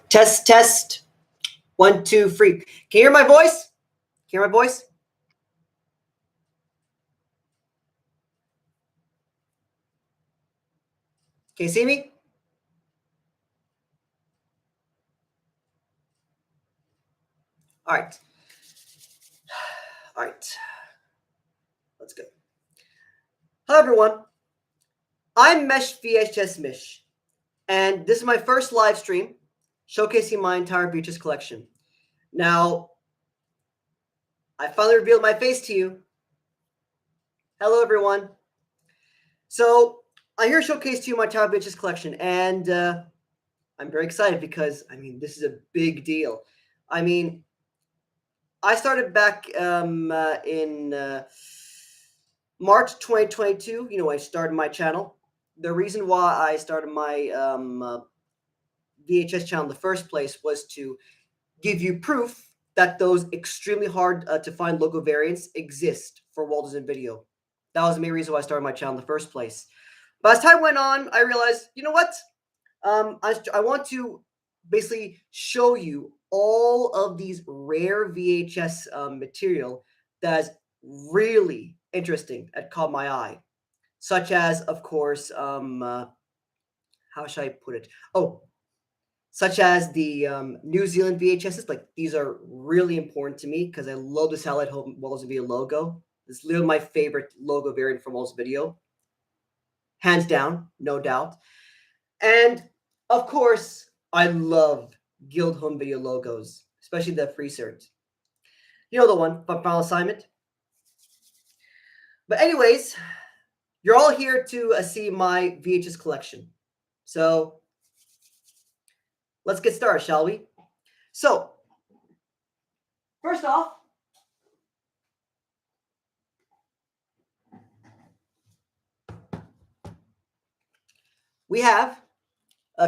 Test, test. 1, 2, 3. Can you hear my voice? Can you hear my voice? Can you see me? All right. All right. Let's go. Hello, everyone. I'm Mesh VHS Mish, and this is my first live stream showcasing my entire VHS collection. Now, I finally revealed my face to you. Hello, everyone. So, I'm here to showcase to you my entire VHS collection, and I'm very excited because, this is a big deal. I started back in March 2022. I started my channel. The reason why I started my VHS channel in the first place was to give you proof that those extremely hard to find logo variants exist for Walt Disney Video. That was the main reason why I started my channel in the first place. But as time went on, I realized, you know what? I want to basically show you all of these rare VHS material that's really interesting that caught my eye, such as, of course, how should I put it? Oh, such as the New Zealand VHSs. Like, these are really important to me because I love the satellite home Walls Video logo. It's literally my favorite logo variant from Walls Video, hands down, no doubt. And of course, I love Guild Home Video logos, especially the free cert. You know the one from Final Assignment. But anyways, you're all here to see my VHS collection. So let's get started, shall we? So, first off, we have,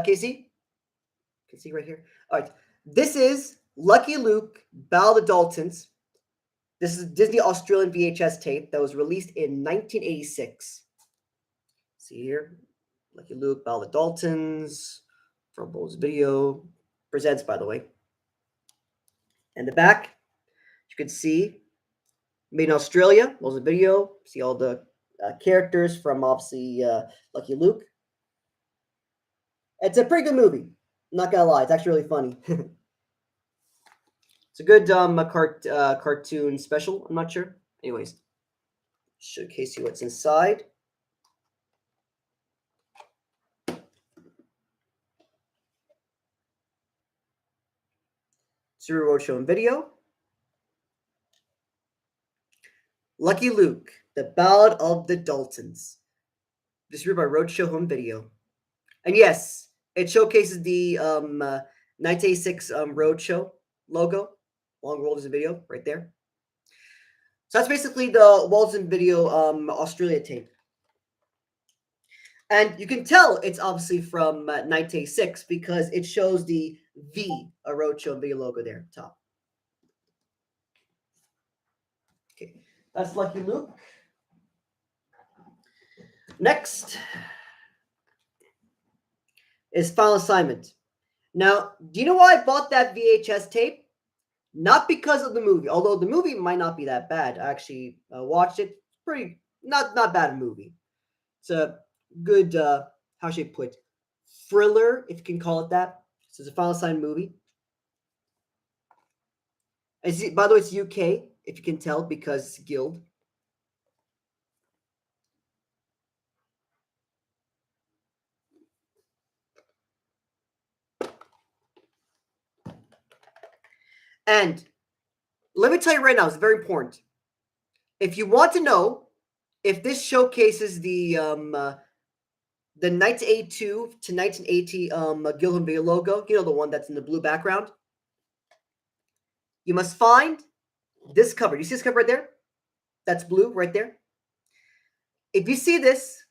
Casey? Can see right here? All right. This is Lucky Luke, Battle of the Daltons. This is a Disney Australian VHS tape that was released in 1986. See here, Lucky Luke, Battle of the Daltons, from Bowles Video, presents, by the way. And the back, you can see, made in Australia, Bowles Video. See all the characters from, obviously, Lucky Luke. It's a pretty good movie. I'm not gonna lie, it's actually really funny. It's a good cartoon special. I'm not sure. Anyways, showcase you what's inside. Zero Roadshow and Video. Lucky Luke, The Ballad of the Daltons. Distributed by Roadshow Home Video. And yes, it showcases the 1986 Roadshow logo, along with Walt Disney Video, right there. So that's basically the Walt Disney Video Australia tape. And you can tell it's obviously from 1986 because it shows the V, a Roadshow Video logo there, top. Okay, that's Lucky Luke. Next is Final Assignment. Now, do you know why I bought that VHS tape? Not because of the movie, although the movie might not be that bad. I actually watched it. Pretty not bad movie. It's a good how should I put, thriller, if you can call it that. So it's a Final Assignment movie. By the way, it's UK, if you can tell, because it's Guild. And let me tell you right now, it's very important. If you want to know if this showcases the 1982 to 1980 Guild Video logo, you know, the one that's in the blue background, you must find this cover. You see this cover right there? That's blue right there. If you see this,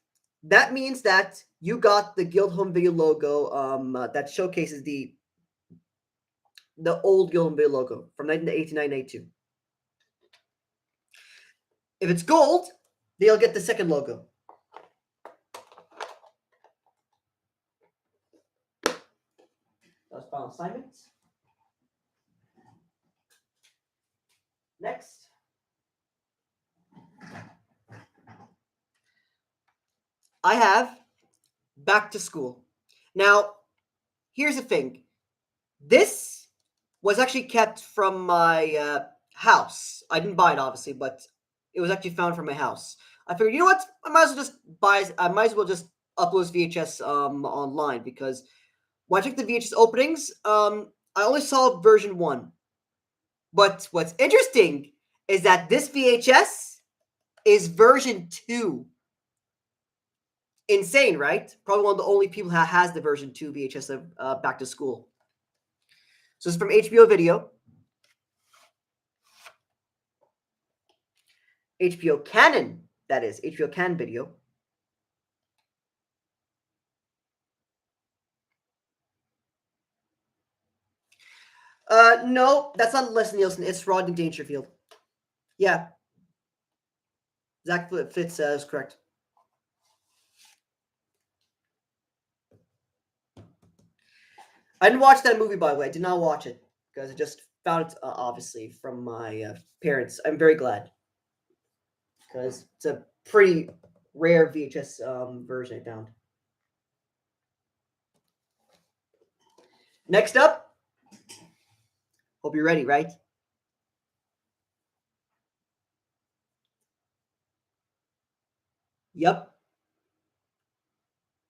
that means that you got the Guild Home Video logo that showcases the old Guild Home Video logo from 1989-82. If it's gold, they'll get the second logo. That was final assignment. Next. I have back to school. Now, here's the thing. This was actually kept from my house. I didn't buy it, obviously, but it was actually found from my house. I figured, you know what? I might as well just upload this VHS online, because when I checked the VHS openings, I only saw version 1. But what's interesting is that this VHS is version 2. Insane, right? Probably one of the only people that has the version 2 VHS of Back to School. So this is from HBO Video. HBO Canon, that is. HBO Canon Video. No, that's not Leslie Nielsen. It's Rodney Dangerfield. Yeah. Zach Fitz is correct. I didn't watch that movie, by the way. I did not watch it because I just found it, obviously, from my parents. I'm very glad, because it's a pretty rare VHS version I found. Next up, hope you're ready, right? Yep.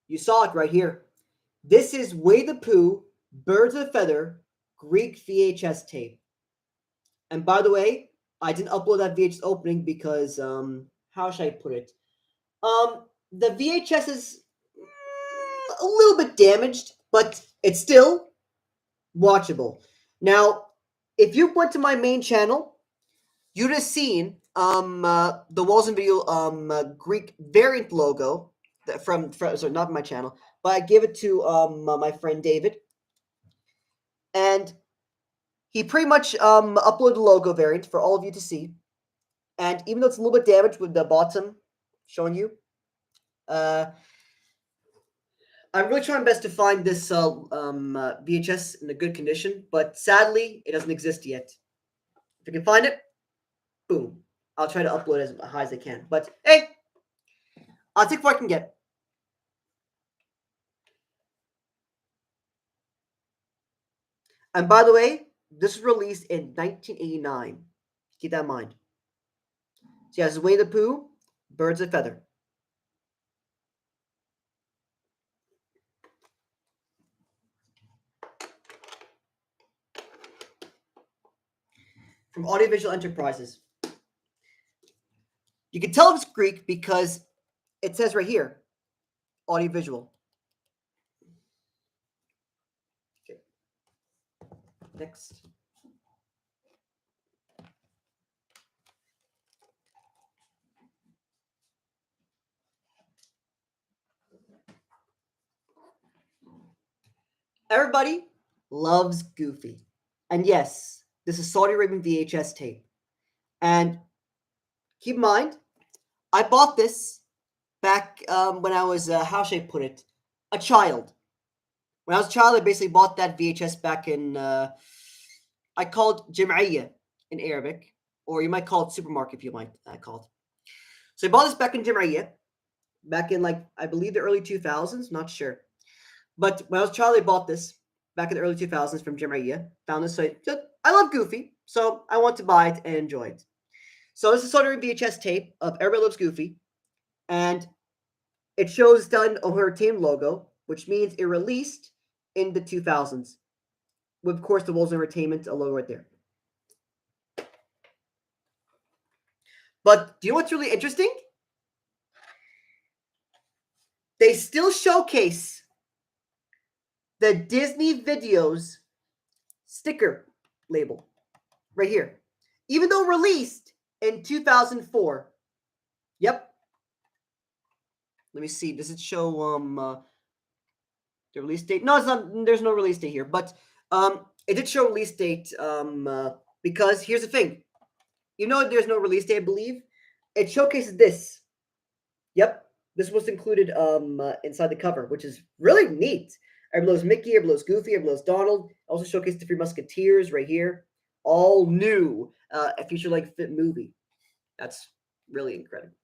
You saw it right here. This is Winnie the Pooh, Birds of a Feather, Greek VHS tape. And by the way, I didn't upload that VHS opening because, how should I put it? The VHS is a little bit damaged, but it's still watchable. Now, if you went to my main channel, you'd have seen the Walls and Video Greek variant logo from sorry, not my channel, but I gave it to my friend David, and he pretty much uploaded the logo variant for all of you to see. And even though it's a little bit damaged with the bottom showing you, I'm really trying my best to find this VHS in a good condition, but sadly, it doesn't exist yet. If I can find it, boom. I'll try to upload as high as I can. But hey, I'll take what I can get. And by the way, this was released in 1989. Keep that in mind. So yeah, this is Winnie the Pooh, Birds of Feather. From Audiovisual Enterprises. You can tell it's Greek because it says right here, audiovisual. Okay. Next. Everybody loves Goofy. And yes, this is Saudi Arabian VHS tape. And keep in mind, I bought this back when I was, how should I put it, a child. When I was a child, I basically bought that VHS back in, I call it Jam'iyya in Arabic, or you might call it supermarket if you might call it. So I bought this back in Jam'iyya, back in, like, I believe the early 2000s, not sure. But when I was a child, I bought this back in the early 2000s from Jam'iyya. Found this, so I love Goofy, so I want to buy it and enjoy it. So this is sort of a VHS tape of Everybody Loves Goofy, and it shows done on her team logo, which means it released in the 2000s, with, of course, the Wolves Entertainment logo right there. But do you know what's really interesting? They still showcase the Disney Videos sticker label right here, even though released in 2004. Yep. Let me see. Does it show the release date? No, it's not. There's no release date here, but it did show release date because here's the thing. You know, there's no release date, I believe. it showcases this. Yep, this was included inside the cover, which is really neat. Everyone loves Mickey, everyone loves Goofy, everyone loves Donald. Also showcased the Three Musketeers right here. All new, a feature length fit movie. That's really incredible.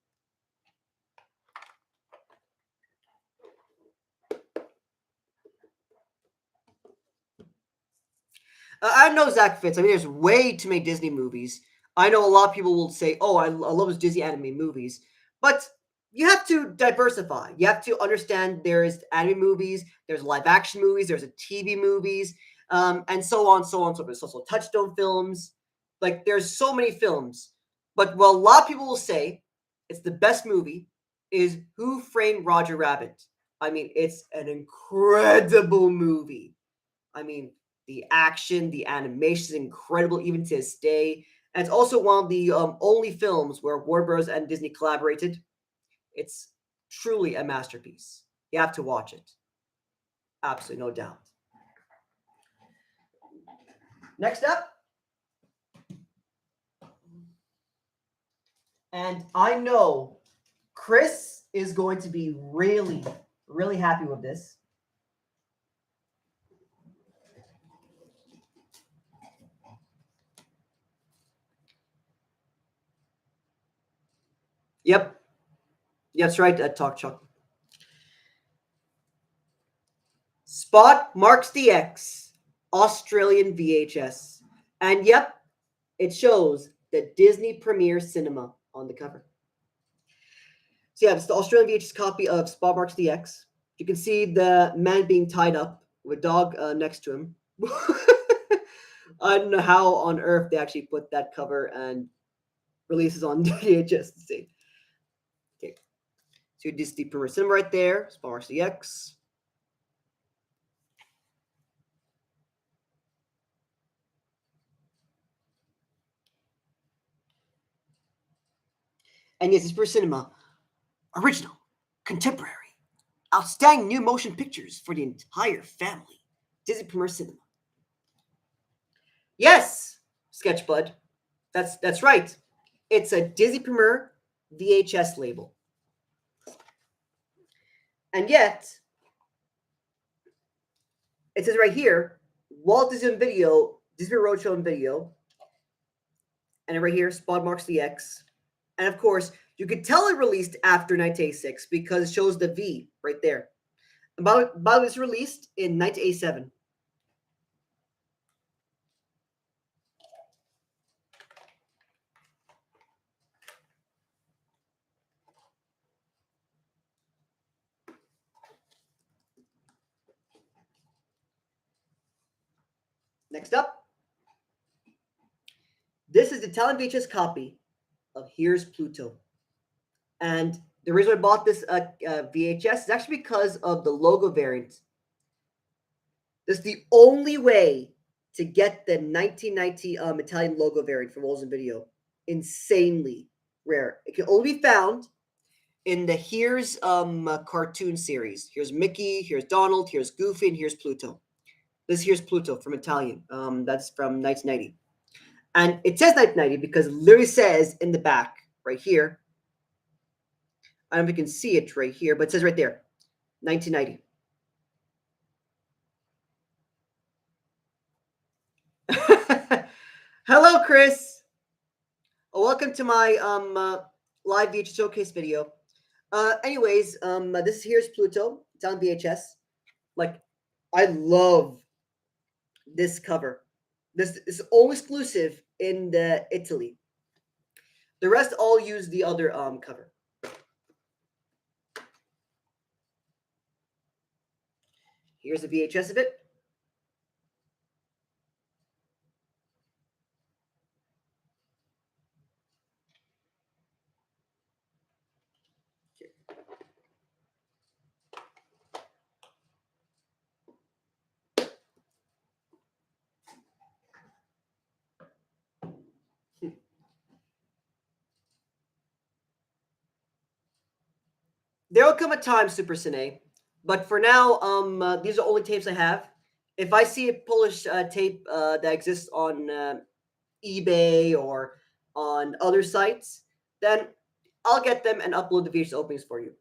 I know Zach Fitz. I mean, there's way too many Disney movies. I know a lot of people will say, "Oh, I love those Disney anime movies," but you have to diversify. You have to understand there's anime movies, there's live action movies, there's a TV movies, and so on, so on, so on. There's also Touchstone films. Like, there's so many films. But what a lot of people will say, it's the best movie, is Who Framed Roger Rabbit. I mean, it's an incredible movie. I mean, the action, the animation is incredible even to this day. And it's also one of the only films where Warner Bros. And Disney collaborated. It's truly a masterpiece. You have to watch it. Absolutely, no doubt. Next up, and I know Chris is going to be really, really happy with this. Yep. That's right, Talk Chuck. Spot marks the X, Australian VHS. And yep, it shows the Disney Premiere Cinema on the cover. So yeah, it's the Australian VHS copy of Spot Marks the X. You can see the man being tied up with a dog next to him. I don't know how on earth they actually put that cover and releases on VHS to see. Okay, so Disney Premiere Cinema right there, Spot Marks the X. And yes, it's for cinema. Original, contemporary, outstanding new motion pictures for the entire family. Disney Premiere Cinema. Yes, Sketchbud. That's right. It's a Disney Premiere VHS label. And yet, it says right here, Walt Disney on Video, Disney Roadshow on Video. And right here, Spot Marks the X. And of course, you could tell it released after 1986 because it shows the V right there. About it was released in 1987. Next up, this is the Italian VHS copy of Here's Pluto. And the reason I bought this VHS is actually because of the logo variant. This is the only way to get the 1990 Italian logo variant from Walls and Video. Insanely rare. It can only be found in the Here's cartoon series. Here's Mickey, here's Donald, here's Goofy, and here's Pluto. This here's Pluto from Italian. That's from 1990. And it says 1990 because it literally says in the back, right here. I don't know if you can see it right here, but it says right there, 1990. Hello, Chris. Welcome to my live VHS showcase video. Anyways, this here's Pluto. It's on VHS. Like, I love this cover. This is only exclusive in the Italy. The rest all use the other cover. Here's a VHS of it. There will come a time, Super Cine, but for now, these are only tapes I have. If I see a Polish tape that exists on eBay or on other sites, then I'll get them and upload the VHS openings for you.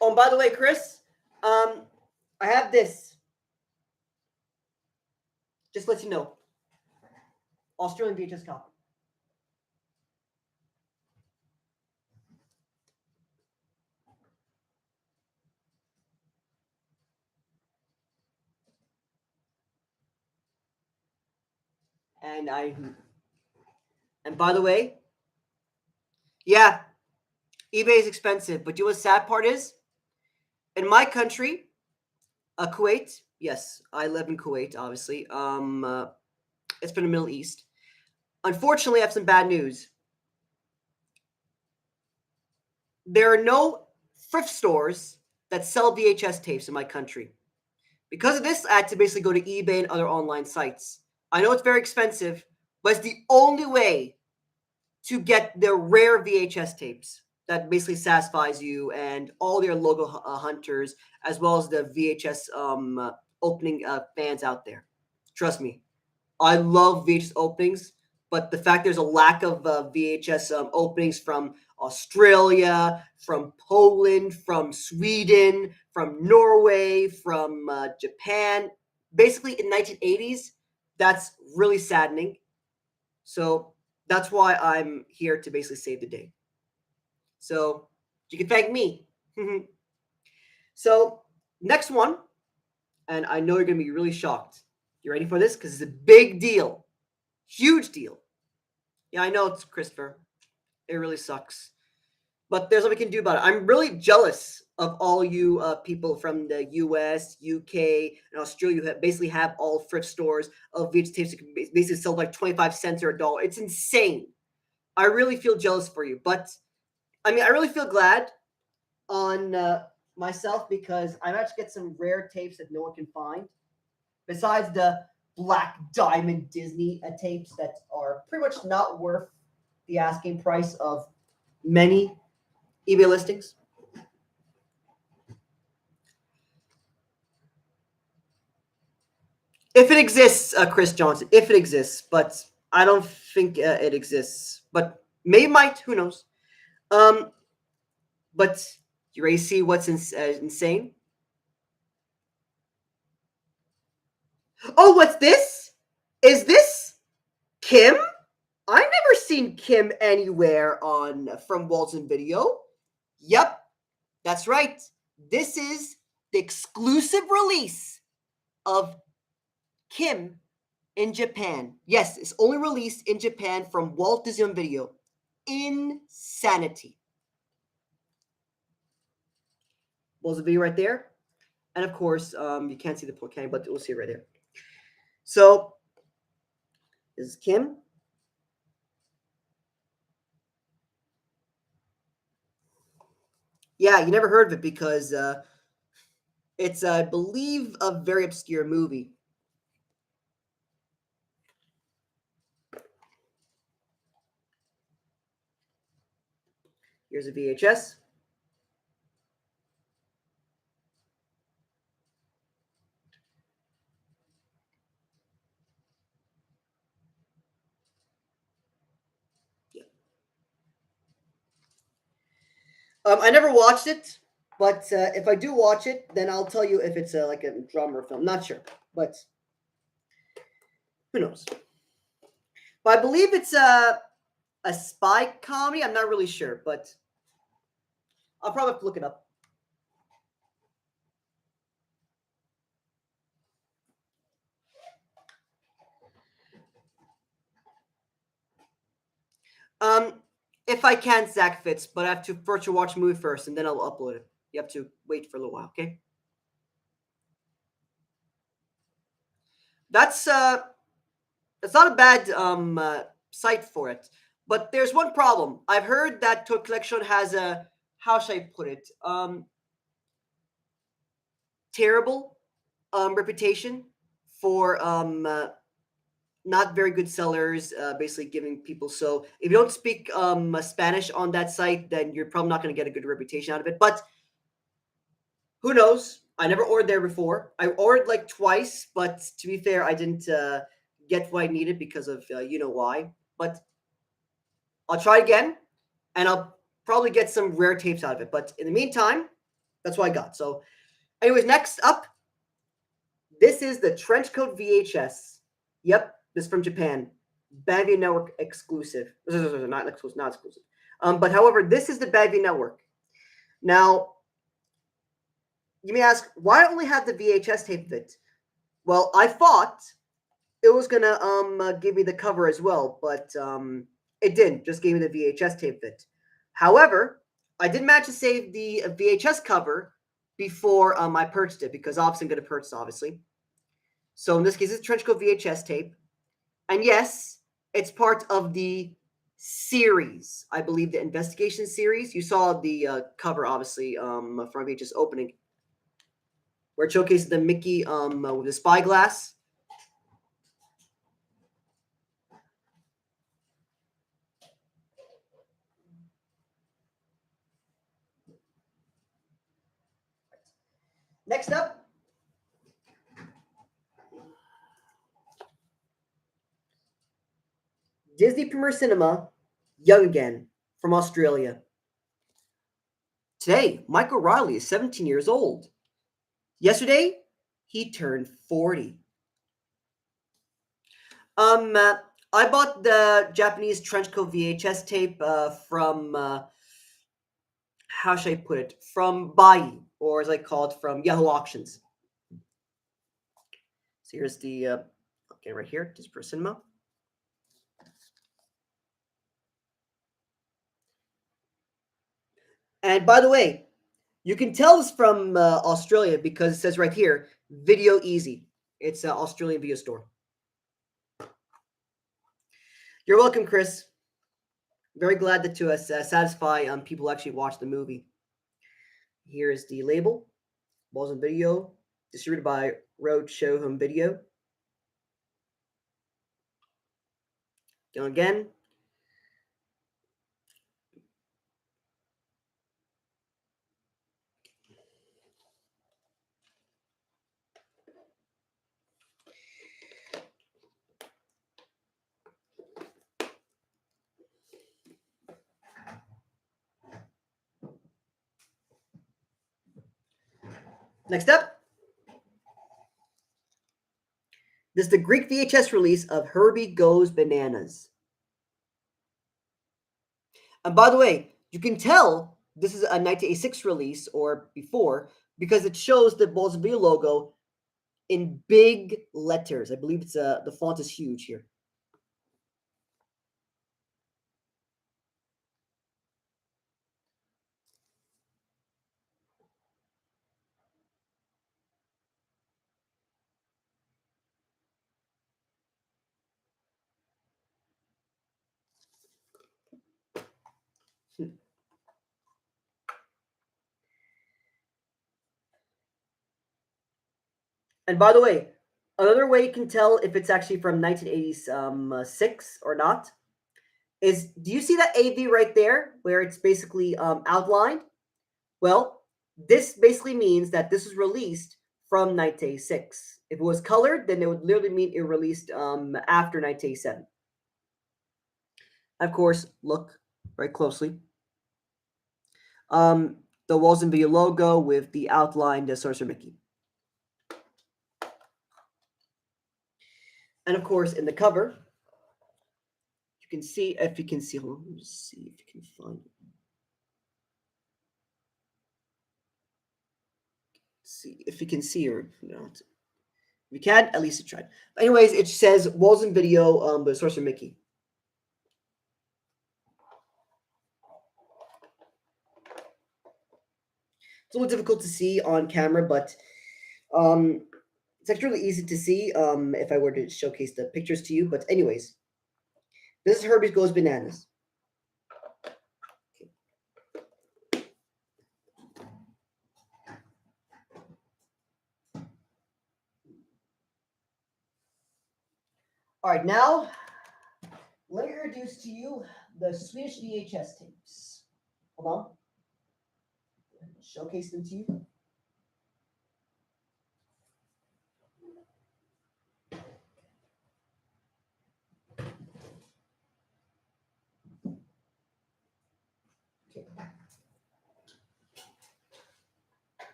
Oh, and by the way, Chris, I have this. Just let you know. Australian VHS copy. And by the way, yeah, eBay is expensive, but you know what the sad part is? In my country, Kuwait, yes, I live in Kuwait, obviously. It's been the Middle East. Unfortunately, I have some bad news. There are no thrift stores that sell VHS tapes in my country. Because of this, I had to basically go to eBay and other online sites. I know it's very expensive, but it's the only way to get the rare VHS tapes that basically satisfies you and all your logo hunters, as well as the VHS opening fans out there. Trust me, I love VHS openings, but the fact there's a lack of VHS openings from Australia, from Poland, from Sweden, from Norway, from Japan, basically in 1980s, that's really saddening. So that's why I'm here to basically save the day. So you can thank me. So next one, and I know you're going to be really shocked. You ready for this? Because it's a big deal. Huge deal. Yeah, I know it's Christopher. It really sucks. But there's what we can do about it. I'm really jealous of all you people from the US, UK, and Australia who basically have all thrift stores of VHS tapes that can basically sell like 25 cents or $1. It's insane. I really feel jealous for you. But, I mean, I really feel glad on myself because I actually get some rare tapes that no one can find. Besides the Black Diamond Disney tapes that are pretty much not worth the asking price of many eBay listings. If it exists, Chris Johnson, if it exists, but I don't think it exists. But may might, who knows? But you ready to see what's insane? Oh, what's this? Is this Kim? I never seen Kim anywhere on From Walton Video. Yep, that's right. This is the exclusive release of Kim in Japan. Yes, it's only released in Japan from Walt Disney on Video. Insanity. Was the video right there? And of course, you can't see the poor can, but we'll see it right there. So, this is Kim. Yeah, you never heard of it because it's, I believe, a very obscure movie. Here's a VHS. Yeah. I never watched it, but if I do watch it, then I'll tell you if it's like a drama or film. Not sure, but who knows? But I believe it's a spy comedy. I'm not really sure, but I'll probably have to look it up. If I can, Zach Fitz, but I have to first to watch the movie first, and then I'll upload it. You have to wait for a little while, okay? That's it's not a bad site for it, but there's one problem. I've heard that Toy Collection has a, how should I put it, terrible reputation for not very good sellers, basically giving people. So if you don't speak Spanish on that site, then you're probably not going to get a good reputation out of it. But who knows? I never ordered there before. I ordered like twice, but to be fair, I didn't get what I needed because of you know why. But I'll try again, and I'll probably get some rare tapes out of it. But in the meantime, that's what I got. So, anyways, next up, this is the Trenchcoat VHS. Yep, this is from Japan. Bavia Network exclusive. Not exclusive, not exclusive. But however, this is the Bavia Network. Now, you may ask, why only have the VHS tape of it? Well, I thought it was gonna give me the cover as well, but it didn't. Just gave me the VHS tape of it. However, I did manage to save the VHS cover before I purchased it because obviously I'm going to purchase obviously. So in this case, it's Trenchcoat VHS tape, and yes, it's part of the series. I believe the investigation series. You saw the cover obviously from VHS opening, where it showcases the Mickey with the spyglass. Next up, Disney Premier Cinema, Young Again from Australia. Today, Michael Riley is 17 years old. Yesterday, he turned 40. Um, uh, I bought the Japanese Trenchcoat VHS tape from, how should I put it? From Bai, or as I call it, from Yahoo Auctions. So here's the, okay, right here, just for cinema. And by the way, you can tell this from Australia because it says right here, Video Easy. It's an Australian video store. You're welcome, Chris. Very glad that to satisfy people who actually watch the movie. Here is the label. Balls and Video, distributed by Roadshow Home Video. Again. Next up, this is the Greek VHS release of Herbie Goes Bananas. And by the way, you can tell this is a 1986 release or before because it shows the Balls and Video logo in big letters. I believe it's the font is huge here. And by the way, another way you can tell if it's actually from 1986 or not is, do you see that AV right there where it's basically outlined? Well, this basically means that this was released from 1986. If it was colored, then it would literally mean it released after 1987. Of course, look very closely. The Walls and Video logo with the outlined Sorcerer Mickey. And of course, in the cover, you can see, if you can see, hold on, let me see if you can find it. See if you can see or not. If you can, at least it tried. But anyways, it says Walls and Video, but Sorcerer Mickey. It's a little difficult to see on camera, but it's actually really easy to see if I were to showcase the pictures to you. But anyways, this is Herbie Goes Bananas. All right, now let me introduce to you the Swedish VHS tapes. Hold on. Showcase them to you.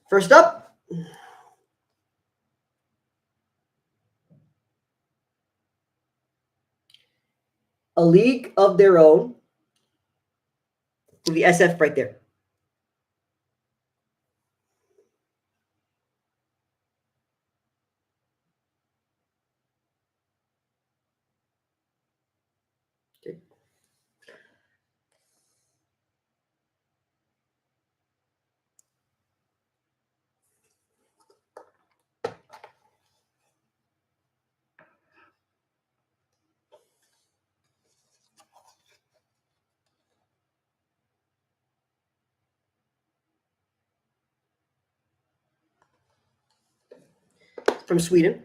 First up, A League of Their Own with the SF right there. Okay. From Sweden.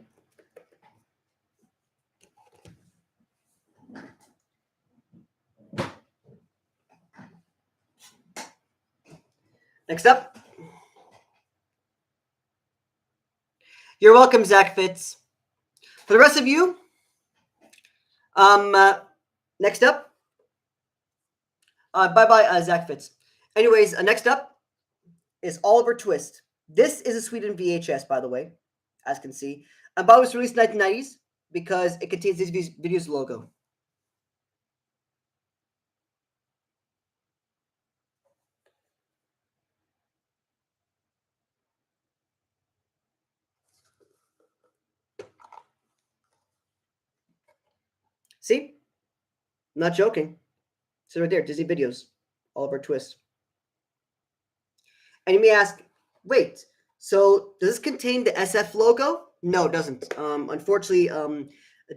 Next up. You're welcome, Zach Fitz. For the rest of you, next up. Bye-bye, Zach Fitz. Anyways, next up is Oliver Twist. This is a Sweden VHS, by the way, as you can see. But it was released in the 1990s because it contains this video's logo. See? I'm not joking. So right there, Disney Videos, Oliver Twist. And you may ask, wait, so does this contain the SF logo? No, it doesn't. Unfortunately,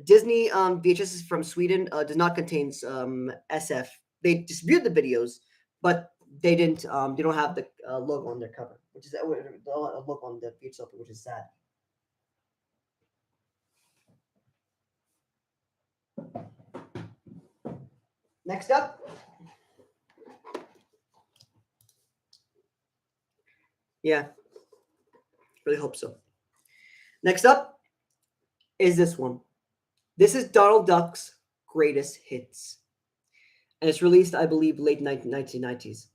Disney VHS from Sweden does not contain SF. They distribute the videos, but they didn't. They don't have the logo on their cover, which is a logo on the VHS, which is sad. Next up. Yeah, really hope so. Next up is this one. This is Donald Duck's Greatest Hits. And it's released, I believe, late 1990s.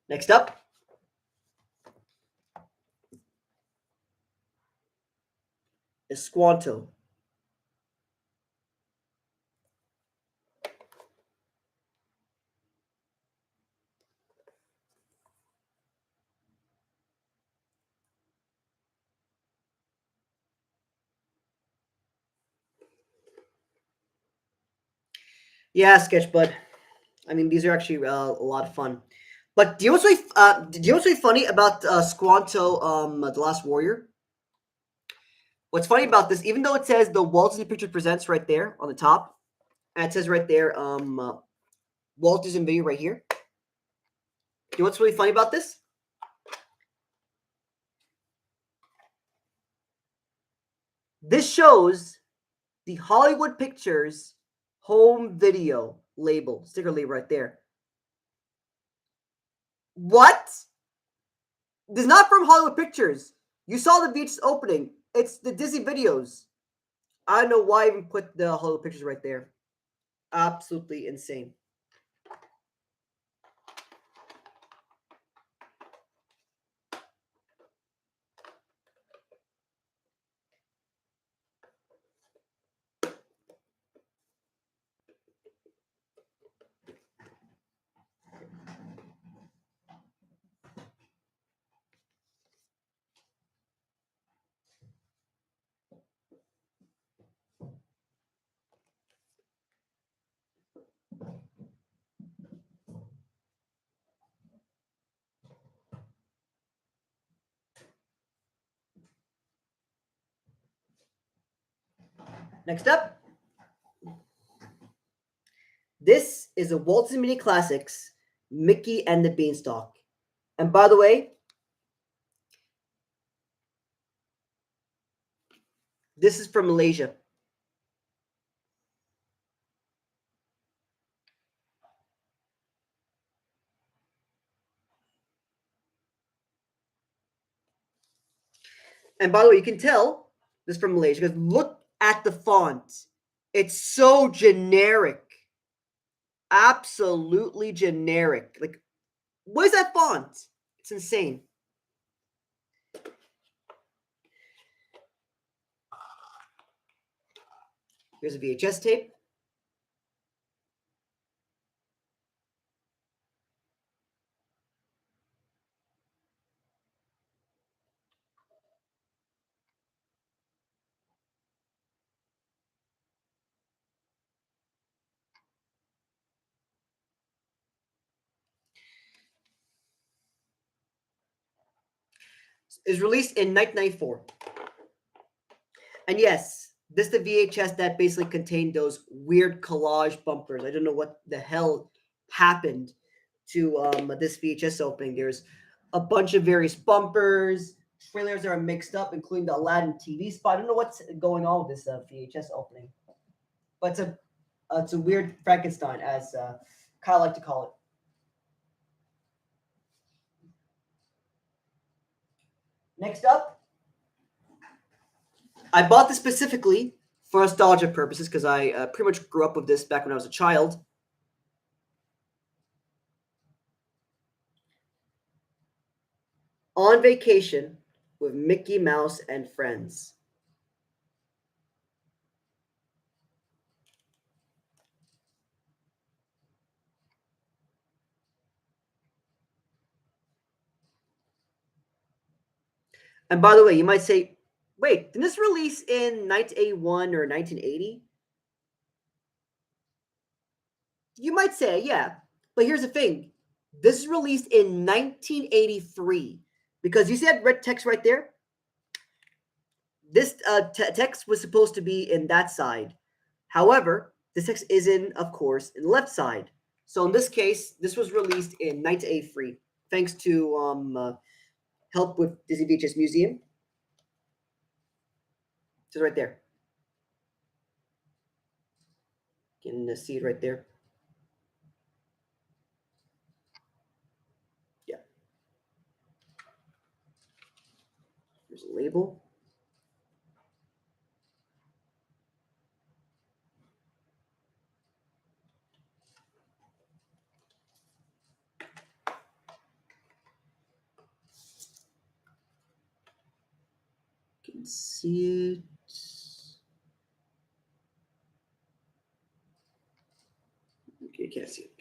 Next up is Squanto. Yeah, Sketchbud. I mean, these are actually a lot of fun. But do you know what's really funny about Squanto, The Last Warrior? What's funny about this, even though it says the Walt Disney Pictures Presents right there on the top, and it says right there, Walt Disney Video right here. Do you know what's really funny about this? This shows the Hollywood Pictures home video label, sticker label right there. What? This is not from Hollywood Pictures. You saw the VHS opening. It's the Disney Videos. I don't know why I even put the Hollywood Pictures right there. Absolutely insane. Next up This is a Walt Disney Mini Classics, Mickey and the Beanstalk. And by the way, this is from Malaysia. And by the way, you can tell this is from Malaysia because look at the font. It's so generic. Absolutely generic. Like, what is that font? It's insane. Here's a VHS tape. Is released in 1994. And yes, this is the VHS that basically contained those weird collage bumpers. I don't know what the hell happened to this VHS opening. There's a bunch of various bumpers, trailers that are mixed up, including the Aladdin TV spot. I don't know what's going on with this VHS opening, but it's a weird Frankenstein, as Kyle like to call it. Next up, I bought this specifically for nostalgia purposes because I pretty much grew up with this back when I was a child. On Vacation with Mickey Mouse and Friends. And by the way, you might say, wait, did this release in 1981 or 1980? You might say, yeah. But here's the thing. This is released in 1983 because you see that red text right there? This text was supposed to be in that side. However, this text is in, of course, in the left side. So in this case, this was released in 1983 thanks to help with Disney VHS Museum. It's right there. You can see it right there. Yeah. There's a label. You can see it. Okay, you can't see it.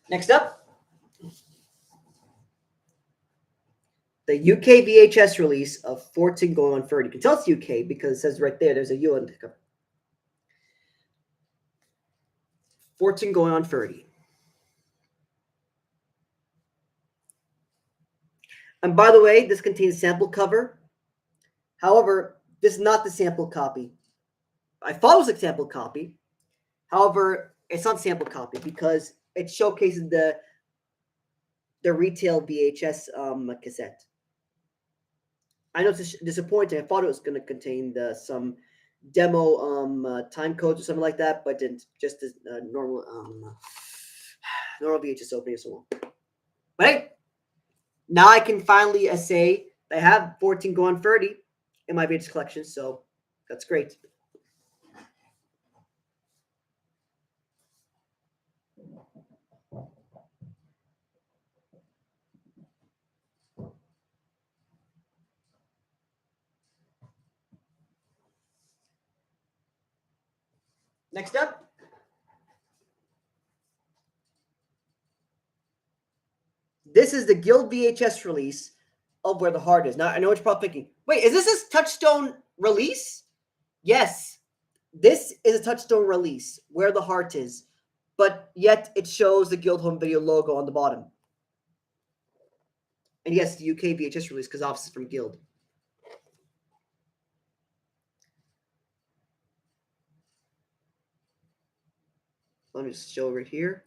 Next up, the UK VHS release of 14 going on 30. You can tell it's UK because it says right there, there's a U on the cover. 14 going on 30. And by the way, this contains sample cover. However, this is not the sample copy. I thought it was a sample copy. However, it's not sample copy because it showcases the retail VHS cassette. I know it's disappointing. I thought it was going to contain some demo time codes or something like that, but didn't. Just the normal normal VHS opening and so on. But hey, now I can finally say I have 14 go on 30 in my VHS collection, so that's great. Next up, this is the Guild VHS release of Where the Heart Is. Now, I know what you're probably thinking. Wait, is this Touchstone release? Yes. This is a touchstone release where the heart is, but yet it shows the Guild Home Video logo on the bottom. And yes, the UK VHS release because obviously from Guild. Let me just show over here.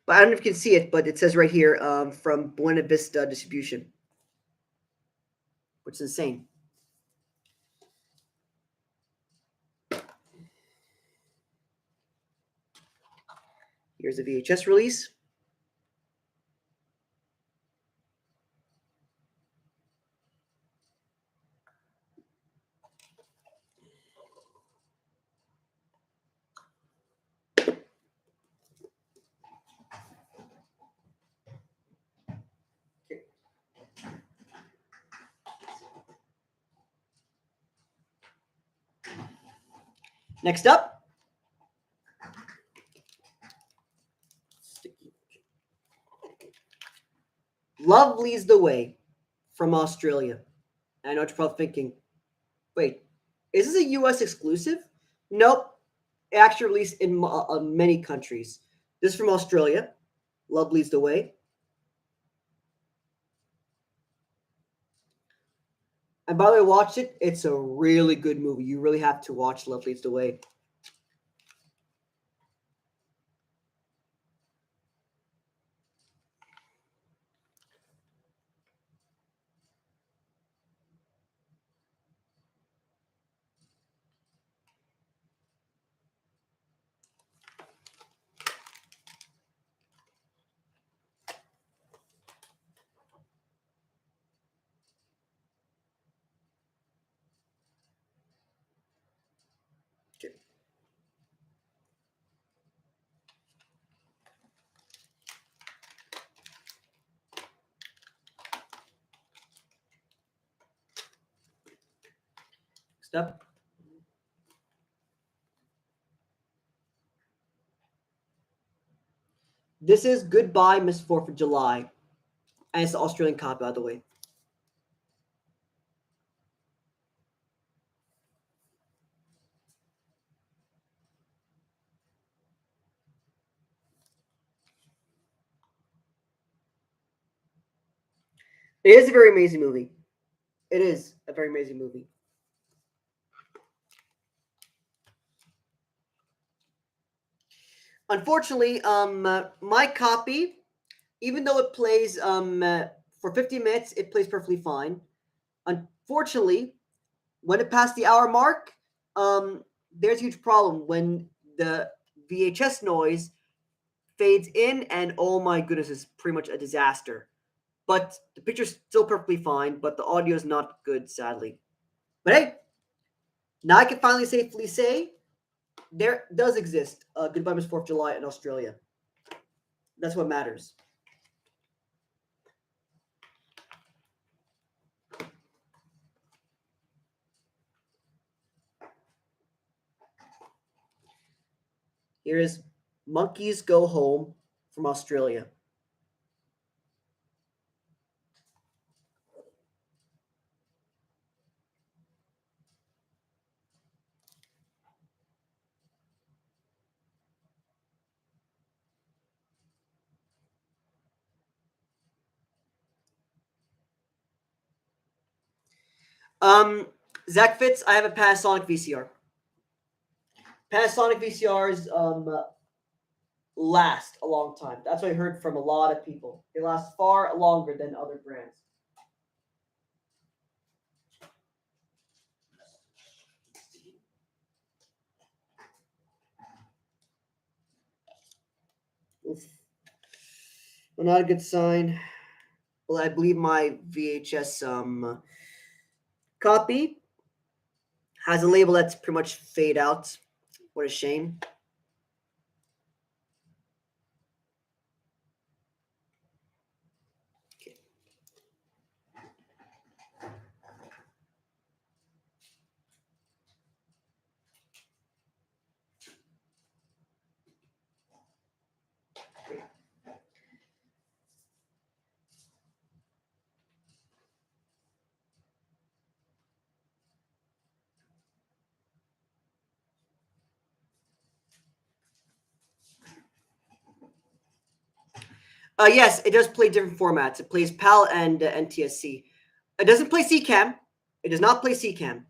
But I don't know if you can see it, but it says right here from Buena Vista Distribution, which is insane. Here's the VHS release. Next up, Love Leads the Way from Australia. I know what you're probably thinking. Wait, is this a US exclusive? Nope. It actually released in many countries. This is from Australia. Love Leads the Way. And by the way, watch it. It's a really good movie. You really have to watch Love Leads the Way. Okay. Next up. This is Goodbye, Miss 4th of July. And it's the Australian copy, by the way. It is a very amazing movie. It is a very amazing movie. Unfortunately, my copy, even though it plays for 50 minutes, it plays perfectly fine. Unfortunately, when it passed the hour mark, there's a huge problem when the VHS noise fades in, and oh my goodness, it's pretty much a disaster. But the picture's still perfectly fine, but the audio is not good, sadly. But hey, now I can finally safely say there does exist Goodbye Miss 4th of July in Australia. That's what matters. Here is Monkeys Go Home from Australia. Um, Zach Fitz, I have a Panasonic VCR. Panasonic VCRs last a long time. That's what I heard from a lot of people. They last far longer than other brands. Oof. Well, not a good sign. Well, I believe my VHS copy has a label that's pretty much fade out. What a shame. Yes, it does play different formats. It plays PAL and NTSC. It doesn't play CCAM. It does not play CCAM.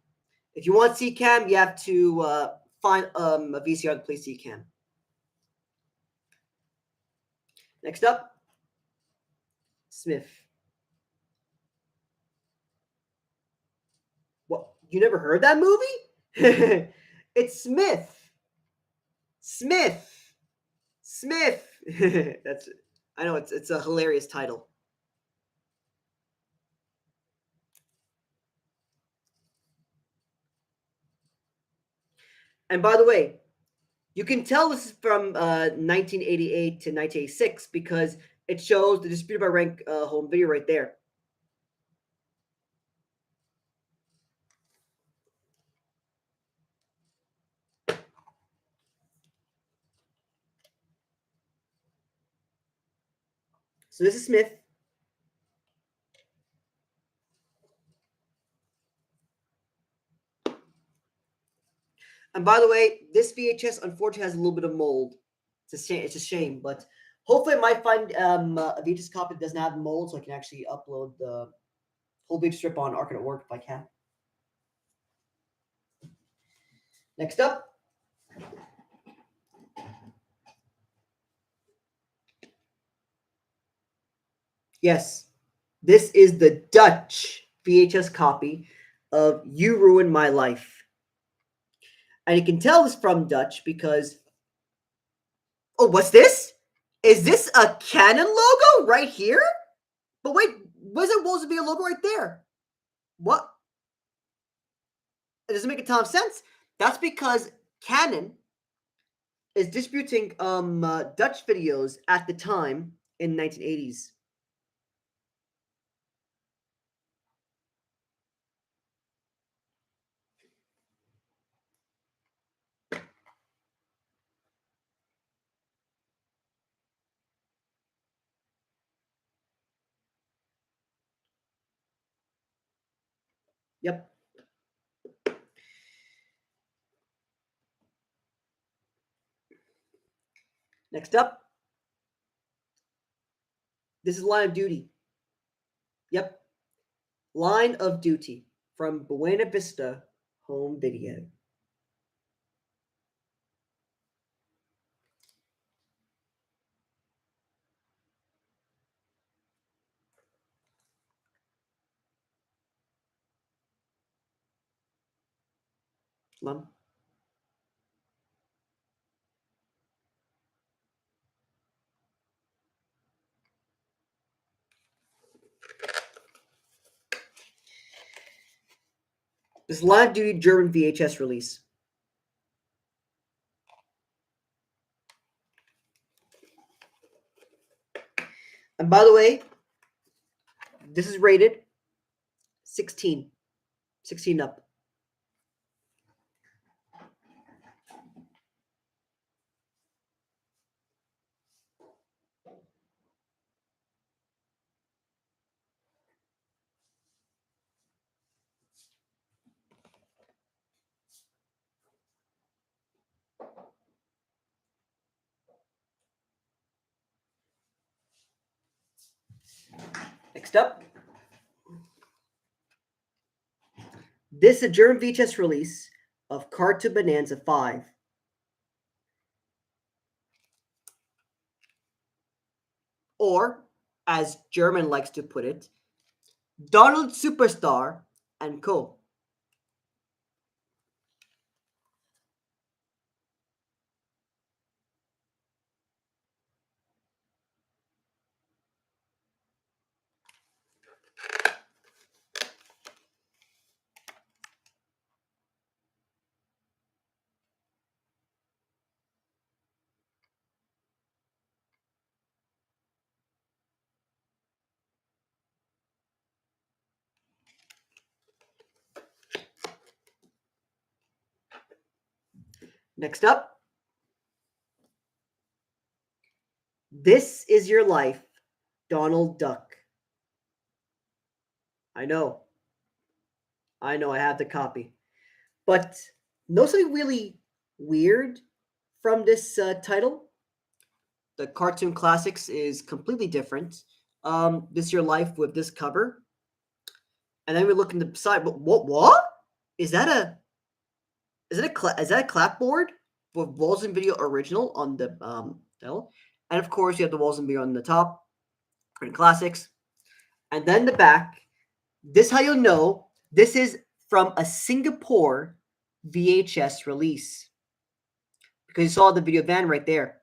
If you want CCAM, you have to find a VCR that plays CCAM. Next up, Smith. What? You never heard that movie? It's Smith. Smith. Smith. That's. I know it's a hilarious title. And by the way, you can tell this is from 1988 to 1986 because it shows the disputed by rank home video right there. So this is Smith. And by the way, this VHS unfortunately has a little bit of mold. It's a shame, but hopefully I might find a VHS copy that doesn't have mold so I can actually upload the whole big strip on Arc.org if I can. Next up, yes, this is the Dutch VHS copy of You Ruined My Life. And you can tell this from Dutch because, oh, what's this? Is this a Canon logo right here? But wait, Wizard Wolves would be a logo right there. What? It doesn't make a ton of sense. That's because Canon is distributing Dutch videos at the time in 1980s. Yep. Next up, this is Line of Duty. Yep. Line of Duty from Buena Vista Home Video. Mom. This is Line of Duty German VHS release. And by the way, this is rated 16. 16 up. Next up, this is a German VHS release of Cartoon Bonanza 5. Or, as German likes to put it, Donald Superstar and Co. Next up, This Is Your Life, Donald Duck. I know. I know, I have the copy. But know something really weird from this title? The Cartoon Classics is completely different. This Your Life with this cover. And then we look in the side. But what? Is that a is that a clapboard with Walls and Video original on the title? And of course you have the Walls and Video on the top, Cartoon Classics. And then the back. This how you'll know this is from a Singapore VHS release. Because you saw the video van right there.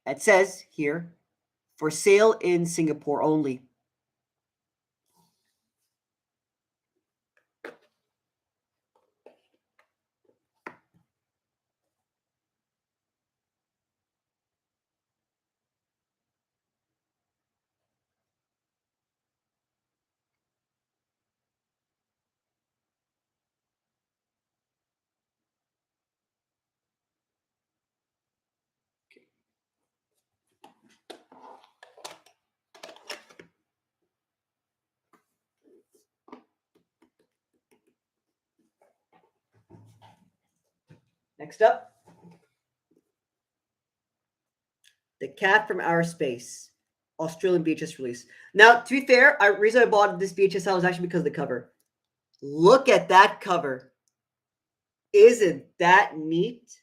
It says here, for sale in Singapore only. Next up, The Cat from Outer Space, Australian VHS release. Now, to be fair, the reason I bought this VHS out was actually because of the cover. Look at that cover. Isn't that neat?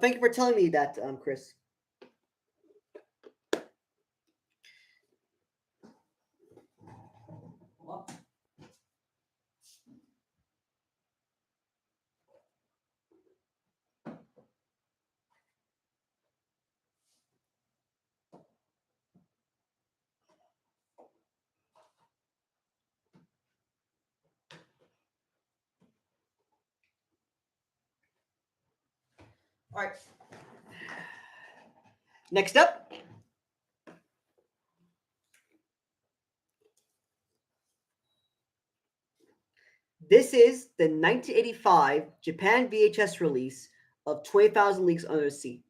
Thank you for telling me that, Chris. All right. Next up, this is the 1985 Japan VHS release of 20,000 Leagues Under the Sea.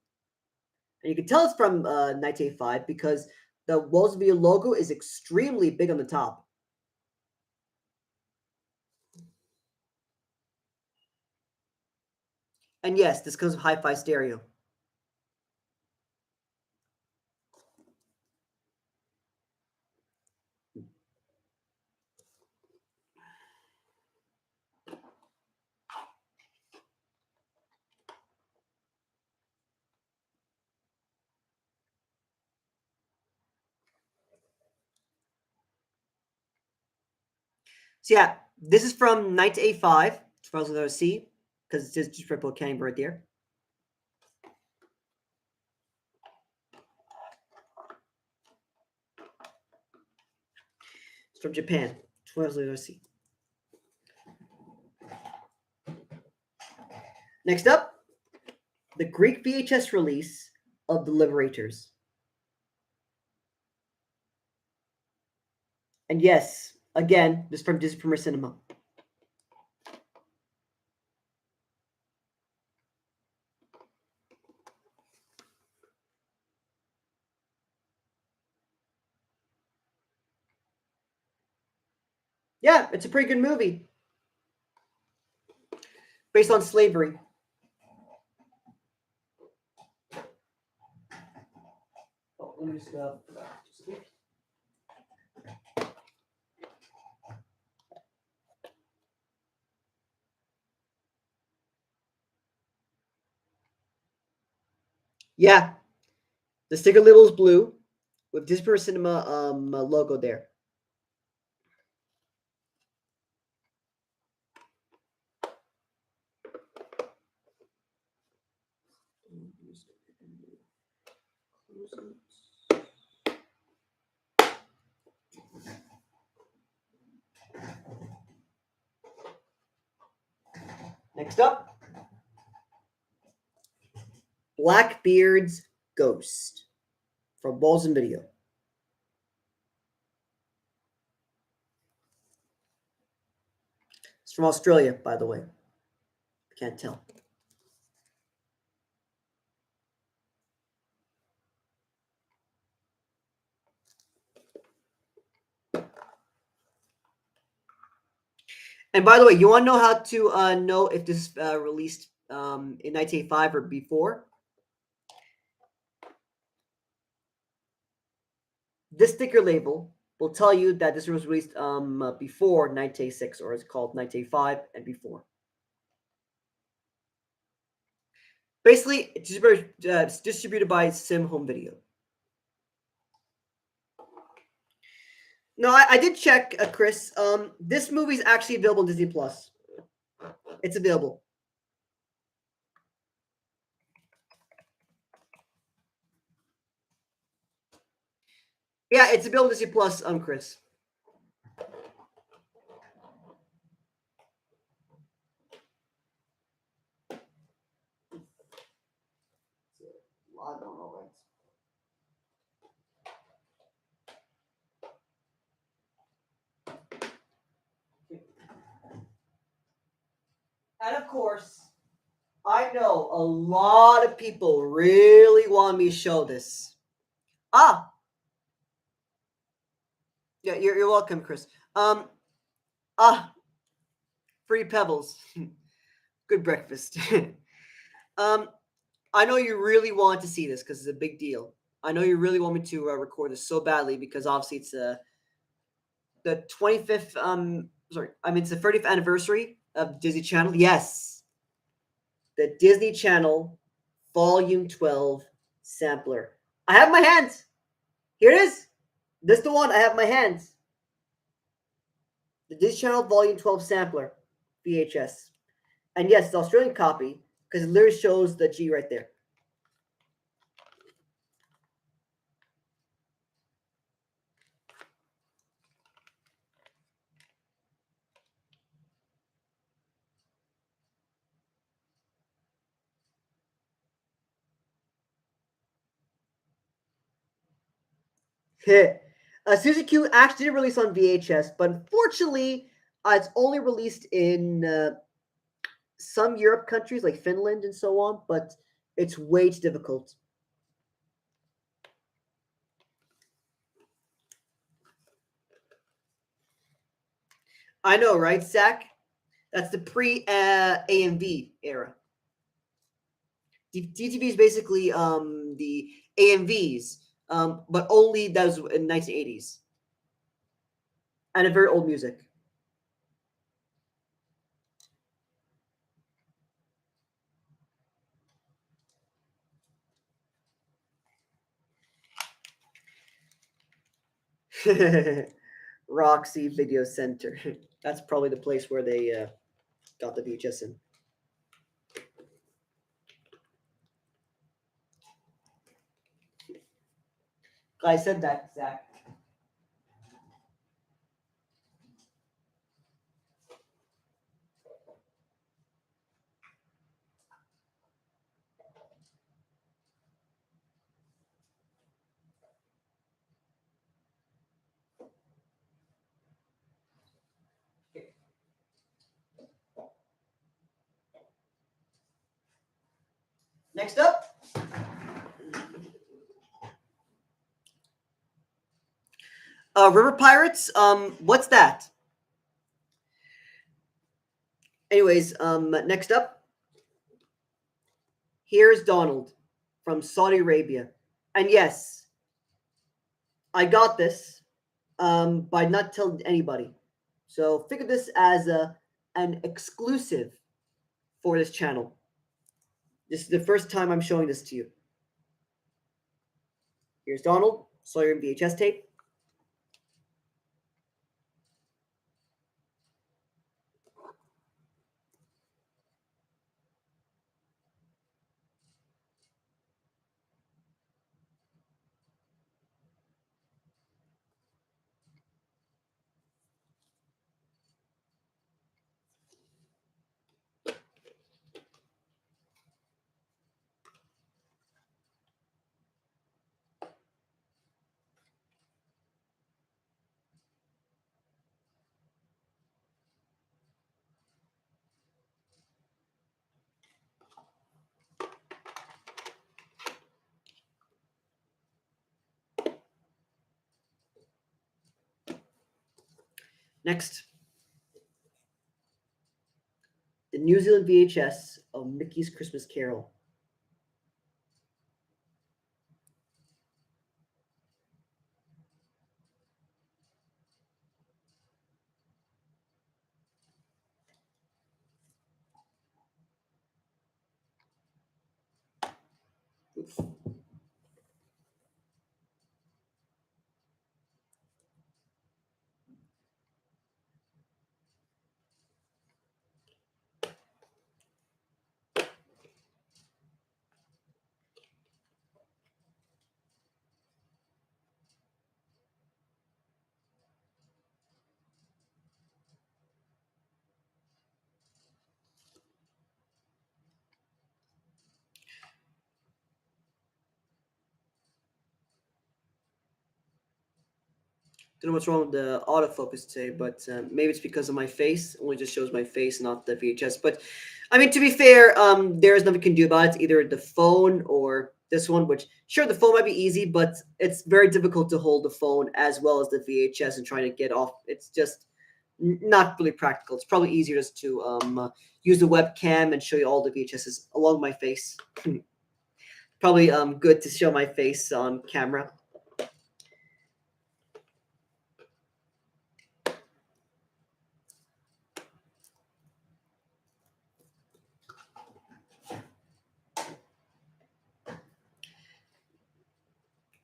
And you can tell it's from 1985 because the Walls of Video logo is extremely big on the top. And yes, this comes with hi-fi stereo. So yeah, this is from 1985, Charles Without a C, because it says just purple candy right there. It's from Japan, 12 Without a C. Next up, the Greek VHS release of The Liberators. And yes, again, this is from Disney Premier Cinema. Yeah, it's a pretty good movie. Based on slavery. Oh, let me just yeah, the sticker label is blue with Disper Cinema logo there. Next up, Blackbeard's Ghost from Balls and Video. It's from Australia, by the way. Can't tell. And by the way, you want to know how to know if this released in 1985 or before? This sticker label will tell you that this was released before 1986, or it's called 1985 and before. Basically, it's distributed by Sim Home Video. No, I did check, Chris. This movie is actually available on Disney Plus. It's available. Yeah, it's available on Disney Plus, Chris. I don't know, right? And of course, I know a lot of people really want me to show this. Ah, yeah, you're welcome, Chris. Free pebbles, good breakfast. I know you really want to see this because it's a big deal. I know you really want me to record this so badly because obviously it's the 25th. It's the 30th anniversary of Disney Channel. Yes, the Disney Channel Volume 12 sampler. I have my hands. Here it is. This is the one I have in my hands. The Disney Channel Volume 12 sampler, VHS. And yes, the Australian copy, because it literally shows the G right there. Suzy Q actually did release on VHS, but unfortunately, it's only released in some Europe countries like Finland and so on, but it's way too difficult. I know, right, Zach? That's the pre AMV era. DTV is basically the AMVs, but only that was in 1980s, and a very old music. Roxy Video Center. That's probably the place where they got the VHS in. I said that, Zach. Next up, River Pirates. What's that? Anyways, next up, here's Donald from Saudi Arabia, and yes, I got this by not telling anybody. So figure this as an exclusive for this channel. This is the first time I'm showing this to you. Here's Donald, Sawyer VHS tape. Next, the New Zealand VHS of Mickey's Christmas Carol. Oof. Don't know what's wrong with the autofocus today, but maybe it's because of my face. It only just shows my face, not the VHS. But I mean, to be fair, there is nothing we can do about it. It's either the phone or this one. Which sure, the phone might be easy, but it's very difficult to hold the phone as well as the VHS and trying to get off. It's just not really practical. It's probably easier just to use the webcam and show you all the VHSs along my face. Probably good to show my face on camera.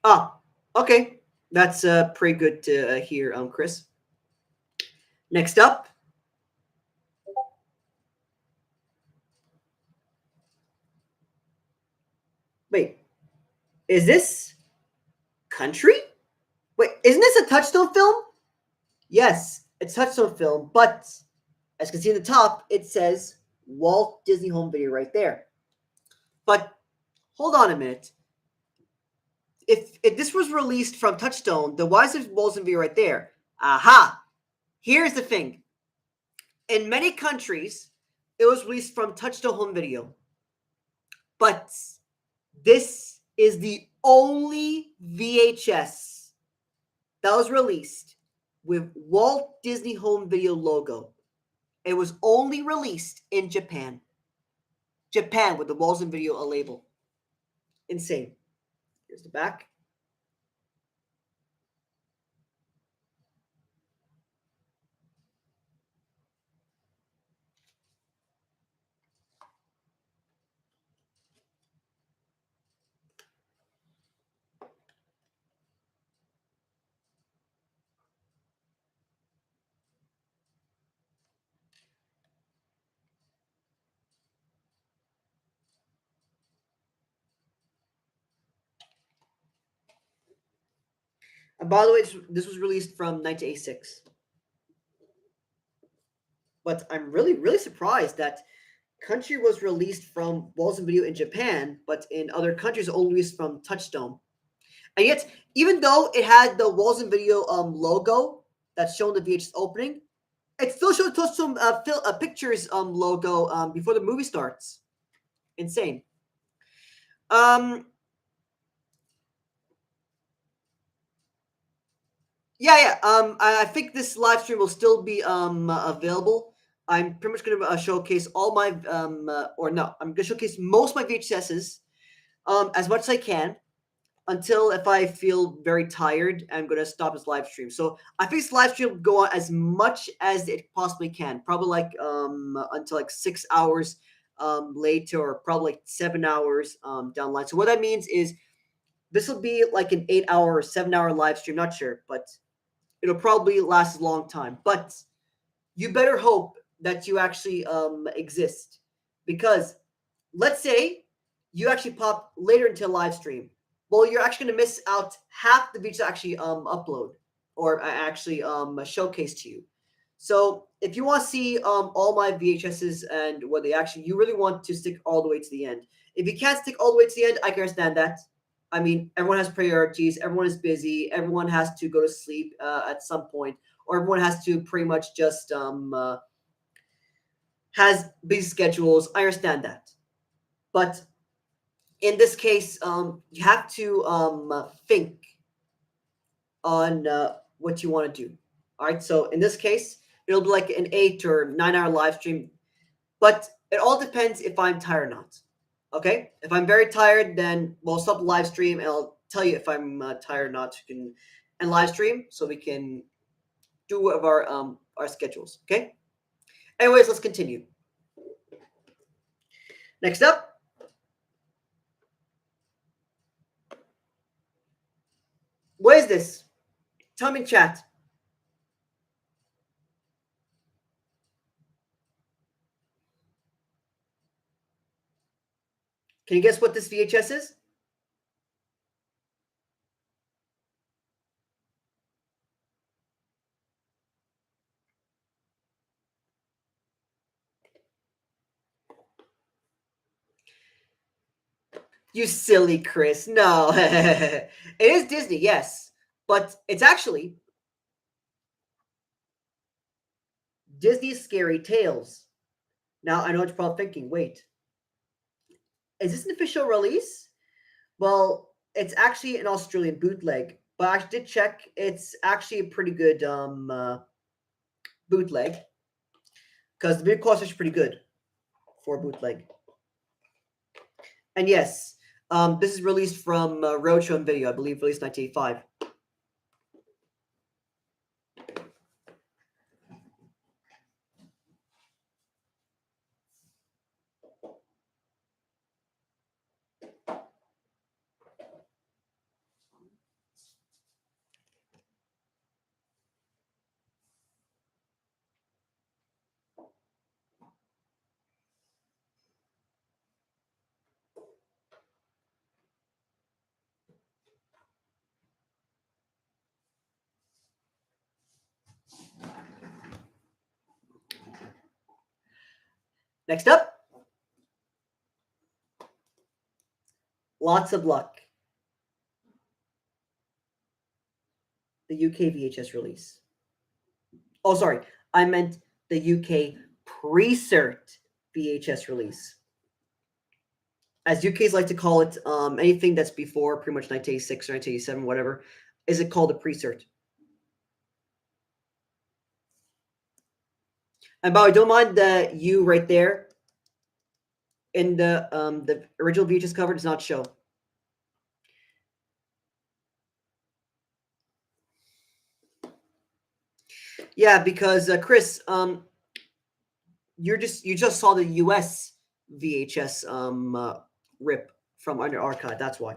Ah, okay. That's pretty good to hear, Chris. Next up, wait, is this country? Wait, isn't this a Touchstone film? Yes, it's Touchstone film, but as you can see in the top, it says Walt Disney Home Video right there. But hold on a minute. If this was released from Touchstone, then why is it Walt Disney Video right there? Aha! Here's the thing. In many countries, it was released from Touchstone Home Video. But this is the only VHS that was released with Walt Disney Home Video logo. It was only released in Japan. Japan with the Walt Disney Video label. Insane. Here's the back. And by the way, this was released from 1986. But I'm really, really surprised that Country was released from Walt Disney Video in Japan, but in other countries only released from Touchstone. And yet, even though it had the Walt Disney Video logo that's shown the VHS opening, it still showed Touchstone Pictures logo before the movie starts. Insane. Yeah. I think this live stream will still be available. I'm pretty much going to showcase all my or no, I'm going to showcase most of my VHSs as much as I can until if I feel very tired, I'm going to stop this live stream. So I think this live stream will go on as much as it possibly can, probably like until like 6 hours later, or probably like 7 hours down the line. So what that means is this will be like an 8 hour or 7 hour live stream. Not sure, but it'll probably last a long time. But you better hope that you actually exist, because let's say you actually pop later into a live stream. Well, you're actually going to miss out half the videos actually upload or actually showcase to you. So if you want to see all my VHSs and what they actually, you really want to stick all the way to the end. If you can't stick all the way to the end, I can understand that. I mean, everyone has priorities. Everyone is busy. Everyone has to go to sleep at some point, or everyone has to pretty much just has busy schedules. I understand that, but in this case, you have to think on what you want to do. All right, so in this case, it'll be like an 8 or 9 hour live stream, but it all depends if I'm tired or not. Okay, if I'm very tired, then we'll stop the live stream and I'll tell you if I'm tired or not. You can and live stream so we can do of our schedules. Okay. Anyways, let's continue. Next up, what is this? Tell me in chat. Can you guess what this VHS is? You silly Chris. No. It is Disney, yes. But it's actually Disney's Scary Tales. Now, I know what you're probably thinking. Wait, is this an official release? Well, it's actually an Australian bootleg. But I did check. It's actually a pretty good bootleg. Because the big cost is pretty good for a bootleg. And yes, this is released from Roadshow and Video, I believe, released 1985. Next up, Lots of Luck. The UK VHS release. Oh, sorry. I meant the UK pre-cert VHS release. As UKs like to call it, anything that's before pretty much 1986 or 1987, whatever, is it called a pre-cert. And by the way, don't mind the U right there in the original VHS cover does not show. Yeah, because Chris, you just saw the US VHS rip from under archive. That's why.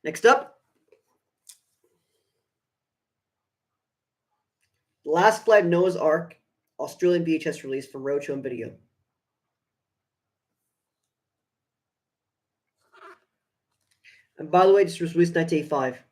Next up, The Last Flight of Noah's Ark, Australian VHS release from Roadshow and Video. And by the way, this was released 1985.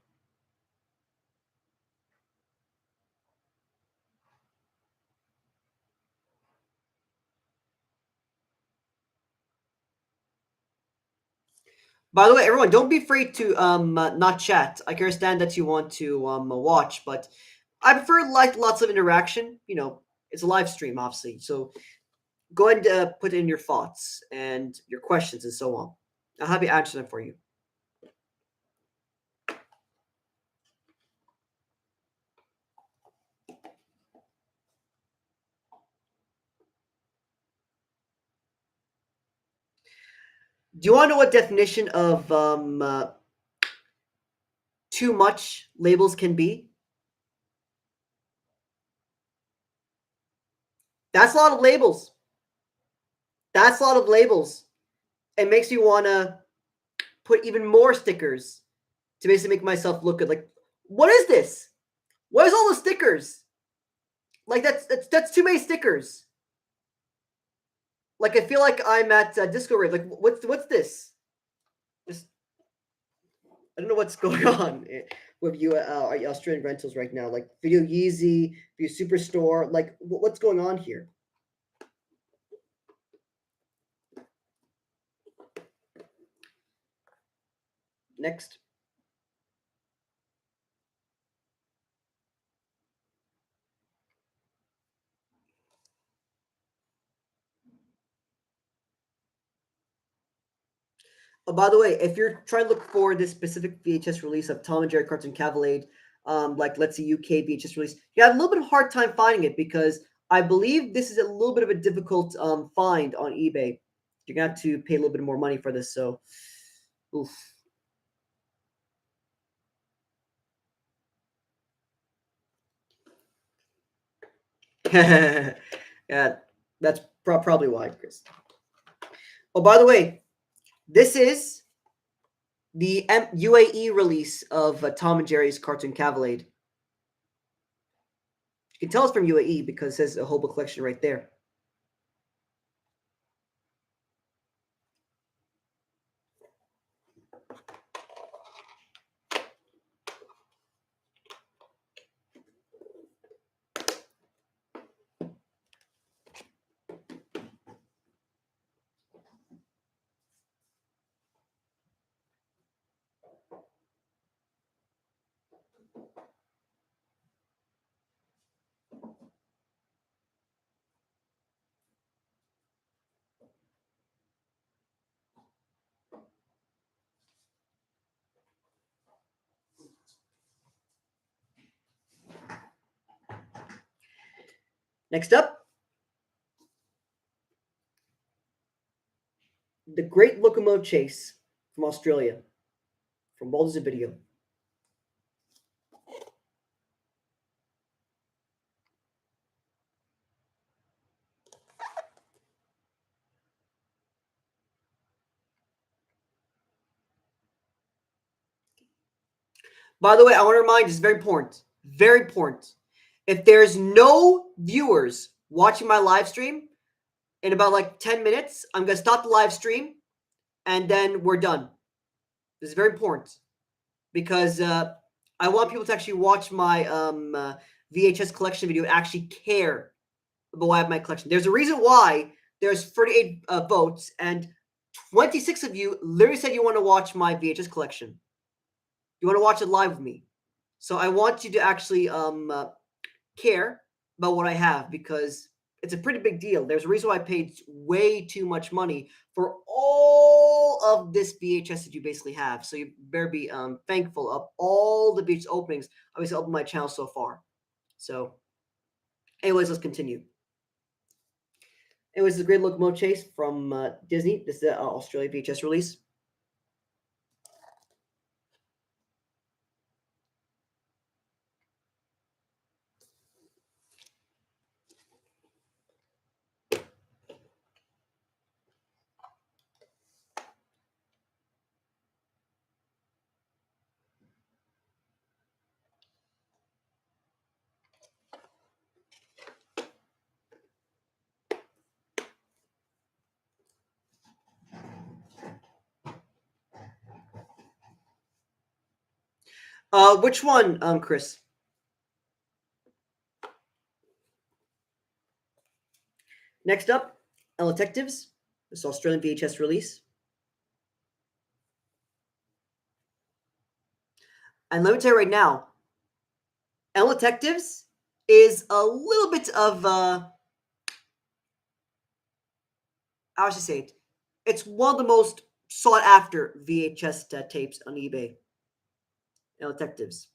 By the way, everyone, don't be afraid to not chat. I can understand that you want to watch, but I prefer like lots of interaction. You know, it's a live stream, obviously. So go ahead and put in your thoughts and your questions and so on. I'll have you answer them for you. Do you want to know what definition of too much labels can be? That's a lot of labels. That's a lot of labels. It makes me want to put even more stickers to basically make myself look good. Like, what is this? What is all the stickers? Like that's too many stickers. Like I feel like I'm at Disco Rave. Like what's this? Just, I don't know what's going on with you Australian rentals right now. Like Video Yeezy, Video Superstore. Like what's going on here? Next. Oh, by the way, if you're trying to look for this specific VHS release of Tom and Jerry Cartoon Cavalade, like let's say UK VHS release, you have a little bit of hard time finding it because I believe this is a little bit of a difficult find on eBay. You're gonna have to pay a little bit more money for this. So, oof. Yeah, that's probably why, Chris. Oh, by the way, this is the UAE release of Tom and Jerry's Cartoon Cavalade. You can tell it's from UAE because it says a whole book collection right there. Next up, The Great Locomotive Chase from Australia, from Baldur's Video. By the way, I want to remind you, this is very important. Very important. If there's no viewers watching my live stream in about like 10 minutes, I'm going to stop the live stream and then we're done. This is very important because I want people to actually watch my VHS collection video and actually care about why I have my collection. There's a reason why there's 38 votes and 26 of you literally said you want to watch my VHS collection. You want to watch it live with me. So I want you to actually care about what I have because it's a pretty big deal. There's a reason why I paid way too much money for all of this VHS that you basically have. So you better be thankful of all the VHS openings I've basically opened my channel so far. So, anyways, let's continue. Anyways, the Great Locomotive Chase from Disney. This is the Australia VHS release. Which one, Chris? Next up, Detectives. This Australian VHS release. And let me tell you right now, Detectives is a little bit of how should I say it? It's one of the most sought after VHS tapes on eBay. Detectives.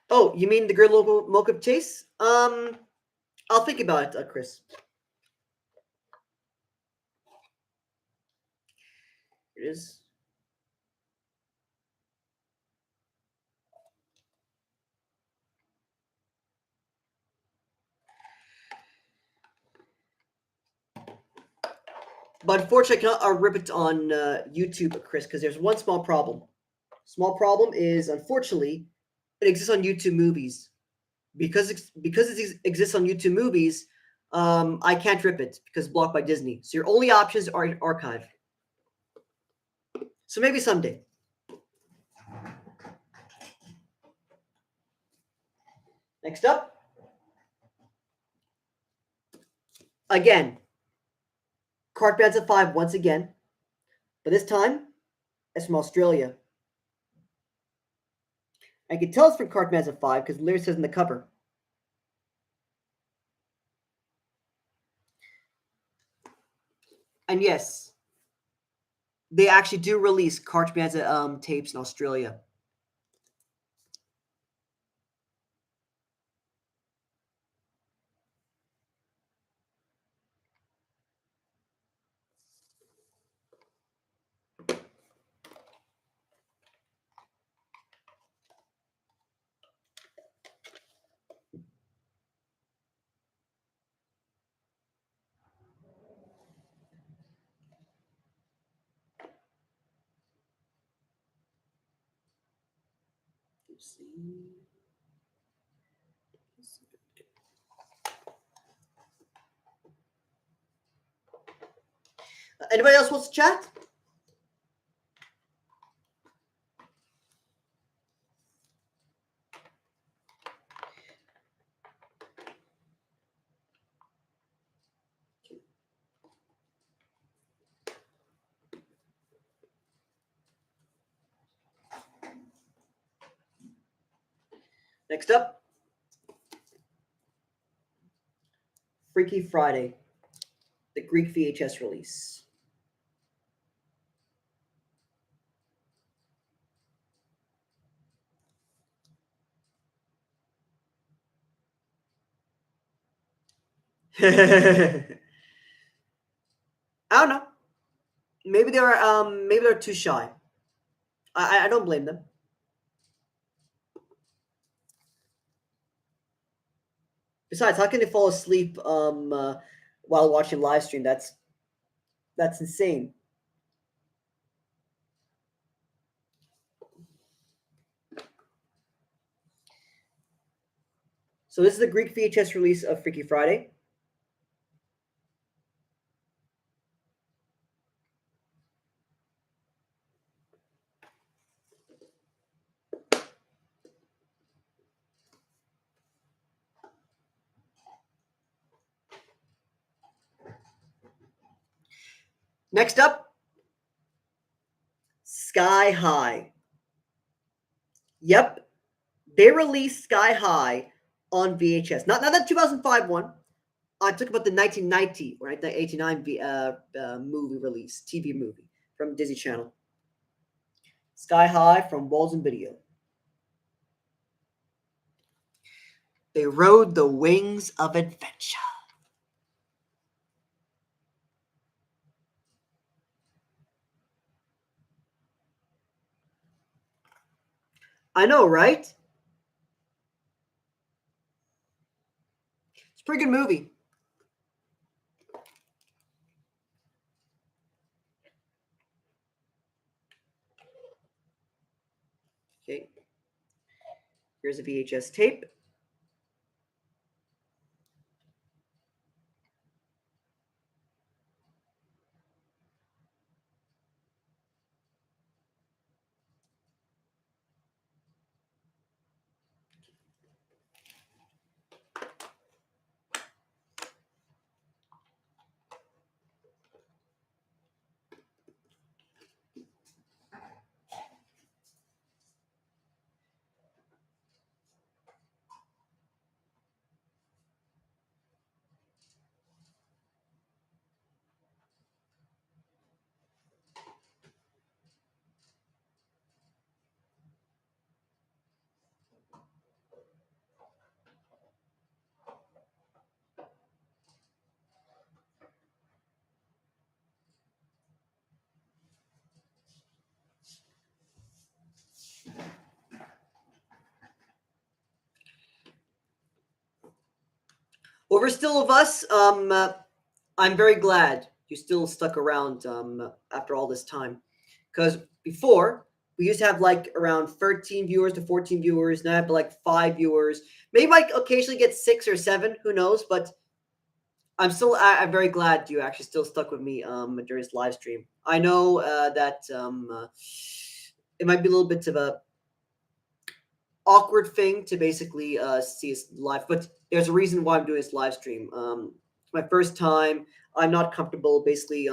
Oh, you mean the Great Locomotive Chase? I'll think about it, Chris. It is. But unfortunately, I cannot rip it on YouTube, Chris, because there's one small problem. Small problem is, unfortunately, it exists on YouTube Movies. Because it exists on YouTube Movies, I can't rip it because it's blocked by Disney. So your only options are in archive. So maybe someday. Next up, Again, Cart Bands at 5 once again, but this time it's from Australia. I can tell it's from Cart Bands at 5 because the lyrics says in the cover. And yes, they actually do release Cart Bands tapes in Australia. Anybody else wants to chat? Next up, Freaky Friday, the Greek VHS release. I don't know. Maybe they're too shy. I don't blame them. Besides, how can they fall asleep while watching live stream? That's insane. So this is the Greek VHS release of Freaky Friday. Next up, Sky High. Yep, they released Sky High on VHS. Not the 2005 one. I took about the 1990 or 1989 movie release, TV movie from Disney Channel. Sky High from Walls and Video. They rode the wings of adventure. I know, right? It's a pretty good movie. Okay. Here's a VHS tape. Over still of us, I'm very glad you still stuck around after all this time. Because before, we used to have like around 13 viewers to 14 viewers. Now I have like 5 viewers. Maybe I occasionally get 6 or 7, who knows? But I'm very glad you actually still stuck with me during this live stream. I know that it might be a little bit of a awkward thing to basically see us live, but there's a reason why I'm doing this live stream. It's my first time. I'm not comfortable basically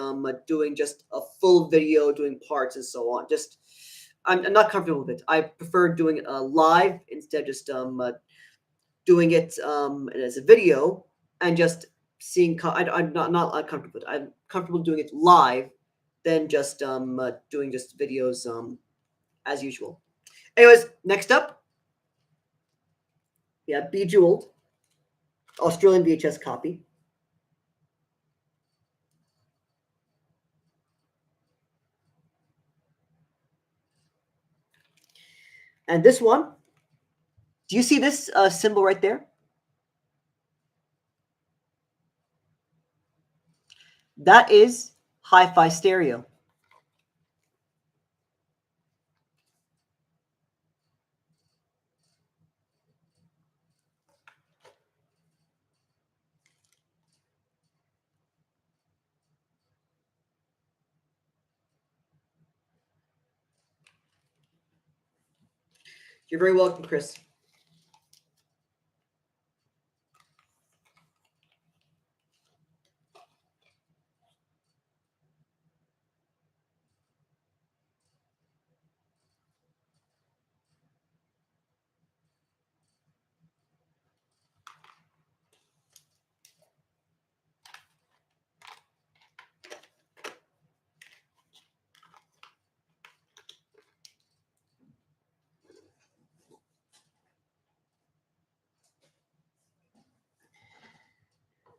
doing just a full video, doing parts and so on. Just I'm not comfortable with it. I prefer doing it live instead of just doing it as a video and just seeing. I'm not comfortable with it. I'm comfortable doing it live than just doing just videos as usual. Anyways, next up, we have Bejeweled, Australian VHS copy. And this one, do you see this symbol right there? That is hi-fi stereo. You're very welcome, Chris.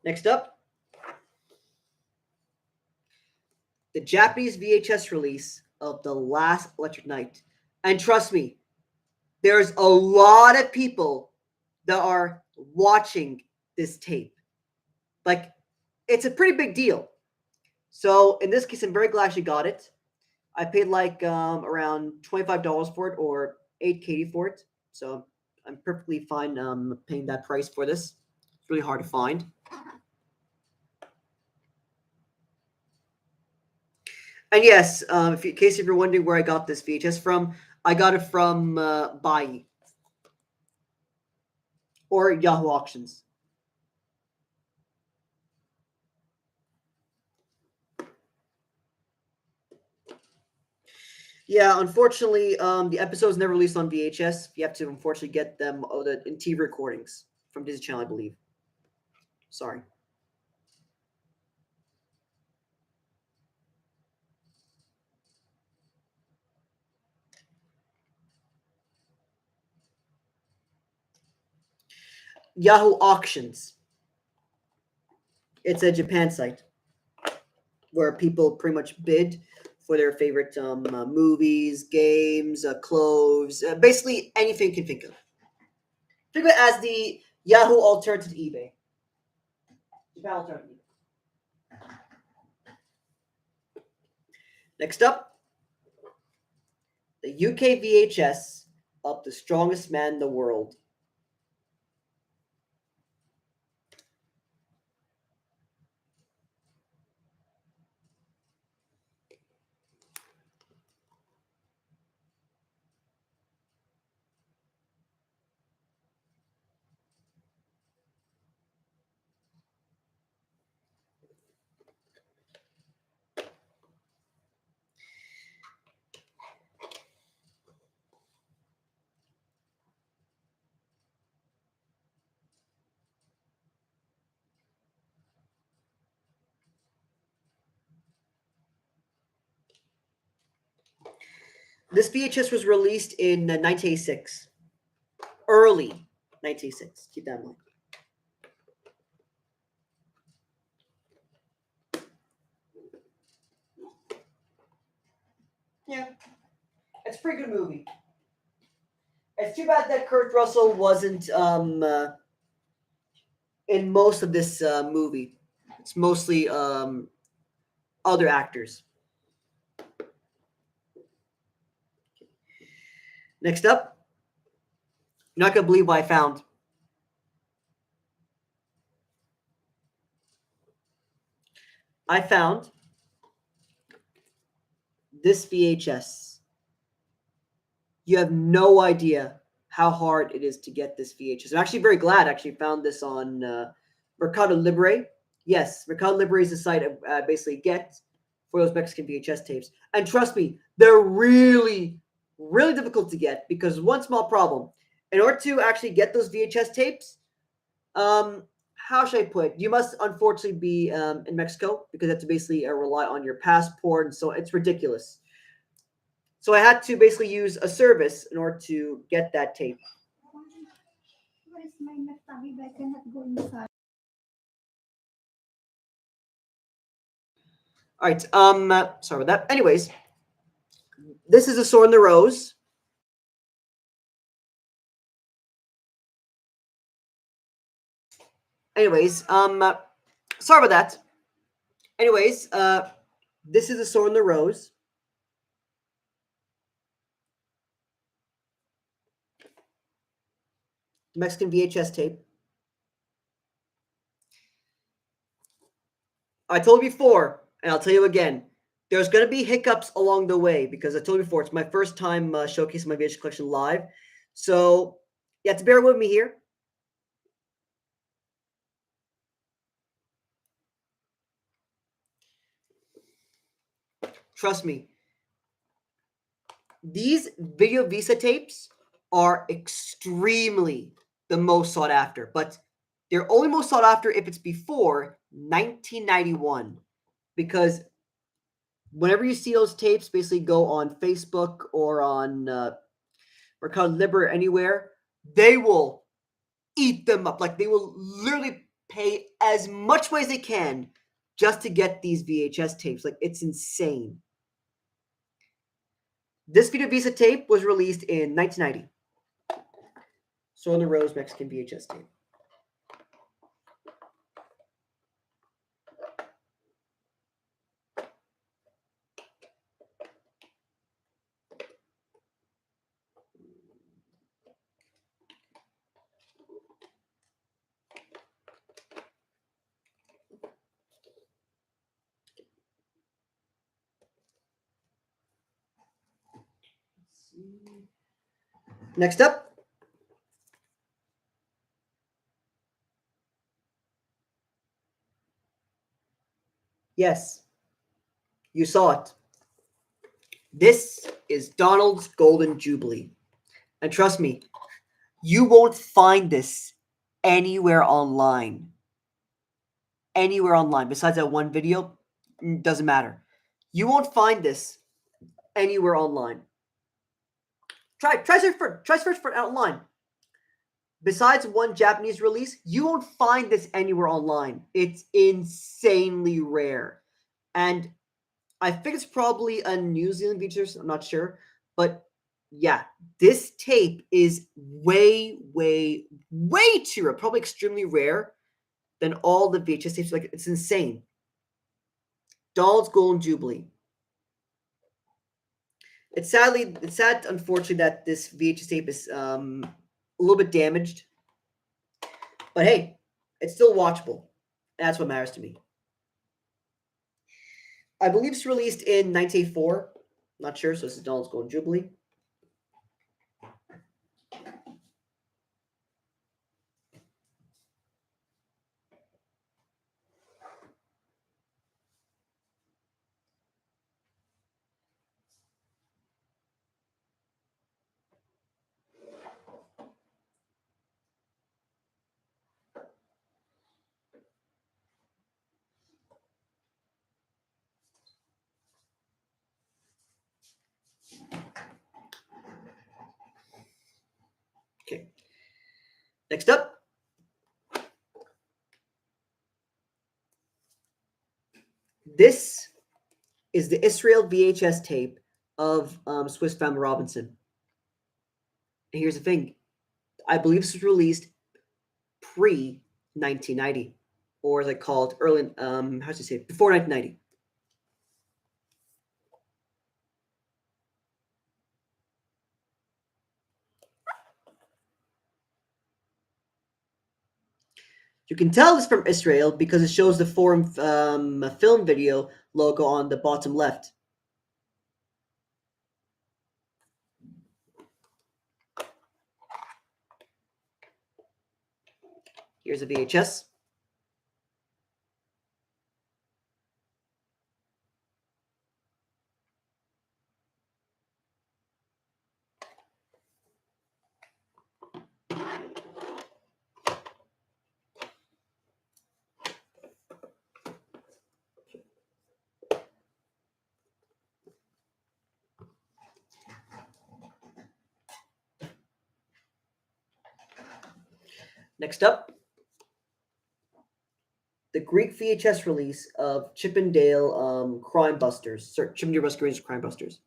Next up, the Japanese VHS release of The Last Electric Night. And trust me, there's a lot of people that are watching this tape. Like, it's a pretty big deal. So in this case, I'm very glad she got it. I paid like around $25 for it or $8.80 for it. So I'm perfectly fine paying that price for this. It's really hard to find. And yes, in case if you're wondering where I got this VHS from, I got it from Buy or Yahoo Auctions. Yeah, unfortunately, the episodes never released on VHS. You have to unfortunately get them in TV recordings from Disney Channel, I believe. Sorry. Yahoo Auctions. It's a Japan site where people pretty much bid for their favorite movies, games, clothes, basically anything you can think of. Think of it as the Yahoo alternative to eBay. Japan alternative. Next up, the UK VHS of The Strongest Man in the World. This VHS was released in 1986. Early 1986. Keep that in mind. Yeah, it's a pretty good movie. It's too bad that Kurt Russell wasn't in most of this movie. It's mostly other actors. Next up, you're not gonna believe what I found. I found this VHS. You have no idea how hard it is to get this VHS. I'm actually very glad I actually found this on Mercado Libre. Yes, Mercado Libre is the site I basically get for those Mexican VHS tapes. And trust me, they're really, really difficult to get because one small problem. In order to actually get those VHS tapes, how should I put it? You must unfortunately be in Mexico because you have to basically rely on your passport, and so it's ridiculous. So I had to basically use a service in order to get that tape. Where is my Mactabi? I cannot go inside. All right. Sorry about that. Anyways, this is a Sword in the Rose. Anyways, sorry about that. Anyways, this is a Sword in the Rose. Mexican VHS tape. I told you before, and I'll tell you again. There's going to be hiccups along the way because I told you before, it's my first time showcasing my VHS collection live. So, you have to bear with me here. Trust me, these video visa tapes are extremely the most sought after, but they're only most sought after if it's before 1991. Because whenever you see those tapes basically go on Facebook or on Mercado Libre anywhere, they will eat them up. Like they will literally pay as much money as they can just to get these VHS tapes. Like it's insane. This Video Visa tape was released in 1990. So on the Rose Mexican VHS tape. Next up. Yes, you saw it. This is Donald's Golden Jubilee. And trust me, you won't find this anywhere online. Anywhere online besides that one video, doesn't matter. You won't find this anywhere online. Try search for it online. Besides one Japanese release, you won't find this anywhere online. It's insanely rare. And I think it's probably a New Zealand feature, I'm not sure. But yeah, this tape is way, way, way too rare, probably extremely rare than all the VHS tapes. Like, it's insane. Donald's Golden Jubilee. It's sad, unfortunately, that this VHS tape is a little bit damaged. But hey, it's still watchable. And that's what matters to me. I believe it's released in 1984. Not sure, so this is Donald's Golden Jubilee. Okay. Next up. This is the Israel VHS tape of Swiss Family Robinson. And here's the thing. I believe this was released pre 1990, or as I call it, early. How should I say it? Before 1990. You can tell this from Israel because it shows the forum film video logo on the bottom left. Here's a VHS. Next up, the Greek VHS release of Chip and Dale Crime Busters. Sorry, Chip and Dale Rescue Rangers Crime Busters.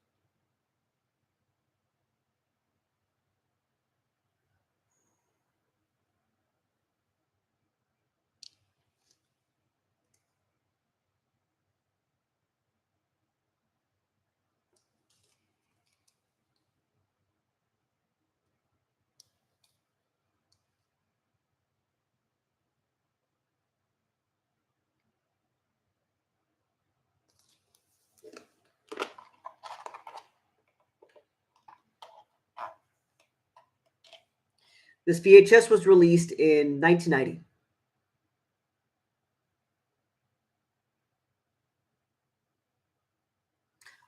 This VHS was released in 1990.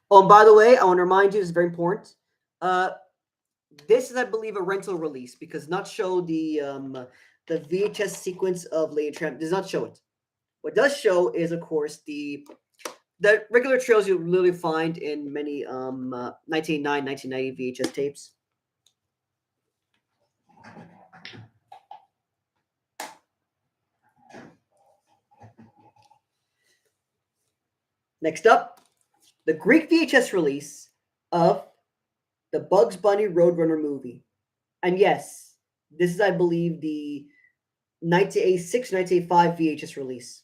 Oh, and by the way, I want to remind you, this is very important. This is, I believe, a rental release because not show the VHS sequence of Lady Tramp. Does not show it. What does show is, of course, the regular trails you literally find in many 1989, 1990 VHS tapes. Next up, the Greek VHS release of the Bugs Bunny Roadrunner movie. And yes, this is, I believe, the 1986, 1985 VHS release.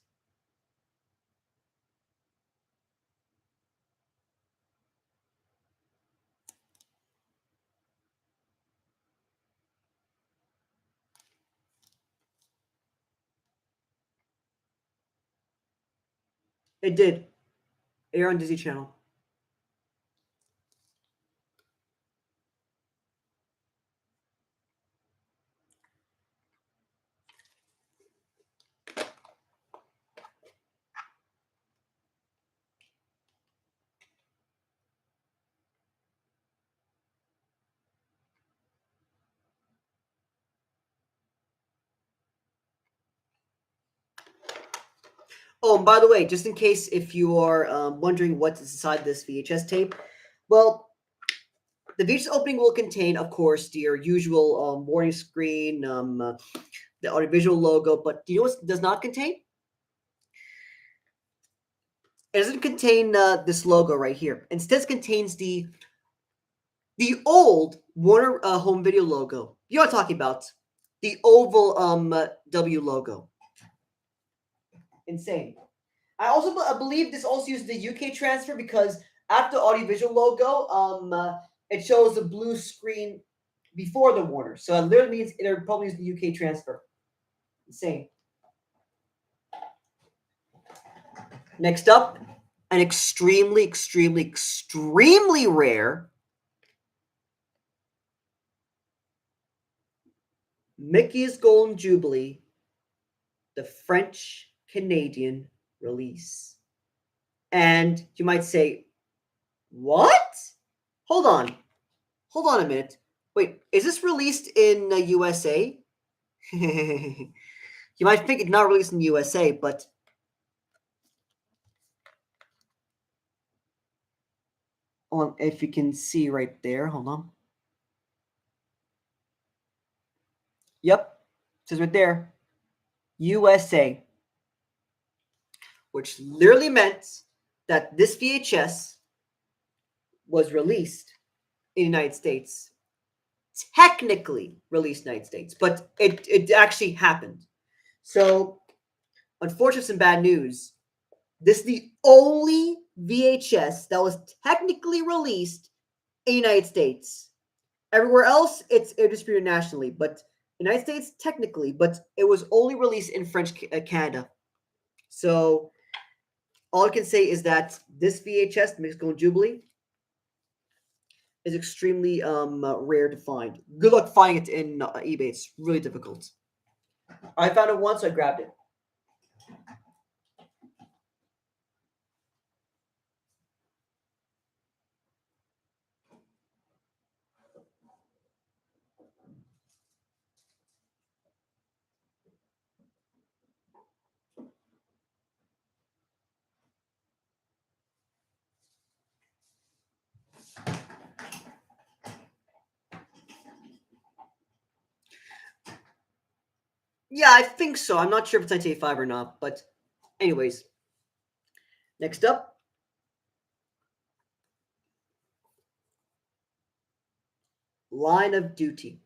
It did air on Disney Channel. Oh, and by the way, just in case if you are wondering what's inside this VHS tape, well, the VHS opening will contain, of course, your usual warning screen, the audiovisual logo, but do you know what it does not contain? It doesn't contain this logo right here. Instead, it contains the old Warner Home Video logo. You know what I'm talking about? The oval W logo. Insane. I also believe this also uses the UK transfer because after the audiovisual logo, it shows the blue screen before the Warner. So it literally means it probably uses the UK transfer. Insane. Next up, an extremely, extremely, extremely rare Mickey's Golden Jubilee, the French Canadian release. And you might say, what? Hold on. Hold on a minute. Wait, is this released in the USA? You might think it's not released in the USA, but if you can see right there, hold on. Yep, it says right there, USA, which literally meant that this VHS was released in the United States. Technically released in the United States, but it actually happened. So, unfortunately, some bad news. This is the only VHS that was technically released in the United States. Everywhere else, it's distributed nationally, but United States technically, but it was only released in French Canada. So all I can say is that this VHS, the Mixed Golden Jubilee, is extremely rare to find. Good luck finding it in eBay. It's really difficult. I found it once, so I grabbed it. Yeah, I think so. I'm not sure if it's 1985 or not, but anyways. Next up, Line of Duty.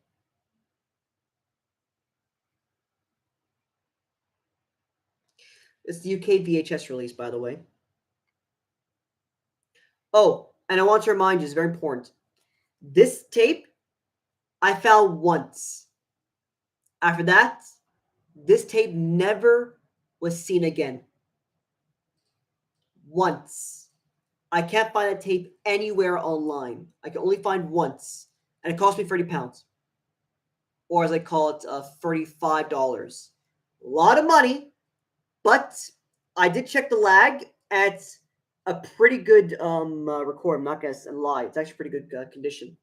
It's the UK VHS release, by the way. Oh, and I want to remind you, it's very important. This tape I found once. After that, this tape never was seen again. Once. I can't find a tape anywhere online. I can only find once. And it cost me £30. Or as I call it, $35. A lot of money, but I did check the lag at a pretty good record. I'm not going to lie. It's actually pretty good condition.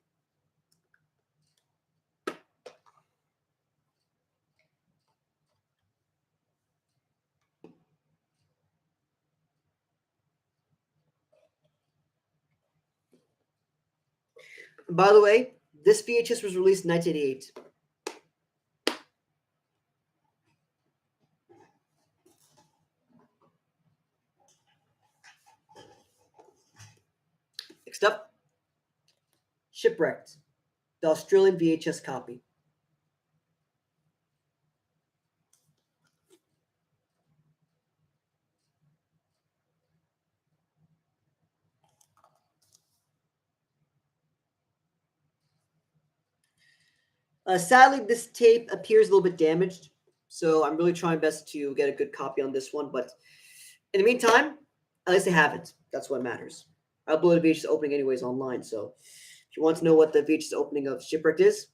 And by the way, this VHS was released in 1988. Next up, Shipwrecked, the Australian VHS copy. Sadly, this tape appears a little bit damaged, so I'm really trying best to get a good copy on this one. But in the meantime, at least I have it. That's what matters. I uploaded a VHS opening anyways online, so if you want to know what the VHS opening of Shipwrecked is,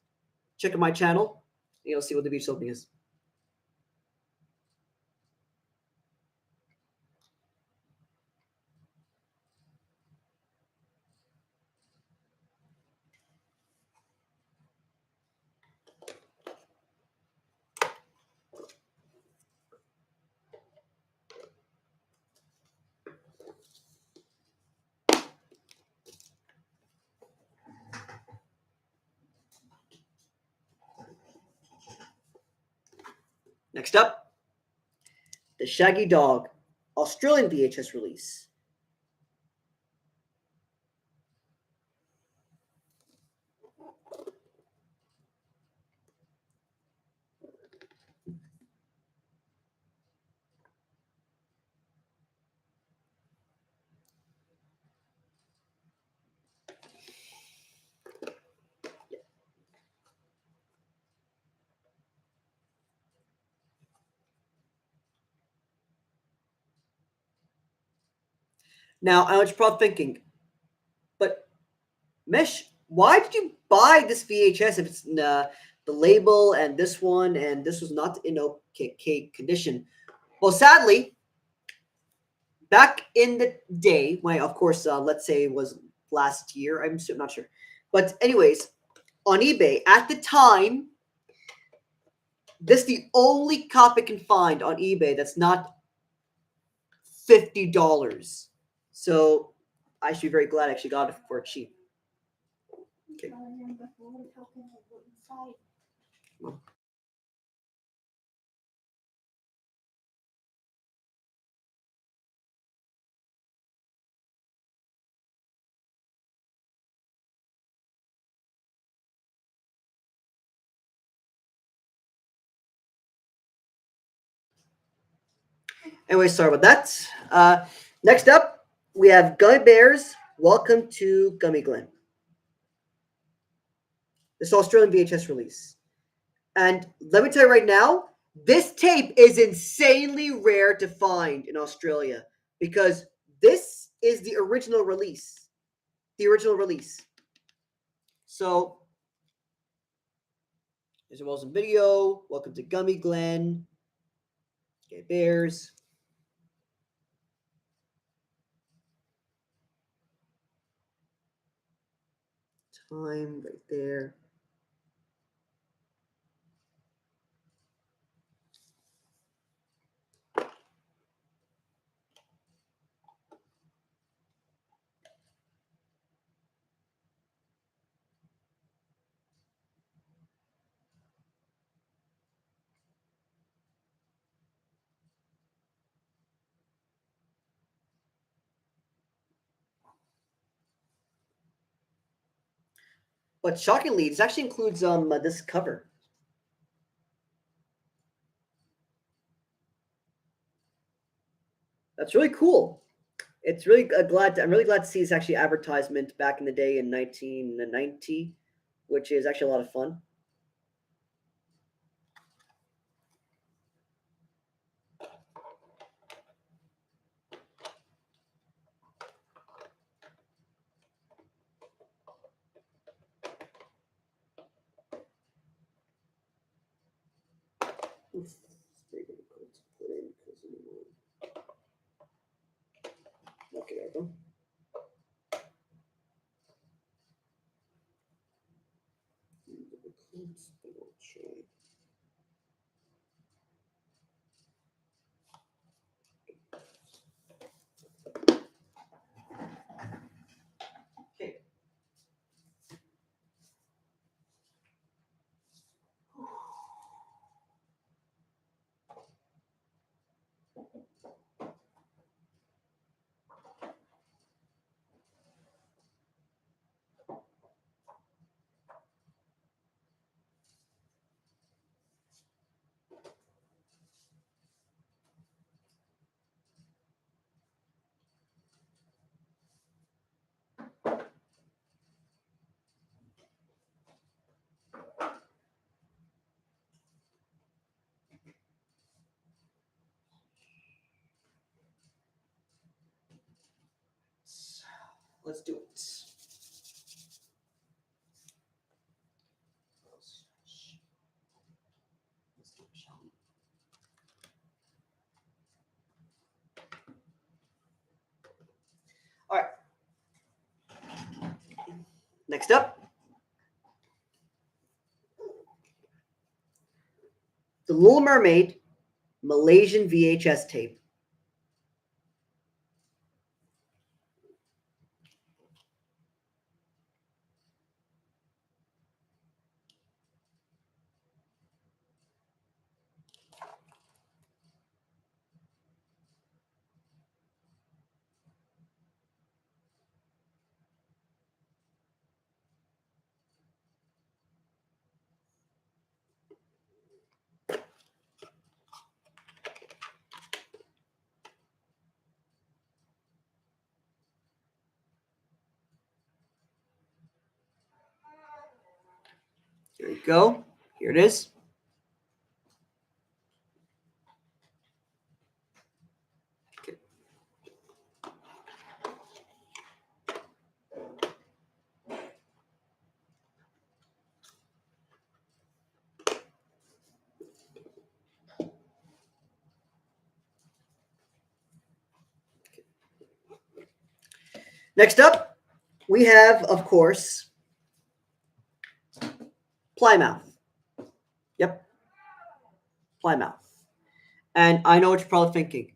check out my channel. And you'll see what the VHS opening is. Next up, The Shaggy Dog, Australian VHS release. Now, I know what you're probably thinking, but Mesh, why did you buy this VHS if it's the label and this was not in okay condition? Well, sadly, back in the day, when of course, let's say it was last year, I'm not sure, but anyways, on eBay at the time, this is the only copy I can find on eBay that's not $50. So I should be very glad I actually got it for cheap. Okay. Anyway, sorry about that. Next up, we have Gummy Bears. Welcome to Gummy Glen. This Australian VHS release. And let me tell you right now, this tape is insanely rare to find in Australia because this is the original release. The original release. So, there's a Wilson video. Welcome to Gummy Glen. Okay, Bears. Time right there. But shockingly, this actually includes this cover. That's really cool. It's really I'm really glad to see this actually advertisement back in the day in 1990, which is actually a lot of fun. Okay, there we go. Okay. Let's do it. All right. Next up, The Little Mermaid Malaysian VHS tape. Here we go. Here it is. Okay. Next up, we have, of course, Plymouth. Yep, Plymouth. And I know what you're probably thinking.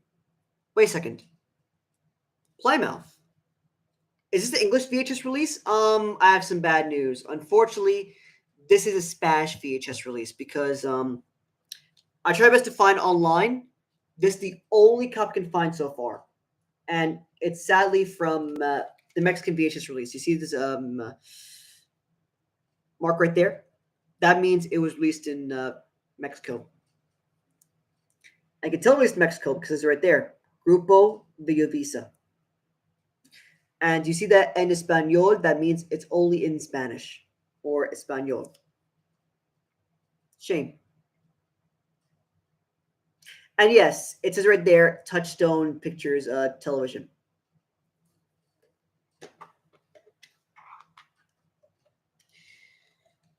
Wait a second. Plymouth. Is this the English VHS release? I have some bad news. Unfortunately, this is a Spanish VHS release because I tried my best to find online. This is the only copy I can find so far, and it's sadly from the Mexican VHS release. You see this mark right there? That means it was released in Mexico. I can tell it was Mexico because it's right there. Grupo Villavisa. And you see that en español, that means it's only in Spanish or español. Shame. And yes, it says right there, Touchstone Pictures Television.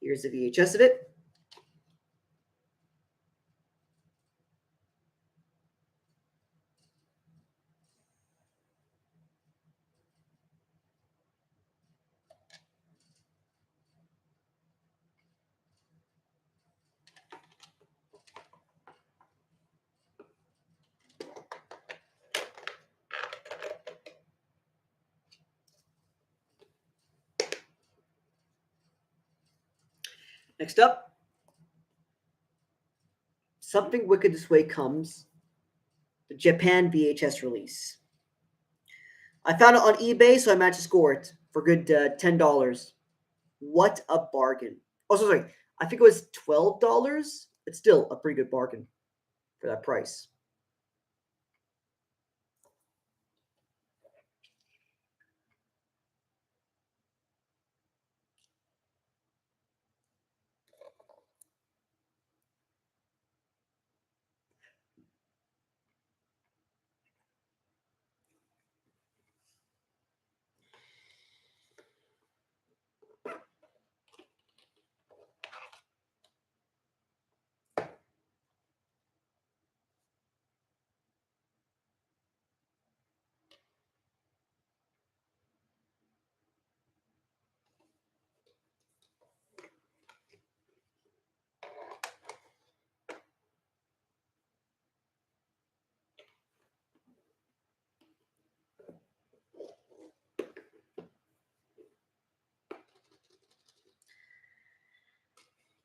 Here's the VHS of it. Next up, Something Wicked This Way Comes, the Japan VHS release. I found it on eBay, so I managed to score it for good $10. What a bargain. Oh, sorry. I think it was $12. It's still a pretty good bargain for that price.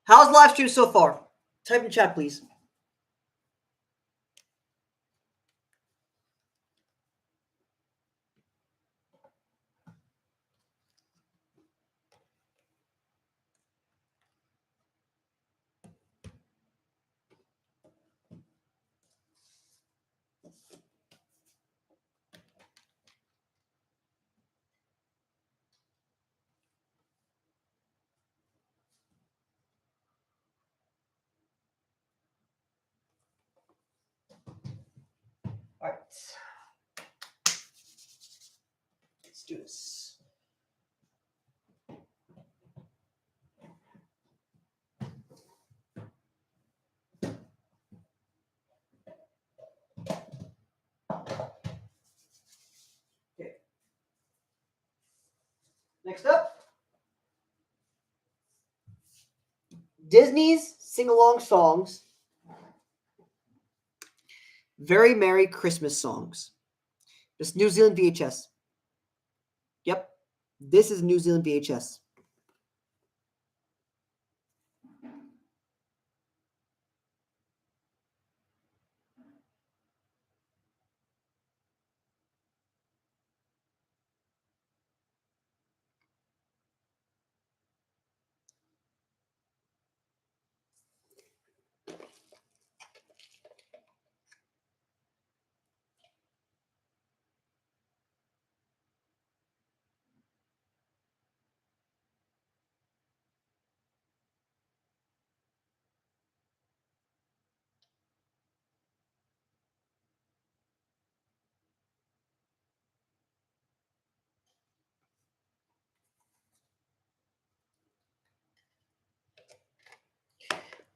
How's live stream so far? Type in chat, please. All right. Let's do this. Okay. Next up, Disney's sing-along songs. Very Merry Christmas songs. This New Zealand VHS. Yep. This is New Zealand VHS.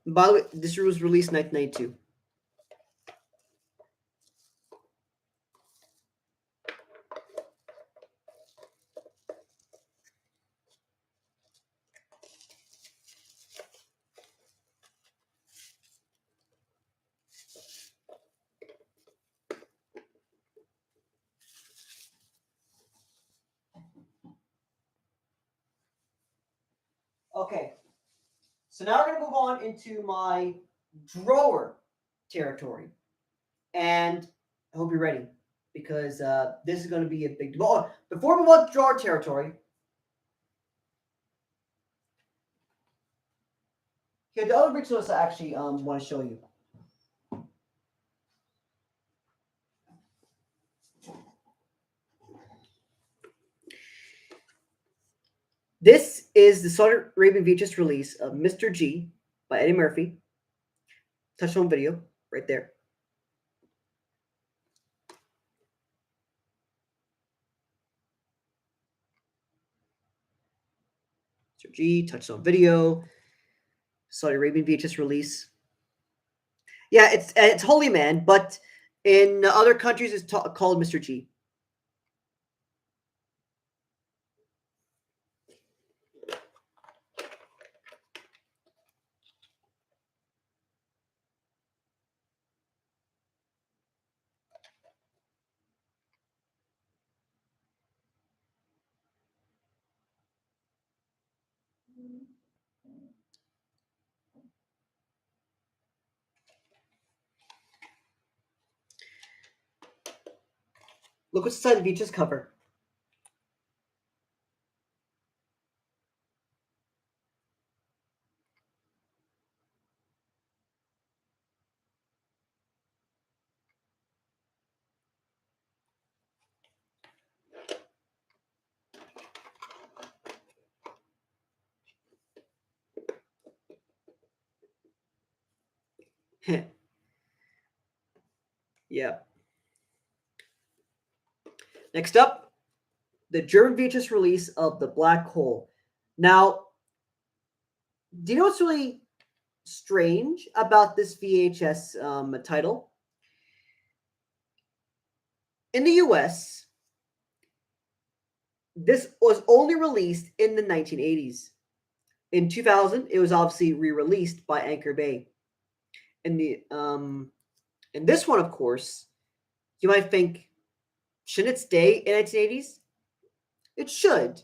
By the way, this was released in 1992. Okay. So now we're going to move on into my drawer territory. And I hope you're ready because this is going to be a big. Oh, before we move on to drawer territory, here the other big source I actually want to show you. This is the Saudi Arabian VHS release of Mr. G by Eddie Murphy. Touch home video right there. Mr. G, touchstone video, Saudi Arabian VHS release. Yeah, it's Holy Man, but in other countries it's called Mr. G. Look what's inside the VHS cover. Yeah. Next up, the German VHS release of The Black Hole. Now, do you know what's really strange about this VHS title? In the US, this was only released in the 1980s. In 2000, it was obviously re-released by Anchor Bay. In the in this one, of course, you might think, shouldn't it stay in 1980s? It should,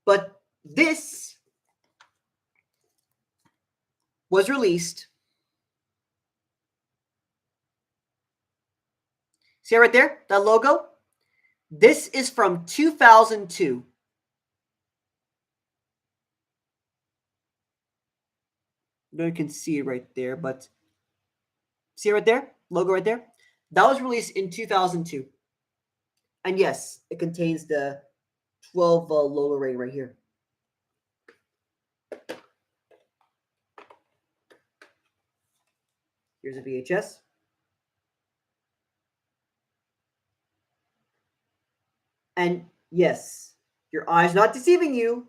but this was released. See right there, that logo? This is from 2002. No one can see it right there, but see it right there? Logo right there? That was released in 2002. And yes, it contains the 12 logo rating right here. Here's a VHS. And yes, your eye's not deceiving you.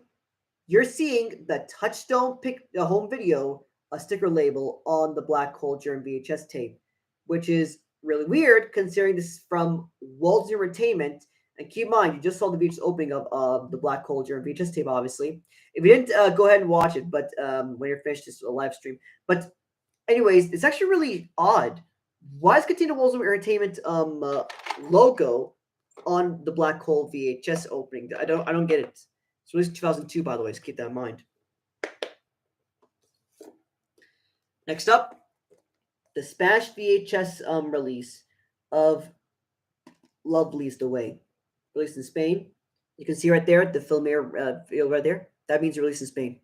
You're seeing the Touchstone home video, a sticker label on the Black Hole German VHS tape, which is really weird considering this is from Walt Disney Entertainment. And keep in mind, you just saw the VHS opening of the Black Hole German VHS tape, obviously. If you didn't, go ahead and watch it, but when you're finished, this live stream. But anyways, it's actually really odd. Why is Cantina Walt Disney Entertainment logo on the Black Hole VHS opening? I don't get it. It's released in 2002, by the way, so keep that in mind. Next up, the Spanish VHS release of Love Leads the Way. Released in Spain. You can see right there, the film field right there. That means released in Spain.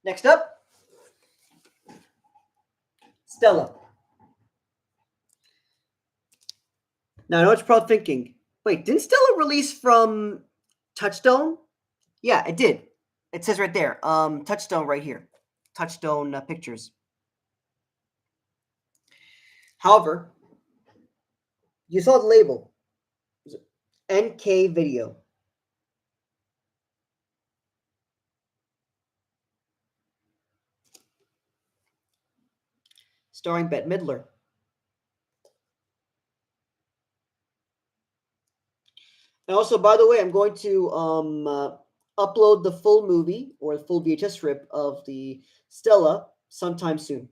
Next up, Stella. Now, I know what you're probably thinking. Wait, didn't Stella release from Touchstone? Yeah, it did. It says right there, Touchstone right here. Touchstone Pictures. However, you saw the label. NK Video. Starring Bette Midler. And also, by the way, I'm going to upload the full movie or the full VHS strip of the Stella sometime soon.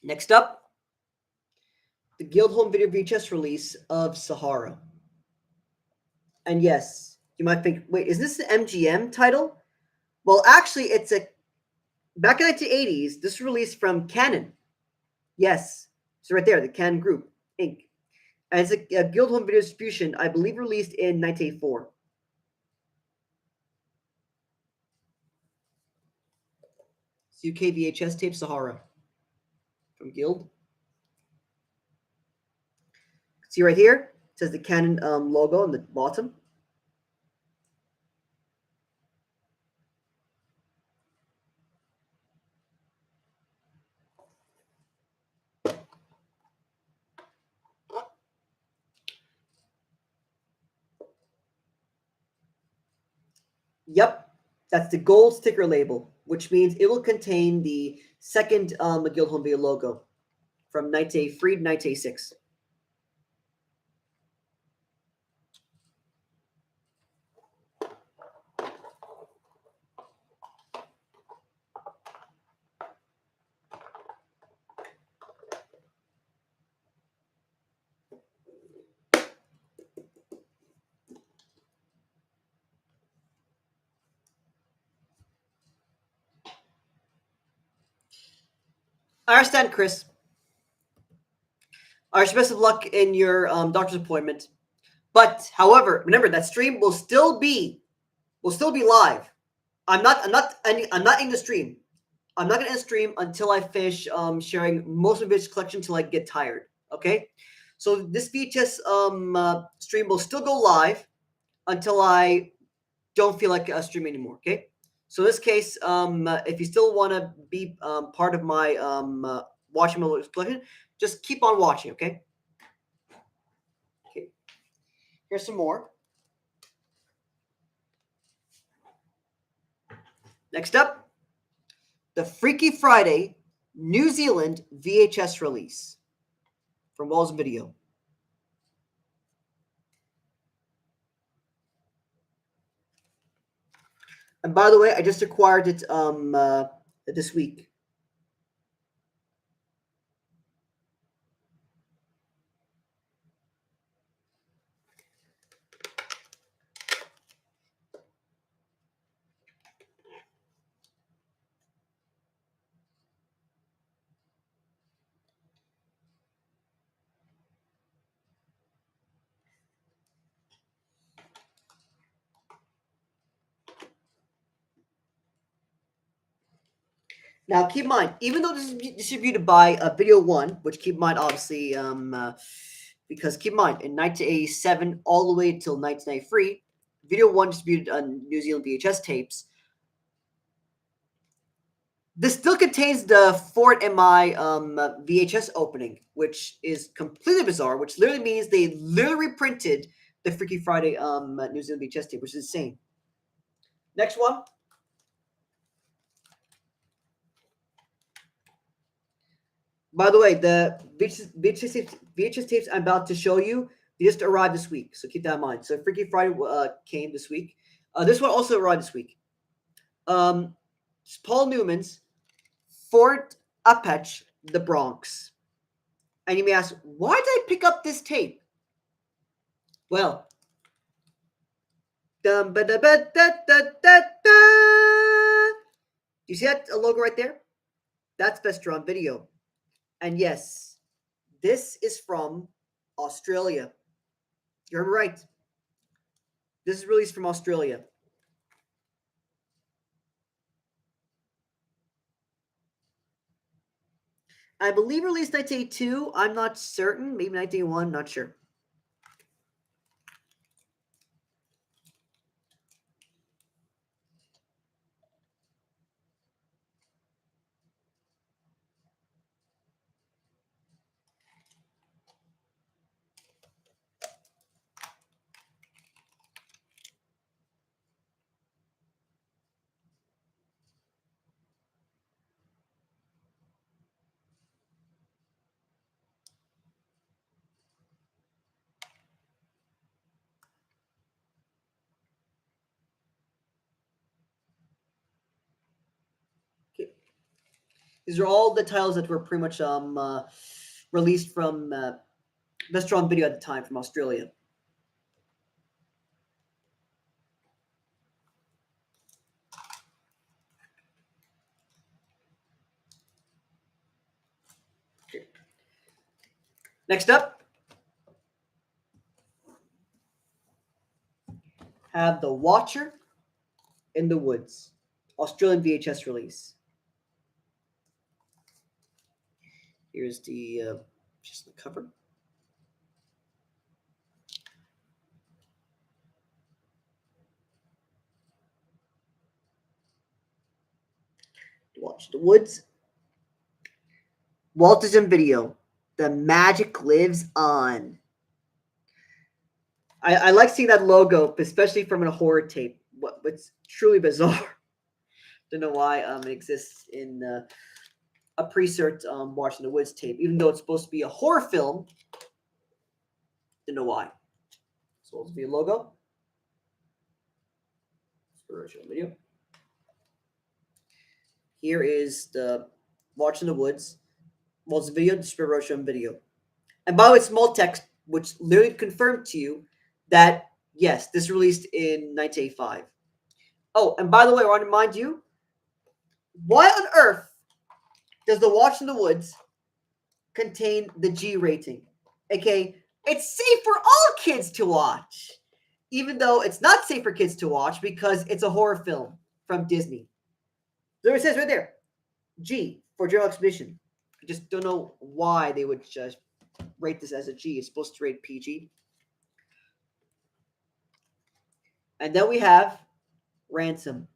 Next up, the Guild Home Video VHS release of Sahara. And yes, you might think, wait, is this the MGM title? Well, actually, it's a back in the 1980s. This was released from Canon. Yes, so right there, the Canon Group Inc. And it's a Guild Home Video distribution, I believe, released in 1984. It's UK VHS tape Sahara from Guild. See right here, it says the Canon logo on the bottom. Yep, that's the gold sticker label, which means it will contain the second Guild Home Video logo from 1983 to 1986. I understand, Chris. I wish you best of luck in your doctor's appointment. But, however, remember that stream will still be live. I'm not in the stream. I'm not gonna end the stream until I finish sharing most of this collection until I get tired. Okay, so this VHS stream will still go live until I don't feel like streaming anymore. Okay, so in this case, if you still want to be part of my watching my collection, just keep on watching. Okay. Okay. Here's some more. Next up, the Freaky Friday New Zealand VHS release from Walls Video. And by the way, I just acquired it this week. Now, keep in mind, even though this is distributed by Video One, which keep in mind, obviously, because keep in mind, in 1987 all the way till 1993, Video One distributed on New Zealand VHS tapes. This still contains the Fort MI VHS opening, which is completely bizarre, which literally means they literally reprinted the Freaky Friday New Zealand VHS tape, which is insane. Next one. By the way, the VHS tapes I'm about to show you, they just arrived this week, so keep that in mind. So Freaky Friday came this week. This one also arrived this week. It's Paul Newman's Fort Apache, the Bronx. And you may ask, why did I pick up this tape? Well, you see that logo right there? That's Best Drawn Video. And yes, this is from Australia. You're right. This is released from Australia. I believe released 1982. I'm not certain. Maybe 1981. Not sure. These are all the titles that were pretty much released from Best drawn video at the time from Australia. Okay. Next up, have The Watcher in the Woods, Australian VHS release. Here's the just the cover. Watch the Woods. Walters in video. The magic lives on. I like seeing that logo, especially from a horror tape. What's truly bizarre. Don't know why it exists in a pre-cert Watching the Woods tape, even though it's supposed to be a horror film. Don't know why. So it'll be a logo. Inspirational video. Here is the Watching the Woods. Well, it's a video, inspirational video. And by the way, small text, which literally confirmed to you that, yes, this released in 1985. Oh, and by the way, I want to remind you, why on earth does the Watch in the Woods contain the G rating? Okay, it's safe for all kids to watch, even though it's not safe for kids to watch because it's a horror film from Disney. There it says right there, G for general exhibition. I just don't know why they would just rate this as a G. It's supposed to rate PG. And then we have Ransom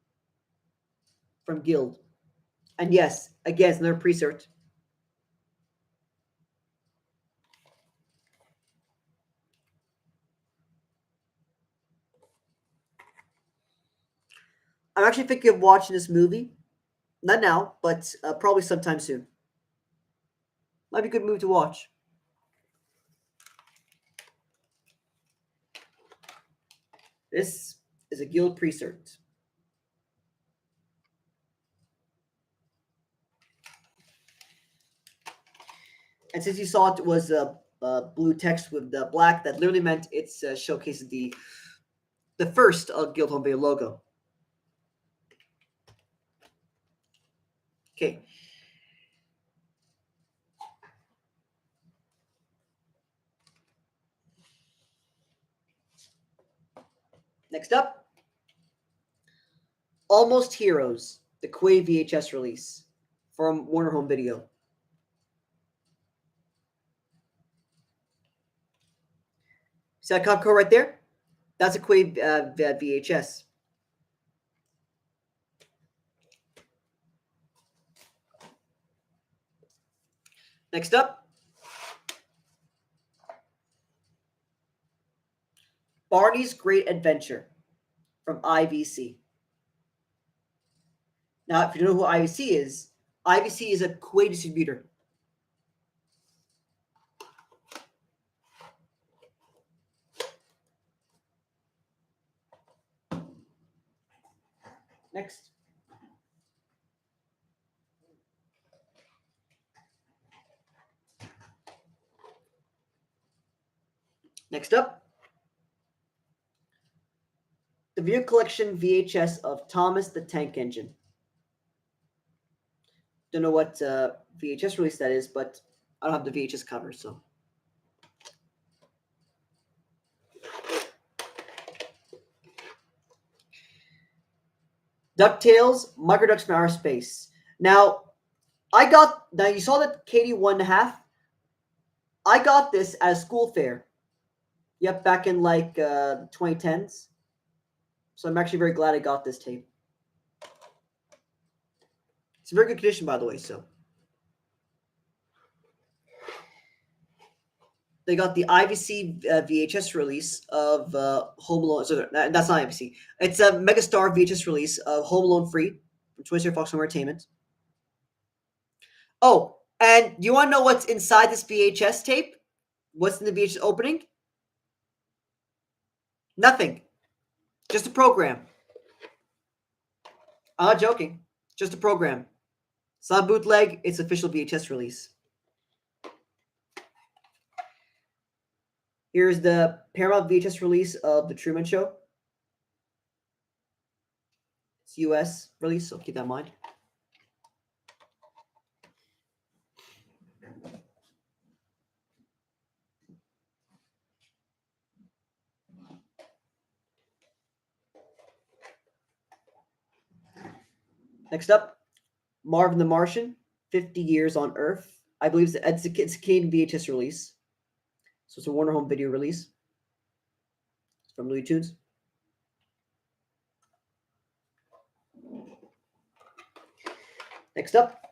from Guild. And yes, again, it's another pre-cert. I'm actually thinking of watching this movie. Not now, but probably sometime soon. Might be a good movie to watch. This is a Guild pre-cert. And since you saw it was blue text with the black, that literally meant it's showcasing the first Guild Home Video logo. Okay. Next up, Almost Heroes, the Quay VHS release from Warner Home Video. See that code right there? That's a Quay VHS. Next up, Barney's Great Adventure from IVC. Now, if you don't know who IVC is a Quay distributor. Next. Next up, the Video Collection VHS of Thomas the Tank Engine. Don't know what VHS release that is, but I don't have the VHS cover, so. DuckTales, Microducks from Outer Space. Now you saw that Katie 1.5. I got this at a school fair. Yep, back in like 2010s. So I'm actually very glad I got this tape. It's a very good condition, by the way. So they got the IVC VHS release of Home Alone. So that's not IVC. It's a Megastar VHS release of Home Alone Free from 20th Century Fox Home Entertainment. Oh, and do you want to know what's inside this VHS tape? What's in the VHS opening? Nothing. Just a program. I'm not joking. Just a program. It's not bootleg. It's official VHS release. Here's the Paramount VHS release of The Truman Show. It's US release, so keep that in mind. Next up, Marvin the Martian, 50 Years on Earth. I believe it's a Canadian VHS release. So it's a Warner Home Video release. It's from Looney Tunes. Next up,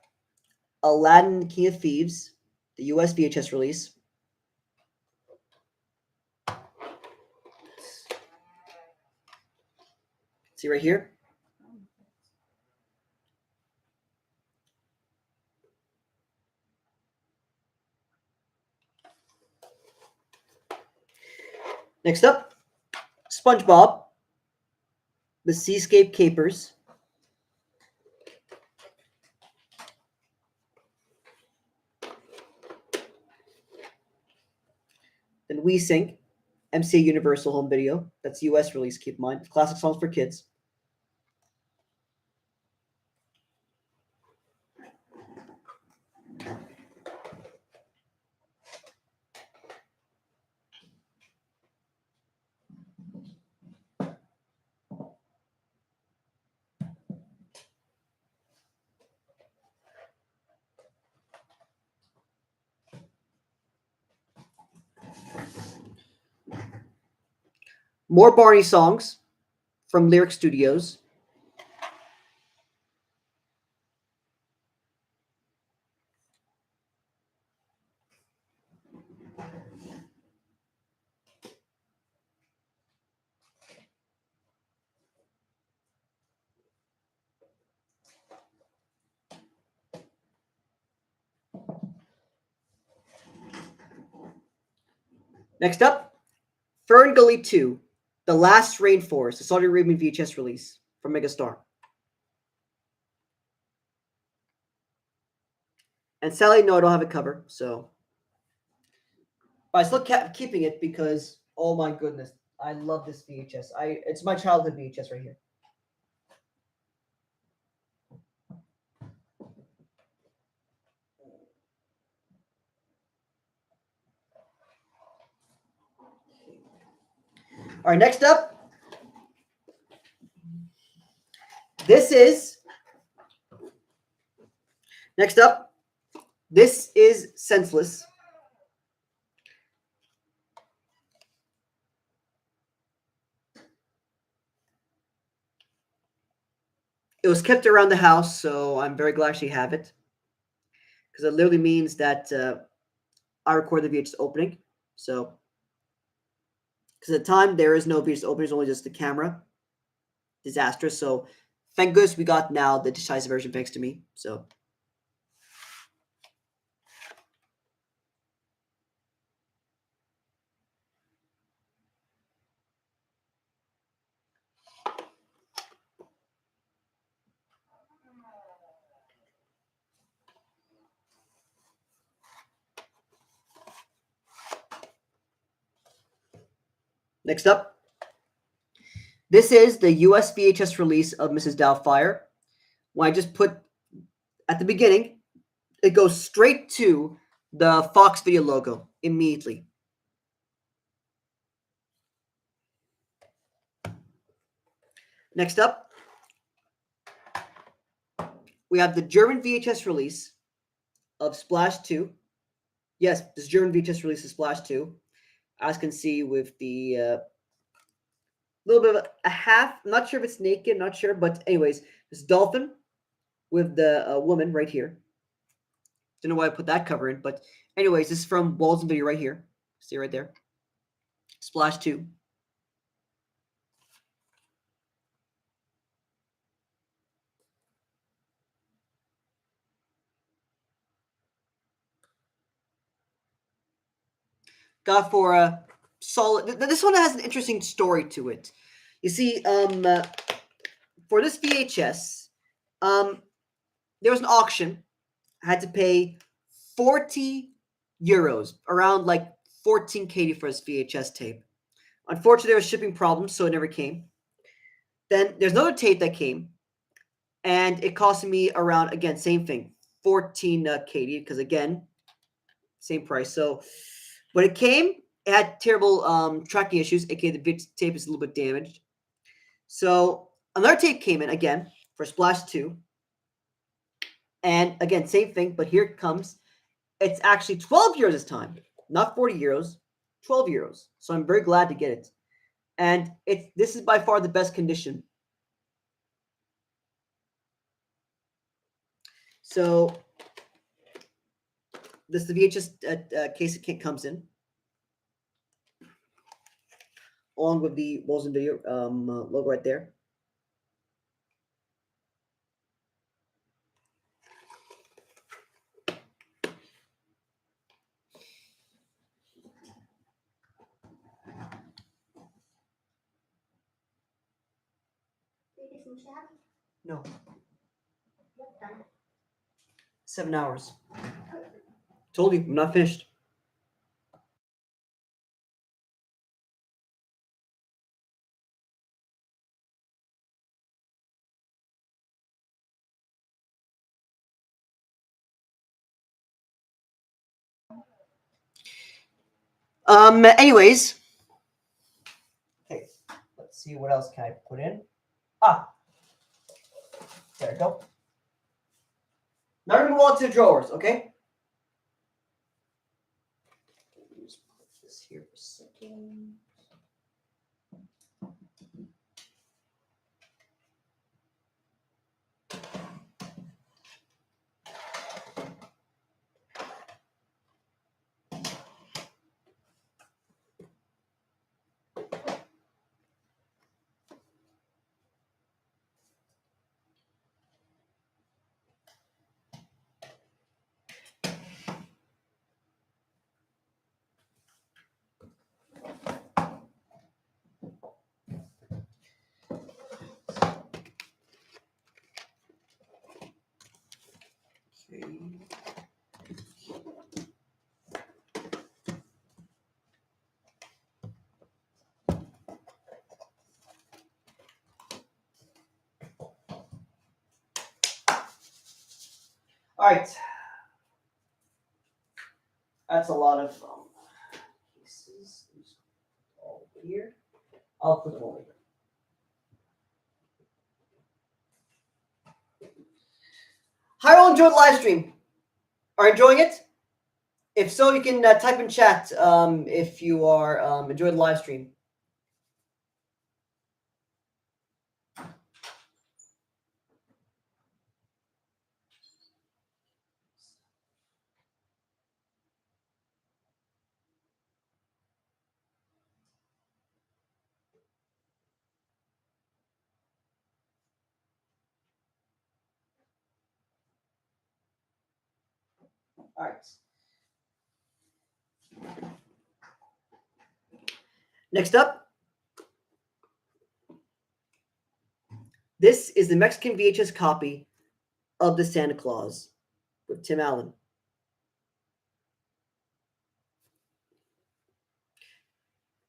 Aladdin King of Thieves, the US VHS release. See right here. Next up, SpongeBob, The Seascape Capers. Then We Sing, MCA Universal Home Video. That's US release, keep in mind. Classic songs for kids. More Barney songs from Lyric Studios. Next up, Fern Gully 2, The Last Rainforest, the Saudi Arabian VHS release from Megastar. And sadly, no, I don't have a cover, so. But I still kept keeping it because, oh my goodness, I love this VHS. It's my childhood VHS right here. All right, next up, this is Senseless. It was kept around the house, so I'm very glad I actually have it. Because it literally means that I recorded the VHS opening. So, because at the time, there is no VHS opening, it's only just the camera. Disastrous. So, thank goodness we got now the digitized version thanks to me. So, next up, this is the US VHS release of Mrs. Doubtfire. When I just put at the beginning, it goes straight to the Fox Video logo immediately. Next up, we have the German VHS release of Splash 2. Yes, this German VHS release is Splash 2. As you can see with the little bit of a half, I'm not sure if it's naked, not sure, but anyways, this dolphin with the woman right here. Don't know why I put that cover in, but anyways, this is from Walls and Video right here. See right there. Splash 2. Got for a solid. This one has an interesting story to it. You see, for this VHS, there was an auction. I had to pay 40 euros, around like $14.80 for this VHS tape. Unfortunately, there was shipping problems, so it never came. Then there's another tape that came, and it cost me around, again, same thing, $14.80, because again, same price. So when it came, it had terrible tracking issues, aka the tape is a little bit damaged. So another tape came in again for Splash 2. And again, same thing, but here it comes. It's actually 12 euros this time, not 40 euros, 12 euros. So I'm very glad to get it. And this is by far the best condition. So this is the VHS case it comes in, along with the Walls and Video logo right there. No. 7 hours. Told you, I'm not finished. Anyways. Okay, let's see what else can I put in. There we go. Now we're gonna go on to the drawers, okay? Let me just put this here for a second. Okay. All right. That's a lot of pieces. All over here. I'll put them over here. How you all enjoyed the live stream? Are you enjoying it? If so, you can type in chat if you are enjoying the live stream. All right. Next up, this is the Mexican VHS copy of the Santa Claus with Tim Allen.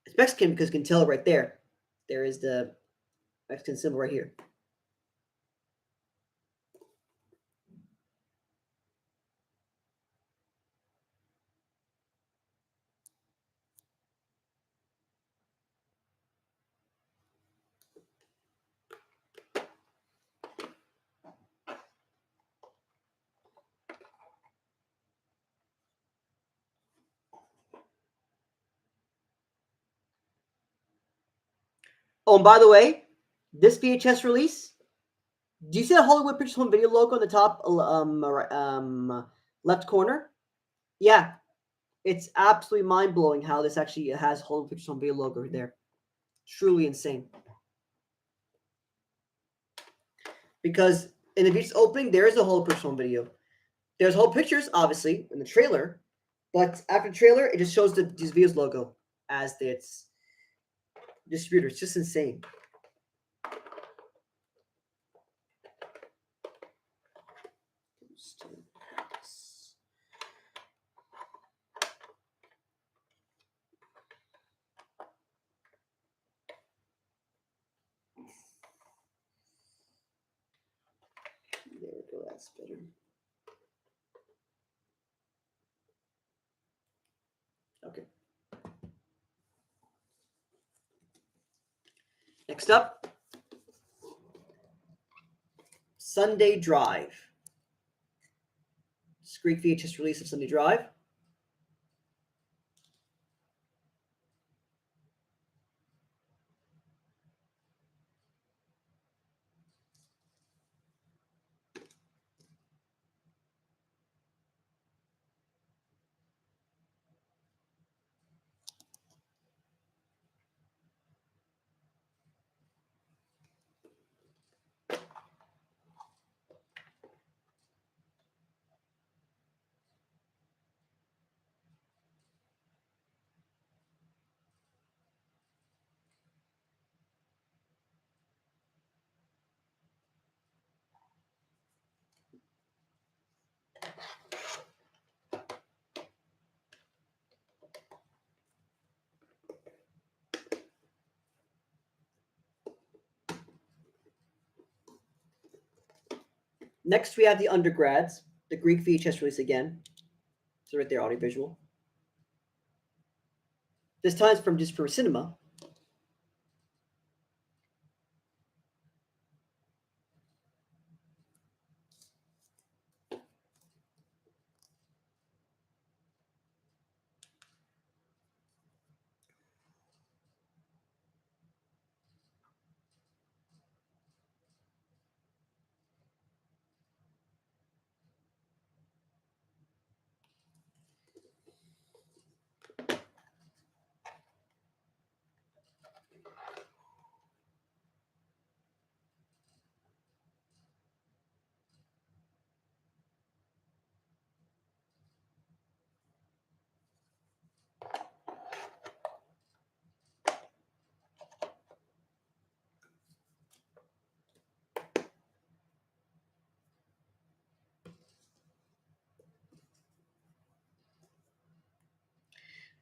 It's Mexican because you can tell right there. There is the Mexican symbol right here. Oh, and by the way, this VHS release, do you see the Hollywood Pictures Home Video logo on the top left corner? Yeah, it's absolutely mind-blowing how this actually has Hollywood Pictures Home Video logo right there. Truly insane. Because in the VHS opening, there is a Hollywood Pictures Home Video. There's whole pictures, obviously, in the trailer, but after the trailer, it just shows these videos logo as its distributor. It's just insane. That's better. Okay. Next up, Sunday Drive. Greek VHS release of Sunday Drive. Next, we have the undergrads, the Greek VHS release again. So right there, audiovisual. This time it's from just for cinema.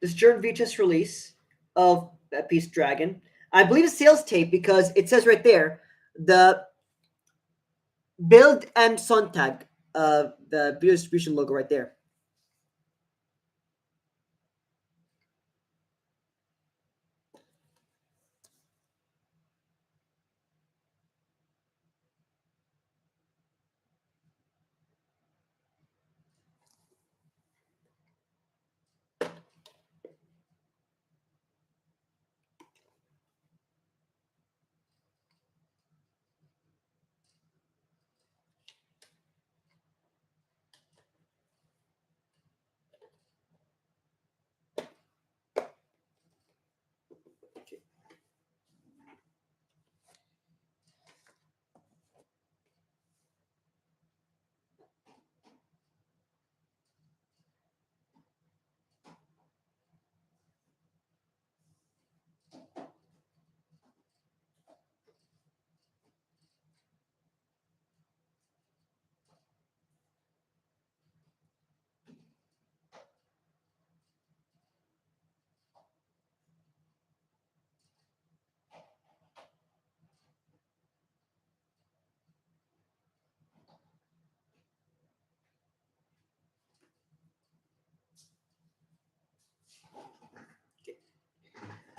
This German VHS release of that piece Dragon. I believe it's sales tape because it says right there the Bild and Sonntag, the video distribution logo right there.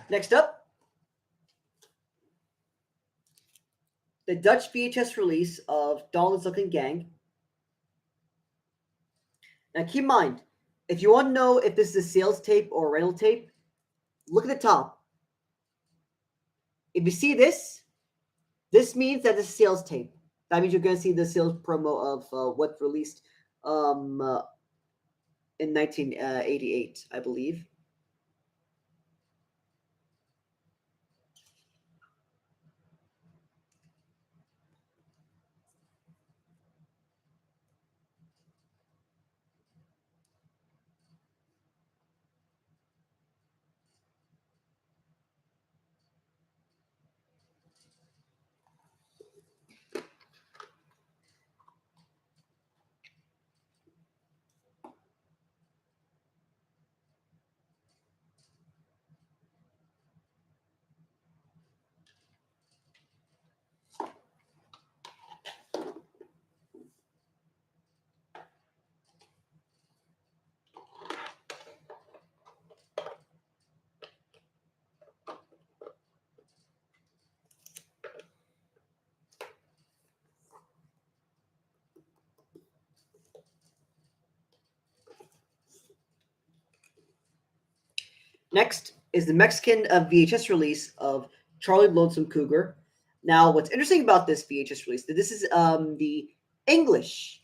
Next up, the Dutch VHS release of Donald's Looking Gang. Now keep in mind, if you want to know if this is a sales tape or a rental tape, look at the top. If you see this, this means that it's a sales tape. That means you're going to see the sales promo of what's released in 1988, I believe. Next is the Mexican VHS release of Charlie Lonesome Cougar. Now, what's interesting about this VHS release, that this is the English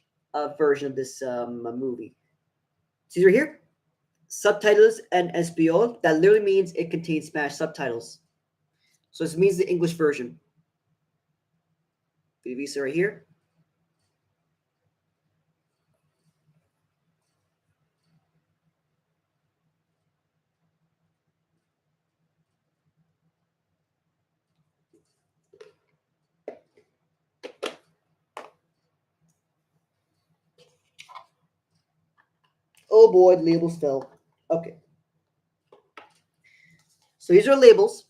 version of this movie. See right here, subtitles en español. That literally means it contains Spanish subtitles. So this means the English version. BBC right here. Oh boy, the labels fell. Okay. So these are labels.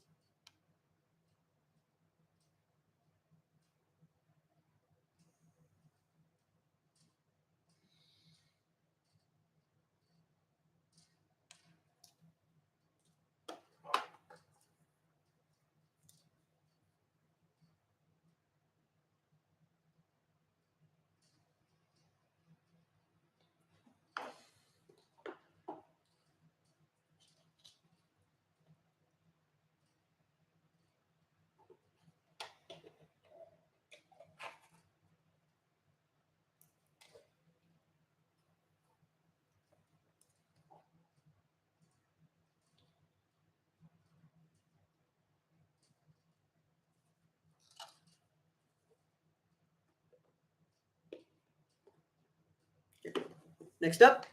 Next up,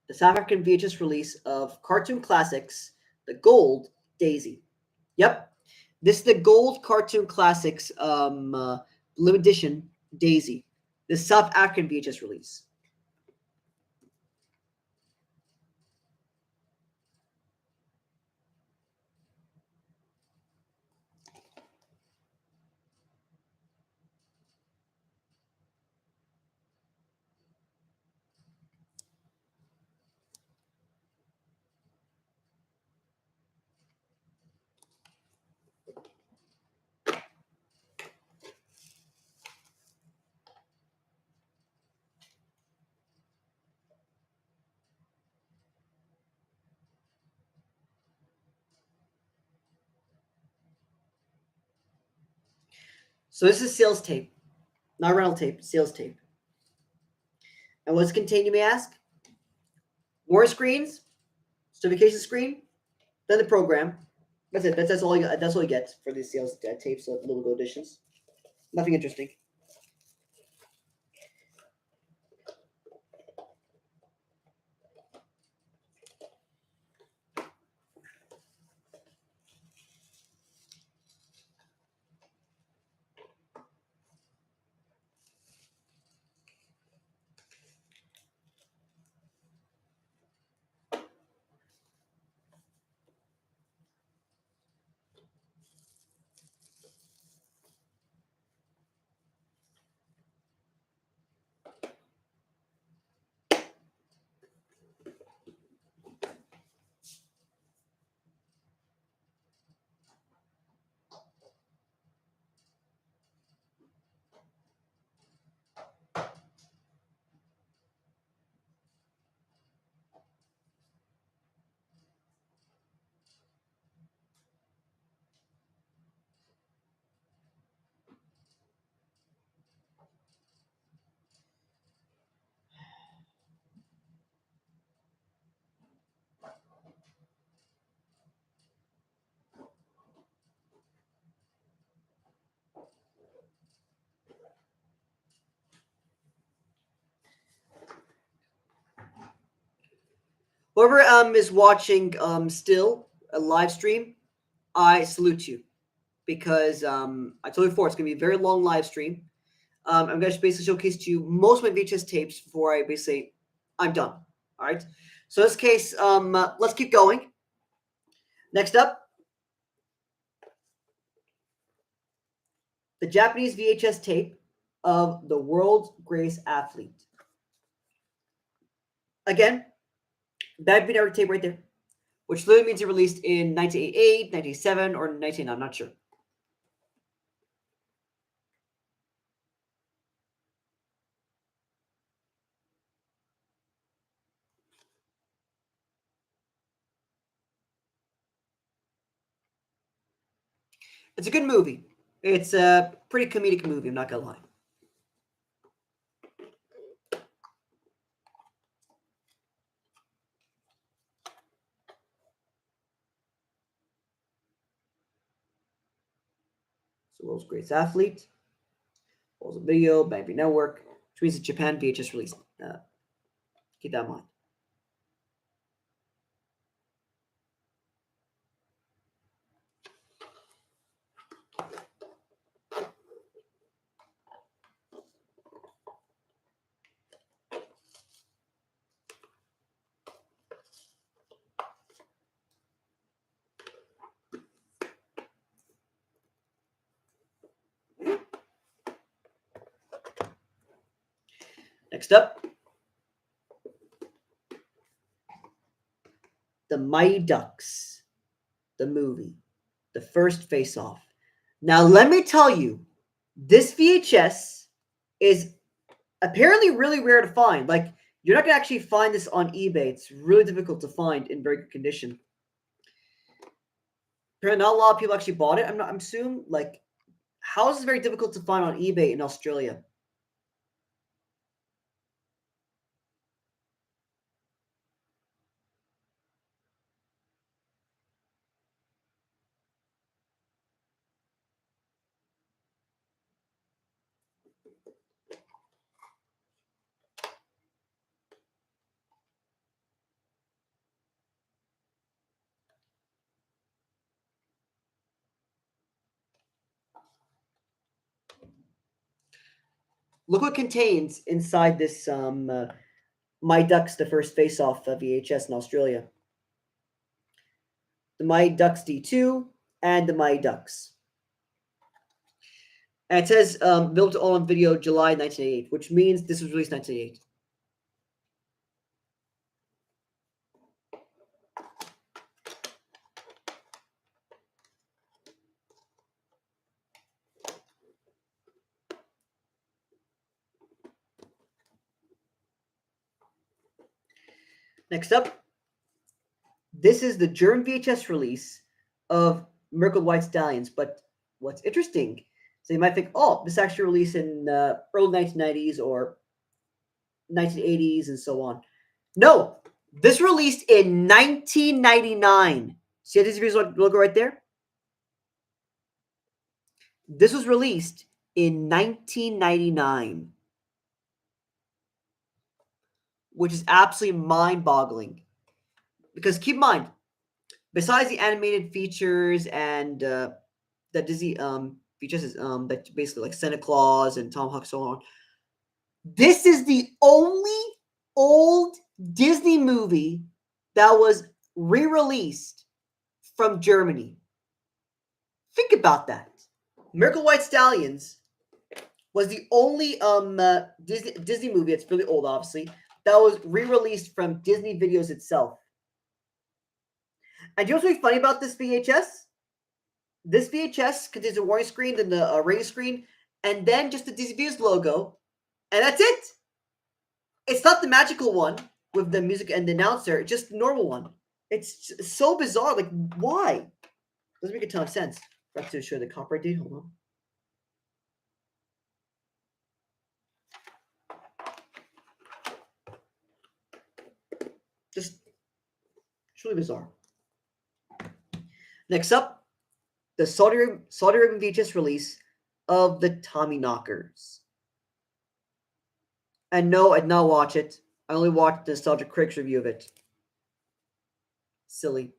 the South African VHS release of cartoon classics, The Gold Daisy. Yep, this is the Gold Cartoon Classics limited edition Daisy. The South African VHS release. So this is sales tape, not rental tape, sales tape. And what's contained, you may ask? More screens, certification screen, then the program. That's it. That's all. That's all you get for these sales tapes of little gold editions. Nothing interesting. Whoever is watching still a live stream, I salute you because I told you before it's gonna be a very long live stream. I'm gonna basically showcase to you most of my VHS tapes before I basically I'm done. All right. So in this case, let's keep going. Next up, the Japanese VHS tape of the world's greatest athlete. Again, that binary tape right there, which literally means it released in 1988, 1987, or 19. I'm not sure. It's a good movie. It's a pretty comedic movie. I'm not gonna lie. It's the world's greatest athlete. Also video, Bang Network, which means it's Japan VHS release. Keep that in mind. Next up, The Mighty Ducks, the movie, the first face off. Now, let me tell you, this VHS is apparently really rare to find. Like, you're not going to actually find this on eBay. It's really difficult to find in very good condition. Apparently, not a lot of people actually bought it. I'm assuming, like, how is this very difficult to find on eBay in Australia? Look what contains inside this My Ducks, the first face off VHS in Australia. The Mighty Ducks D2 and the Mighty Ducks. And it says built on video July 1988, which means this was released 1988. Next up, this is the German VHS release of Merkel White Stallions. But what's interesting, so you might think, oh, this actually released in early 1990s or 1980s and so on. No, this released in 1999. See this logo right there? This was released in 1999, which is absolutely mind-boggling. Because keep in mind, besides the animated features and that Disney features that basically like Santa Claus and Tom Hanks so on, this is the only old Disney movie that was re-released from Germany. Think about that. Miracle White Stallions was the only Disney movie, it's really old obviously, that was re-released from Disney Videos itself. And you know what's really funny about this VHS? This VHS contains a warning screen, then the rating screen, and then just the Disney Videos logo, and that's it. It's not the magical one with the music and the announcer, it's just the normal one. It's so bizarre. Like, why? Doesn't make a ton of sense. Forgot to show the copyright date. Hold on. Just truly bizarre. Next up, the Saudi Arabian VHS release of the Tommy Knockers. And no, I did not watch it. I only watched the Nostalgia Critics review of it. Silly.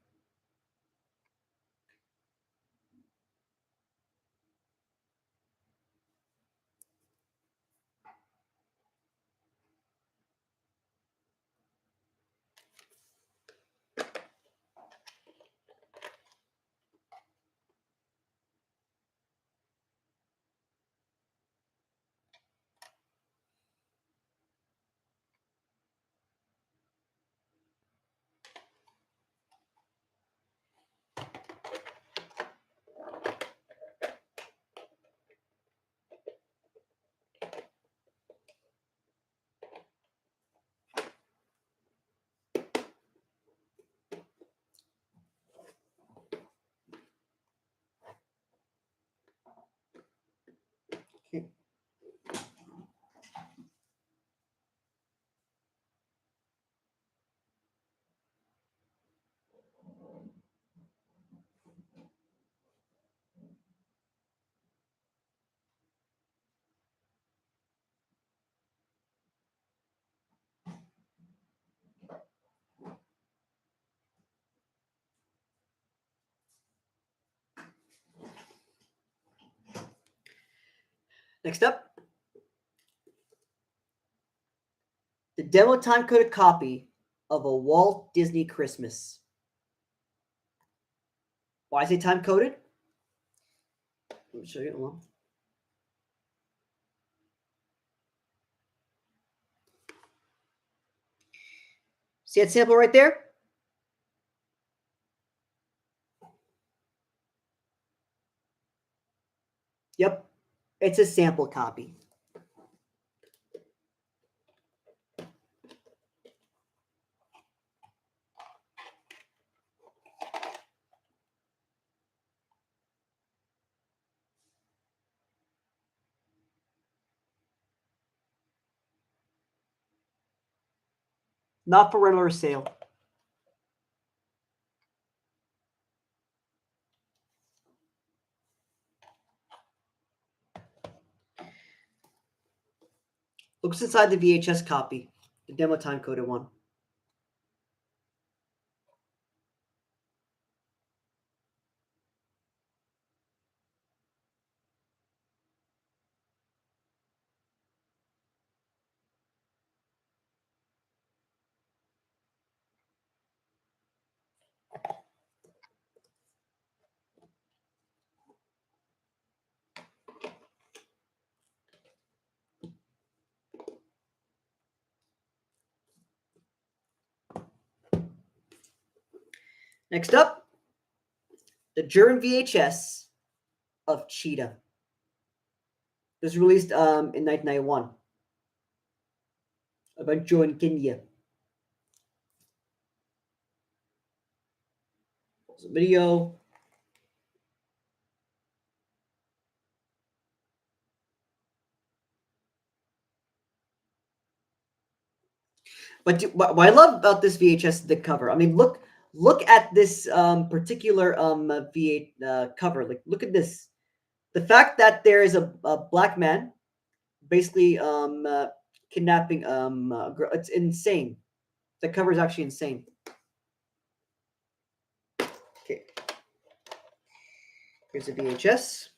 Next up, the demo time-coded copy of a Walt Disney Christmas. Why is it time-coded? Let me show you. Hold on. See that sample right there? Yep, it's a sample copy. Not for rental or sale. Looks inside the VHS copy, the demo time-coded one. Next up, the German VHS of Cheetah. It was released in 1991. About Joe in Kenya. There's a video. But what I love about this VHS is the cover. I mean, look at this particular V8 cover. Like, look at this. The fact that there is a black man basically kidnapping a girl. It's insane. The cover is actually insane. Okay. Here's a VHS.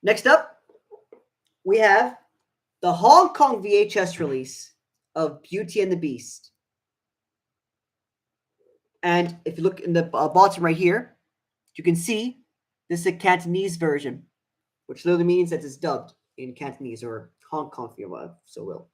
Next up, we have the Hong Kong VHS release of Beauty and the Beast. And if you look in the bottom right here, you can see this is a Cantonese version, which literally means that it's dubbed in Cantonese or Hong Kong, if you so will.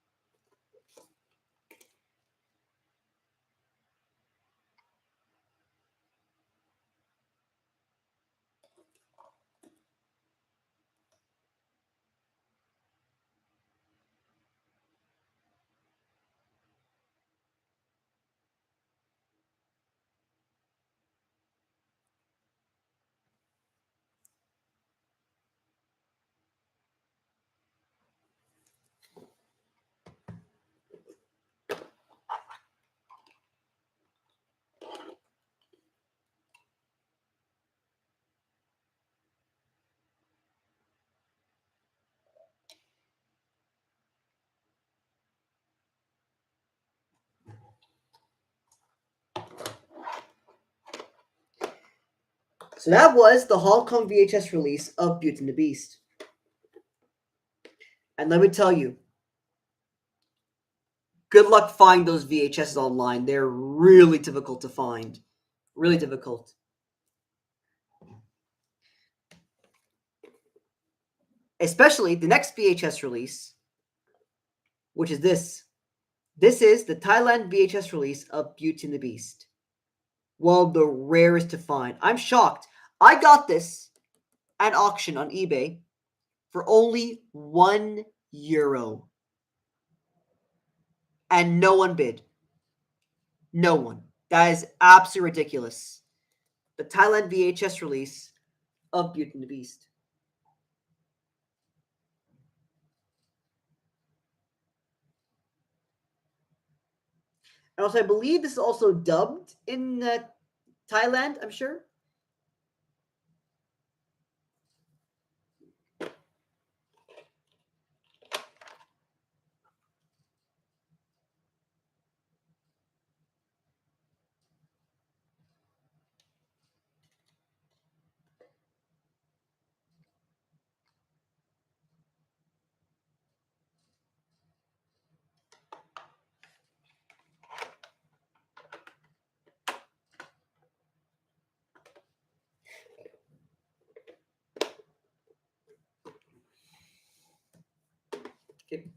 So that was the Hong Kong VHS release of Beauty and the Beast. And let me tell you, good luck finding those VHSs online. They're really difficult to find. Really difficult. Especially the next VHS release, which is this. This is the Thailand VHS release of Beauty and the Beast. One of the rarest to find. I'm shocked. I got this at auction on eBay for only €1. And no one bid. No one. That is absolutely ridiculous. the Thailand VHS release of Beauty and the Beast. And also, I believe this is also dubbed in Thailand, I'm sure. Okay.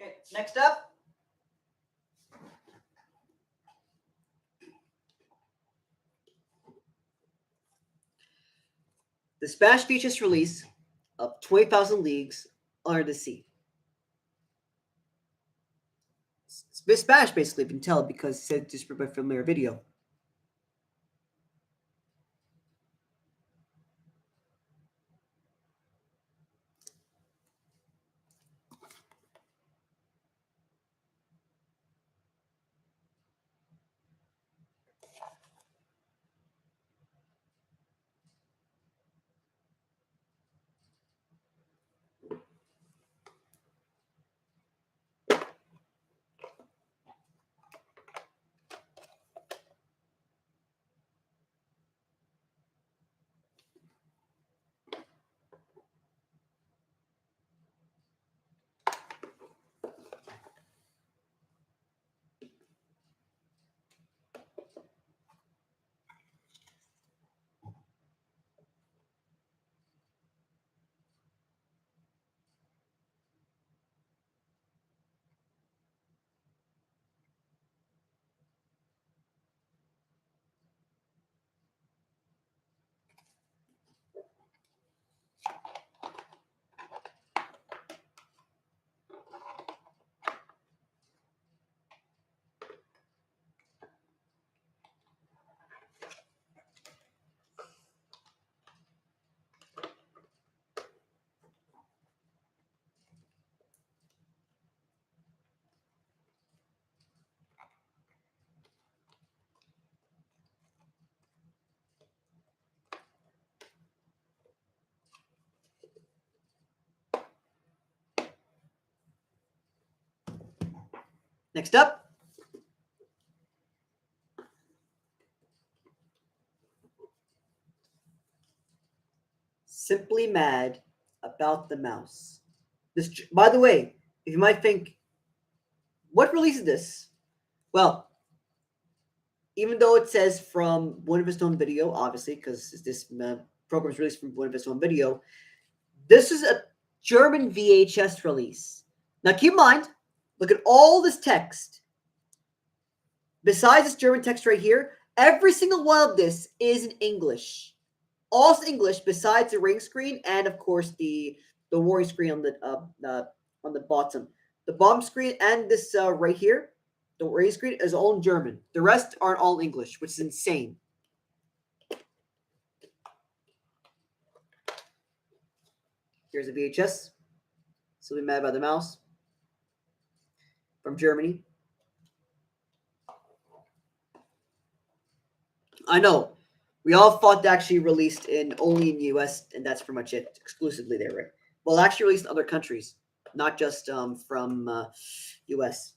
Okay, next up. The Spanish VHS release of 20,000 Leagues Under the Sea. It's Spanish, basically, you can tell because it said distributed by familiar video. Next up. Simply Mad About the Mouse. This, by the way, if you might think, what release is this? Well, even though it says from Buena Vista Home Video, obviously, because this program is released from Buena Vista Home Video, this is a German VHS release. Now, keep in mind, look at all this text. Besides this German text right here, every single one of this is in English. All in English, besides the ring screen and, of course, the warning screen on the bottom. The bottom screen and this right here, the warning screen, is all in German. The rest aren't all English, which is insane. Here's a VHS. So be mad by the mouse from Germany. I know We all thought they actually released in only in the US, and that's pretty much it, exclusively there, right? Well, actually released in other countries, not just from US.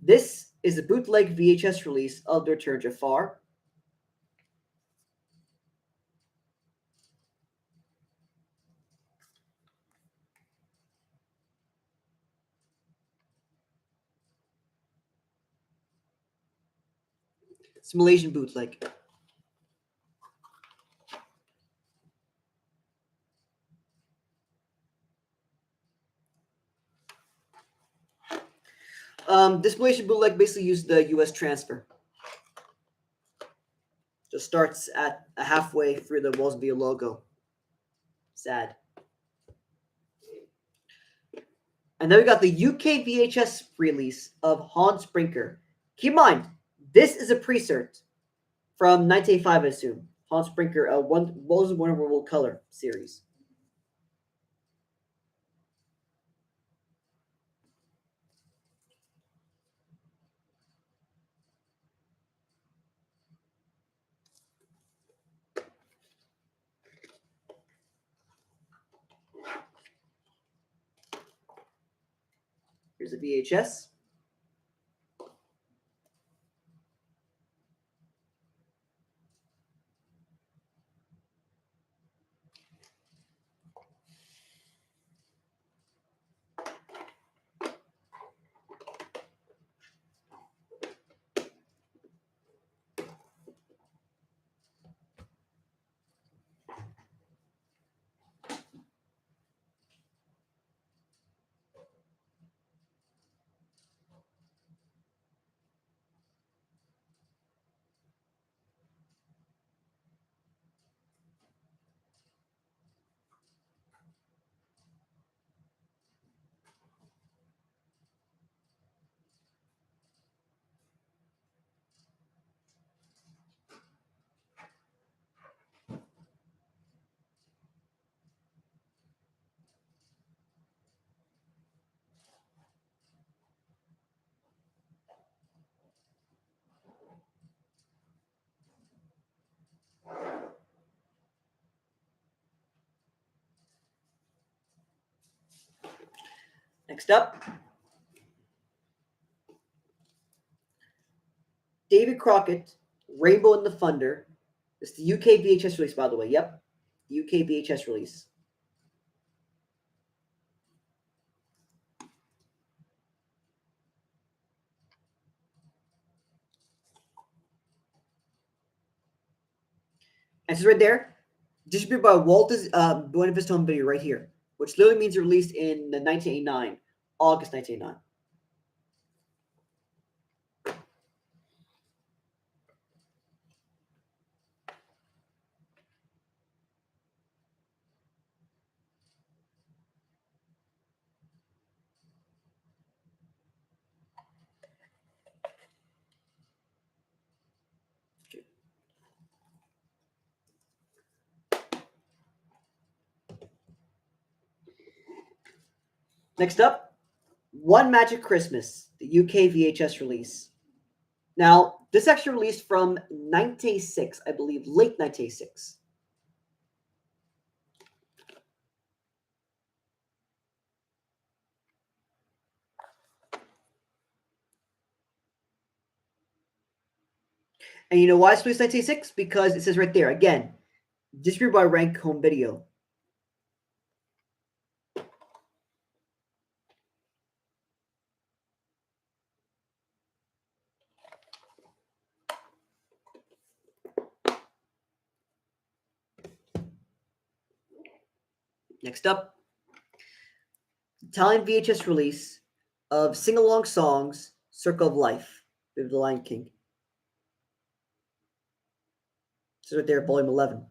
This is a bootleg VHS release of The Return of Jafar. It's a Malaysian bootleg. This Malaysian bootleg basically used the US transfer. Just starts at halfway through the Walls Video logo. Sad. And then we got the UK VHS release of Hans Brinker. Keep in mind, this is a pre-cert from 1985, I assume. Hans Brinker, Walls of Wonderful World Color series. Here's a VHS. Next up, David Crockett, Rainbow and the Thunder. It's the UK VHS release, by the way. Yep, UK VHS release. And it's right there, distributed by Walt's Buena Vista Home Video right here, which literally means released in 1989, August 1989. Next up, One Magic Christmas, the UK VHS release. Now, this actually released from 1986, I believe, late 1986. And you know why it's released 1986? Because it says right there, again, distributed by Rank Home Video. Next up, Italian VHS release of Sing Along Songs, Circle of Life, with The Lion King. This is right there, volume 11.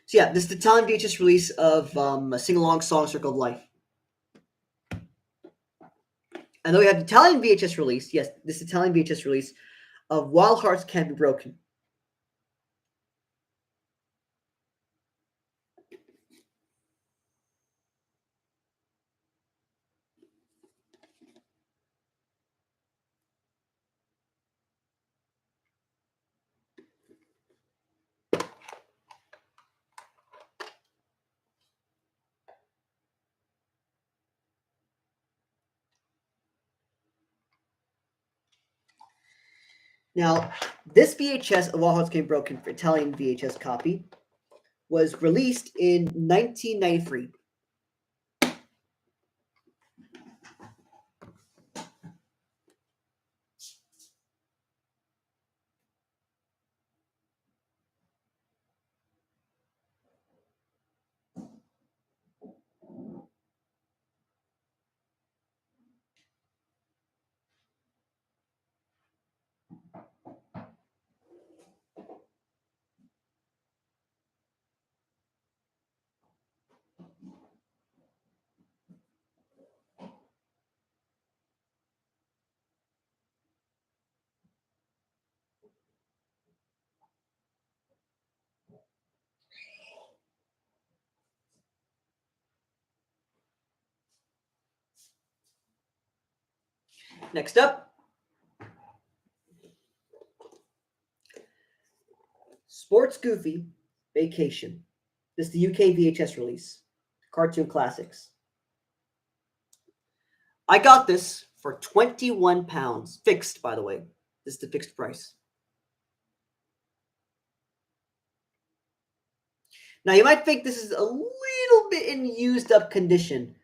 So yeah, this is the Italian VHS release of a sing-along song Circle of Life. And then we have the Italian VHS release. Yes, this Italian VHS release of Wild Hearts Can't Be Broken. Now, this VHS of Wild Hearts Can't Be Broken for Italian VHS copy was released in 1993. Next up, Sports Goofy Vacation. This is the UK VHS release. Cartoon Classics. I got this for £21. Fixed, by the way. This is the fixed price. Now, you might think this is a little bit in used up condition,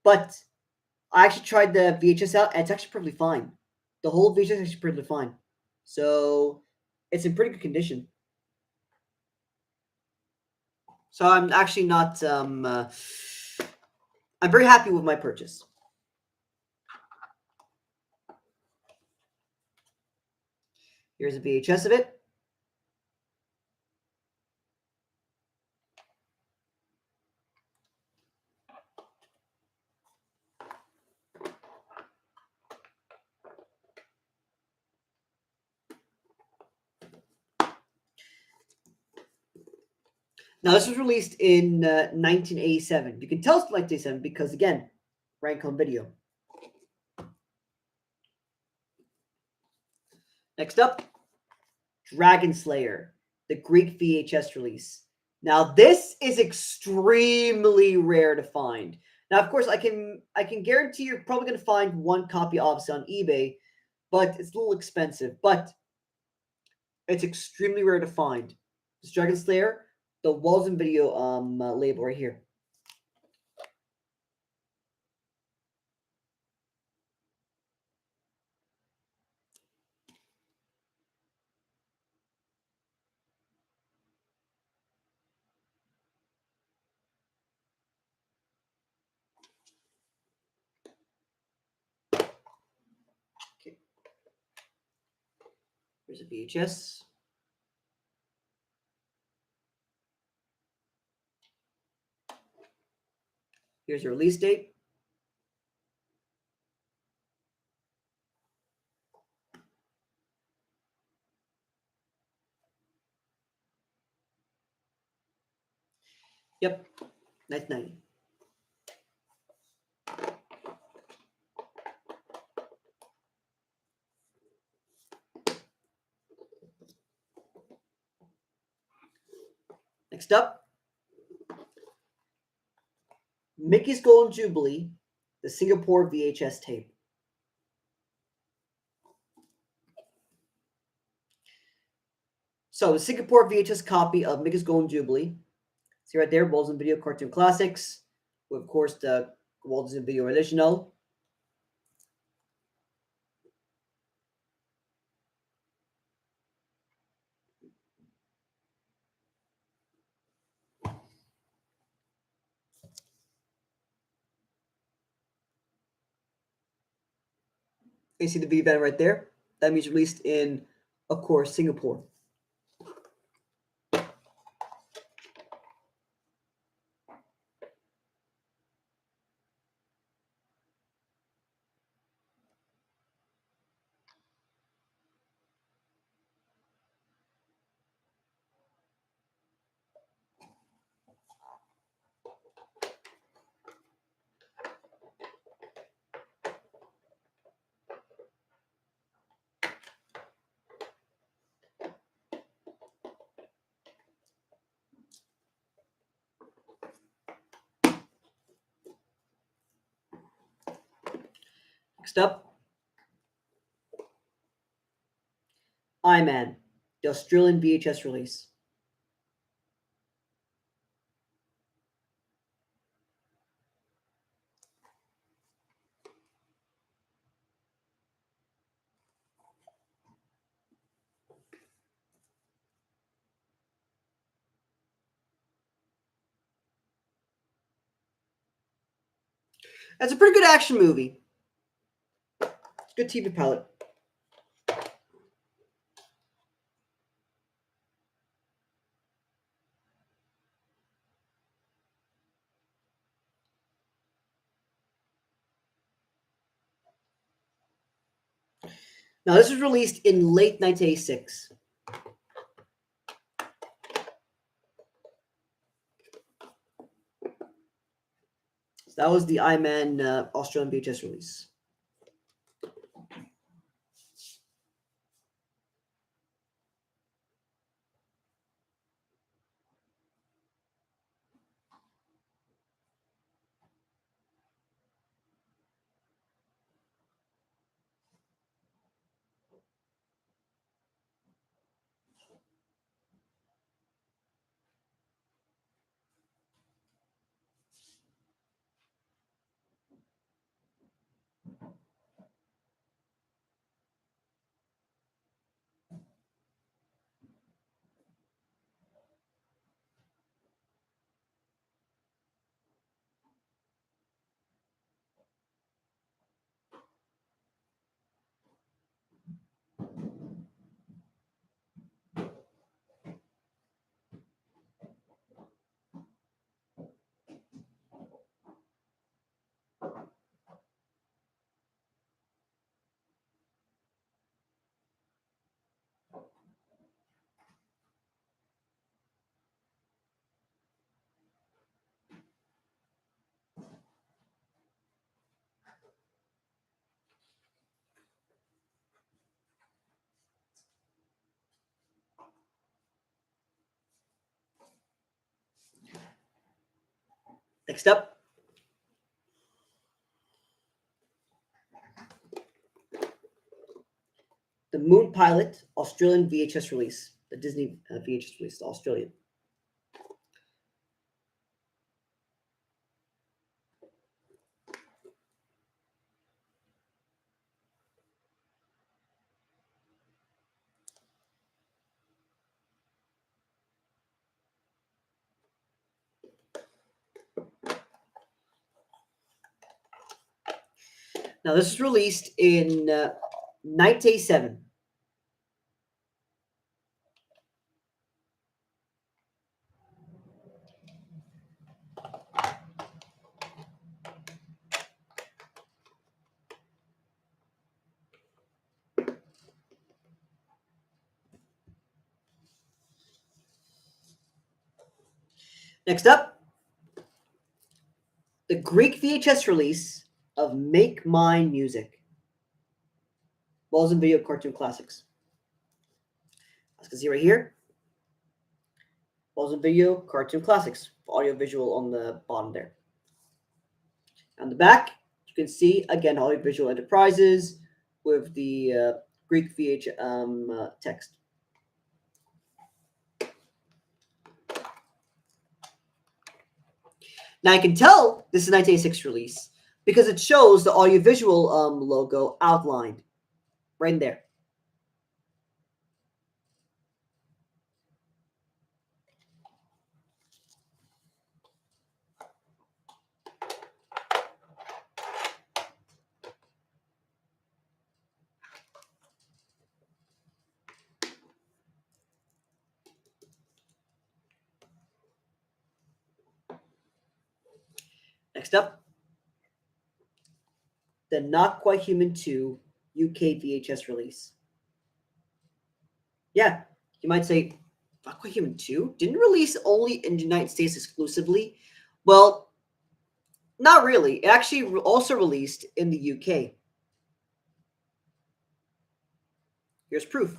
but I actually tried the VHS out, and it's actually perfectly fine. The whole VHS is actually perfectly fine. So, it's in pretty good condition. So, I'm actually not, I'm very happy with my purchase. Here's a VHS of it. Now, this was released in 1987. You can tell it's 1987 because, again, rank on video. Next up, Dragon Slayer, the Greek VHS release. Now, this is extremely rare to find. Now, of course, I can guarantee you're probably going to find one copy, obviously, on eBay, but it's a little expensive. But it's extremely rare to find. This Dragon Slayer, the Walls and Video label right here. Okay. Here's a VHS. Here's your release date. Yep, 1990. Next up, Mickey's Golden Jubilee, the Singapore VHS tape. So the Singapore VHS copy of Mickey's Golden Jubilee. See right there, Walls and Video Cartoon Classics, with of course the Walls and Video original. You see the V band right there? That means released in, of course, Singapore. Next up, Man, the Australian VHS release. It's a pretty good action movie. It's a good TV pilot. Now, this was released in late 1986. So that was the Man Australian VHS release. Next up, the Moon Pilot Australian VHS release. The Disney VHS release, the Australian. Now, this was released in 1987. Next up, the Greek VHS release of Make Mine Music. Balls and Video Cartoon Classics. As you can see right here, Balls and Video Cartoon Classics. Audio visual on the bottom there. On the back, you can see, again, Audio Visual Enterprises with the Greek VH text. Now, I can tell this is a 1986 release because it shows the audiovisual logo outlined right there. Next up, the Not Quite Human 2 UK VHS release. Yeah, you might say, Not Quite Human 2 didn't release only in the United States exclusively. Well, not really. It actually also released in the UK. Here's proof.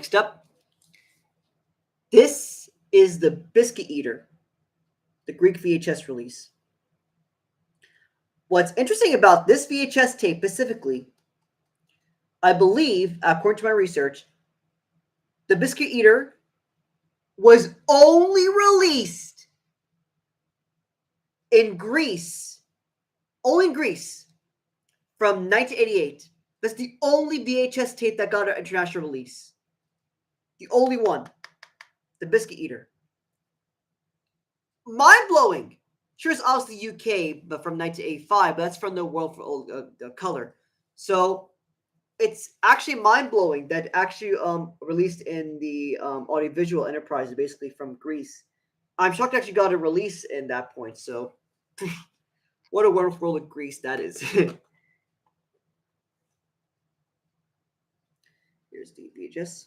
Next up, this is the Biscuit Eater, the Greek VHS release. What's interesting about this VHS tape specifically, I believe, according to my research, the Biscuit Eater was only released in Greece, only in Greece, from 1988. That's the only VHS tape that got an international release. The only one. The Biscuit Eater. Mind-blowing. Sure, it's obviously UK, but from 1985, but that's from the World for Color. So it's actually mind-blowing that actually released in the audiovisual enterprise, basically from Greece. I'm shocked it actually got a release in that point. So what a wonderful world of Greece that is. Here's the VHS.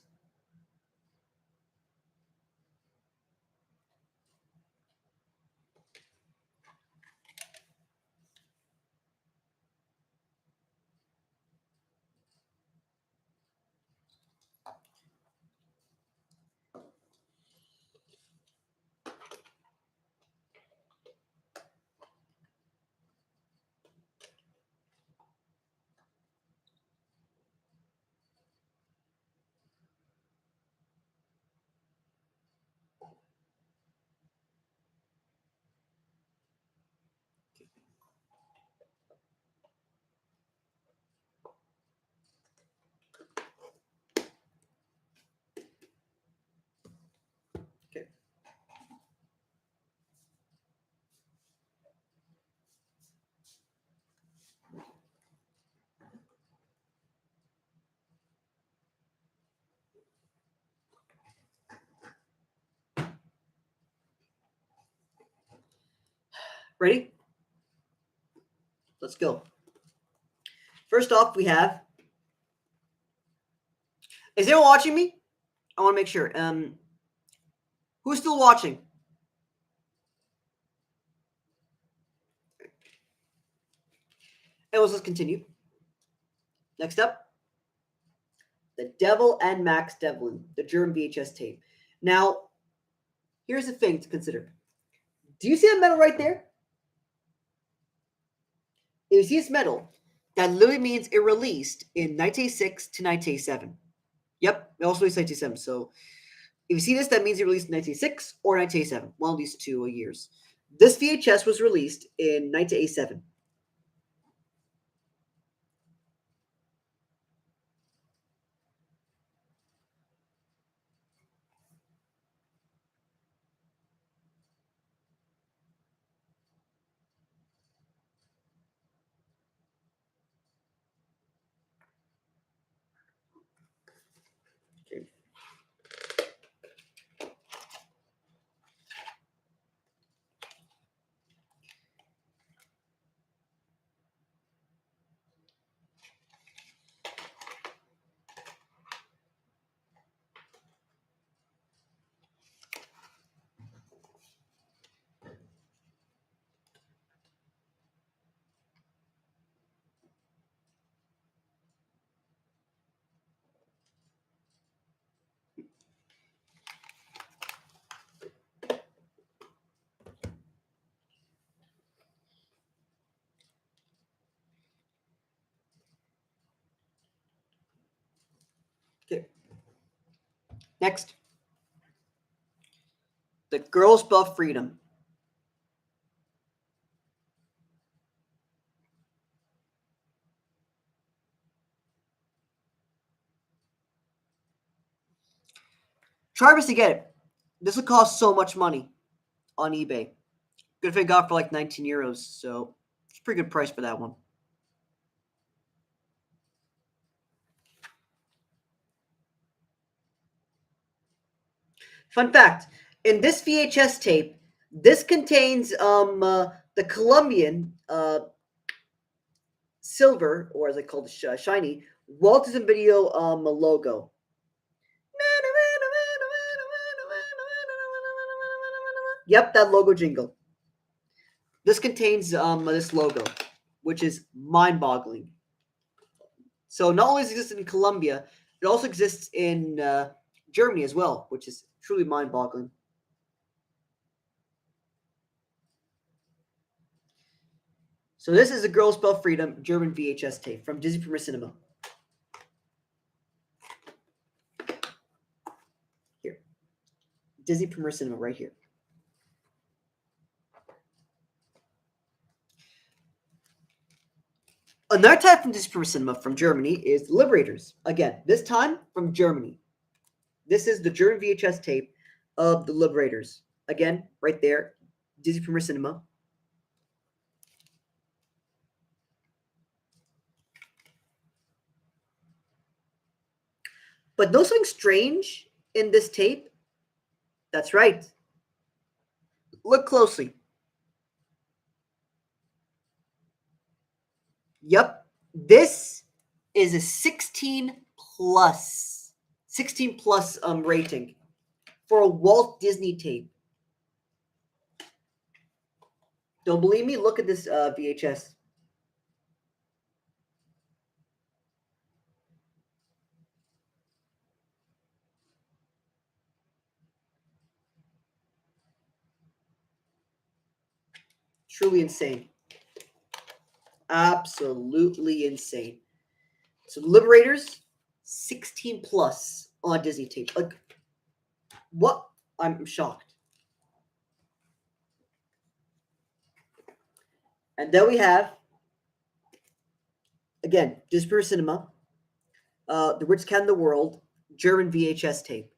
Okay. Ready? Let's go. First off, we have. Is anyone watching me? I want to make sure. Who's still watching? Anyways, let's continue. Next up, The Devil and Max Devlin, the German VHS tape. Now, here's the thing to consider. Do you see the metal right there? If you see this metal, that literally means it released in 1986 to 1987. Yep, it also released 1987. So if you see this, that means it released in 1986 or 1987. One of these 2 years. This VHS was released in 1987. Okay. Okay. Next. The Girls Buff Freedom. Try to get it. This would cost so much money on eBay. Good if it got for like 19 euros, so it's a pretty good price for that one. Fun fact, in this VHS tape, this contains the Colombian silver, or as I call it, shiny, Walt Disney Video logo. Yep, that logo jingle. This contains this logo, which is mind-boggling. So not only does it exist in Colombia, it also exists in Germany as well, which is truly mind-boggling. So this is a Girl Spell Freedom German VHS tape from Disney Premier Cinema. Here. Disney Premier Cinema right here. Another type from Disney Premier Cinema from Germany is The Liberators. Again, this time from Germany. This is the German VHS tape of The Liberators. Again, right there, Disney Premier Cinema. But know something strange in this tape? That's right. Look closely. Yep. This is a 16 plus. 16 plus rating for a Walt Disney tape. Don't believe me? Look at this VHS. Truly insane. Absolutely insane. So Liberators, 16 plus on Disney tape. Like, what? I'm shocked. And then we have, again, Disney Cinema, The Richest Cat in the World, German VHS tape.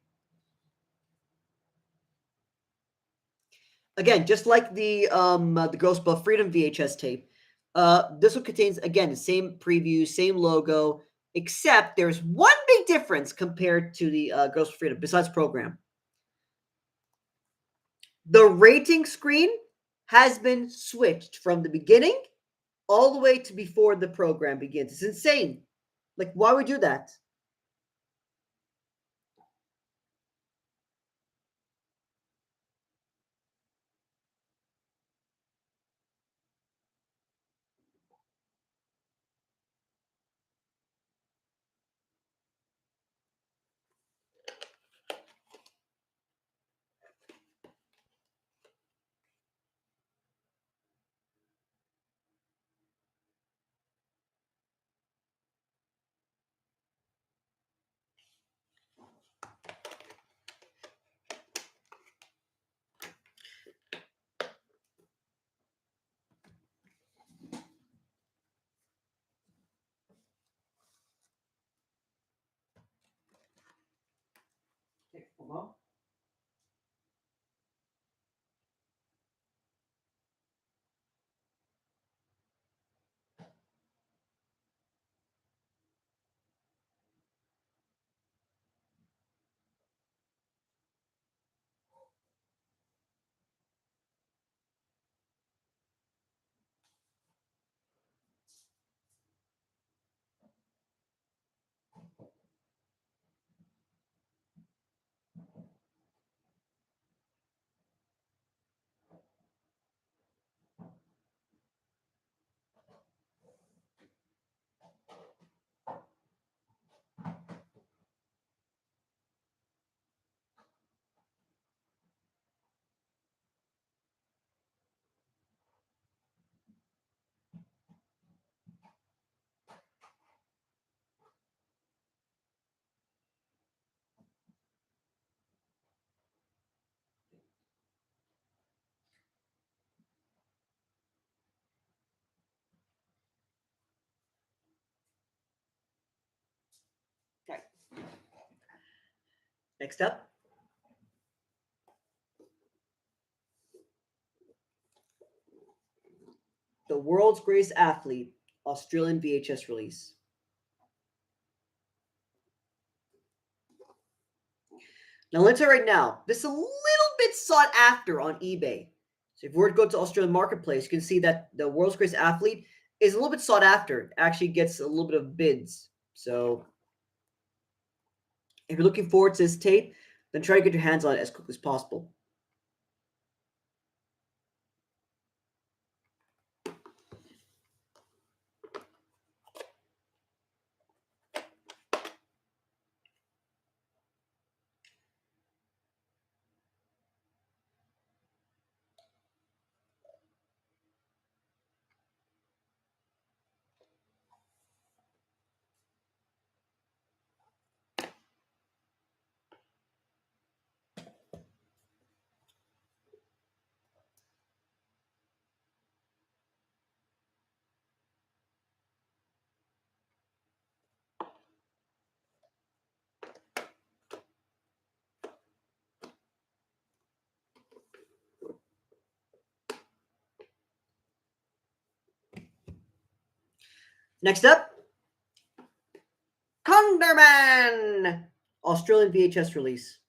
Again, just like the Ghost Buff Freedom VHS tape, this one contains, again, the same preview, same logo, except there's one big difference compared to the Ghost of Freedom, besides program. The rating screen has been switched from the beginning all the way to before the program begins. It's insane. Like, why would we do that? Okay, hold on. Okay. Next up. The World's Greatest Athlete, Australian VHS release. Now, let's say right now, this is a little bit sought after on eBay. So if we were to go to Australian Marketplace, you can see that the World's Greatest Athlete is a little bit sought after. It actually gets a little bit of bids. So if you're looking forward to this tape, then try to get your hands on it as quickly as possible. Next up, Conderman, Australian VHS release.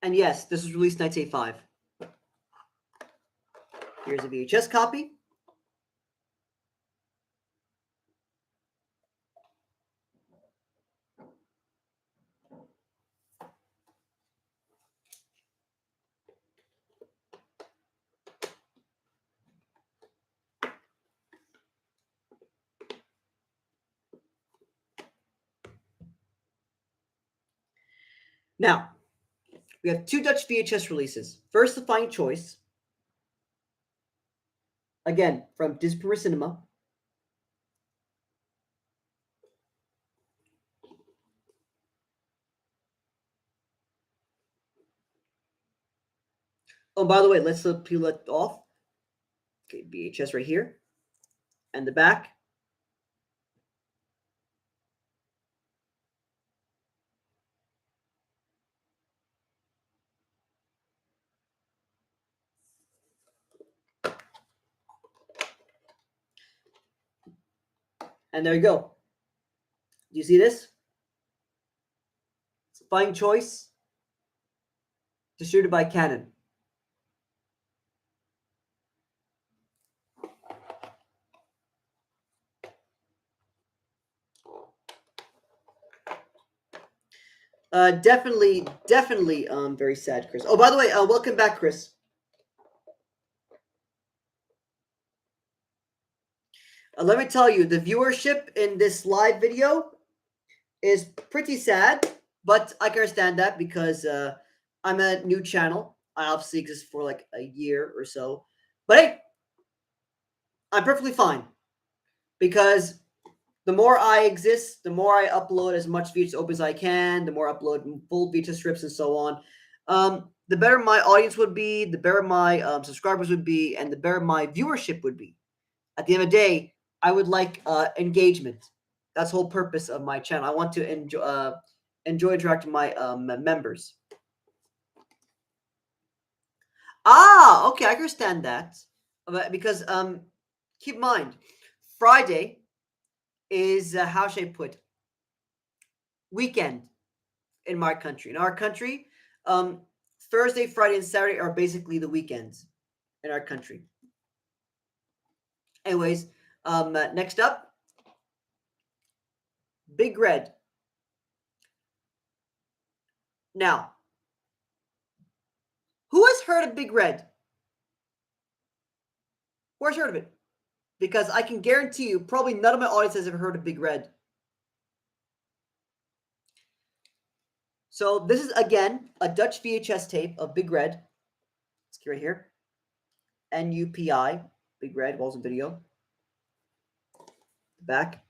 And yes, this was released 1985. Here's a VHS copy. Now, we have two Dutch VHS releases. First, The Fine Choice, again from Dispara Cinema. Oh, by the way, let's peel it off. Okay, VHS right here, and the back. And there you go. Do you see this? It's Fine Choice, distributed by Canon. Definitely, very sad, Chris. Oh, by the way, welcome back, Chris. Let me tell you, the viewership in this live video is pretty sad, but I can understand that because I'm a new channel. I obviously exist for like a year or so, but hey, I'm perfectly fine because the more I exist, the more I upload as much VHS open as I can, the more I upload full VHS strips and so on. The better my audience would be, the better my subscribers would be, and the better my viewership would be. At the end of the day, I would like engagement. That's the whole purpose of my channel. I want to enjoy interacting with my members. Ah, okay, I understand that. Because keep in mind, Friday is how should I put weekend in my country. In our country, Thursday, Friday, and Saturday are basically the weekends in our country. Anyways, next up, Big Red. Now, who has heard of Big Red? Who has heard of it? Because I can guarantee you, probably none of my audience has ever heard of Big Red. So this is again a Dutch VHS tape of Big Red. Let's get right here. NUPI, Big Red, Walls and Video. The back.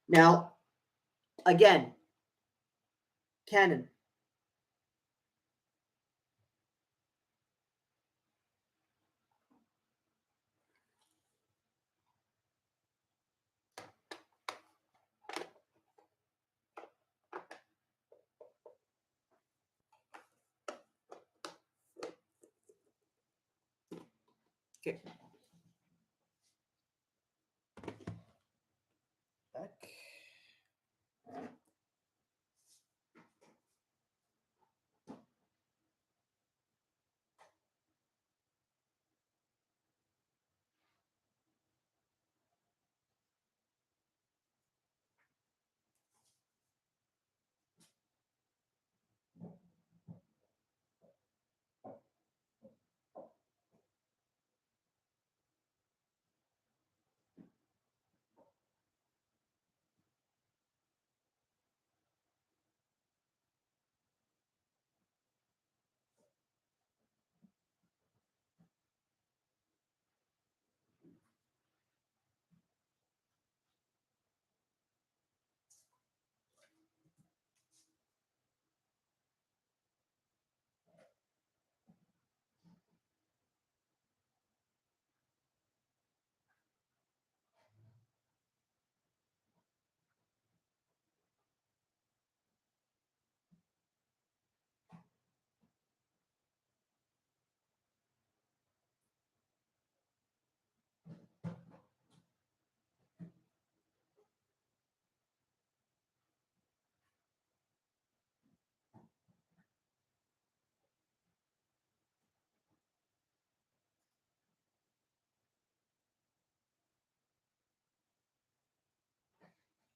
Now, again, Canon. Okay. Back.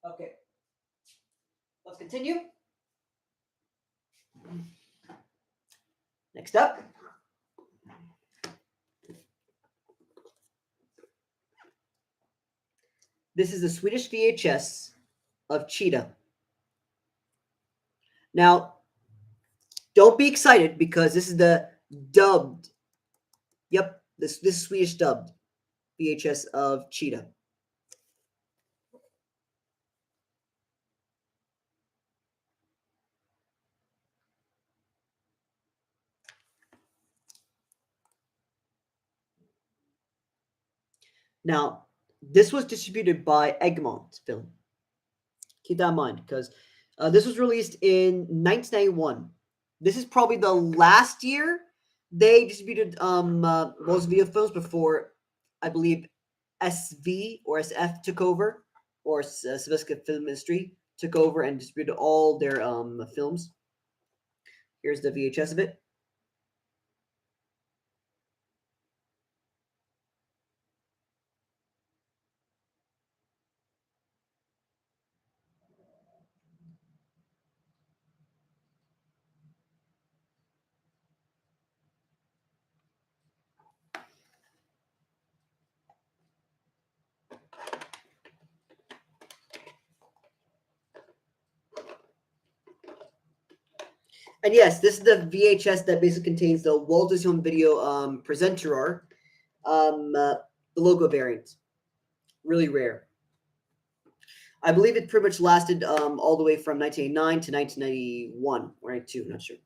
Okay. Let's continue. Next up. This is the Swedish VHS of Cheetah. Now, don't be excited because this is the dubbed. Yep, this Swedish dubbed VHS of Cheetah. Now, this was distributed by Egmont Film. Keep that in mind because this was released in 1991. This is probably the last year they distributed most video films before, I believe, SV or SF took over, or Svenska Film Industry took over and distributed all their films. Here's the VHS of it. And yes, this is the VHS that basically contains the Walt Disney Home Video presenter, the logo variant. Really rare. I believe it pretty much lasted all the way from 1989 to 1991 or 92. Not sure.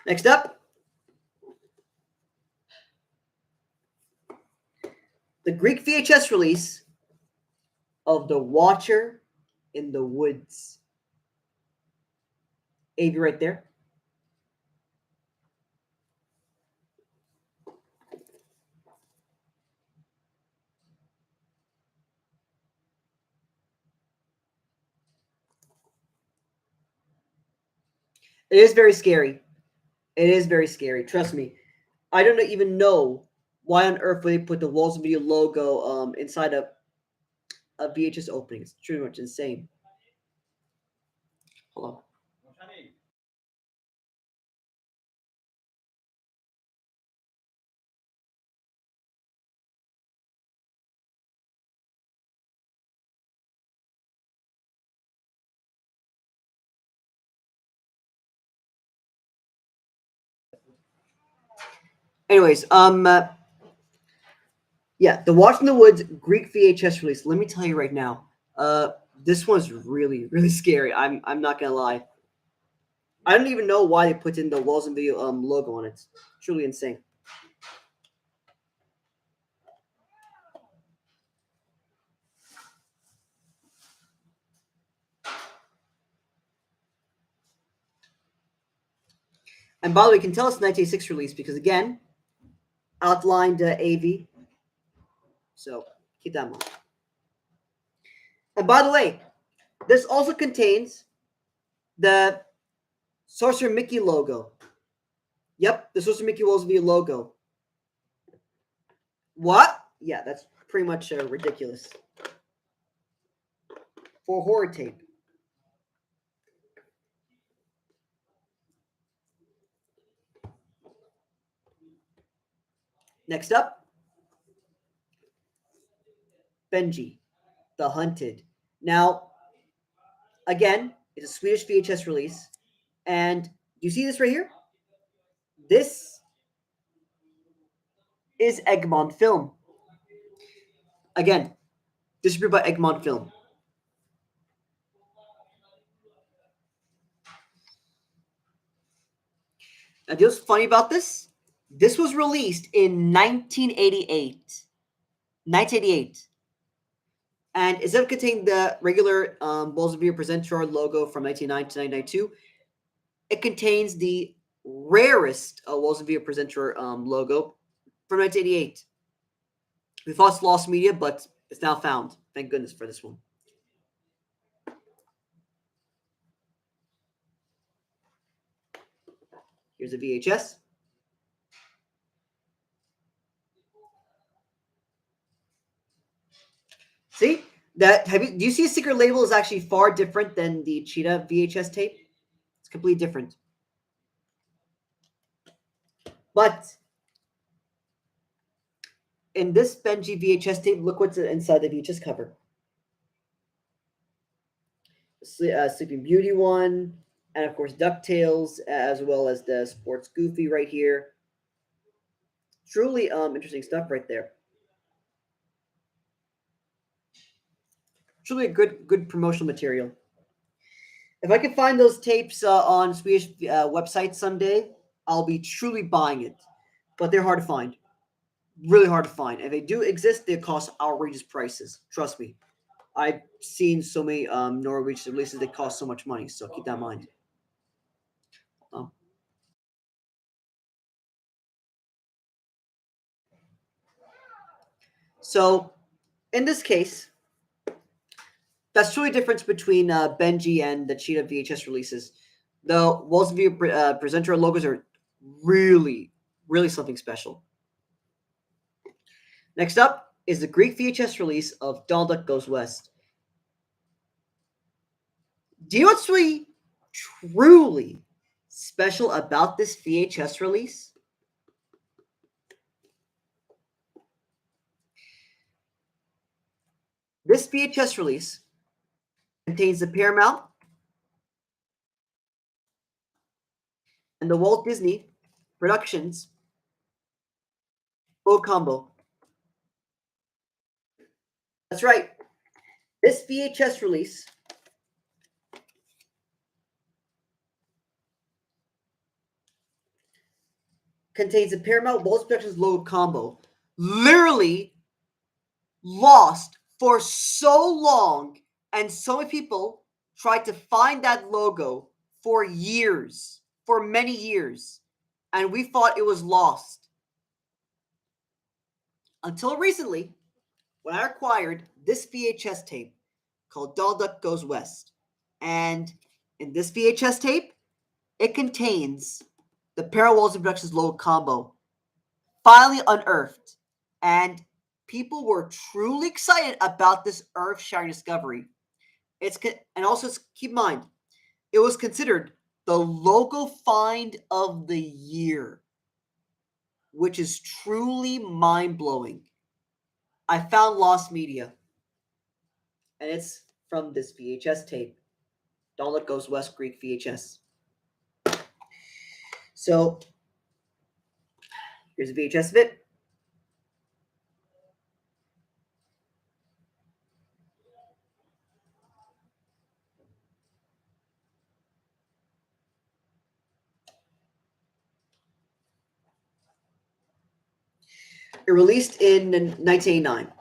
Next up, the Greek VHS release of The Watcher in the Woods. AV right there. It is very scary. It is very scary. Trust me. I don't even know why on earth would they put the Walls Video logo inside a VHS opening. It's pretty much insane. Hold on. Anyways, yeah, the Watch in the Woods Greek VHS release. Let me tell you right now, this one's really, really scary. I'm not gonna lie. I don't even know why they put in the Walls and Video logo on it. It's truly insane. And by the way, you can tell it's 1986 release because again, outlined AV. So keep that in mind. And by the way, this also contains the Sorcerer Mickey logo. Yep, the Sorcerer Mickey Walls Video logo. What? Yeah, that's pretty much ridiculous. For horror tape. Next up, Benji, The Hunted. Now, again, it's a Swedish VHS release. And you see this right here? This is Egmont Film. Again, distributed by Egmont Film. Now, you know what's funny about this? This was released in 1988. 1988. And instead of containing the regular Balls of Beer Presenter logo from 1990 to 1992, it contains the rarest Walls of Beer Presenter logo from 1988. We thought it's lost media, but it's now found. Thank goodness for this one. Here's a VHS. See? Do you see a secret label is actually far different than the Cheetah VHS tape? It's completely different. But in this Benji VHS tape, look what's inside the VHS cover. Sleeping Beauty one, and of course DuckTales, as well as the Sports Goofy right here. Truly interesting stuff right there. Truly a good promotional material. If I can find those tapes on Swedish websites someday, I'll be truly buying it. But they're hard to find. Really hard to find. If they do exist, they cost outrageous prices. Trust me. I've seen so many Norwegian releases that cost so much money, so keep that in mind. So, in this case, that's truly the difference between Benji and the Cheetah VHS releases. The Walls of View presenter logos are really, really something special. Next up is the Greek VHS release of Donald Duck Goes West. Do you know what's really, truly special about this VHS release? This VHS release contains the Paramount and the Walt Disney Productions logo combo. That's right. This VHS release contains the Paramount Walt Productions logo combo. Literally lost for so long, and so many people tried to find that logo for years, for many years, and we thought it was lost. Until recently, when I acquired this VHS tape called Donald Duck Goes West. And in this VHS tape, it contains the Paramount Productions logo combo finally unearthed. And people were truly excited about this earth-shattering discovery. And also keep in mind, it was considered the logo find of the year, which is truly mind-blowing. I found lost media, and it's from this VHS tape. Donald Goes West Greek VHS. So here's a VHS of it. It released in 1989.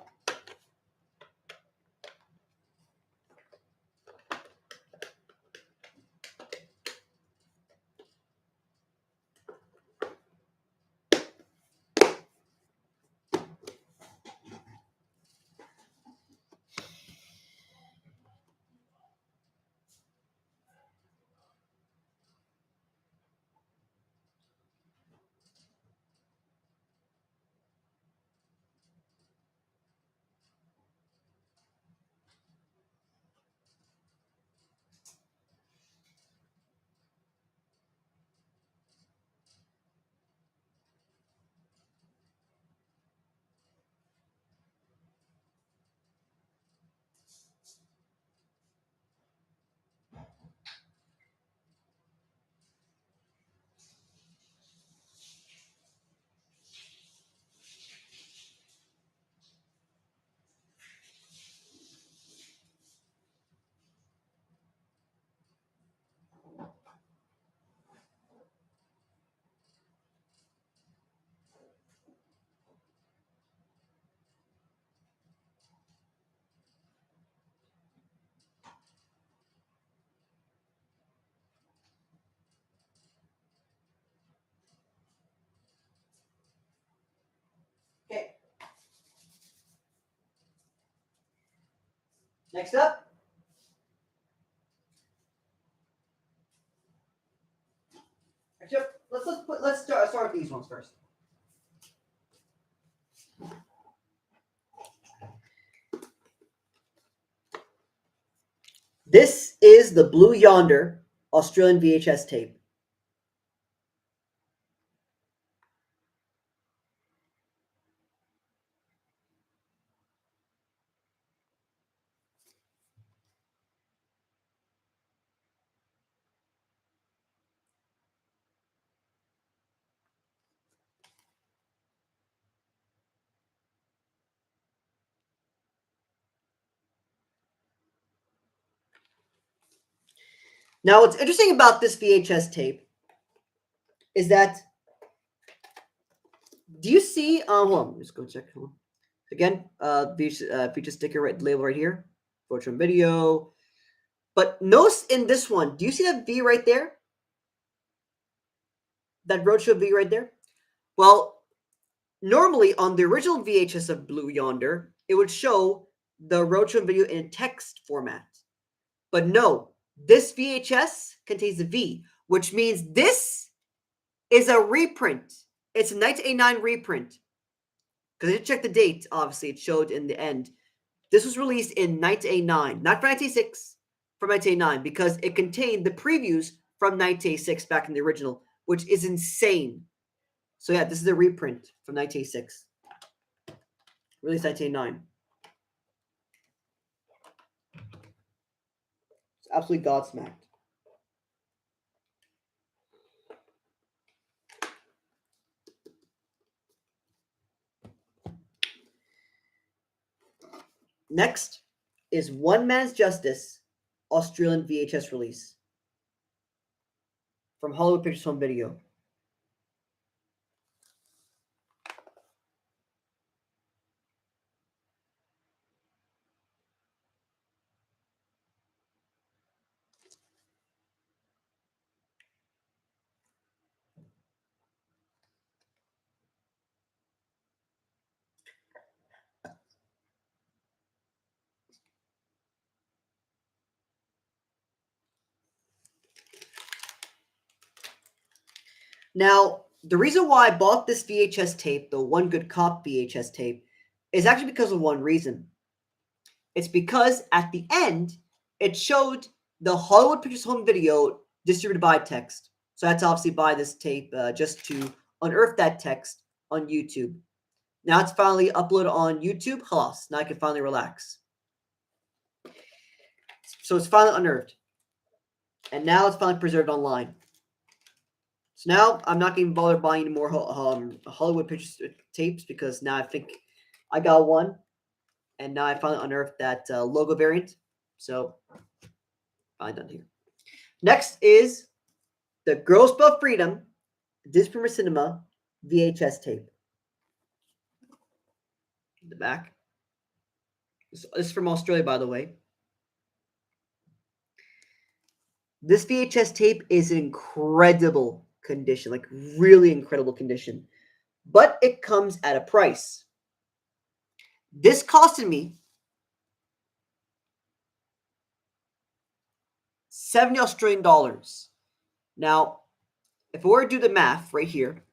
Okay. Next up. Actually, let's start with these ones first. This is the Blue Yonder Australian VHS tape. Now, what's interesting about this VHS tape is that, do you see? Hold on, let's go check. Hold on. Again, feature sticker right label right here, virtual video. But notice in this one, do you see that V right there? That roadshow V right there? Well, normally on the original VHS of Blue Yonder, it would show the roadshow video in text format. But no, this VHS contains a V, which means this is a reprint. It's a 1989 reprint. Because I did check the date, obviously, it showed in the end. This was released in 1989, not for 1986, from 1989, because it contained the previews from 1986 back in the original, which is insane. So yeah, this is a reprint from 1986. Released 1989. It's absolutely godsmacked. Next is One Man's Justice Australian VHS release from Hollywood Pictures Home Video. Now, the reason why I bought this VHS tape, the One Good Cop VHS tape, is actually because of one reason. It's because at the end, it showed the Hollywood Pictures Home Video distributed by text. So I had to obviously buy this tape just to unearth that text on YouTube. Now it's finally uploaded on YouTube. Halas, now I can finally relax. So it's finally unearthed. And now it's finally preserved online. So now I'm not going to bother buying any more Hollywood Pictures tapes because now I think I got one. And now I finally unearthed that logo variant. So, finally done here. Next is the Girls Spell Freedom Disney Premier Cinema VHS tape. The back. This is from Australia, by the way. This VHS tape is in incredible condition, like really incredible condition. But it comes at a price. This costed me 70 Australian dollars. Now, if we were to do the math right here,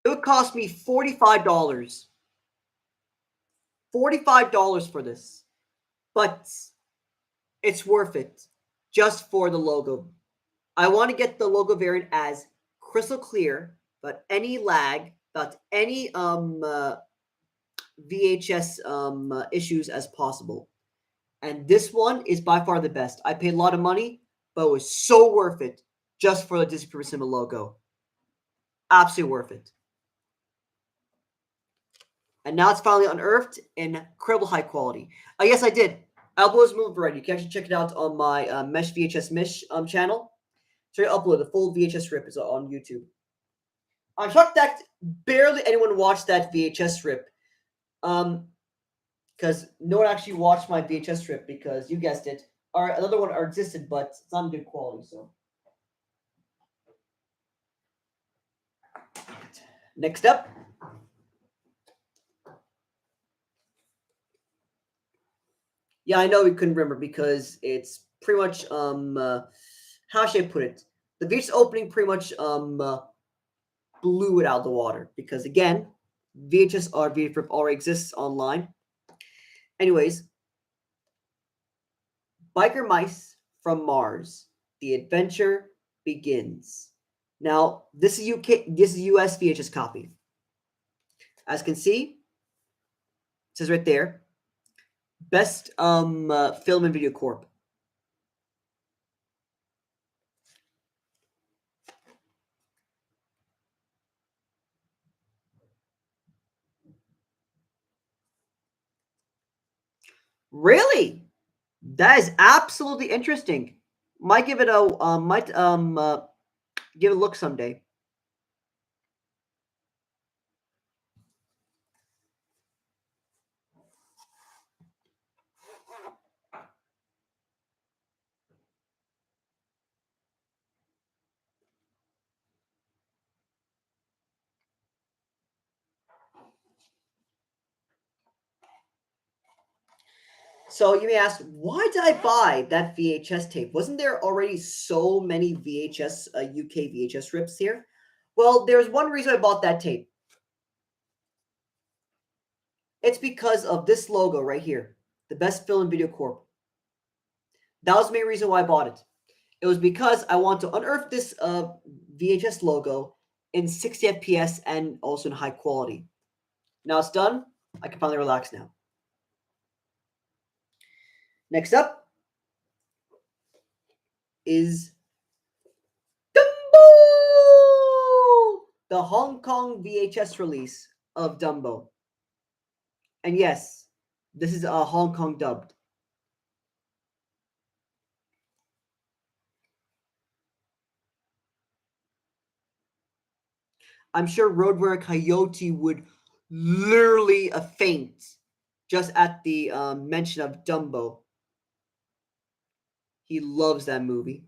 it would cost me $45. $45 for this. But it's worth it just for the logo. I want to get the logo variant as crystal clear, but any lag, but any VHS issues as possible. And this one is by far the best. I paid a lot of money, but it was so worth it just for the Disney Premier Cinema logo. Absolutely worth it. And now it's finally unearthed in incredible high quality. Yes, I did. I uploaded this movie already. You can actually check it out on my Mesh VHS Mish channel. So I uploaded the full VHS rip is on YouTube. I'm shocked that barely anyone watched that VHS rip. Because no one actually watched my VHS strip because you guessed it, or another one existed, but it's not in good quality. So next up, yeah, I know we couldn't remember because it's pretty much how should I put it? The VHS opening pretty much blew it out of the water because again, VHS or VHS already exists online. Anyways, Biker Mice from Mars. The adventure begins. Now, this is UK. This is US VHS copy. As you can see, it says right there, best film and video corp. Really? That is absolutely interesting. Might give it a give it a look someday. So you may ask, why did I buy that VHS tape? Wasn't there already so many VHS UK VHS rips here? Well, there's one reason I bought that tape. It's because of this logo right here, the Best Film and Video Corp. That was the main reason why I bought it. It was because I want to unearth this VHS logo in 60 FPS and also in high quality. Now it's done. I can finally relax now. Next up is Dumbo! The Hong Kong VHS release of Dumbo. And yes, this is a Hong Kong dubbed. I'm sure Roadrunner Coyote would literally faint just at the mention of Dumbo. He loves that movie.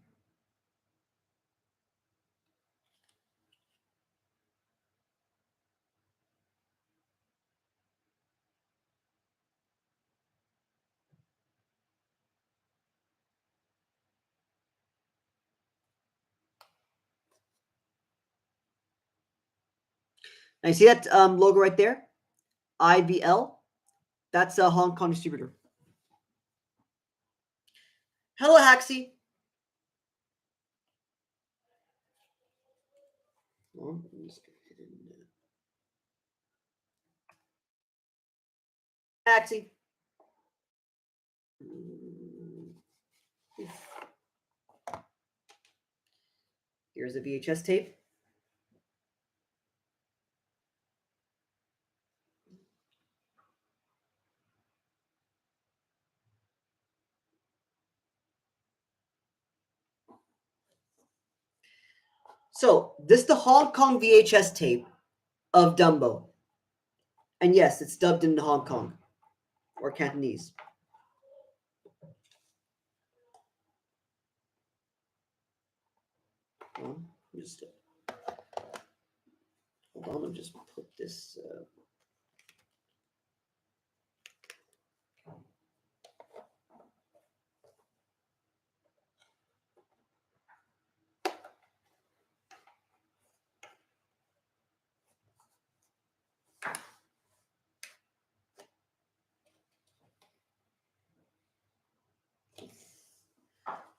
Now you see that logo right there? IVL. That's a Hong Kong distributor. Hello, Haxie. Oh, Haxie. Here's a VHS tape. So, this is the Hong Kong VHS tape of Dumbo. And yes, it's dubbed in Hong Kong or Cantonese. Just hold on, I'll just put this.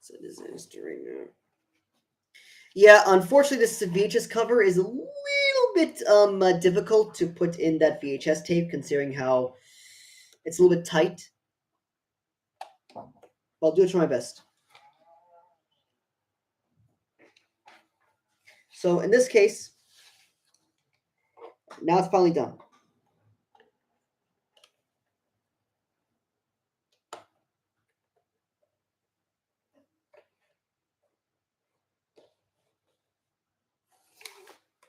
It's a disaster right now. Yeah, unfortunately, this VHS cover is a little bit difficult to put in that VHS tape, considering how it's a little bit tight. I'll do it to my best. So in this case, now it's finally done.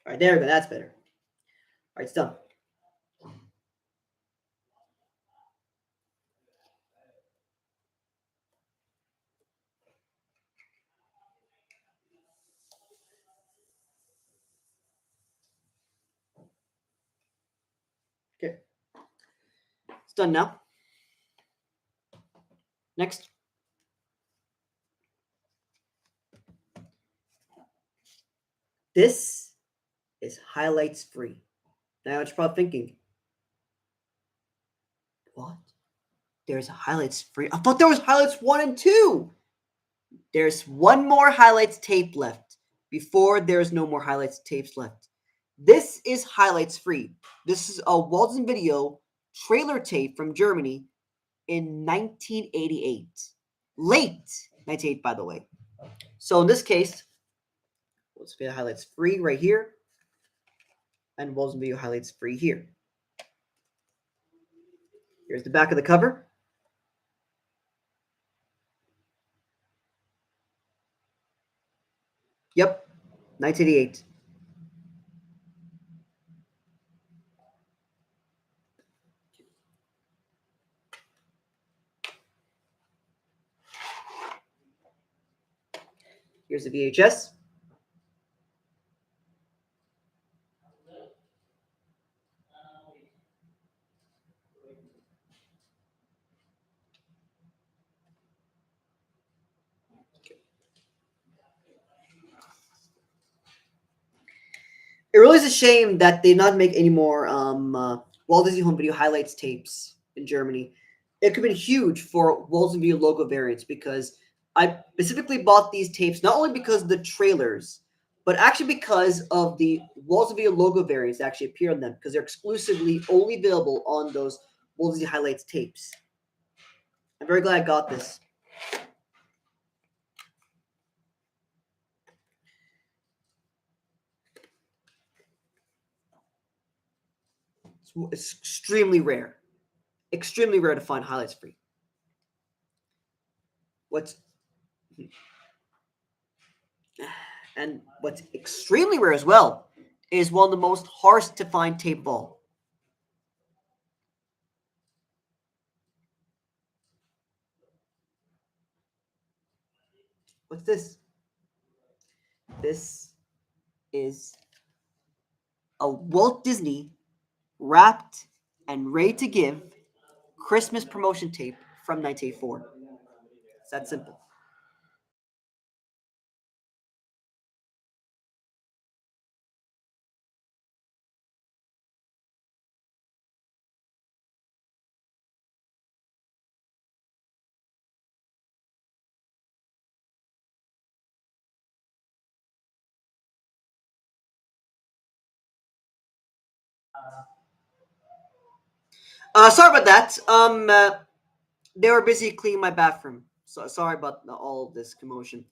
All right, there we go. That's better. All right, it's done. Okay. It's done now. Next. This is highlights free. Now you're probably thinking, what? There's highlights free? I thought there was highlights 1 and 2. There's one more highlights tape left before there's no more highlights tapes left. This is highlights free. This is a Walden Video trailer tape from Germany in 1988. Late 1988, by the way. So in this case, let's get highlights free right here, and Walden Video highlights free here. Here's the back of the cover. Yep, 1988. Here's the VHS. It really is a shame that they did not make any more Walt Disney Home Video highlights tapes in Germany. It could have been huge for Walt Disney Video logo variants, because I specifically bought these tapes not only because of the trailers, but actually because of the Walt Disney Video logo variants that actually appear on them, because they're exclusively only available on those Walt Disney highlights tapes. I'm very glad I got this. It's extremely rare to find highlights free. What's extremely rare as well is one of the most hard to find tape of all. What's this? This is a Walt Disney wrapped and ready to give Christmas promotion tape from 1984. It's that simple. Sorry about that. They were busy cleaning my bathroom, so sorry about all of this commotion.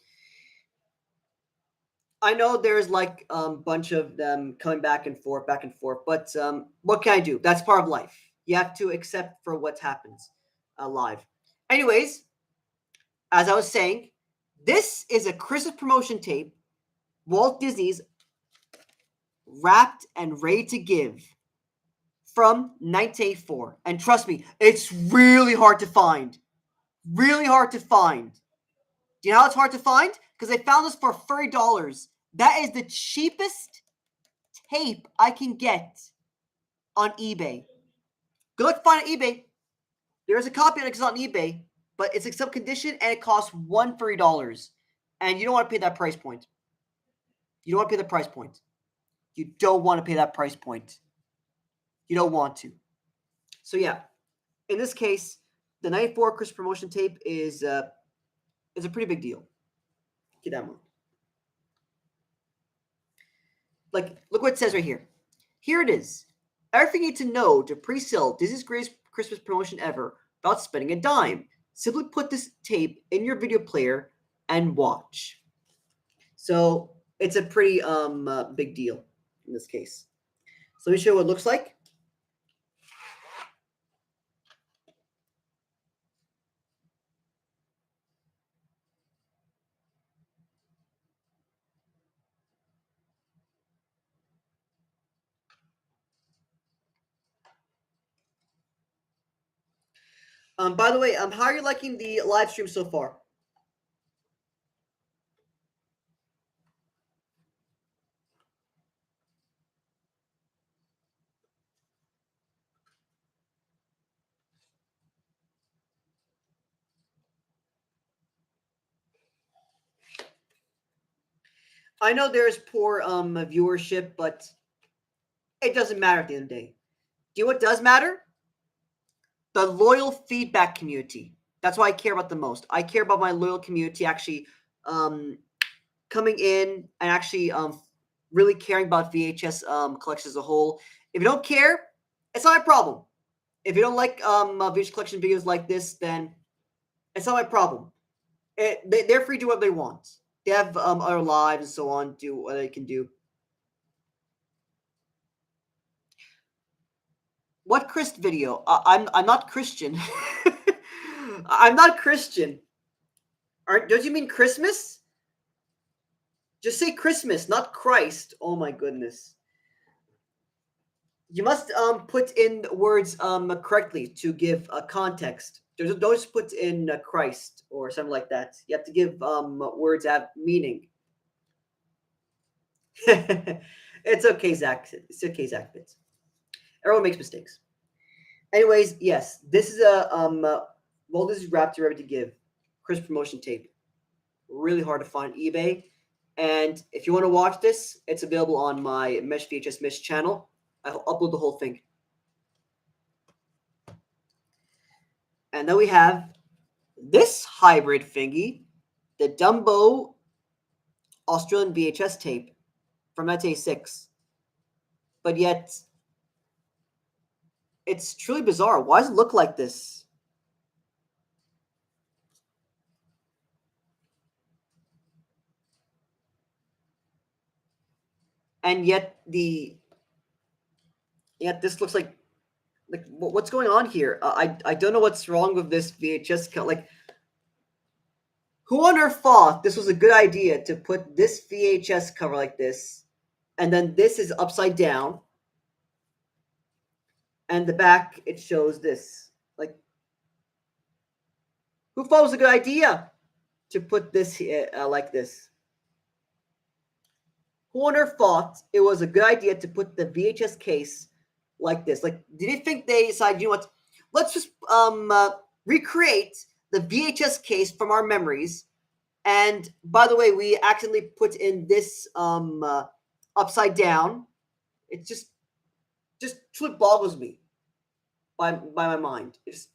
I know there's like a bunch of them coming back and forth, but what can I do? That's part of life. You have to accept for what happens live. Anyways, as I was saying, this is a Christmas promotion tape, Walt Disney's wrapped and ready to give from 1984. And trust me, it's really hard to find. Really hard to find. Do you know how it's hard to find? Because I found this for $30. That is the cheapest tape I can get on eBay. Good luck finding it on eBay. There's a copy of it on eBay, but it's in some condition and it costs $130. And you don't want to pay that price point. You don't want to pay the price point. You don't want to pay that price point. You don't want to. So yeah, in this case, the 94 Christmas promotion tape is a pretty big deal. Keep that in mind. Like, look what it says right here. Here it is. Everything you need to know to pre-sell Disney's greatest Christmas promotion ever without spending a dime. Simply put this tape in your video player and watch. So it's a pretty big deal in this case. So let me show you what it looks like. By the way, how are you liking the live stream so far? I know there's poor viewership, but it doesn't matter at the end of the day. Do you know what does matter? The loyal feedback community. That's what I care about the most. I care about my loyal community actually um, coming in and actually really caring about VHS collections as a whole. If you don't care, it's not my problem. If you don't like VHS collection videos like this, then it's not my problem. They're free to do what they want. They have other lives and so on. Do what they can do. What Christ video? I'm not Christian. I'm not Christian. Don't you mean Christmas? Just say Christmas, not Christ. Oh my goodness. You must put in words correctly to give context. Don't just put in Christ or something like that. You have to give words have meaning. It's okay, Zach. It's okay, Zach. Fitz. Everyone makes mistakes. Anyways, yes, this is a well, this is wrapped ready to give. Chris promotion tape. Really hard to find eBay. And if you want to watch this, it's available on my Mesh VHS Mesh channel. I'll upload the whole thing. And then we have this hybrid thingy, the Dumbo Australian VHS tape from 1986. But yet, it's truly bizarre. Why does it look like this? And yet this looks like what's going on here? I don't know what's wrong with this VHS. Like, who on earth thought this was a good idea to put this VHS cover like this, and then this is upside down, and the back it shows this. Like, who thought it was a good idea to put this like this? Who on earth thought it was a good idea to put the VHS case like this? Like, did you think they decided, you know what? Let's just recreate the VHS case from our memories. And by the way, we accidentally put in this upside down. It just truly boggles me by my mind. It just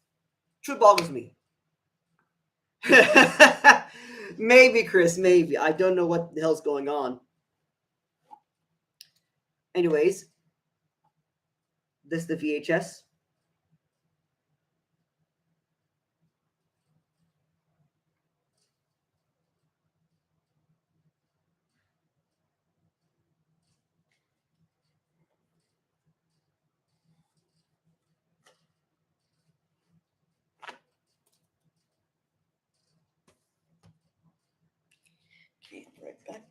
truly boggles me. Maybe, Chris, maybe. I don't know what the hell's going on. Anyways, this is the VHS. Okay, right back.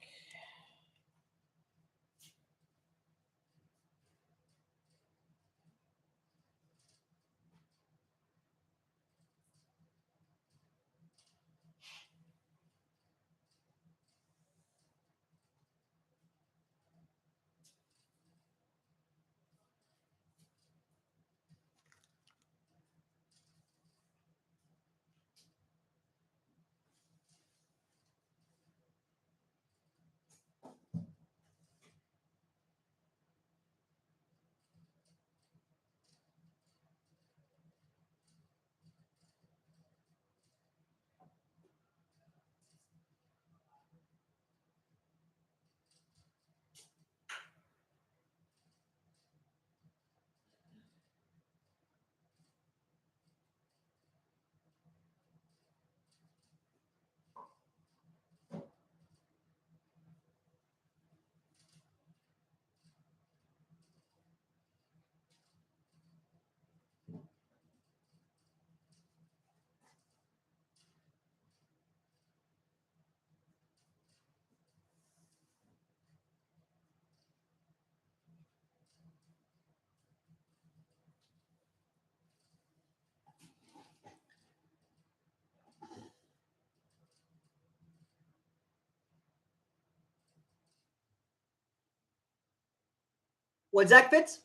What, Zach Fitz?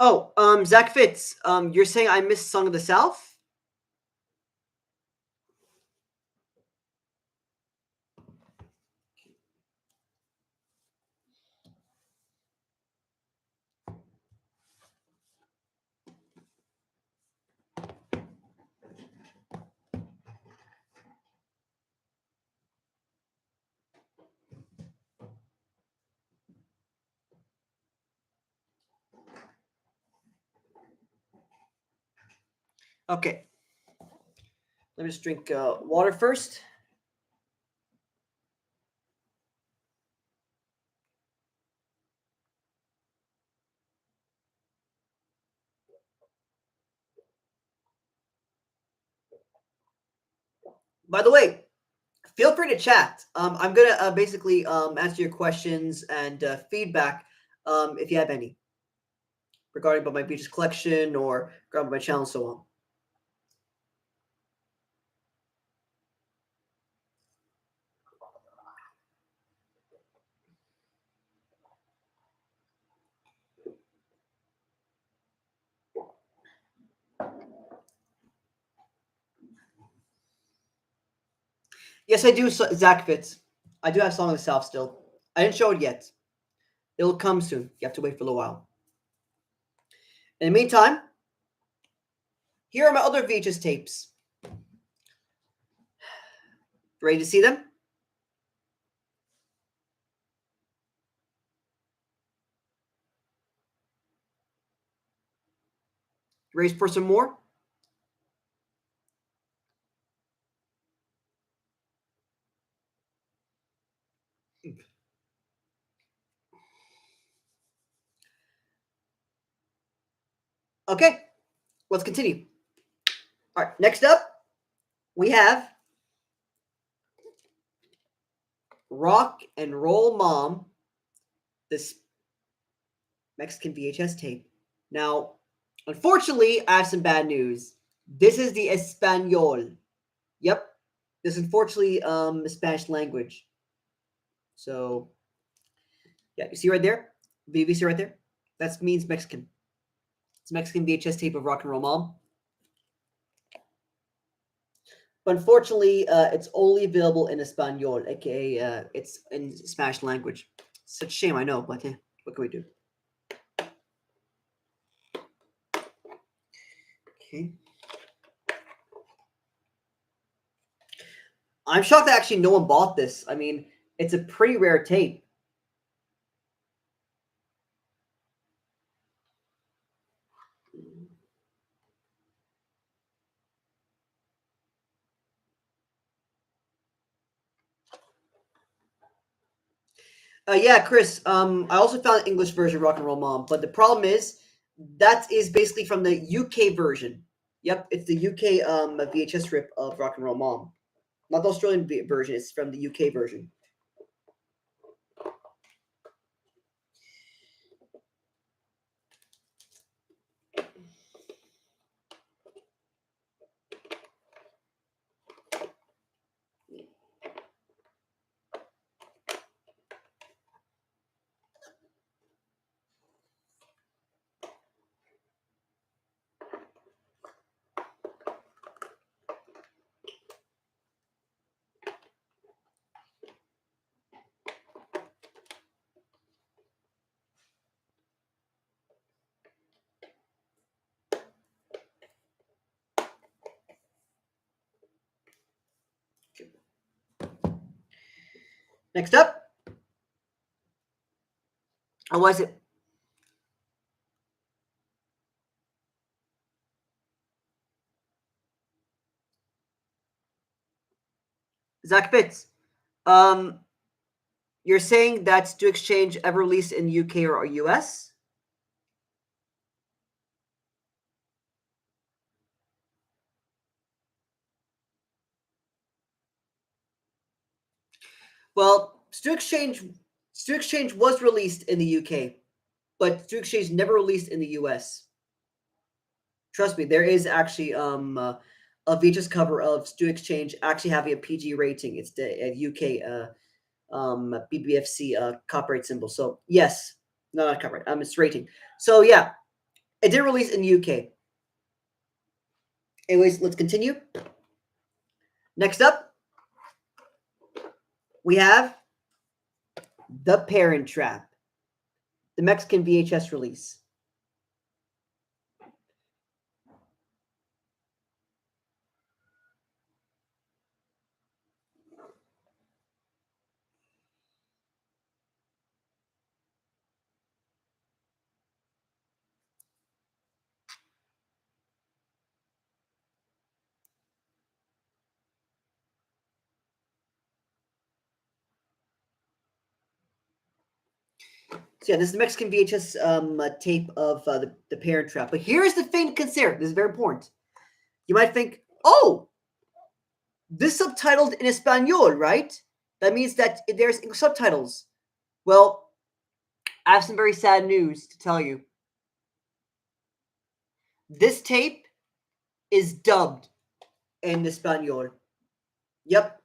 Oh, Zach Fitz. You're saying I missed Song of the South? Okay. Let me just drink water first. By the way, feel free to chat. I'm gonna basically answer your questions and feedback if you have any regarding about my beaches collection or regarding my channel and so on. Yes, I do, Zach Fitz. I do have Song of the South still. I didn't show it yet. It'll come soon. You have to wait for a little while. In the meantime, here are my other VHS tapes. Ready to see them? Ready for some more? Okay, let's continue. All right, next up, we have Rock and Roll Mom, this Mexican VHS tape. Now, unfortunately, I have some bad news. This is the Espanol. Yep, this is unfortunately the Spanish language. So, yeah, you see right there? BBC right there? That means Mexican. It's Mexican VHS tape of Rock and Roll Mom. But unfortunately, it's only available in Espanol, aka it's in Spanish language. Such a shame, I know, but what can we do? Okay. I'm shocked that actually no one bought this. I mean, it's a pretty rare tape. Yeah, Chris. I also found an English version of Rock and Roll Mom, but the problem is that is basically from the UK version. Yep, it's the UK VHS strip of Rock and Roll Mom, not the Australian version. It's from the UK version. Next up, or was it? Zach Fitz. Um, you're saying that's to exchange ever released in the UK or US? Well, Stu Exchange was released in the UK, but Stu Exchange never released in the US. Trust me, there is actually a VHS cover of Stu Exchange actually having a PG rating. It's the UK BBFC copyright symbol. So yes, no, not copyright. It's rating. So yeah, It did release in the UK. Anyways, let's continue. Next up, we have The Parent Trap, the Mexican VHS release. So yeah, this is the Mexican VHS tape of the Parent Trap. But here's the thing to consider. This is very important. You might think, oh, this subtitled in Espanol, right? That means that there's subtitles. Well, I have some very sad news to tell you. This tape is dubbed in Espanol. Yep,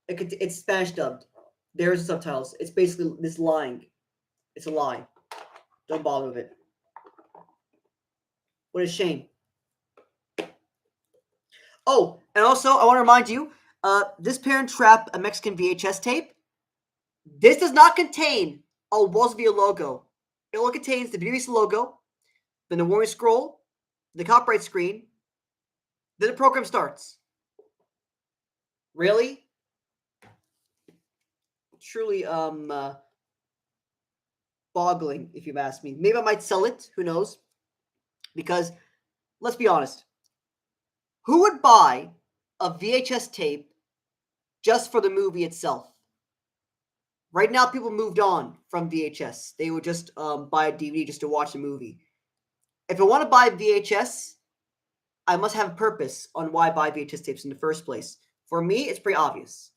it's Spanish dubbed. There's the subtitles. It's basically this lying. It's a lie. Don't bother with it. What a shame. Oh, and also I want to remind you, this Parent Trap, a Mexican VHS tape, this does not contain a Walls View logo. It only contains the VHS logo, then the warning scroll, the copyright screen, then the program starts. Really? Truly, boggling, if you've asked me. Maybe I might sell it. Who knows? Because, let's be honest. Who would buy a VHS tape just for the movie itself? Right now, people moved on from VHS. They would just buy a DVD just to watch the movie. If I want to buy VHS, I must have a purpose on why I buy VHS tapes in the first place. For me, it's pretty obvious.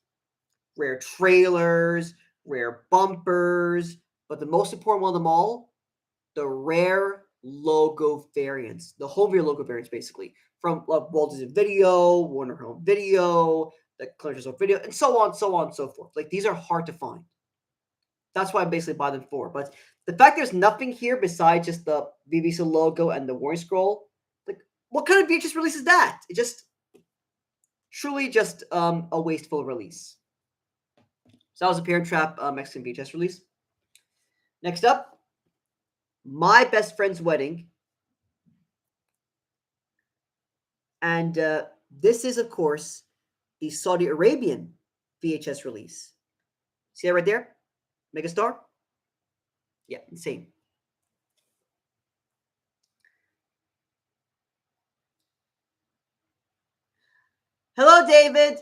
Rare trailers, rare bumpers, but the most important one of them all, the rare logo variants, the home video logo variants, basically, from Walt Disney Video, Warner Home Video, the Collector's Home Video, and so on, so on, and so forth. Like, these are hard to find. That's why I basically buy them for. But the fact there's nothing here besides just the VVC logo and the warning scroll, like, what kind of VHS release is that? It just truly just a wasteful release. So that was a Parent Trap Mexican VHS release. Next up, My Best Friend's Wedding. And this is, of course, the Saudi Arabian VHS release. See that right there? Megastar? Yeah, insane. Hello, David.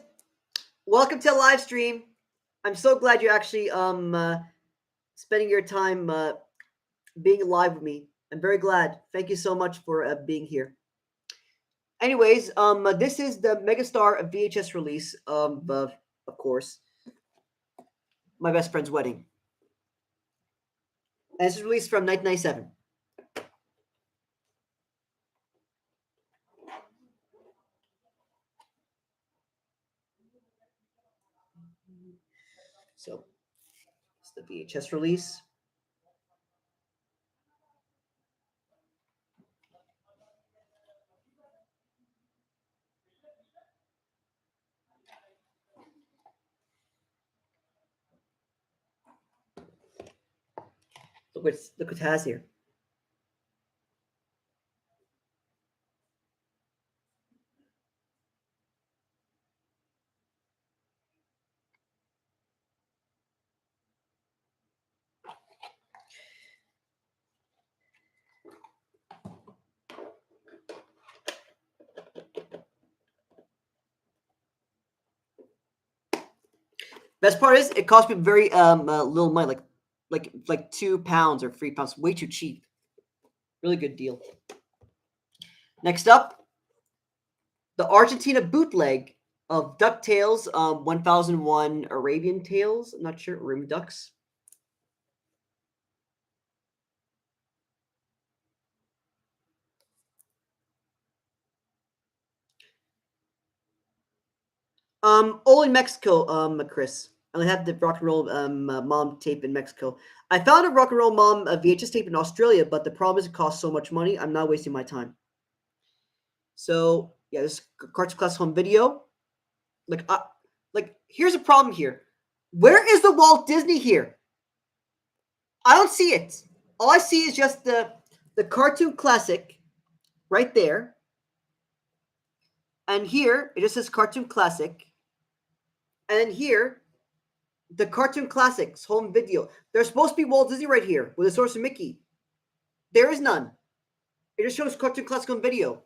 Welcome to the live stream. I'm so glad you're actually spending your time being live with me. I'm very glad. Thank you so much for being here. Anyways, this is the Megastar VHS release of course, My Best Friend's Wedding. And this is released from 1997. So, it's the VHS release. Look what it has here. Best part is it cost me very little money, like £2 or £3, way too cheap. Really good deal. Next up, the Argentina bootleg of DuckTales 1001 Arabian Tales. I'm not sure, Arabian Ducks. All in Mexico, Chris. I only have the rock and roll mom tape in Mexico. I found a Rock and Roll Mom VHS tape in Australia, but the problem is it costs so much money. I'm not wasting my time. So yeah, this Cartoon Classic Home Video. Like here's a problem here. Where is the Walt Disney here? I don't see it. All I see is just the Cartoon Classic right there. And here it just says Cartoon Classic. And then here, the Cartoon Classics Home Video. There's supposed to be Walt Disney right here with a source of Mickey. There is none. It just shows Cartoon Classic Home Video.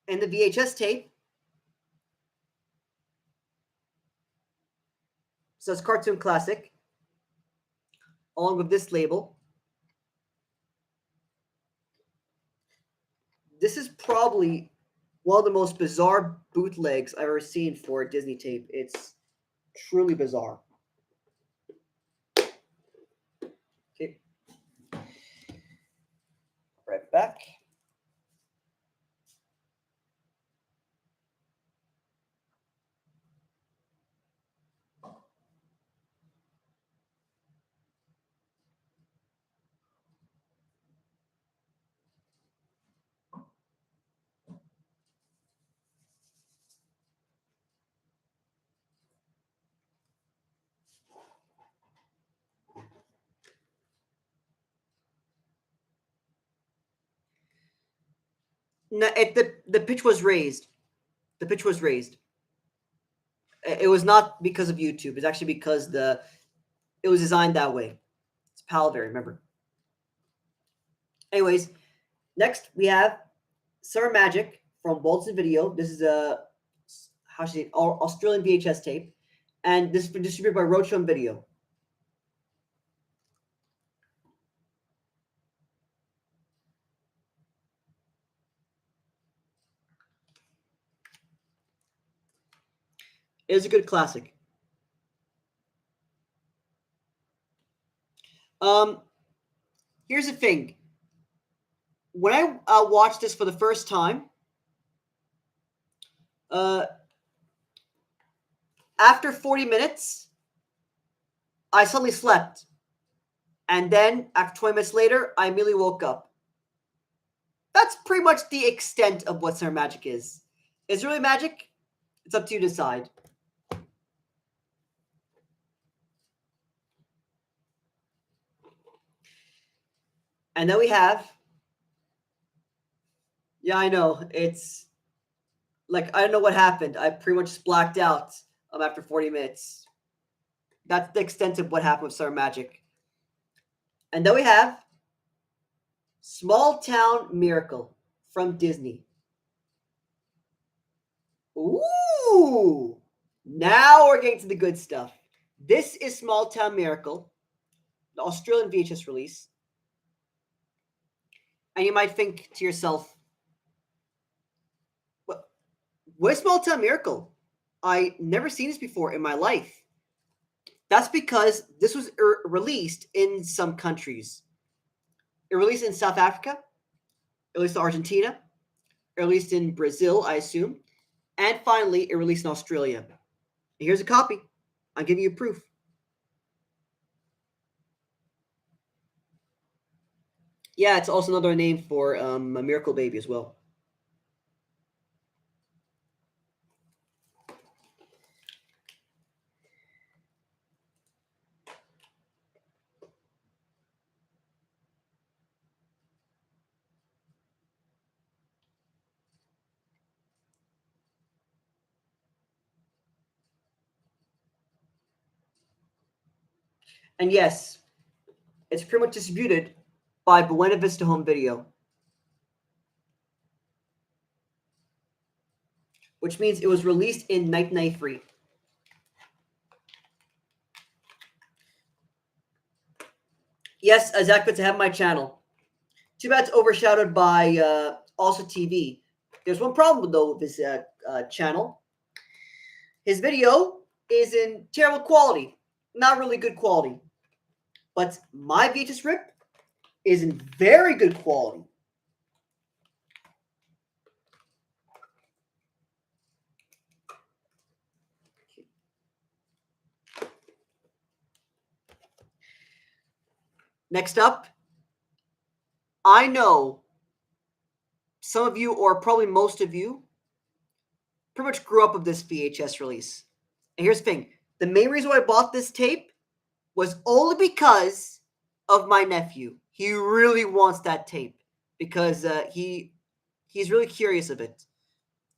And the VHS tape says Cartoon Classic, along with this label. This is probably one of the most bizarre bootlegs I've ever seen for a Disney tape. It's truly bizarre. Okay. Right back. No, the pitch was raised. The pitch was raised. It was not because of YouTube. It's actually because it was designed that way. It's Palvary, remember. Anyways, next we have Summer Magic from Bolton Video. This is a Australian VHS tape, and this has been distributed by Roadshow Video. It is a good classic. Here's the thing. When I watched this for the first time, after 40 minutes, I suddenly slept. And then, after 20 minutes later, I immediately woke up. That's pretty much the extent of what Summer Magic is. Is it really magic? It's up to you to decide. And then we have... Yeah, I know. It's... Like, I don't know what happened. I pretty much just blacked out after 40 minutes. That's the extent of what happened with Summer Magic. And then we have Small Town Miracle from Disney. Ooh! Now we're getting to the good stuff. This is Small Town Miracle, the Australian VHS release. And you might think to yourself, what is Small Town Miracle? I never seen this before in my life. That's because this was released in some countries. It released in South Africa, it released in Argentina, it released in Brazil, I assume, and finally, it released in Australia. And here's a copy. I'm giving you proof. Yeah, it's also another name for a miracle baby as well. And yes, it's pretty much distributed by Buena Vista Home Video, which means it was released in 1993. Yes, Zach, good to have my channel. Too bad it's overshadowed by Also TV. There's one problem though with this channel. His video is in terrible quality, not really good quality. But my VHS rip is in very good quality. Next up, I know some of you, or probably most of you, pretty much grew up with this VHS release. And here's the thing. The main reason why I bought this tape was only because of my nephew. He really wants that tape because he's really curious of it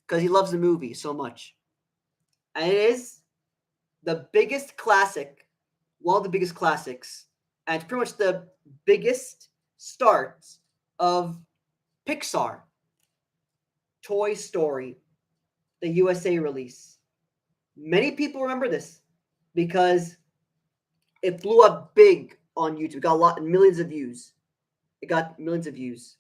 because he loves the movie so much. And it is the biggest classic, one of the biggest classics, and it's pretty much the biggest start of Pixar. Toy Story, the USA release. Many people remember this because it blew up big on YouTube. It got millions of views. It got millions of views.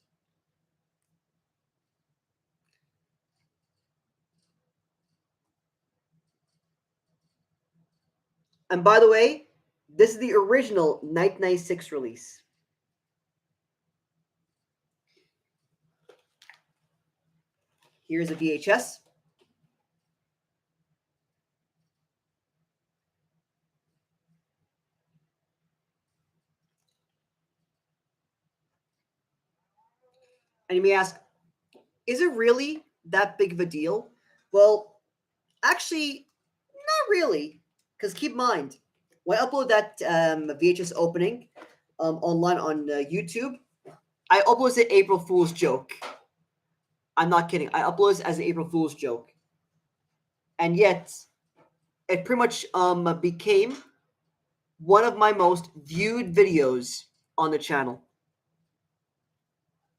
And by the way, this is the original 1996 release. Here's a VHS. And you may ask, is it really that big of a deal? Well, actually, not really. Because keep in mind, when I upload that VHS opening online on YouTube, I uploaded an April Fool's joke. I'm not kidding. I uploaded as an April Fool's joke. And yet, it pretty much became one of my most viewed videos on the channel.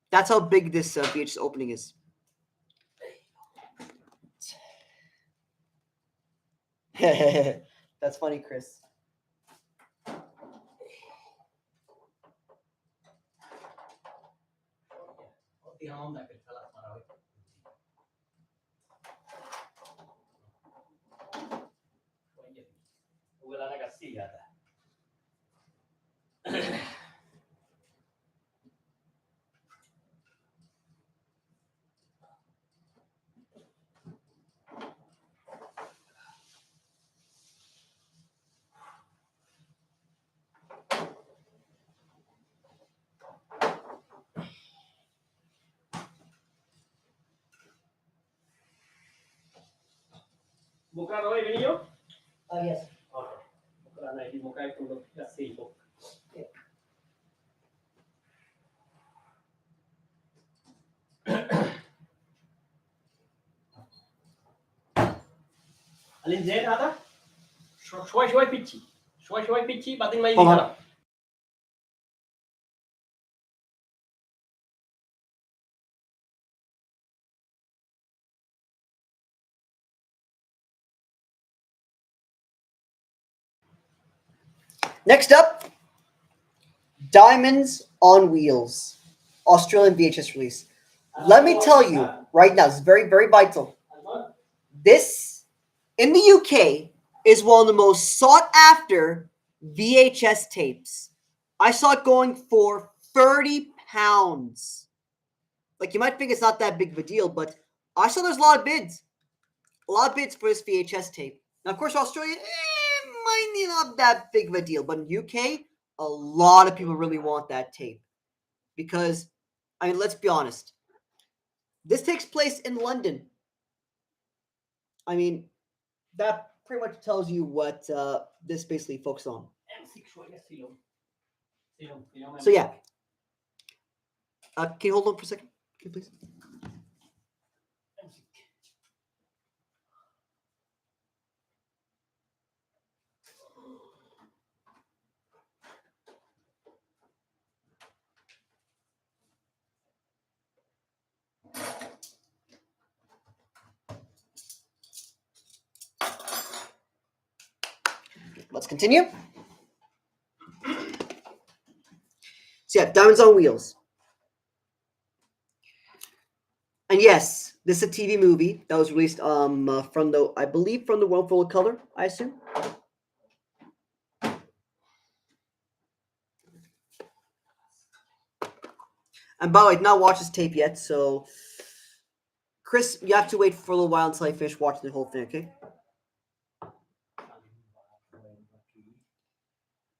That's how big this VHS opening is. That's funny, Chris. Bukan away video? Yes. Okay. Bukan na hindi mo kaya tulog sa Facebook. Alin Zen ata? Shway pichi. Shway pichi bating may Hold on. Next up, Diamonds on Wheels, Australian VHS release. Let me tell you right now, this is very, very vital. This, in the UK, is one of the most sought after VHS tapes. I saw it going for £30. Like, you might think it's not that big of a deal, but I saw there's a lot of bids. A lot of bids for this VHS tape. Now, of course, Australia, might be not that big of a deal, but in UK, a lot of people really want that tape. Because, I mean, let's be honest. This takes place in London. I mean, that pretty much tells you what this basically focuses on. So yeah. Can you hold on for a second? Can you please? Let's continue. So yeah, Diamonds on Wheels. And yes, this is a TV movie that was released from the, I believe, from the World Full of Color, I assume. And by the way, I've not watched this tape yet, so Chris, you have to wait for a little while until I finish watching the whole thing, okay?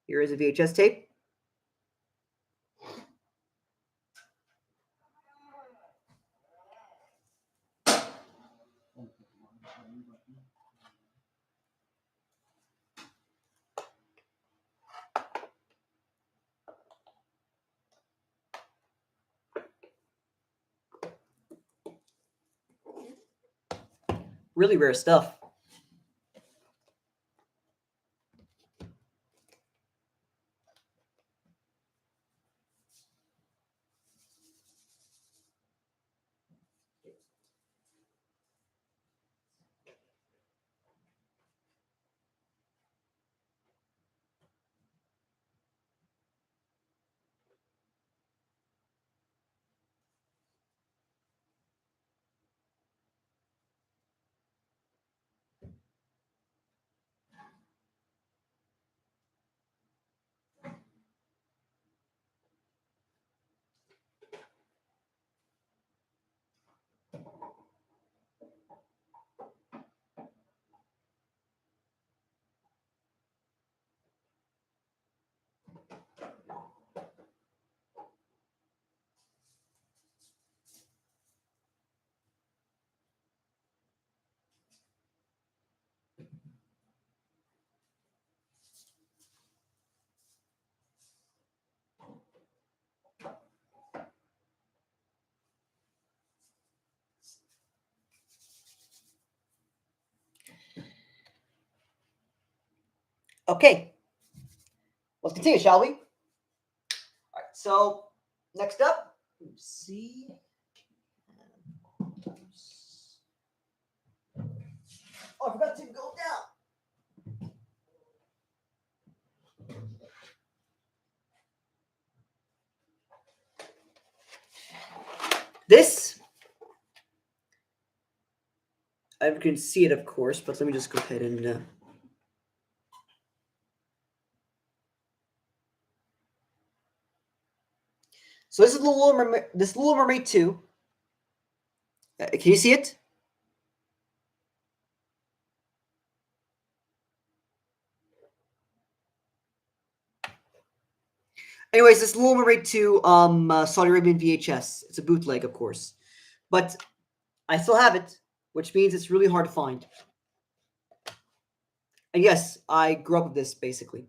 Here is a VHS tape. Really rare stuff. Okay, let's continue, shall we? All right, so next up, let's see. Oh, I forgot to go down. This, I can see it, of course, but let me just go ahead and. So this is Little Mermaid 2. Can you see it? Anyways, this Little Mermaid 2 Saudi Arabian VHS. It's a bootleg, of course. But I still have it, which means it's really hard to find. And yes, I grew up with this, basically.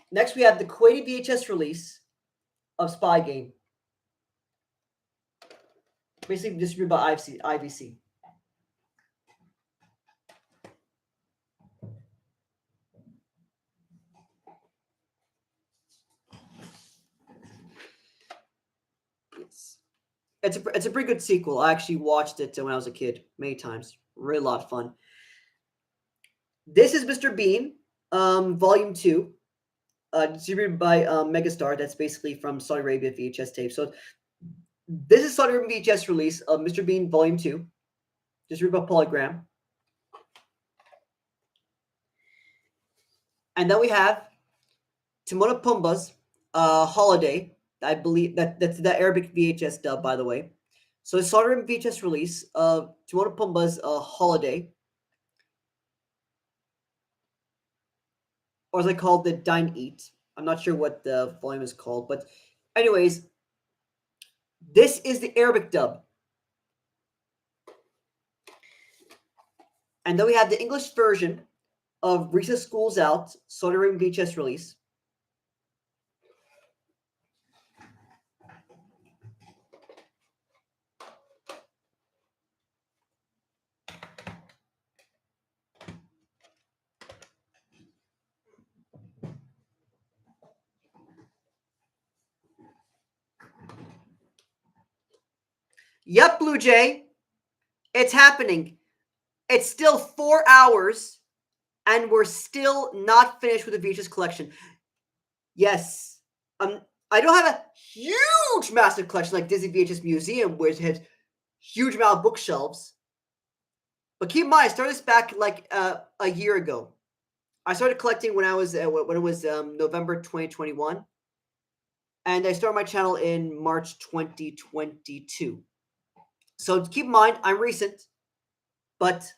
Next, we have the Kuwaiti VHS release of Spy Game. Basically distributed by IVC. It's a pretty good sequel. I actually watched it when I was a kid many times. Really a lot of fun. This is Mr. Bean, Volume 2, distributed by Megastar. That's basically from Saudi Arabia VHS tape. So this is Saudi Arabian VHS release of Mr. Bean Volume 2, distributed by Polygram. And then we have Timon and Pumbaa's Holiday. I believe that's the Arabic VHS dub, by the way. So it's Saudi Arabian VHS release of Timon and Pumbaa's Holiday. Or is it called the Dine Eat? I'm not sure what the volume is called, but anyways, this is the Arabic dub. And then we have the English version of Recess School's Out, Saudi Arabian VHS release. Yep, Blue Jay. It's happening. It's still 4 hours, and we're still not finished with the VHS collection. Yes. I don't have a huge, massive collection like Disney VHS Museum, which has huge amount of bookshelves. But keep in mind, I started this back like a year ago. I started collecting when it was November 2021, and I started my channel in March 2022. So keep in mind, I'm recent, but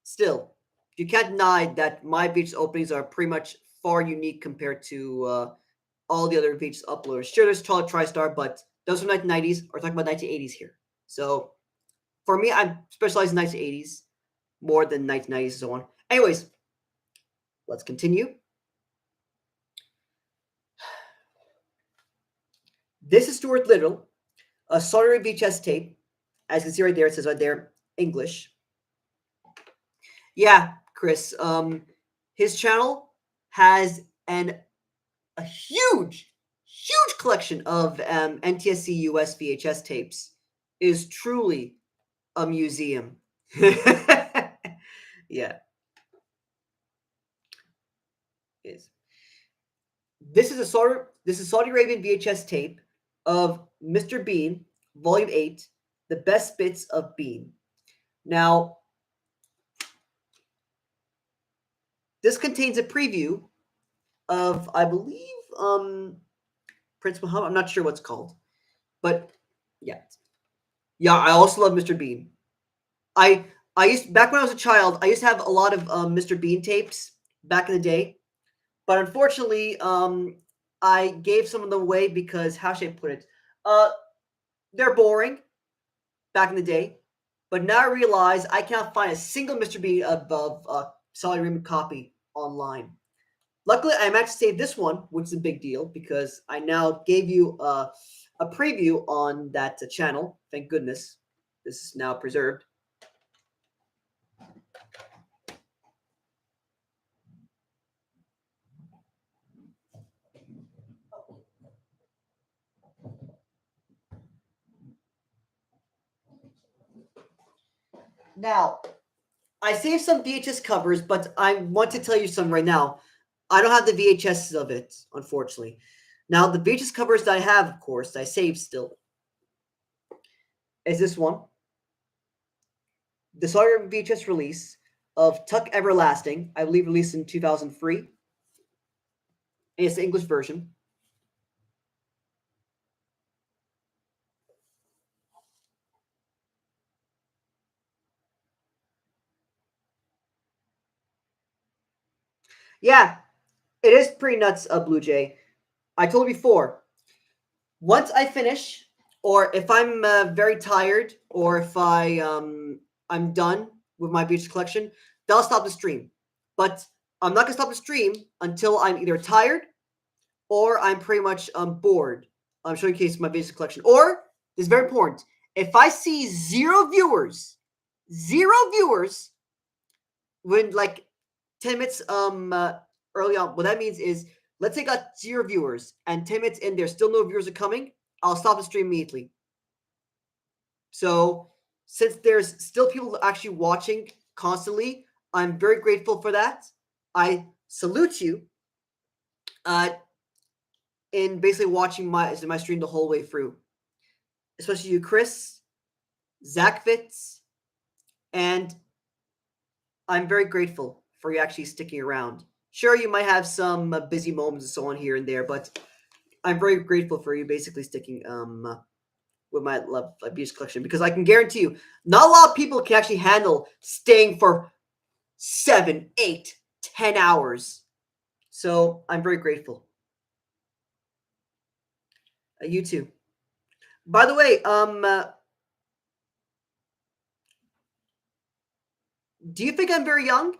still, you can't deny that my VHS openings are pretty much far unique compared to all the other VHS uploaders. Sure, there's Charlotte TriStar, but those are 1990s. We're talking about 1980s here. So for me, I'm specialized in 1980s more than 1990s and so on. Anyways, let's continue. This is Stuart Little, A Saudi Arabia VHS tape. As you can see right there, it says right there, English. Yeah, Chris. His channel has a huge collection of NTSC US VHS tapes. Is truly a museum. Yeah. Is this is Saudi Arabian VHS tape of Mr. Bean, Volume 8, The Best Bits of Bean. Now, this contains a preview of, I believe, Prince Muhammad. I'm not sure what's called, but yeah, yeah. I also love Mr. Bean. I I used back when I was a child. I used to have a lot of Mr. Bean tapes back in the day, but unfortunately, I gave some of them away because how should I put it? Uh, they're boring back in the day, but now I realize I cannot find a single Mr. Bean above Solid Rim copy online. Luckily, I managed to save this one, which is a big deal because I now gave you a preview on that channel. Thank goodness, this is now preserved. Now, I saved some VHS covers, but I want to tell you some right now. I don't have the VHS of it, unfortunately. Now, the VHS covers that I have, of course, that I saved still, is this one. The Sawyer VHS release of Tuck Everlasting, I believe released in 2003. And it's the English version. Yeah, it is pretty nuts, Blue Jay. I told you before, once I finish, or if I'm very tired, or if I'm done with my VHS collection, then I'll stop the stream. But I'm not gonna stop the stream until I'm either tired or I'm pretty much bored. I'm showing case my VHS collection. Or this is very important. If I see zero viewers when like 10 minutes early on, what that means is let's say I got 0 viewers and 10 minutes in there, still no viewers are coming, I'll stop the stream immediately. So since there's still people actually watching constantly, I'm very grateful for that. I salute you in basically watching my stream the whole way through. Especially you, Chris, Zach Fitz, and I'm very grateful for you actually sticking around. Sure, you might have some busy moments and so on here and there, but I'm very grateful for you basically sticking with my love abuse collection because I can guarantee you, not a lot of people can actually handle staying for 7, 8, 10 hours. So I'm very grateful. You too. By the way, do you think I'm very young?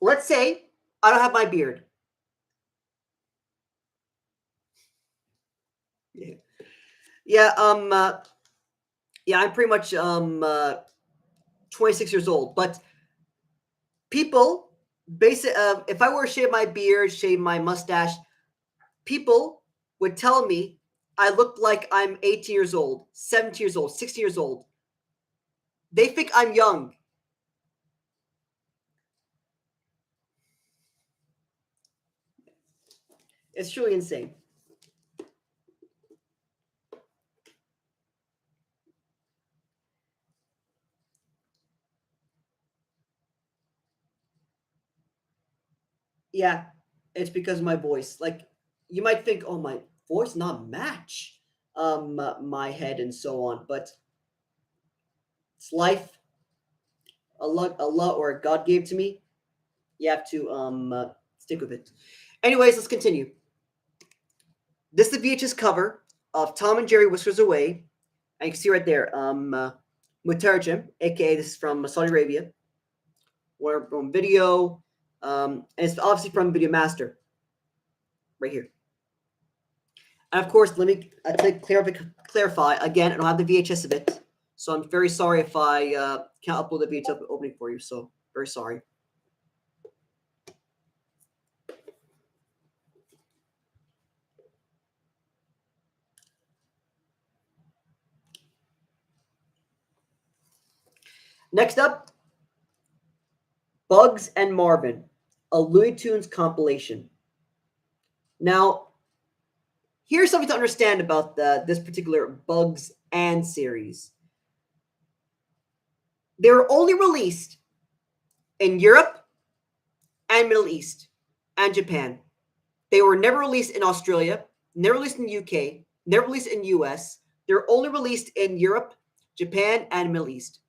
Let's say I don't have my beard. Yeah. Yeah, yeah, I'm pretty much 26 years old, but people basic if I were to shave my beard, shave my mustache, people would tell me I look like I'm 18 years old, 17 years old, 16 years old. They think I'm young. It's truly insane. Yeah, it's because of my voice. Like you might think, oh, my voice not match my head and so on, but it's life. A lot, or God gave to me. You have to stick with it. Anyways, let's continue. This is the VHS cover of Tom and Jerry Whiskers Away. And you can see right there, Mutarjim, aka this is from Saudi Arabia. We're from video, and it's obviously from Video Master, right here. And of course, let me clarify again. I don't have the VHS of it, so I'm very sorry if I can't upload the VHS opening for you. So very sorry. Next up, Bugs and Marvin, a Looney Tunes compilation. Now, here's something to understand about this particular Bugs and series. They were only released in Europe and Middle East and Japan. They were never released in Australia, never released in the UK, never released in US. They were only released in Europe, Japan, and Middle East.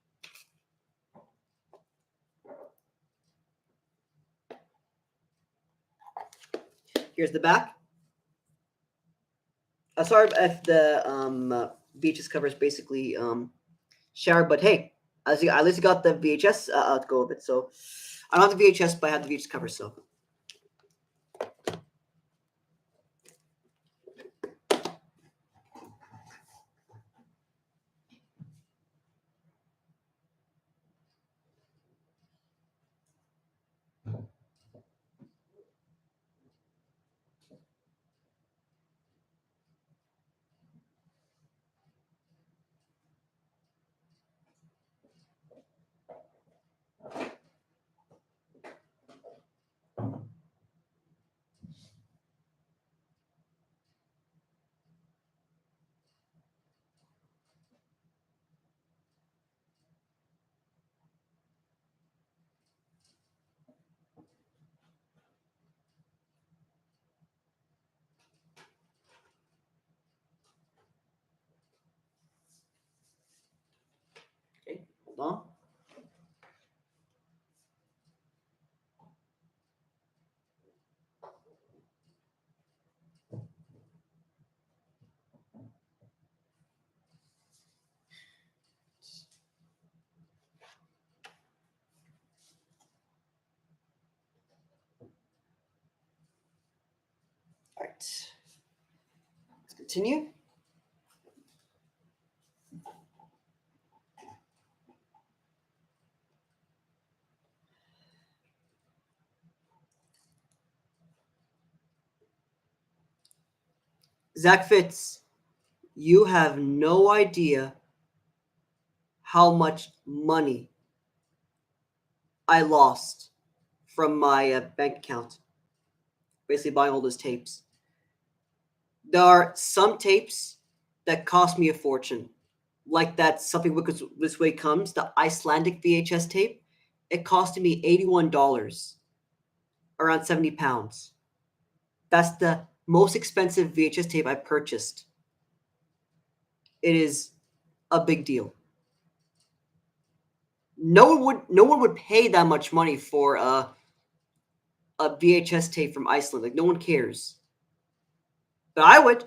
Here's the back. Sorry if the VHS cover is basically showered, but hey, at least I got the VHS to go with it. So I don't have the VHS, but I have the VHS cover. So okay, hold on. All right, let's continue. Zach Fitz, you have no idea how much money I lost from my bank account, basically buying all those tapes. There are some tapes that cost me a fortune, like that Something Wicked This Way Comes, the Icelandic VHS tape. It costed me $81, around 70 pounds. That's the most expensive VHS tape I purchased. It is a big deal. No one would pay that much money for a VHS tape from Iceland. Like, no one cares. But I would.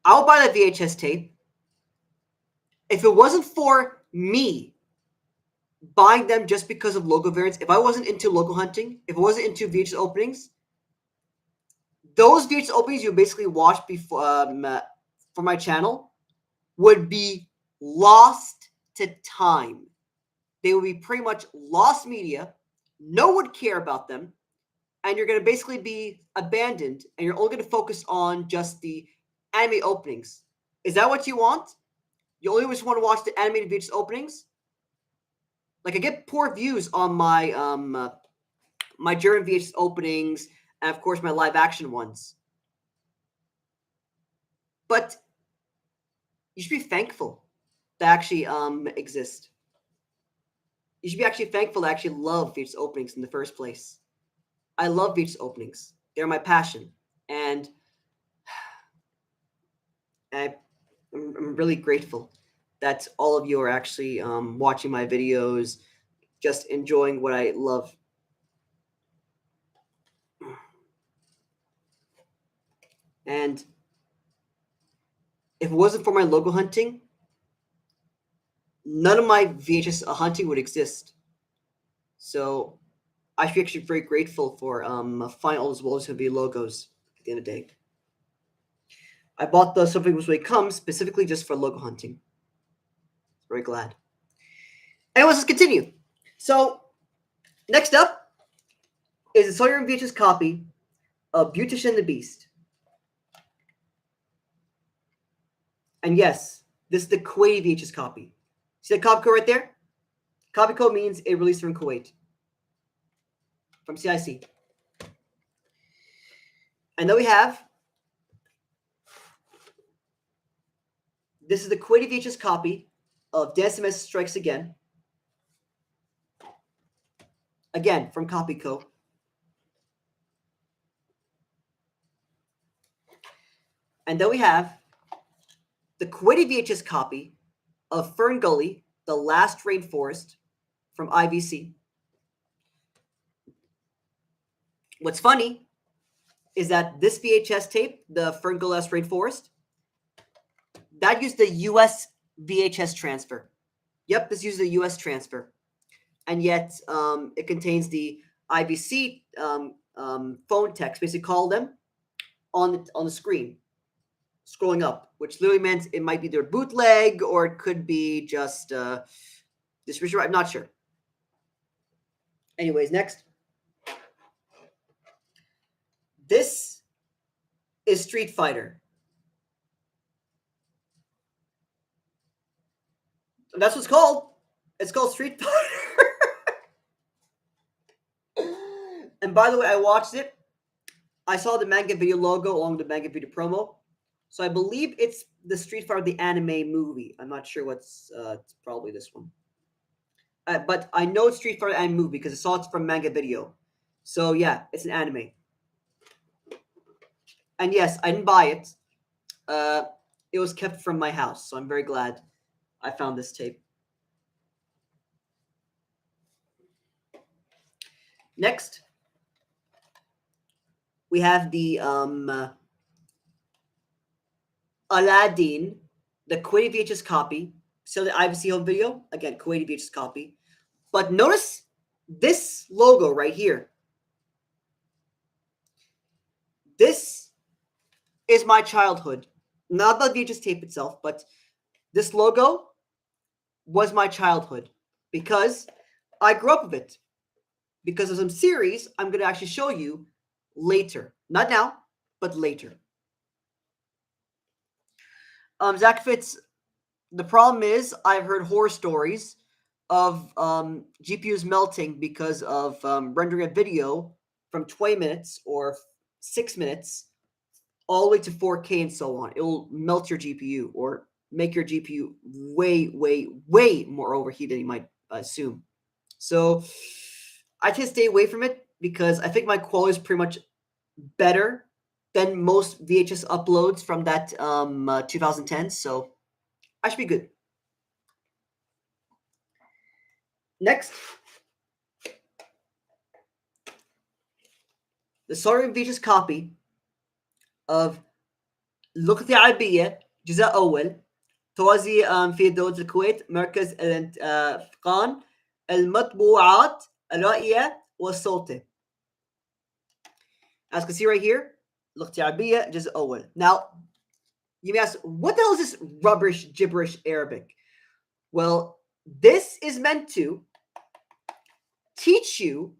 I'll buy that VHS tape. If it wasn't for me buying them just because of logo variants, if I wasn't into logo hunting, if I wasn't into VHS openings, those VHS openings you basically watched before for my channel would be lost to time. They would be pretty much lost media. No one would care about them. And you're going to basically be abandoned. And you're only going to focus on just the anime openings. Is that what you want? You only just want to watch the animated VHS openings? Like, I get poor views on my my German VHS openings, and of course my live action ones. But you should be thankful to actually exist. You should be actually thankful to actually love VHS openings in the first place. I love VHS openings. They're my passion. And I'm really grateful that all of you are actually watching my videos, just enjoying what I love. And if it wasn't for my logo hunting, none of my VHS hunting would exist. So I should be actually very grateful for finding all those Walters and video logos at the end of the day. I bought the Something Was Way Comes specifically just for logo hunting. Very glad. Anyways, let's continue. So next up is a Sawyer and VHS copy of Beautician and the Beast. And yes, this is the Kuwaiti VHS copy. See that copy code right there? Copy code means it released from Kuwait. From CIC. And then we have, this is the Kuwaiti VHS copy of Dance MS Strikes Again. Again, from Copy Co. And then we have the Kuwaiti VHS copy of Fern Gully, The Last Rainforest from IVC. What's funny is that this VHS tape, the Fern Gully Last Rainforest, that used the US VHS transfer. Yep, this uses a US transfer. And yet it contains the IVC phone text, basically call them on the screen, scrolling up, which literally meant it might be their bootleg or it could be just distribution. I'm not sure. Anyways, next. This is Street Fighter. That's what it's called. It's called Street Fighter. And by the way, I watched it. I saw the manga video logo along with the manga video promo. So I believe it's the Street Fighter the anime movie. I'm not sure what's it's probably this one. But I know it's Street Fighter anime movie because I saw it's from manga video. So yeah, it's an anime. And yes, I didn't buy it. It was kept from my house, so I'm very glad I found this tape. Next, we have the Aladdin, the Kuwaiti VHS copy. So the IVC home video, again, Kuwaiti VHS copy. But notice this logo right here. This is my childhood. Not the VHS tape itself, but this logo was my childhood because I grew up with it. Because of some series I'm going to actually show you later. Not now, but later. Zach Fitz, the problem is I've heard horror stories of GPUs melting because of rendering a video from 20 minutes or 6 minutes all the way to 4K and so on. It will melt your GPU or make your GPU way, way, way more overheated than you might assume. So I tend to stay away from it because I think my quality is pretty much better than most VHS uploads from that 2010. So I should be good. Next, the Saudi VHS copy of لغة عربية جزء أول توازي في دولة الكويت مركز الاتقان المطبوعات الرائية والصوتية. As you can see right here, لغة عربية جزء أول. Now, you may ask, what the hell is this rubbish, gibberish Arabic? Well, this is meant to teach you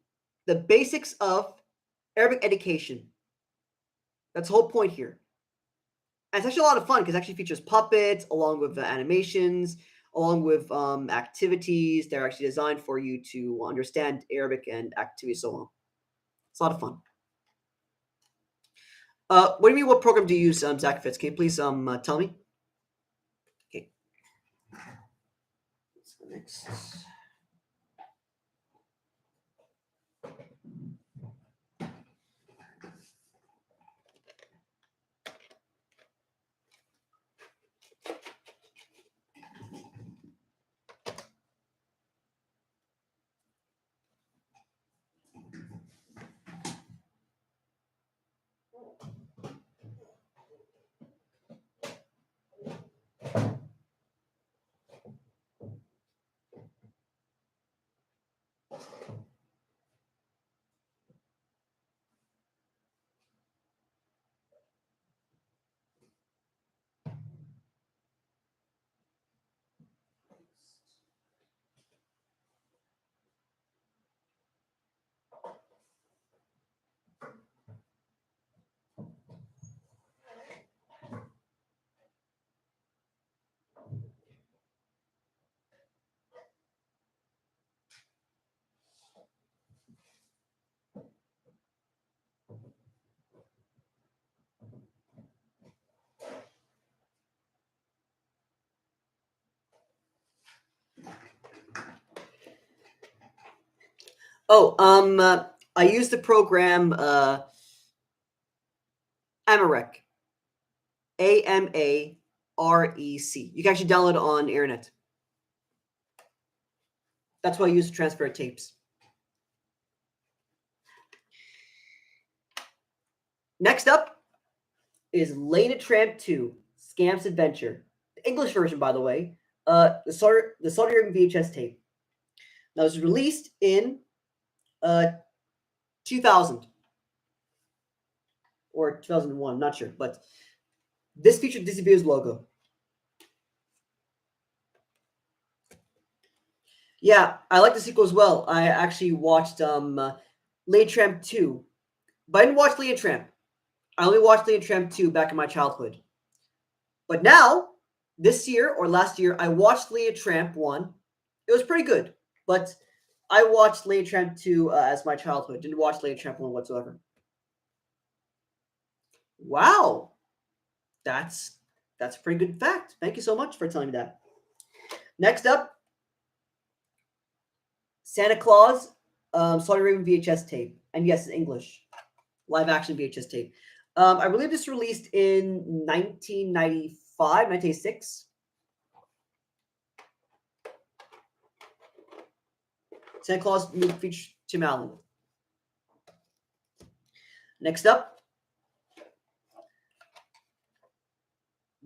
the basics of Arabic education. That's the whole point here. And it's actually a lot of fun because it actually features puppets along with animations, along with activities that are actually designed for you to understand Arabic and activities so on. It's a lot of fun. What do you mean? What program do you use, Zach Fitz? Can you please tell me? Okay. So next. Oh, I use the program Amarec. AMAREC. You can actually download it on internet. That's what I use to transfer tapes. Next up is Lane a Tramp 2, Scamp's Adventure. The English version, by the way. The Saudi Arabian VHS tape. Now, it was released in 2000 or 2001, not sure, but this featured Disney Video's logo. Yeah, I like the sequel as well. I actually watched Lane Tramp 2, but I didn't watch Lane Tramp. I only watched Lane Tramp 2 back in my childhood. But now, this year or last year, I watched Lane Tramp 1. It was pretty good, but I watched Lane Tramp 2 as my childhood. Didn't watch Lane Tramp 1 whatsoever. Wow. That's a pretty good fact. Thank you so much for telling me that. Next up, Santa Claus, Saudi Arabian VHS tape. And yes, in English. Live action VHS tape. I believe this released in 1995, 1996. Santa Claus movie featured Tim Allen. Next up,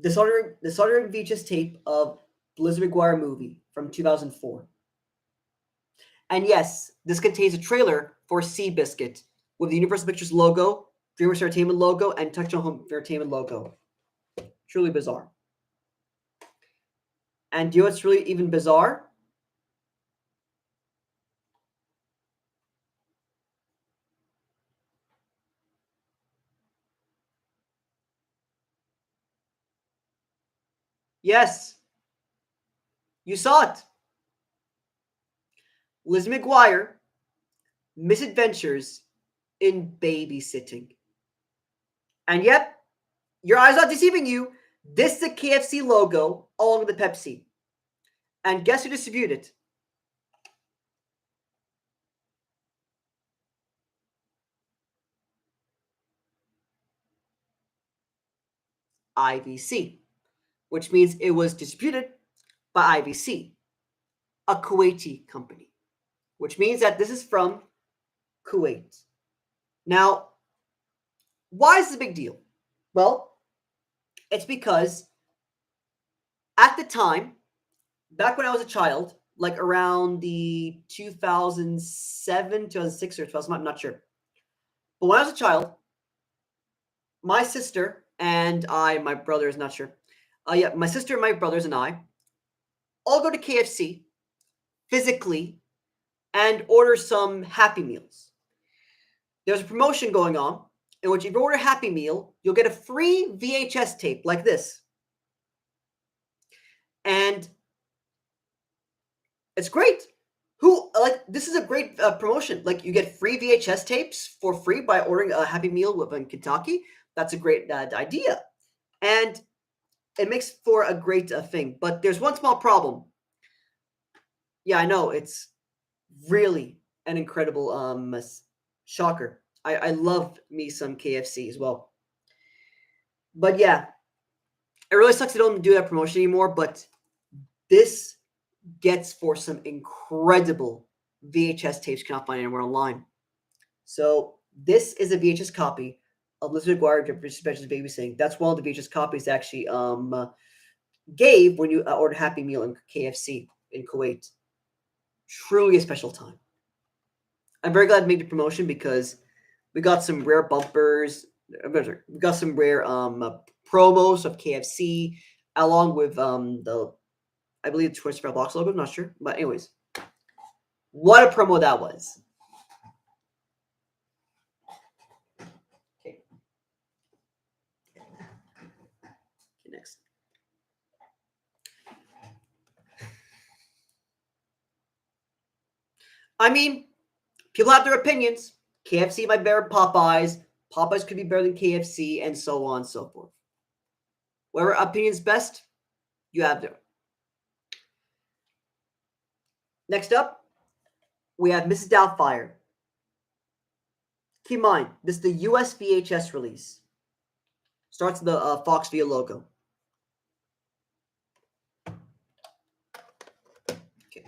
the Saudi Arabian VHS tape of the Lizzie McGuire movie from 2004. And yes, this contains a trailer for Seabiscuit with the Universal Pictures logo, DreamWorks Entertainment logo, and Touchstone Home Entertainment logo. Truly bizarre. And do you know what's really even bizarre? Yes, you saw it. Lizzie McGuire, Misadventures in Babysitting. And yep, your eyes not deceiving you. This is the KFC logo along with the Pepsi. And guess who distributed it? IVC, which means it was distributed by IVC, a Kuwaiti company, which means that this is from Kuwait. Now, why is this a big deal? Well, it's because at the time, back when I was a child, like around the 2007, 2006, or 2000, I'm not sure. But when I was a child, my sister and I, my brother is not sure. My sister and my brothers and I all go to KFC physically and order some Happy Meals. There's a promotion going on in which if you order a Happy Meal, you'll get a free VHS tape like this. And it's great. This is a great promotion. Like, you get free VHS tapes for free by ordering a Happy Meal in Kentucky. That's a great idea. And it makes for a great thing. But there's one small problem. Yeah, I know. It's really an incredible shocker. I love me some KFC as well. But yeah, it really sucks they don't do that promotion anymore. But this gets for some incredible VHS tapes you cannot find anywhere online. So this is a VHS copy of Lizzie McGuire Adventures of Babysitting. That's one of the VHS copies they actually gave when you ordered Happy Meal in KFC in Kuwait. Truly a special time. I'm very glad to make the promotion because we got some rare bumpers. We got some rare promos of KFC along with I believe the 25 Blocks logo. I'm not sure, but anyways, what a promo that was. Okay, next. I mean, people have their opinions. KFC might be better than Popeyes. Popeyes could be better than KFC, and so on and so forth. Whatever opinion's best, you have there. Next up, we have Mrs. Doubtfire. Keep in mind, this is the US VHS release. Starts with the Fox Via logo. Okay.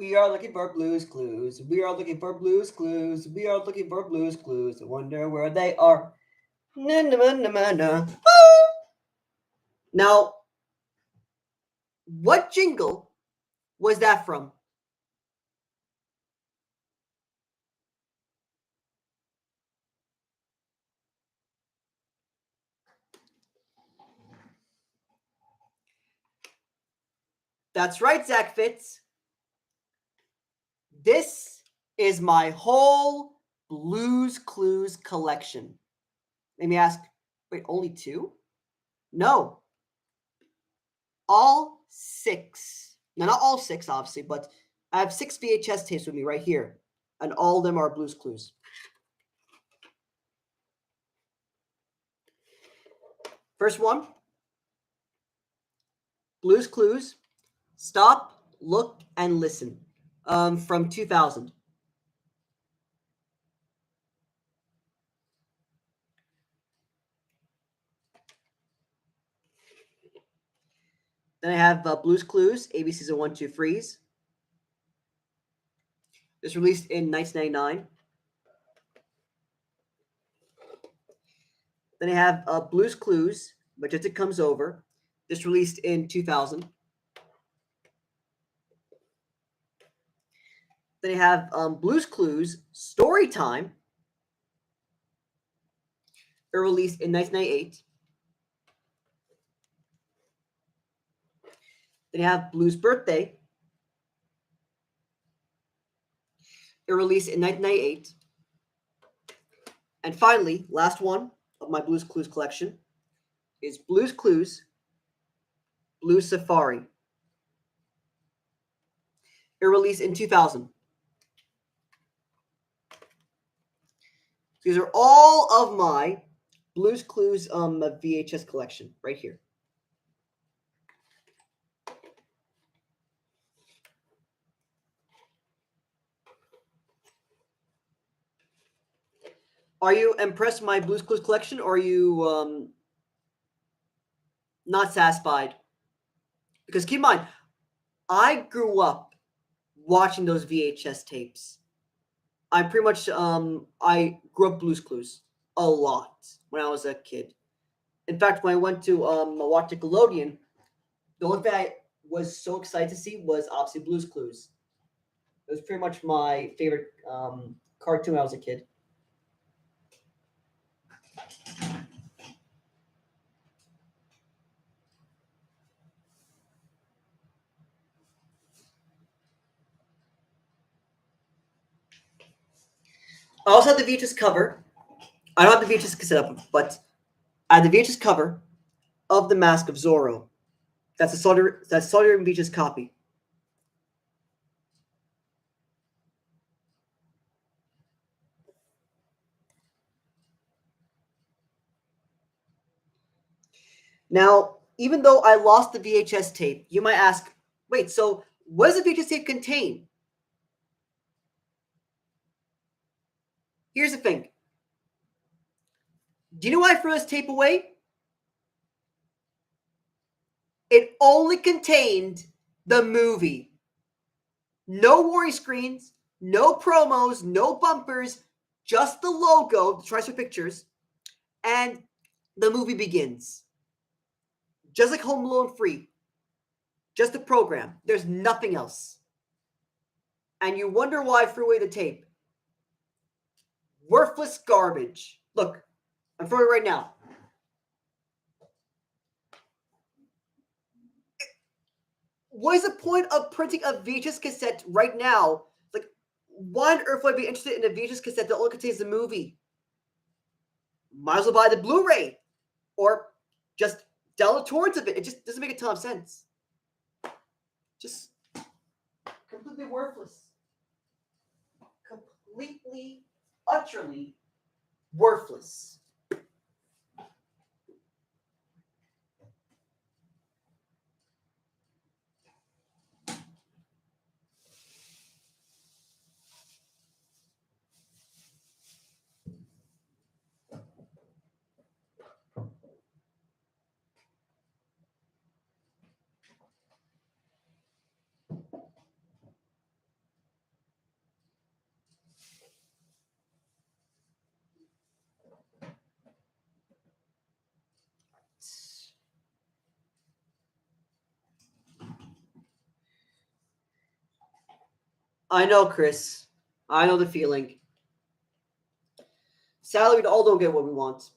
We are looking for Blue's Clues. We are looking for Blue's Clues. We are looking for Blue's Clues. I wonder where they are. Na, na, na, na, na, na. Now, what jingle was that from? That's right, Zach Fitz. This is my whole Blue's Clues collection. Let me ask, wait, only 2? No. All 6. Now, not all 6, obviously, but I have 6 VHS tapes with me right here. And all of them are Blue's Clues. First one, Blue's Clues, Stop, Look, and Listen, from 2000. Then I have Blue's Clues, ABC Season 1, 2, Freeze. This released in 1999. Then I have Blue's Clues, Majestic Comes Over. This released in 2000. Then I have Blue's Clues, Story Time. It released in 1998. Then you have Blue's Birthday. It released in 1998. And finally, last one of my Blue's Clues collection is Blue's Clues, Blue Safari. It released in 2000. These are all of my Blue's Clues VHS collection right here. Are you impressed with my Blue's Clues collection, or are you not satisfied? Because keep in mind, I grew up watching those VHS tapes. I pretty much I grew up Blue's Clues a lot when I was a kid. In fact, when I went to watch Nickelodeon, the only thing I was so excited to see was obviously Blue's Clues. It was pretty much my favorite cartoon when I was a kid. I also have the VHS cover. I don't have the VHS cassette up, but I have the VHS cover of The Mask of Zorro. That's a Saudi Arabian VHS copy. Now, even though I lost the VHS tape, you might ask, wait, so what does the VHS tape contain? Here's the thing. Do you know why I threw this tape away? It only contained the movie. No warning screens, no promos, no bumpers, just the logo, the transfer pictures, and the movie begins. Just like Home Alone 3. Just the program. There's nothing else. And you wonder why I threw away the tape. Worthless garbage. Look, I'm throwing it right now. What is the point of printing a VHS cassette right now? Like, why on earth would I be interested in a VHS cassette that only contains the movie? Might as well buy the Blu-ray. Or just download torrents of it. It just doesn't make a ton of sense. Just completely worthless. Completely, utterly worthless. I know, Chris. I know the feeling. Sadly, we all don't get what we want.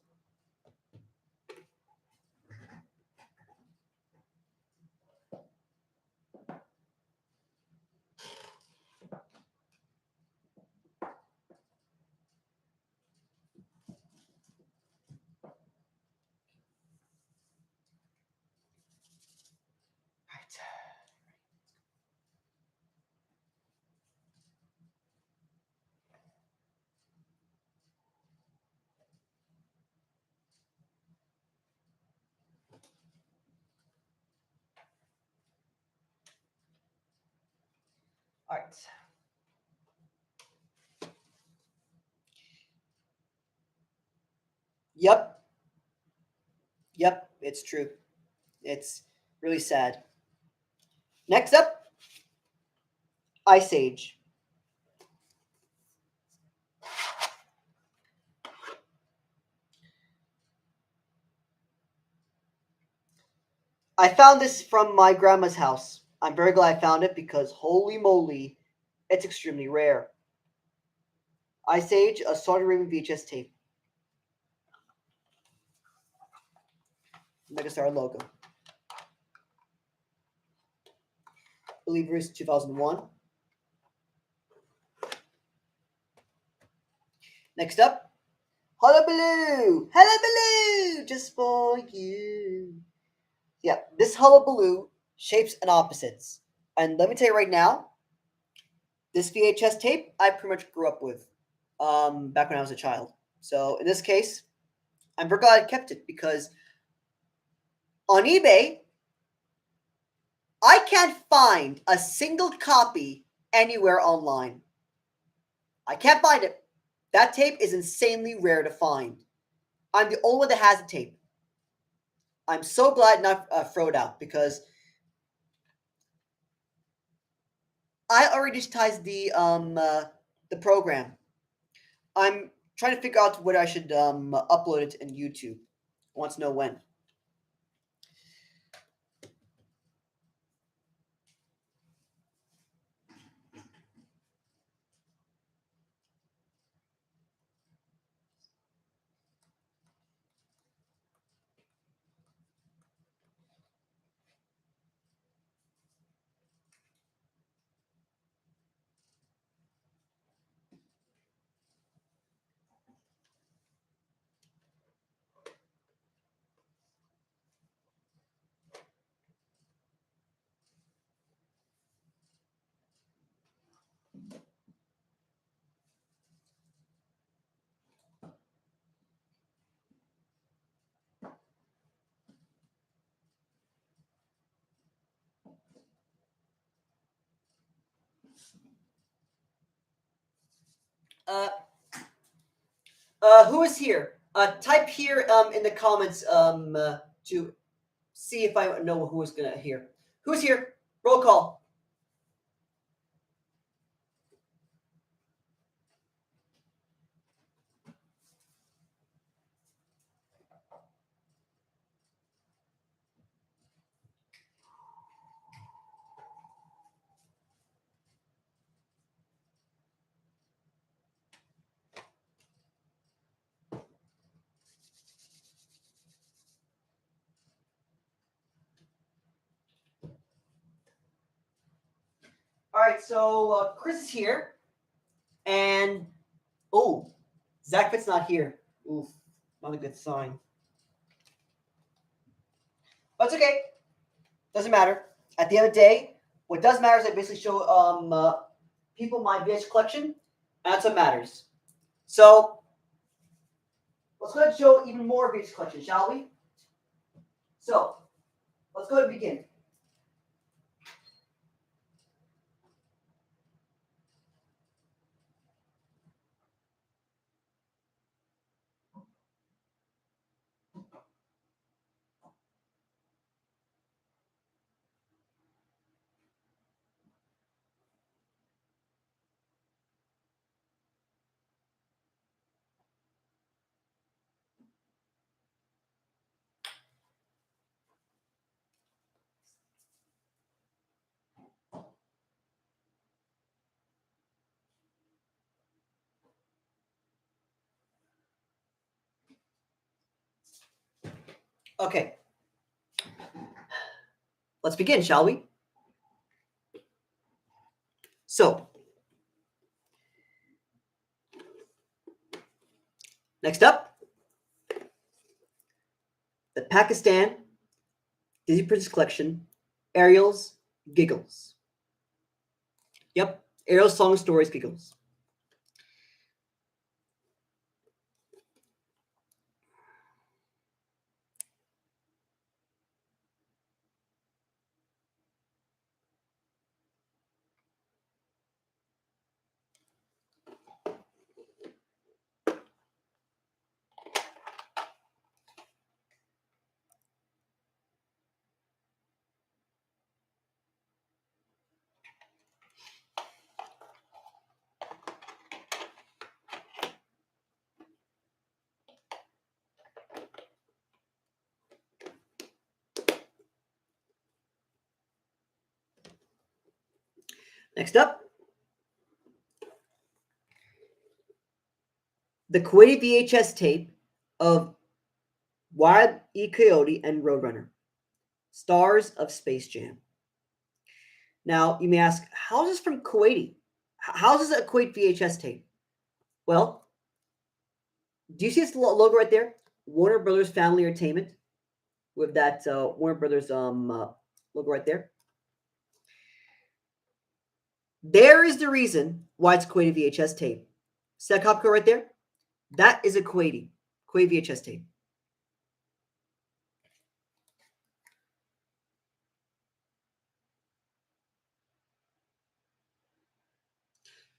All right. Yep. Yep, it's true. It's really sad. Next up, Ice Age. I found this from my grandma's house. I'm very glad I found it because holy moly, it's extremely rare. Ice Age, a Saudi Arabian VHS tape. Megastar logo. I believe it was 2001. Next up, Hullabaloo! Hullabaloo! Just for you. Yeah, this Hullabaloo, shapes and opposites. And let me tell you right now, this VHS tape I pretty much grew up with back when I was a child. So in this case, I'm very glad I kept it because on eBay, I can't find a single copy anywhere online. I can't find it. That tape is insanely rare to find. I'm the only one that has the tape. I'm so glad not throw it out because I already digitized the program. I'm trying to figure out whether I should upload it in YouTube. I want to know when. Who is here? Type here in the comments to see if I know who is gonna hear. Who's here? Roll call. All right, so Chris is here, and oh, Zach Fitt's not here. Oof, not a good sign. But it's okay. Doesn't matter. At the end of the day, what does matter is I basically show people my VHS collection, and that's what matters. So let's go ahead and show even more VHS collection, shall we? So let's go ahead and begin. Okay. Let's begin, shall we? So, next up, the Pakistan Disney Princess Collection, Ariel's Giggles. Yep, Ariel's Song Stories Giggles. Next up, the Kuwaiti VHS tape of Wild E. Coyote and Roadrunner, stars of Space Jam. Now, you may ask, how is this from Kuwaiti? How is this a Kuwait VHS tape? Well, do you see this logo right there? Warner Brothers Family Entertainment, with that Warner Brothers logo right there. There is the reason why it's Kuwaiti VHS tape. See that copy code right there? That is a Kuwaiti VHS tape.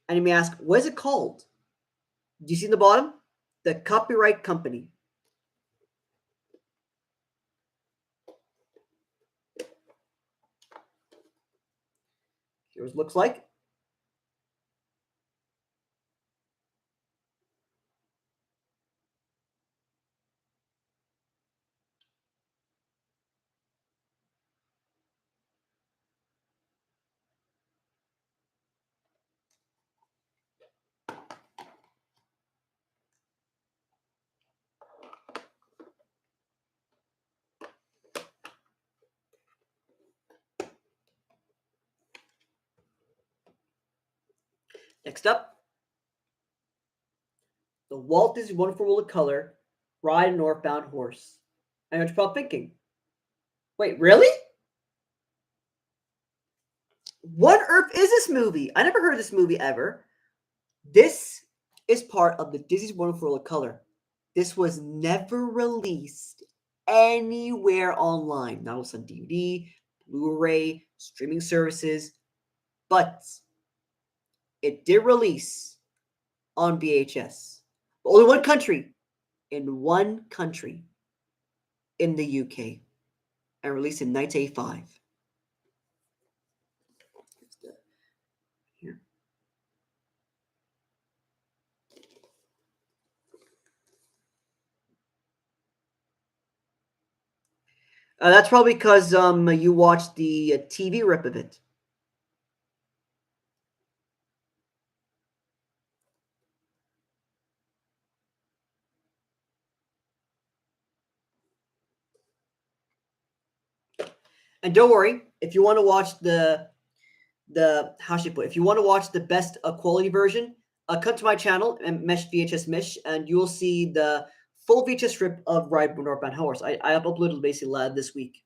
And you may ask, what is it called? Do you see in the bottom? The Copyright Company. Here's what it looks like. Next up, the Walt Disney Wonderful World of Color, Ride a Northbound Horse. I know what you're probably thinking. Wait, really? What on earth is this movie? I never heard of this movie ever. This is part of the Disney's Wonderful World of Color. This was never released anywhere online. Not on DVD, Blu-ray, streaming services, but it did release on VHS. Only one country, in the UK, and released in 1985. Here. That's probably because you watched the TV rip of it. And don't worry, if you want to watch the how should I put it? If you want to watch the best quality version, come to my channel and Mesh VHS Mesh, and you will see the full VHS strip of Ride Northbound Horse. I uploaded basically this week.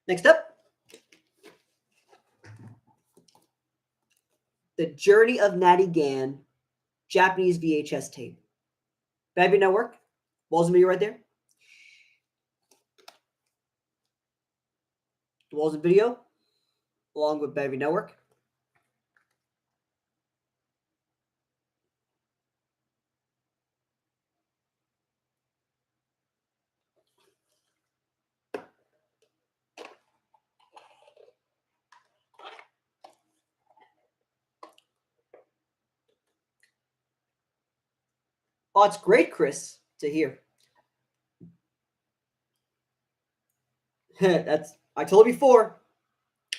Next up, The Journey of Natty Gann, Japanese VHS tape. Bavia Network, walls of video right there. The walls of video, along with Bavia Network. Oh, it's great, Chris, to hear. That's I told you before.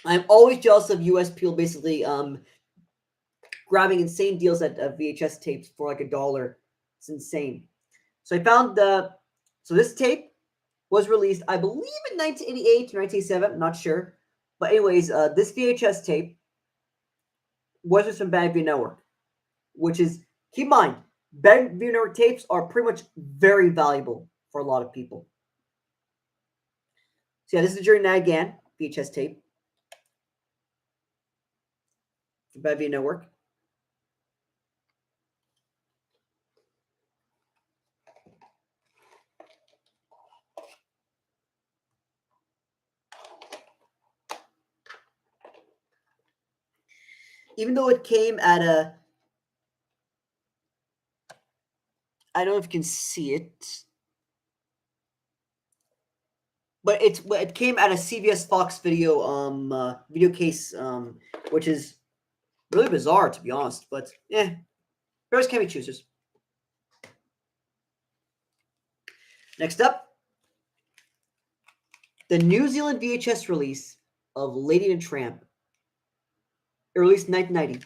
I'm always jealous of US people basically grabbing insane deals at VHS tapes for like $1. It's insane. So I found so this tape was released, I believe, in 1988 or 1987. I'm not sure, but anyways, this VHS tape was just from Bad View Network, which is, keep in mind, Bad View Network tapes are pretty much very valuable for a lot of people. So yeah, this is the Journey Natty Gann VHS tape from Bad View Network. Even though it came at a, I don't know if you can see it, but it came at a CVS Fox video video case, which is really bizarre to be honest. But yeah, bears can be choosers. Next up, the New Zealand VHS release of Lady and the Tramp, released in 1990.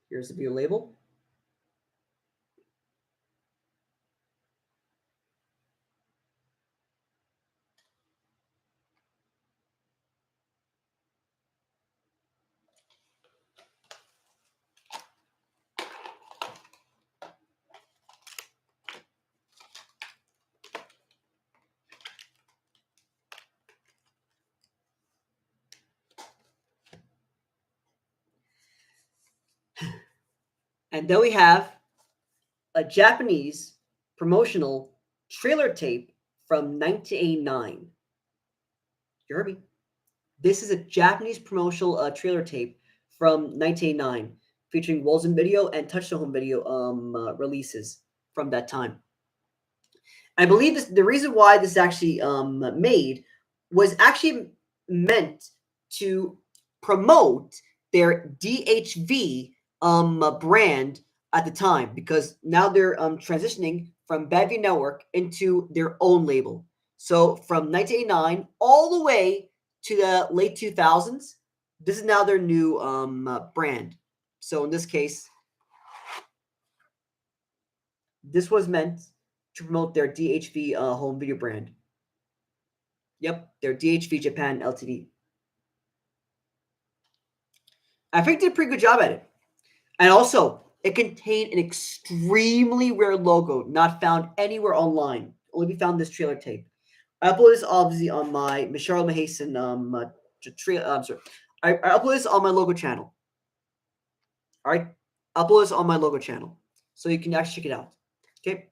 Here's the video label. And then we have a Japanese promotional trailer tape from 1989. You heard me. This is a Japanese promotional trailer tape from 1989 featuring Walls and Video and Touchstone Home Video releases from that time. I believe this, the reason why this is actually made was actually meant to promote their DHV brand at the time, because now they're transitioning from Bevy Network into their own label. So from 1989 all the way to the late 2000s, this is now their new brand. So in this case, this was meant to promote their DHV home video brand. Yep, their DHV Japan Ltd. I think they did a pretty good job at it. And also, it contained an extremely rare logo not found anywhere online. Only be found in this trailer tape. I upload this obviously on my Michelle Mahason I'm sorry. I upload this on my logo channel. All right, upload this on my logo channel, so you can actually check it out. Okay.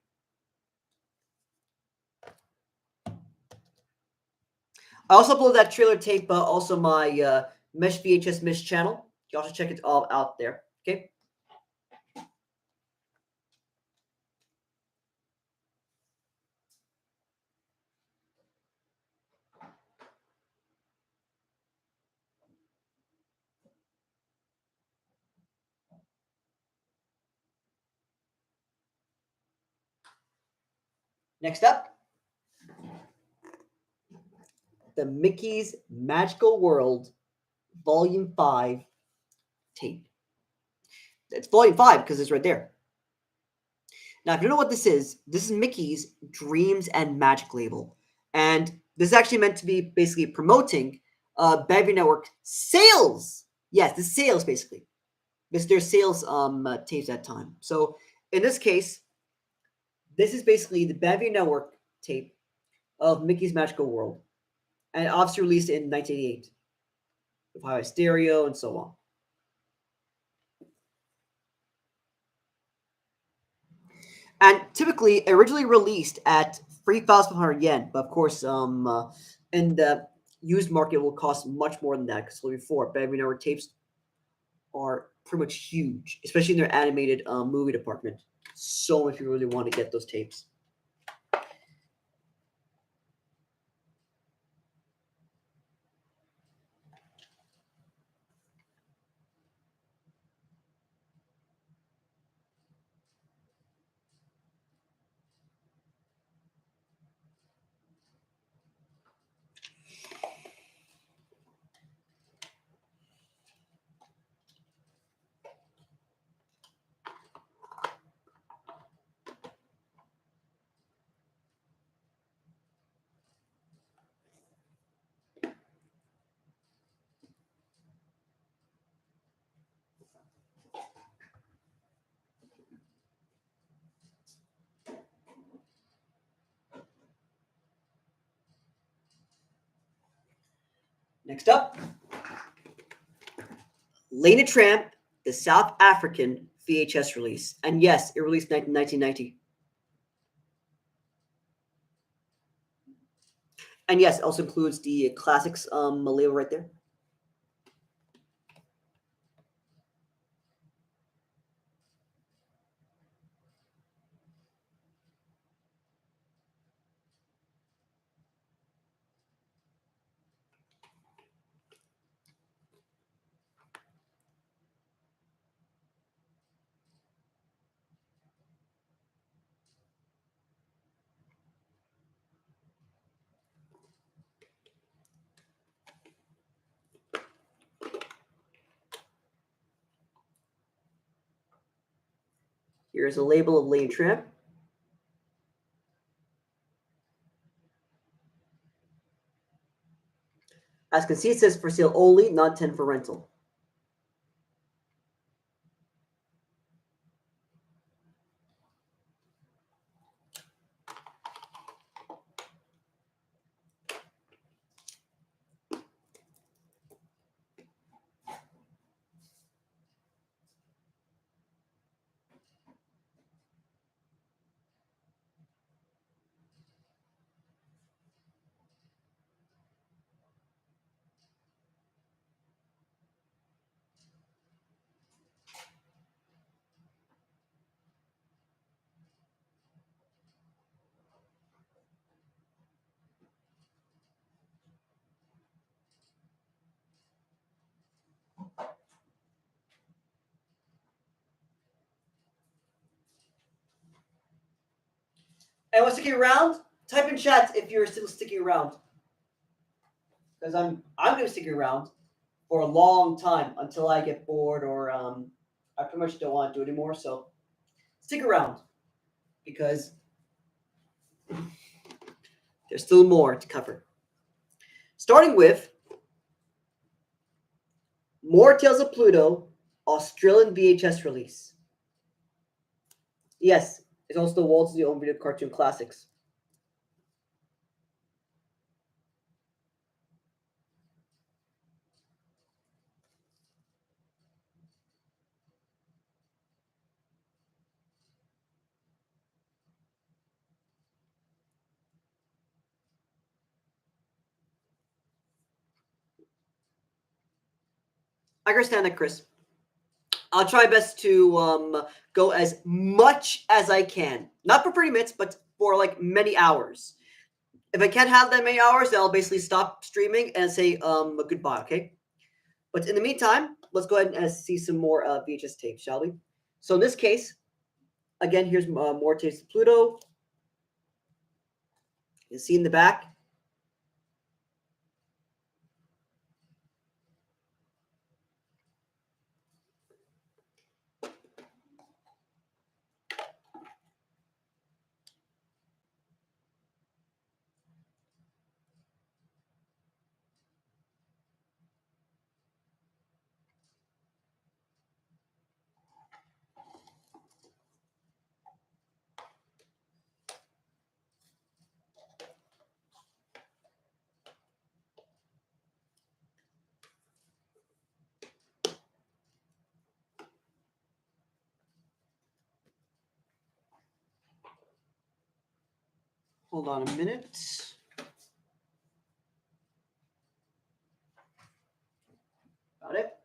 I also upload that trailer tape also my Mesh VHS Mish channel. You can also check it all out there. Okay. Next up, the Mickey's Magical World Volume 5 tape. It's Volume 5 because it's right there. Now, if you don't know what this is Mickey's Dreams and Magic label. And this is actually meant to be basically promoting Bevy Network sales. Yes, the sales basically. This is their sales tapes at that time. So in this case, this is basically the Bevy Network tape of Mickey's Magical World. And obviously released in 1988 with High Stereo and so on. And typically originally released at 3,500 yen, but of course, in the used market will cost much more than that, because before Bevy Network tapes are pretty much huge, especially in their animated movie department. So many people really want to get those tapes. Next up, Lane Tramp, the South African VHS release. And yes, it released in 1990. And yes, it also includes the classics label right there. Here's a label of Lane Tramp. As you can see, it says for sale only, not 10 for rental. Anyone sticking around? Type in chat if you're still sticking around. Because I'm gonna be sticking around for a long time until I get bored or I pretty much don't want to do it anymore. So stick around because there's still more to cover. Starting with More Tales of Pluto, Australian VHS release. Yes, it's also the Walt Disney Home Video Cartoon Classics. I understand that, Chris. I'll try best to go as much as I can. Not for 30 minutes, but for like many hours. If I can't have that many hours, then I'll basically stop streaming and say goodbye, okay? But in the meantime, let's go ahead and see some more VHS tapes, shall we? So in this case, again, here's more tapes of Pluto. You see in the back. Hold on a minute. Got it.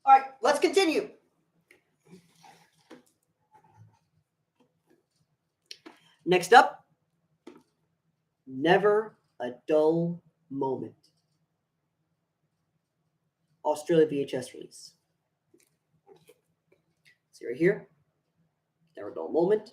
All right, let's continue. Next up, Never a Dull Moment. Australia VHS release. See right here. Never a Dull Moment.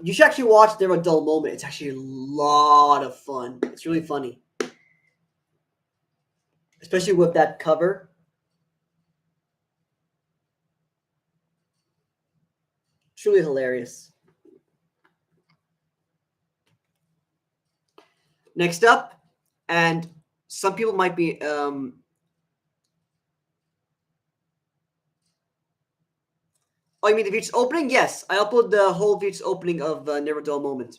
You should actually watch Never a Dull Moment. It's actually a lot of fun. It's really funny. Especially with that cover. Truly hilarious. Next up, and some people might be oh, you mean the VHS opening? Yes, I upload the whole VHS opening of Never a Dull Moment.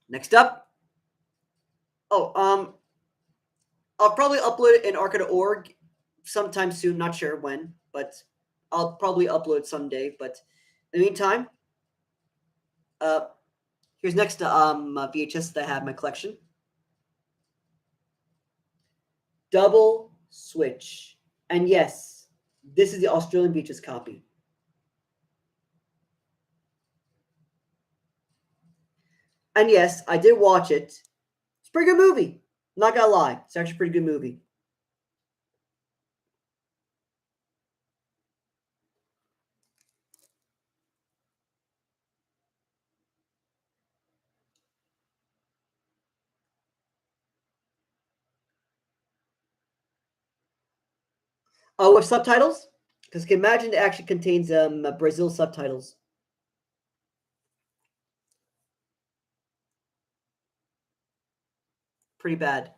Next up, oh, I'll probably upload it in arca.org sometime soon. Not sure when, but I'll probably upload it someday. But in the meantime, Here's next VHS that I have in my collection. Double switch. And yes, this is the Australian VHS copy. And yes, I did watch it. It's a pretty good movie. Not gonna lie. It's actually a pretty good movie. Oh, with subtitles? Because can imagine it actually contains Brazil subtitles. Pretty bad.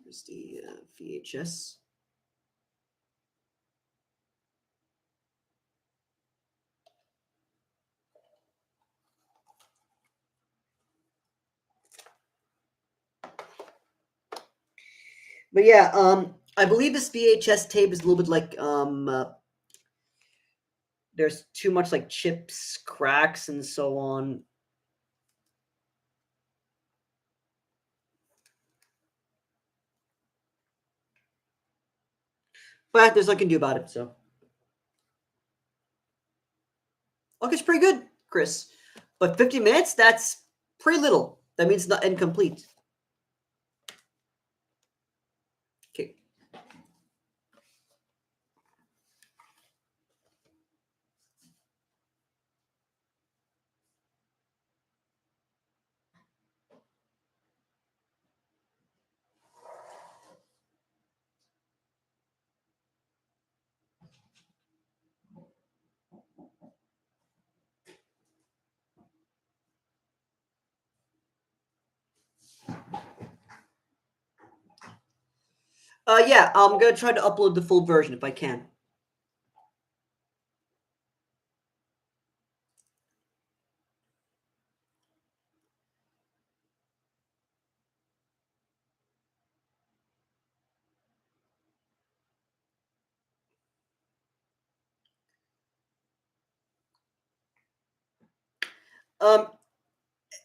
Here's the VHS. But yeah, I believe this VHS tape is a little bit like there's too much like chips, cracks, and so on. But there's nothing I can do about it, so. Okay, it's pretty good, Chris. But 50 minutes, that's pretty little. That means not incomplete. Okay. Yeah, I'm gonna try to upload the full version if I can.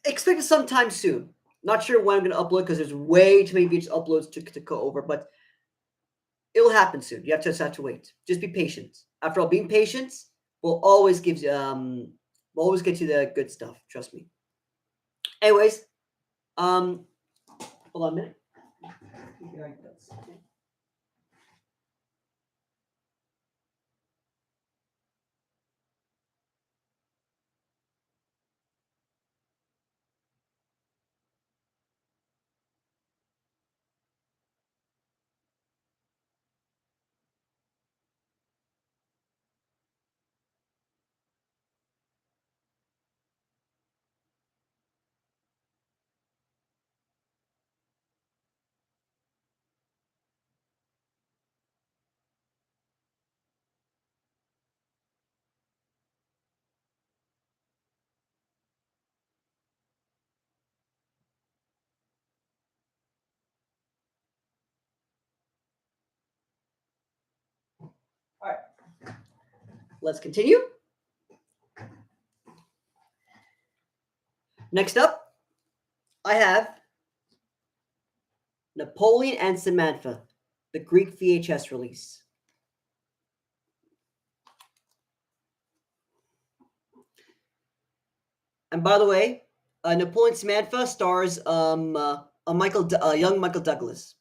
Expect it sometime soon. Not sure when I'm gonna upload because there's way too many VHS uploads to go over, but it'll happen soon. You just have to wait. Just be patient. After all, being patient will always give will always get you the good stuff. Trust me. Anyways, hold on a minute. All right. Let's continue. Next up, I have Napoleon and Samantha, the Greek VHS release. And by the way, Napoleon Samantha stars a young Michael Douglas.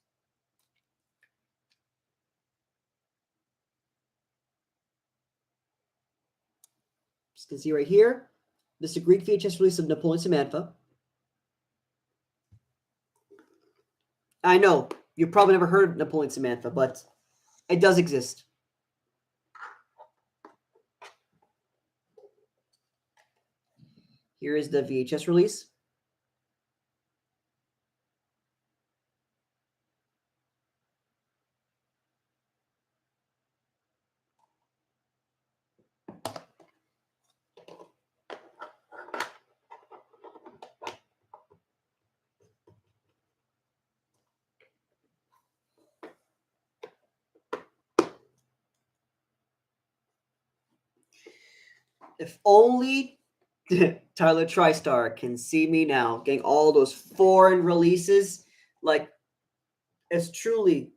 As you can see right here, this is a Greek VHS release of Napoleon Samantha. I know you've probably never heard of Napoleon Samantha, but it does exist. Here is the VHS release. If only Tyler TriStar can see me now, getting all those foreign releases. Like, it's truly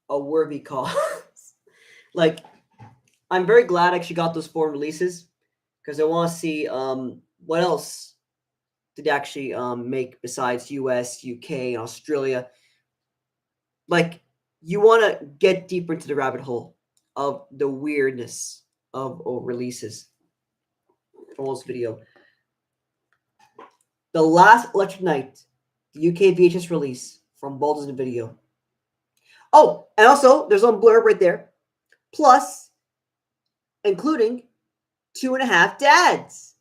a worthy cause. Like, I'm very glad I actually got those foreign releases because I want to see what else did they actually make besides US, UK, and Australia. Like, you want to get deeper into the rabbit hole of the weirdness of releases from this video. The Last Electric Night, the UK VHS release from Baldur's Video. Oh, and also there's one blurb right there. Plus, including 2.5 Dads.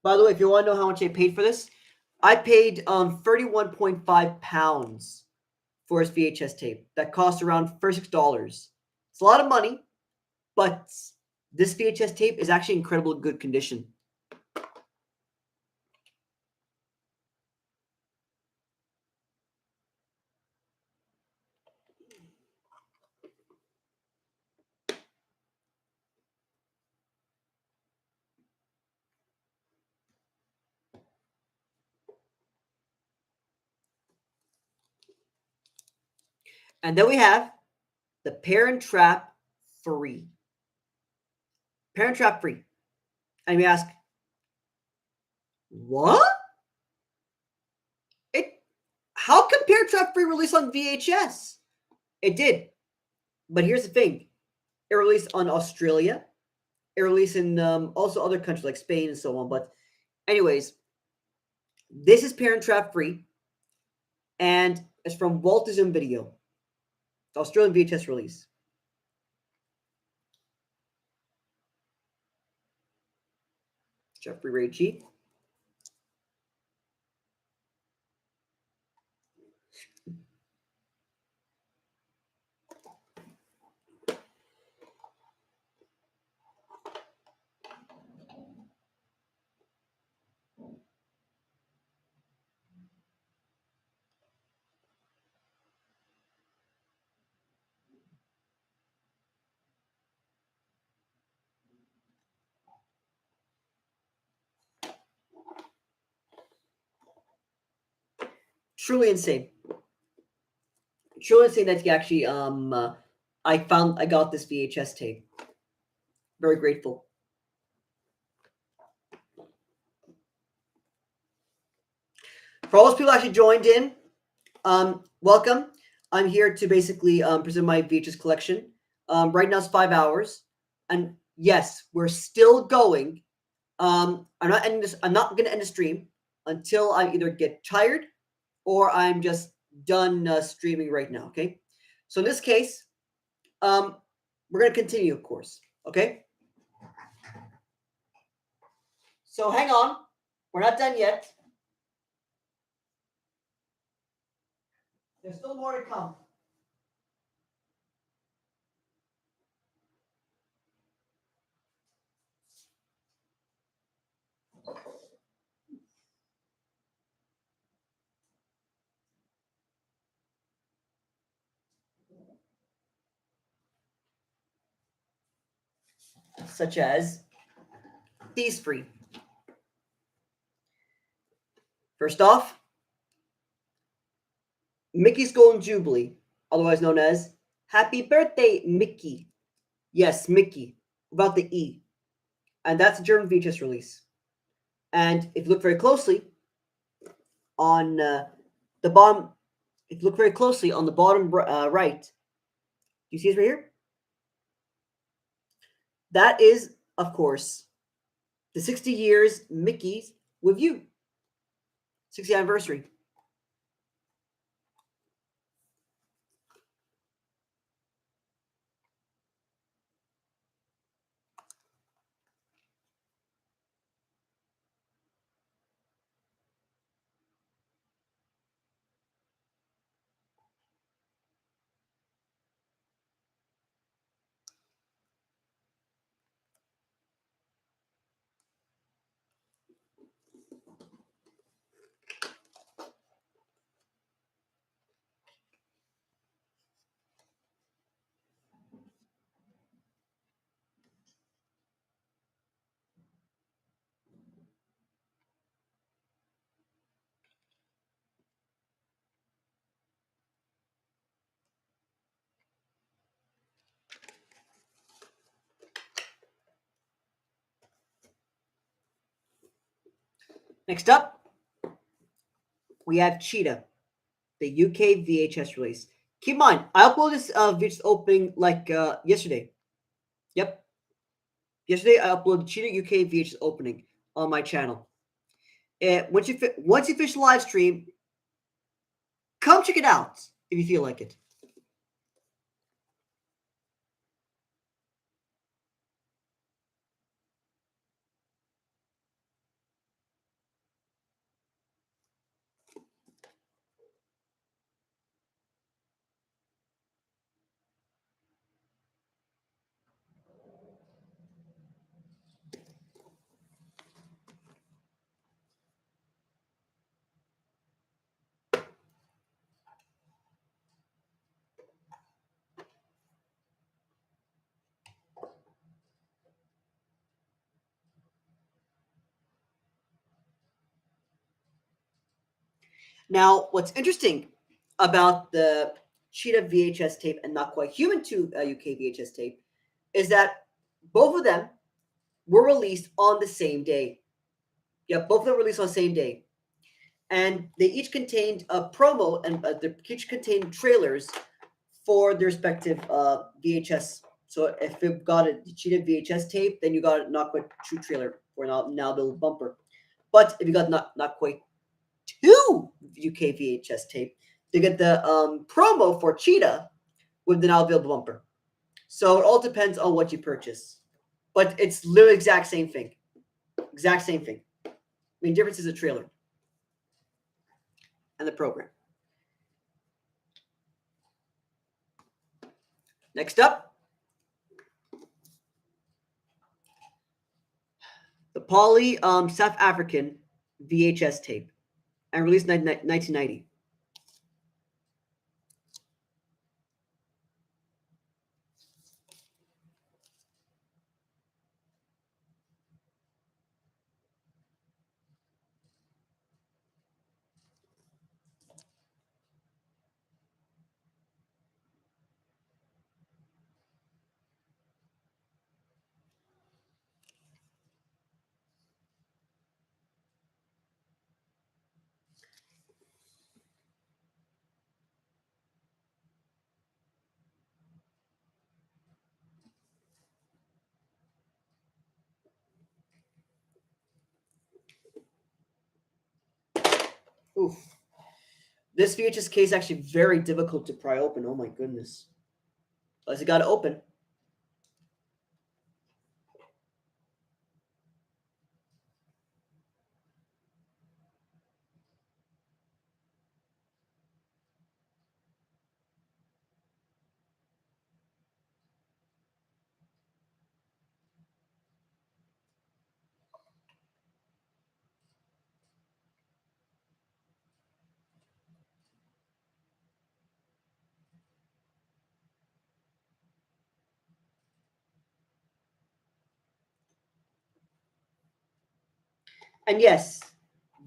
By the way, if you want to know how much I paid for this, I paid 31.5 pounds for his VHS tape. That cost around $36. It's a lot of money, but this VHS tape is actually in incredibly good condition. And then we have the Parent Trap Free. Parent Trap Free. And you ask, what? How can Parent Trap Free release on VHS? It did. But here's the thing. It released on Australia. It released in also other countries like Spain and so on. But anyways, this is Parent Trap Free. And it's from Walt Disney Video. The Australian VHS release. Jeffrey Ray G. Truly insane. Truly insane that you actually I got this VHS tape. Very grateful. For all those people who actually joined in, welcome. I'm here to basically present my VHS collection. Right now it's 5 hours, and yes, we're still going. I'm not ending this. I'm not going to end the stream until I either get tired or I'm just done streaming right now. Okay, so in this case, we're going to continue, of course. Okay, so hang on, we're not done yet. There's still more to come. Such as these three. First off, Mickey's Golden Jubilee, otherwise known as Happy Birthday, Mickey. Yes, Mickey, without the E. And that's a German VHS release. And if you look very closely on the bottom, if you look very closely on the bottom right, do you see it right here? That is, of course, the 60 years Mickey's with you. 60th anniversary. Next up, we have Cheetah, the UK VHS release. Keep in mind, I uploaded this VHS opening like yesterday. Yep. Yesterday, I uploaded Cheetah UK VHS opening on my channel. And once you finish the live stream, come check it out if you feel like it. Now, what's interesting about the Cheetah VHS tape and Not Quite Human 2 UK VHS tape is that both of them were released on the same day. Yeah, both of them were released on the same day. And they each contained a promo and they each contained trailers for their respective VHS. So if you got a Cheetah VHS tape, then you got a Not Quite True trailer for now the bumper. But if you got not Quite 2 UK VHS tape, to get the promo for Cheetah with the now available bumper. So it all depends on what you purchase. But it's literally exact same thing. Exact same thing. I mean, difference is a trailer and the program. Next up, the Poly South African VHS tape, and released in 1990. Oof. This VHS case is actually very difficult to pry open. Oh my goodness. Unless you got to open. And yes,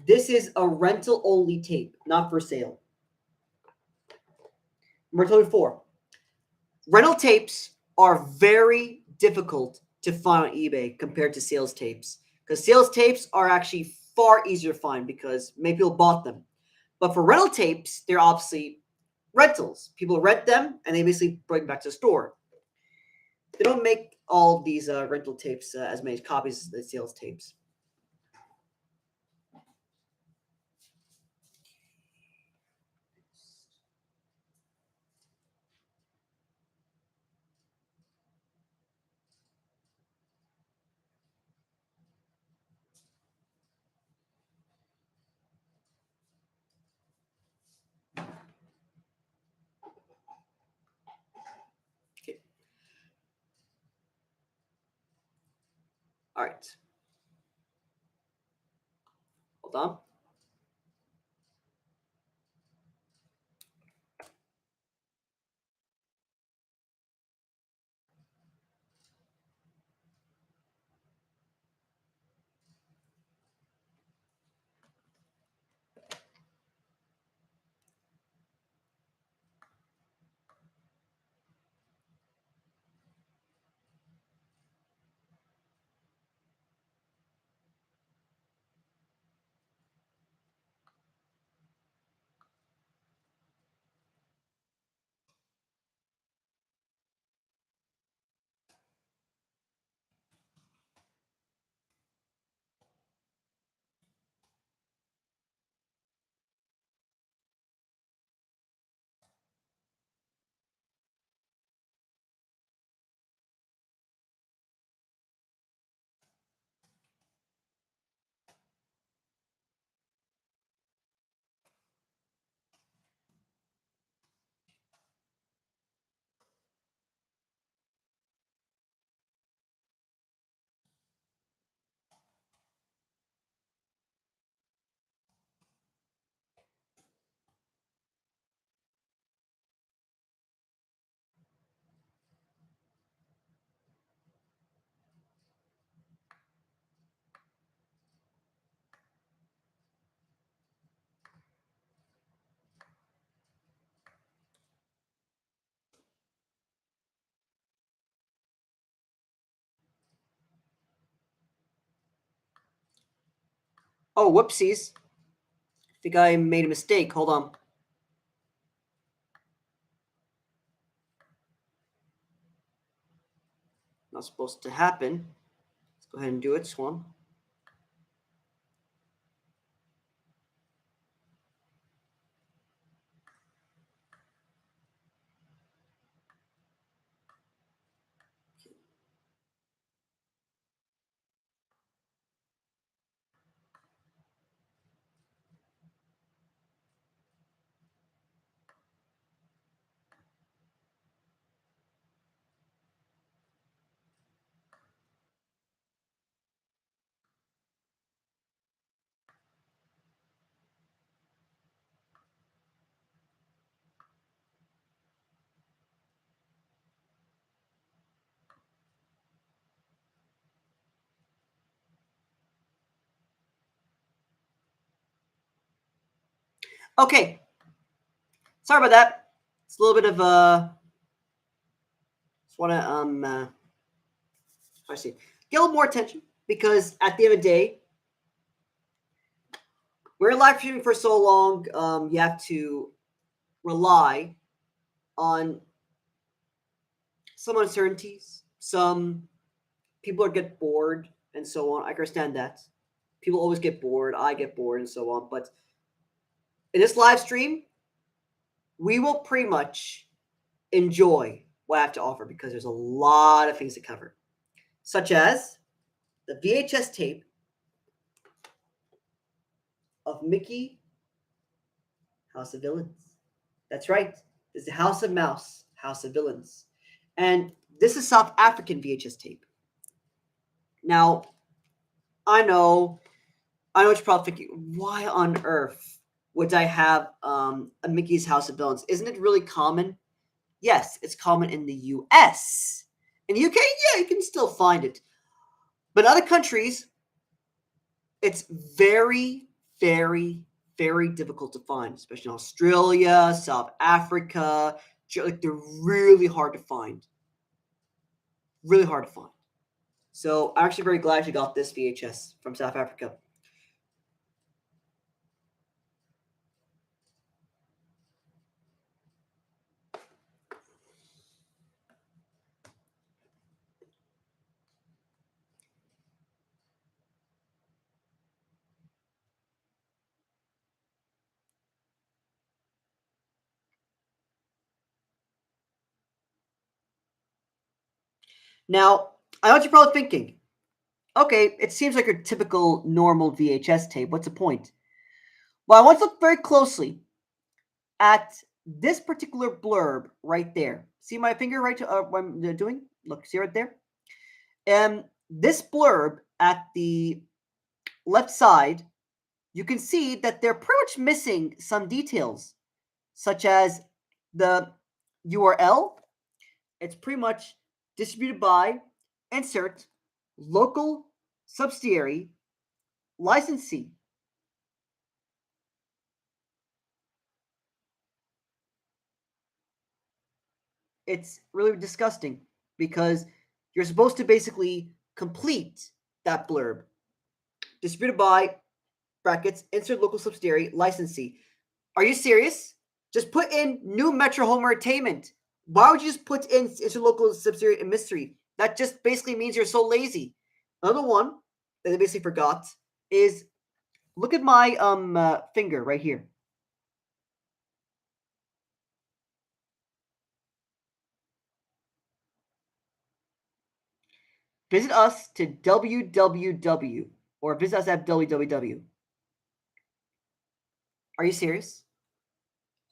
this is a rental only tape, not for sale. Remember, before, rental tapes are very difficult to find on eBay compared to sales tapes, because sales tapes are actually far easier to find because many people bought them. But for rental tapes, they're obviously rentals. People rent them and they basically bring them back to the store. They don't make all of these rental tapes as many copies as the sales tapes. Okay. All right. Hold on. Oh, whoopsies. I think I made a mistake. Hold on. Not supposed to happen. Let's go ahead and do it, Swan. Okay. Sorry about that. It's a little bit of just want to I see, get a little more attention, because at the end of the day, we're live streaming for so long. You have to rely on some uncertainties. Some people get bored and so on. I understand that. People always get bored. I get bored and so on. But in this live stream, we will pretty much enjoy what I have to offer, because there's a lot of things to cover, such as the VHS tape of Mickey House of Villains. That's right. This is the House of Mouse, House of Villains. And this is South African VHS tape. Now, I know what you're probably thinking. Why on earth would I have a Mickey's House of Villains? Isn't it really common? Yes, it's common in the US. In the UK, yeah, you can still find it. But in other countries, it's very, very, very difficult to find, especially in Australia, South Africa. Like, they're really hard to find. Really hard to find. So I'm actually very glad you got this VHS from South Africa. Now, I know what you're probably thinking. Okay, it seems like your typical normal VHS tape. What's the point? Well, I want to look very closely at this particular blurb right there. See my finger right to what I'm doing? Look, see right there? This blurb at the left side, you can see that they're pretty much missing some details, such as the URL. It's pretty much distributed by, insert, local subsidiary, licensee. It's really disgusting, because you're supposed to basically complete that blurb. Distributed by, brackets, insert local subsidiary, licensee. Are you serious? Just put in New Metro Home Entertainment. Why would you just put in insert local subsidiary and mystery? That just basically means you're so lazy. Another one that I basically forgot is, look at my finger right here. Visit us to www, or visit us at www. Are you serious?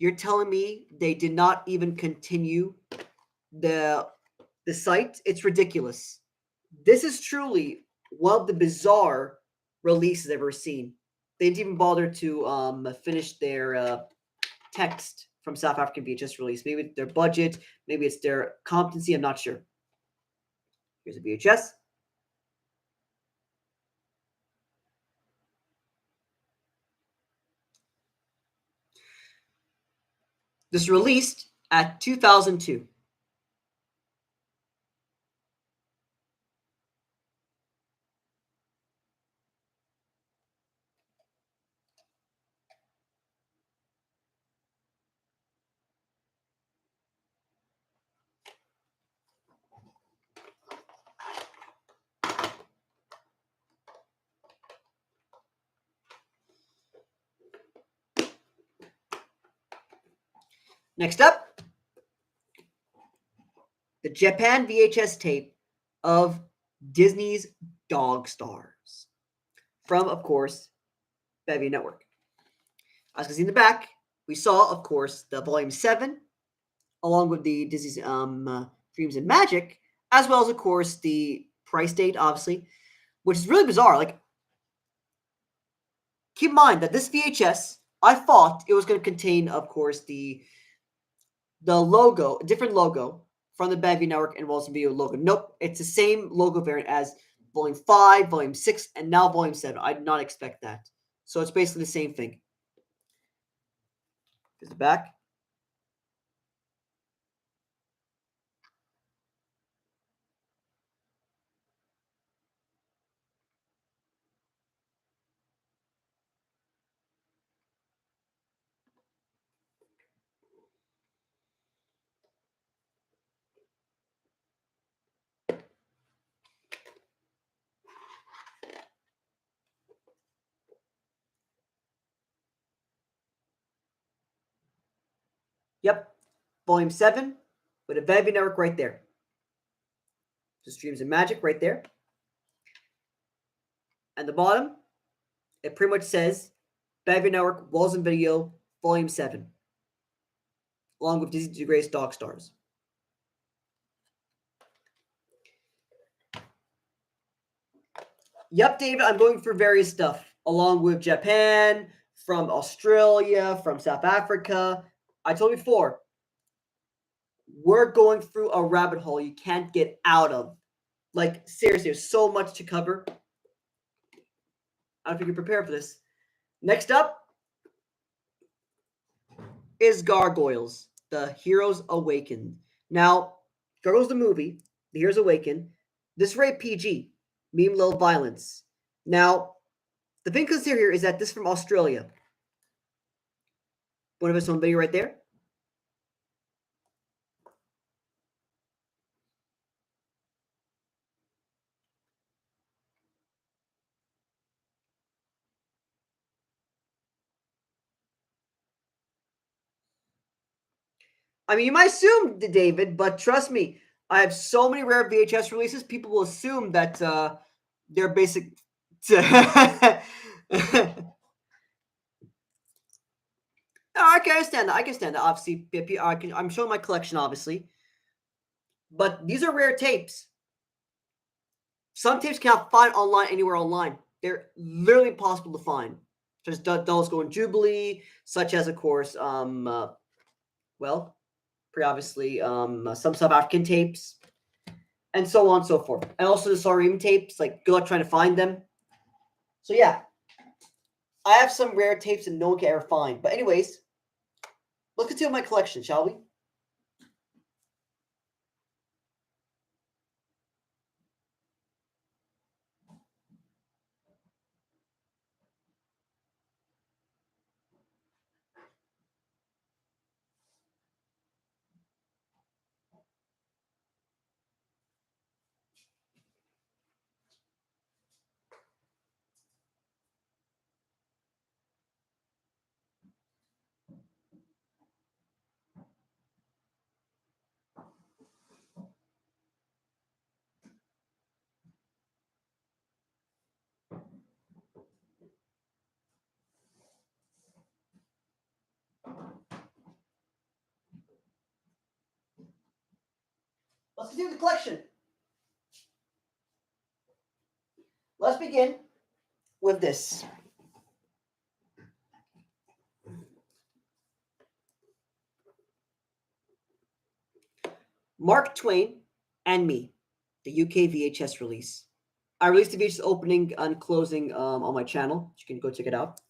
You're telling me they did not even continue the site? It's ridiculous. This is truly one of the bizarre releases I've ever seen. They didn't even bother to finish their text from South African VHS release. Maybe it's their budget, maybe it's their competency. I'm not sure. Here's a VHS. This released at 2002. Next up, the Japan VHS tape of Disney's Dog Stars from, of course, Bevy Network. As you can see in the back, we saw, of course, the Volume 7, along with the Disney's Dreams and Magic, as well as, of course, the price date, obviously, which is really bizarre. Like, keep in mind that this VHS, I thought it was going to contain, of course, the logo, a different logo from the Bevy Network and Wilson Video logo. Nope, it's the same logo variant as Volume 5, Volume 6, and now Volume 7. I did not expect that. So it's basically the same thing. Here's the back. Yep, Volume 7 with a Bevy Network right there. Just Dreams and Magic right there. And the bottom, it pretty much says Bevy Network Walls and Video Volume 7, along with Disney's Greatest Dog Stars. Yep, David, I'm going through various stuff, along with Japan, from Australia, from South Africa. I told you before, we're going through a rabbit hole you can't get out of. Like, seriously, there's so much to cover. I don't think you're prepared for this. Next up is Gargoyles, The Heroes Awakened. Now, Gargoyles the movie, The Heroes Awakened, this rated PG, medium low violence. Now, the thing to consider here is that this is from Australia. One of us on video right there. I mean, you might assume, David, but trust me, I have so many rare VHS releases, people will assume that they're basic. I can understand that. I can understand that. Obviously, I'm showing my collection, obviously. But these are rare tapes. Some tapes cannot find online anywhere online. They're literally impossible to find. Such as Dolls Go in Jubilee, such as, of course, well, pretty obviously, some South African tapes, and so on and so forth. And also the Sarim tapes. Like, good luck trying to find them. So yeah, I have some rare tapes that no one can ever find. But anyways, let's continue my collection, shall we? Let's continue the collection. Let's begin with this. Mark Twain and Me, the UK VHS release. I released the VHS opening and closing on my channel. You can go check it out.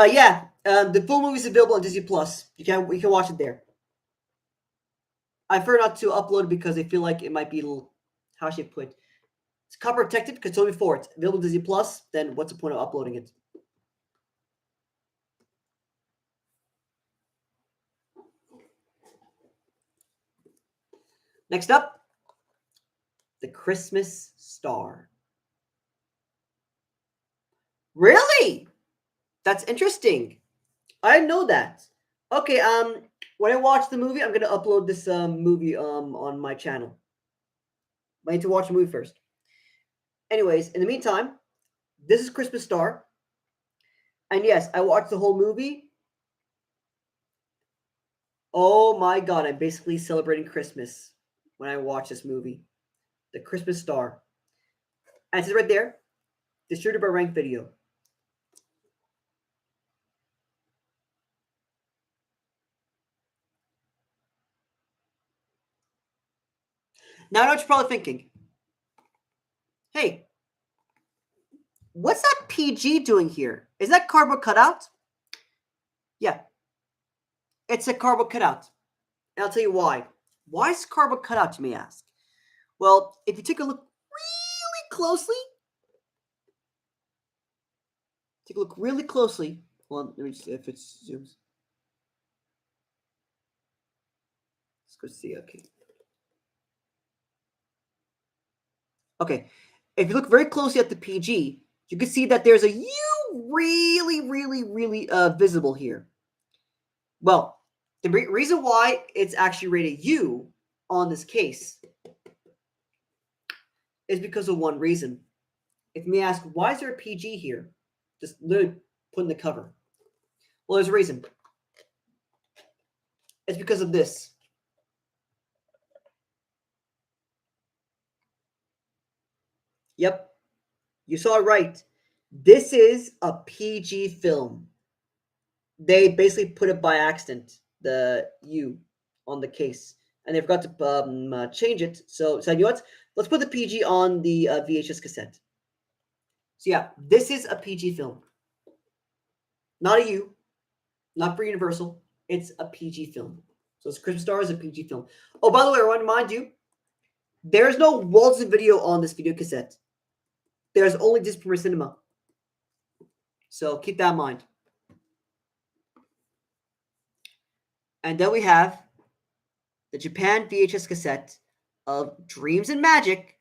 Yeah, the full movie is available on Disney Plus. We can watch it there. I prefer not to upload it because I feel like it might be a little, how should I put it? It's copy protected because it's only before it's available on Disney Plus. Then what's the point of uploading it? Next up, the Christmas Star. Really? That's interesting. I didn't know that. Okay, when I watch the movie, I'm gonna upload this movie on my channel. I need to watch the movie first. Anyways, in the meantime, this is Christmas Star. And yes, I watched the whole movie. Oh my god, I'm basically celebrating Christmas when I watch this movie. The Christmas Star. And it says right there, distributed by Rank Video. Now I know what you're probably thinking. Hey, what's that PG doing here? Is that cardboard cutout? Yeah, it's a cardboard cutout. And I'll tell you why. Why is cardboard cutout, you may ask? Well, if you take a look really closely, Hold on, let me see if it zooms. Let's go see. Okay. Okay. If you look very closely at the PG, you can see that there's a U really visible here. Well, the reason why it's actually rated U on this case is because of one reason. If you may ask, why is there a PG here? Just literally put in the cover. Well, there's a reason. It's because of this. Yep, you saw it right. This is a PG film. They basically put it by accident, the U on the case, and they forgot to change it. So you know what? Let's put the PG on the VHS cassette. So yeah, this is a PG film. Not a U, not for Universal. It's a PG film. So it's Christmas Star is a PG film. Oh, by the way, I want to remind you, there's no Walt Disney Video on this video cassette. There's only Disney Premier Cinema. So keep that in mind. And then we have the Japan VHS cassette of Dreams and Magic,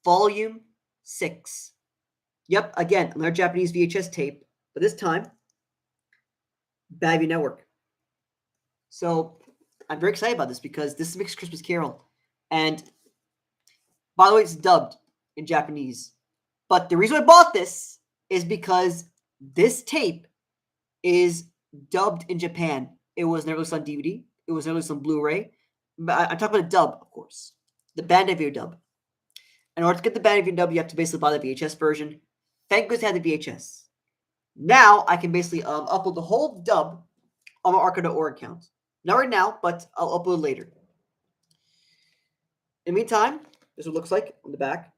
Volume 6. Yep, again, another Japanese VHS tape, but this time, Bavia Network. So I'm very excited about this because this is Mixed Christmas Carol. And by the way, it's dubbed in Japanese. But the reason I bought this is because this tape is dubbed in Japan. It was never released on DVD. It was never released on Blu-ray. But I'm talking about a dub, of course. The Bandai video dub. In order to get the Bandai video dub, you have to basically buy the VHS version. Thank goodness I had the VHS. Now I can basically upload the whole dub on my Arca.org account. Not right now, but I'll upload later. In the meantime, this is what it looks like on the back.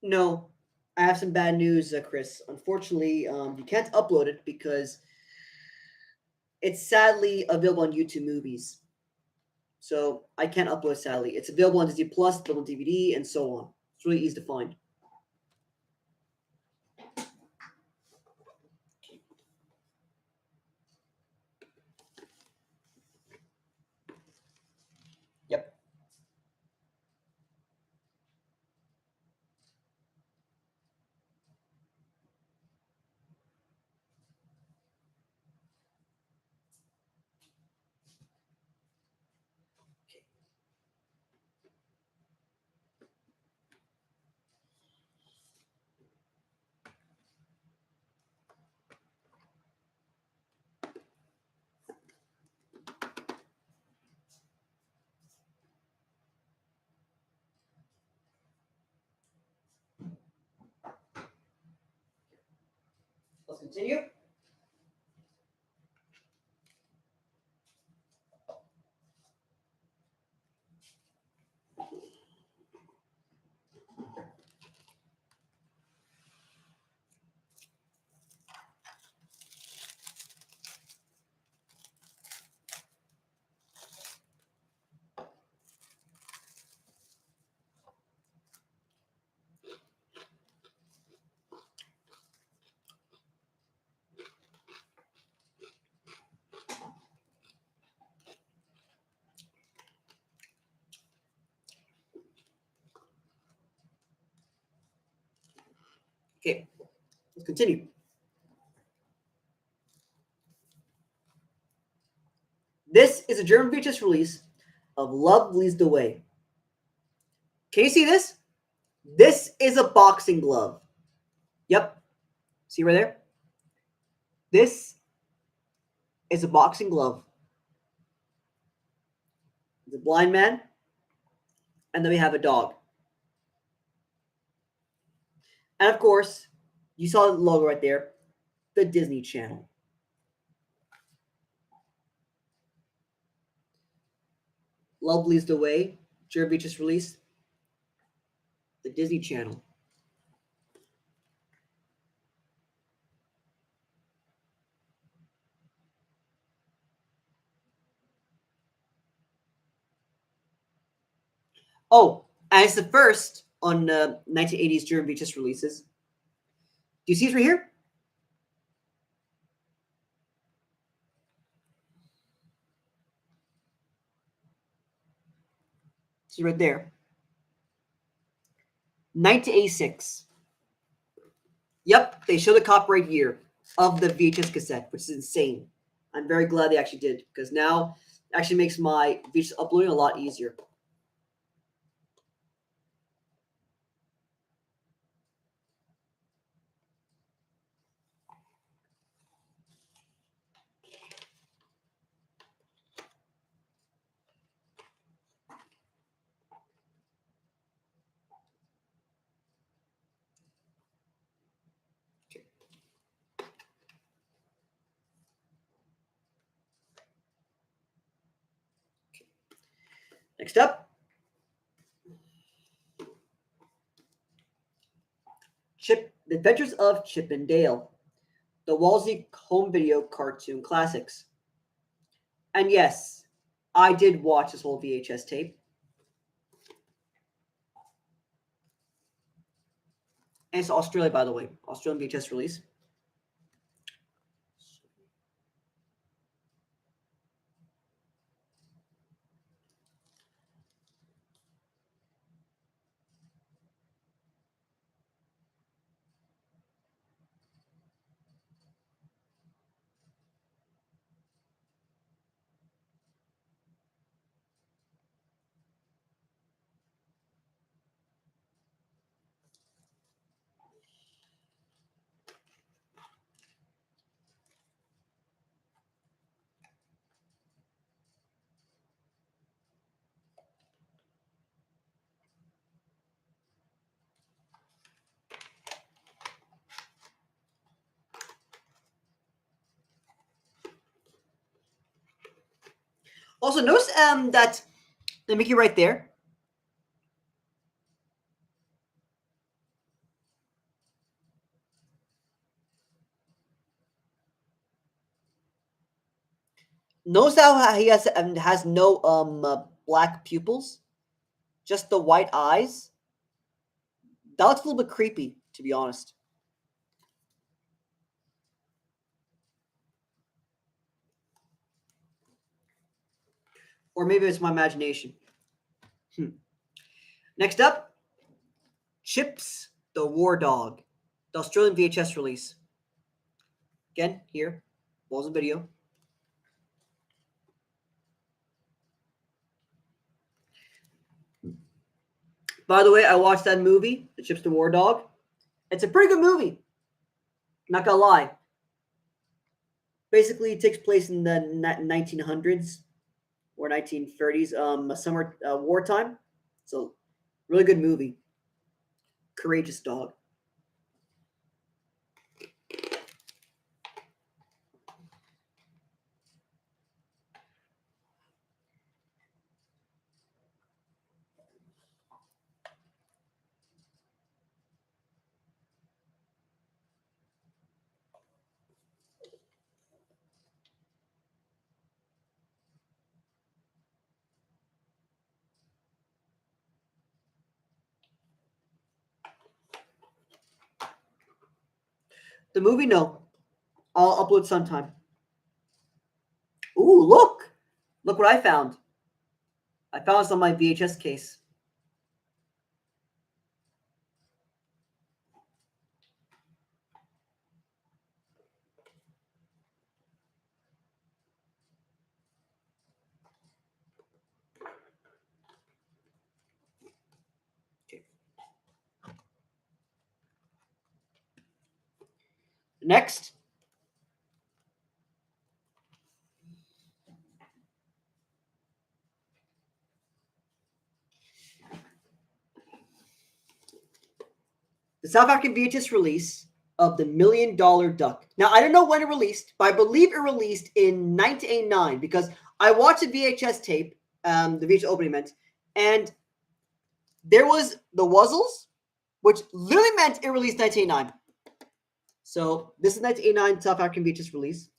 No, I have some bad news, Chris. Unfortunately, you can't upload it because it's sadly available on YouTube Movies. So I can't upload sadly. It's available on Disney Plus, available on DVD, and so on. It's really easy to find. Yep. continue. Okay, let's continue. This is a German VHS release of Love Leads the Way. Can you see this? This is a boxing glove. Yep. See right there? This is a boxing glove. The blind man, and then we have a dog. And of course, you saw the logo right there, the Disney Channel. Love Leads the Way, German VHS release, the Disney Channel. Oh, and it's the first on 1980s German VHS releases. Do you see it right here? See right there. 1986. Yep, they show the copyright year of the VHS cassette, which is insane. I'm very glad they actually did, because now it actually makes my VHS uploading a lot easier. Next up, The Adventures of Chip and Dale, the Wolsey home video cartoon classics. And yes, I did watch this whole VHS tape. And it's Australia, by the way. Australian VHS release. Also, notice that the Mickey right there. Notice how he has no black pupils, just the white eyes. That looks a little bit creepy, to be honest. Or maybe it's my imagination. Next up, Chips the War Dog, the Australian VHS release. Again, here, was a video. By the way, I watched that movie, The Chips the War Dog. It's a pretty good movie. Not gonna lie. Basically, it takes place in the 1900s or 1930s, summer wartime. So, really good movie. Courageous dog. The movie, no. I'll upload sometime. Ooh, look! Look what I found. I found this on my VHS case. Okay. Next. The South African VHS release of the $1 Million Duck. Now, I don't know when it released, but I believe it released in 1989 because I watched a VHS tape, the VHS opening meant, and there was the Wuzzles, which literally meant it released 1989. So this is 1989 South African VHS release.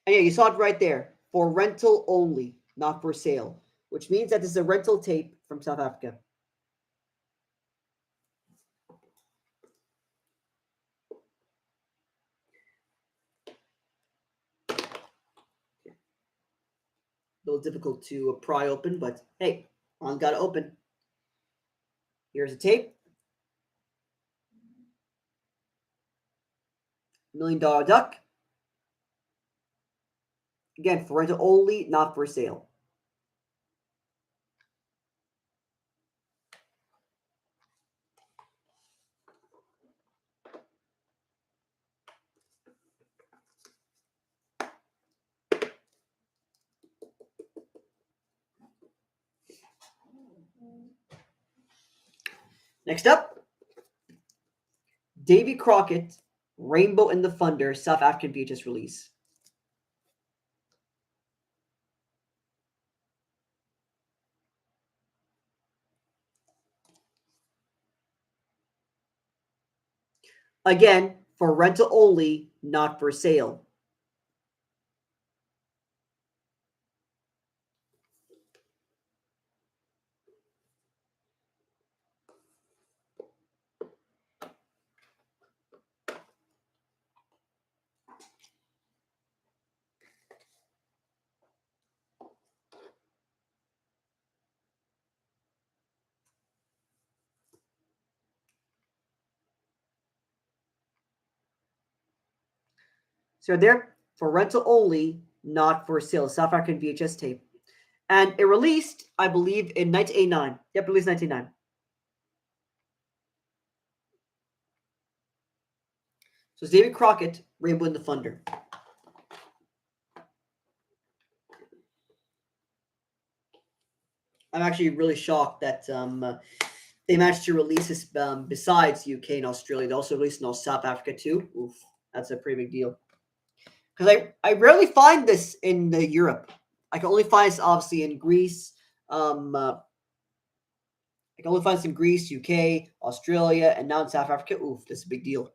And yeah, you saw it right there. For rental only, not for sale, which means that this is a rental tape from South Africa. A little difficult to pry open, but hey, one got to open. Here's a tape. $1 Million Duck. Again, for rental only, not for sale. Next up, Davy Crockett, Rainbow and the Thunder, South African VHS release. Again, for rental only, not for sale. So there, for rental only, not for sale. South African VHS tape. And it released, I believe, in 1989. Yep, released 1989. So it's David Crockett, Rainbow and the Thunder. I'm actually really shocked that they managed to release this besides UK and Australia. They also released in South Africa too. Oof, that's a pretty big deal. Because I rarely find this in Europe. I can only find this obviously in Greece. I can only find this in Greece, UK, Australia, and now in South Africa. Oof, this is a big deal.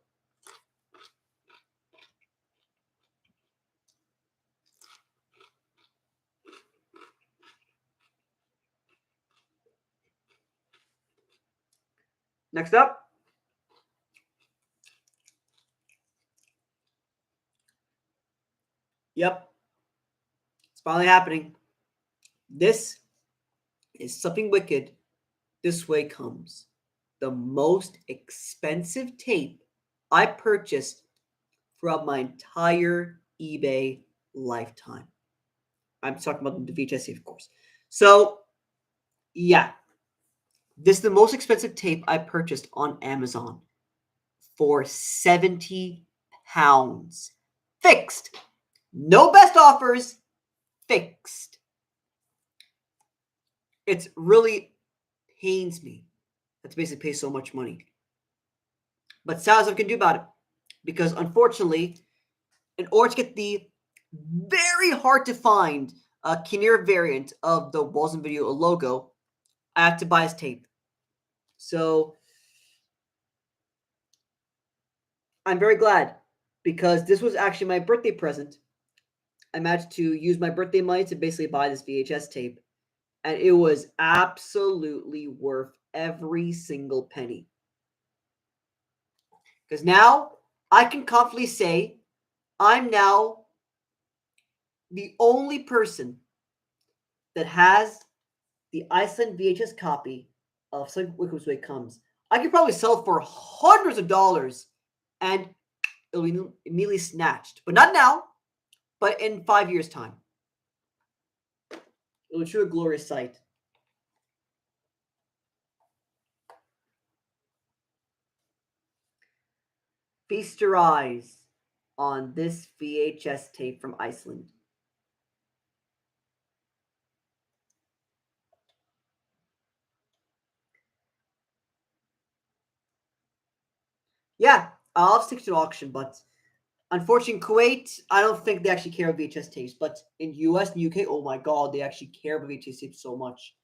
Next up. Yep. It's finally happening. This is Something Wicked. This Way Comes. The most expensive tape I purchased throughout my entire eBay lifetime. I'm talking about the VHS, of course. So, yeah. This is the most expensive tape I purchased on Amazon for £70. Fixed. No best offers. Fixed. It really pains me to basically pay so much money. But sad as I can do about it. Because unfortunately, in order to get the very hard to find Kinnear variant of the Walls and Video logo, I have to buy his tape. So I'm very glad because this was actually my birthday present. I managed to use my birthday money to basically buy this VHS tape, and it was absolutely worth every single penny. Because now I can confidently say I'm now the only person that has the Iceland VHS copy of Sonic Which Way Comes. I could probably sell it for hundreds of dollars and it'll be immediately snatched. But not now, but in 5 years' time. It was truly a glorious sight. Feast your eyes on this VHS tape from Iceland. Yeah, I'll stick to auction, but unfortunately, Kuwait, I don't think they actually care about VHS tapes. But in US and UK, oh my god, they actually care about VHS tapes so much.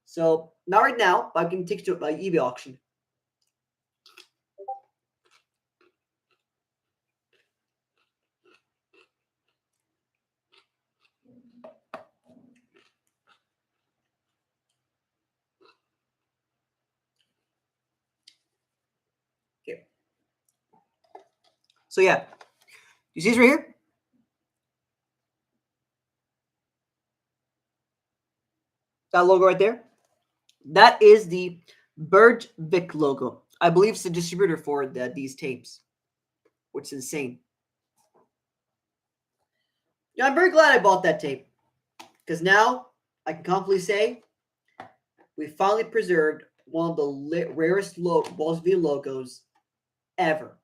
So not right now, but I can take it to my eBay auction. Okay. So yeah, you see this right here? That logo right there? That is the Bergvik logo. I believe it's the distributor for these tapes, which is insane. Yeah, I'm very glad I bought that tape because now I can confidently say we finally preserved one of the rarest Balls V logos ever.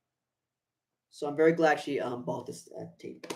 So I'm very glad she bought this tape.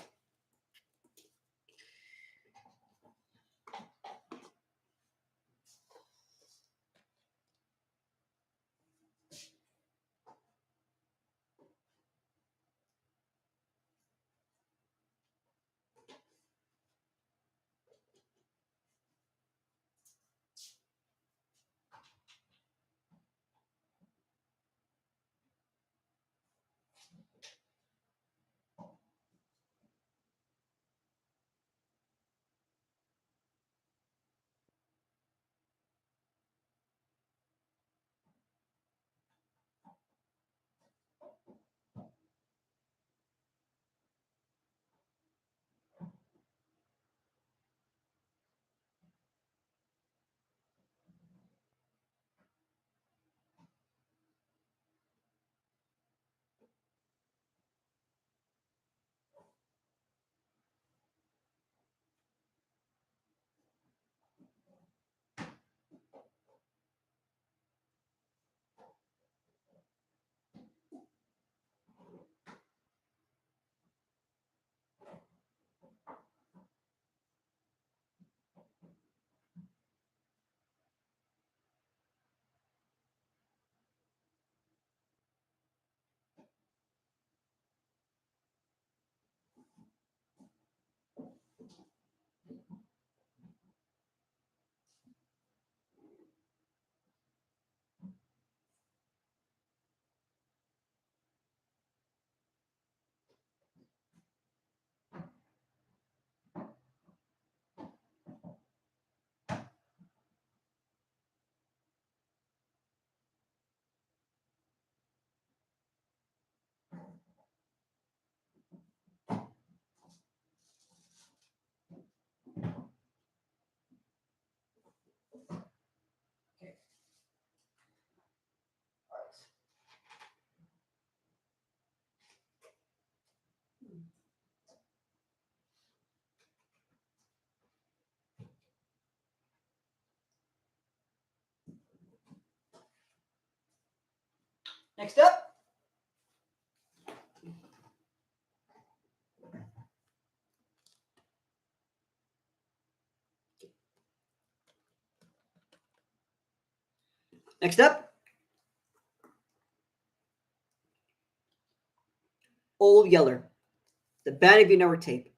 Next up. Next up. Old Yeller, the Band of Your Network tape.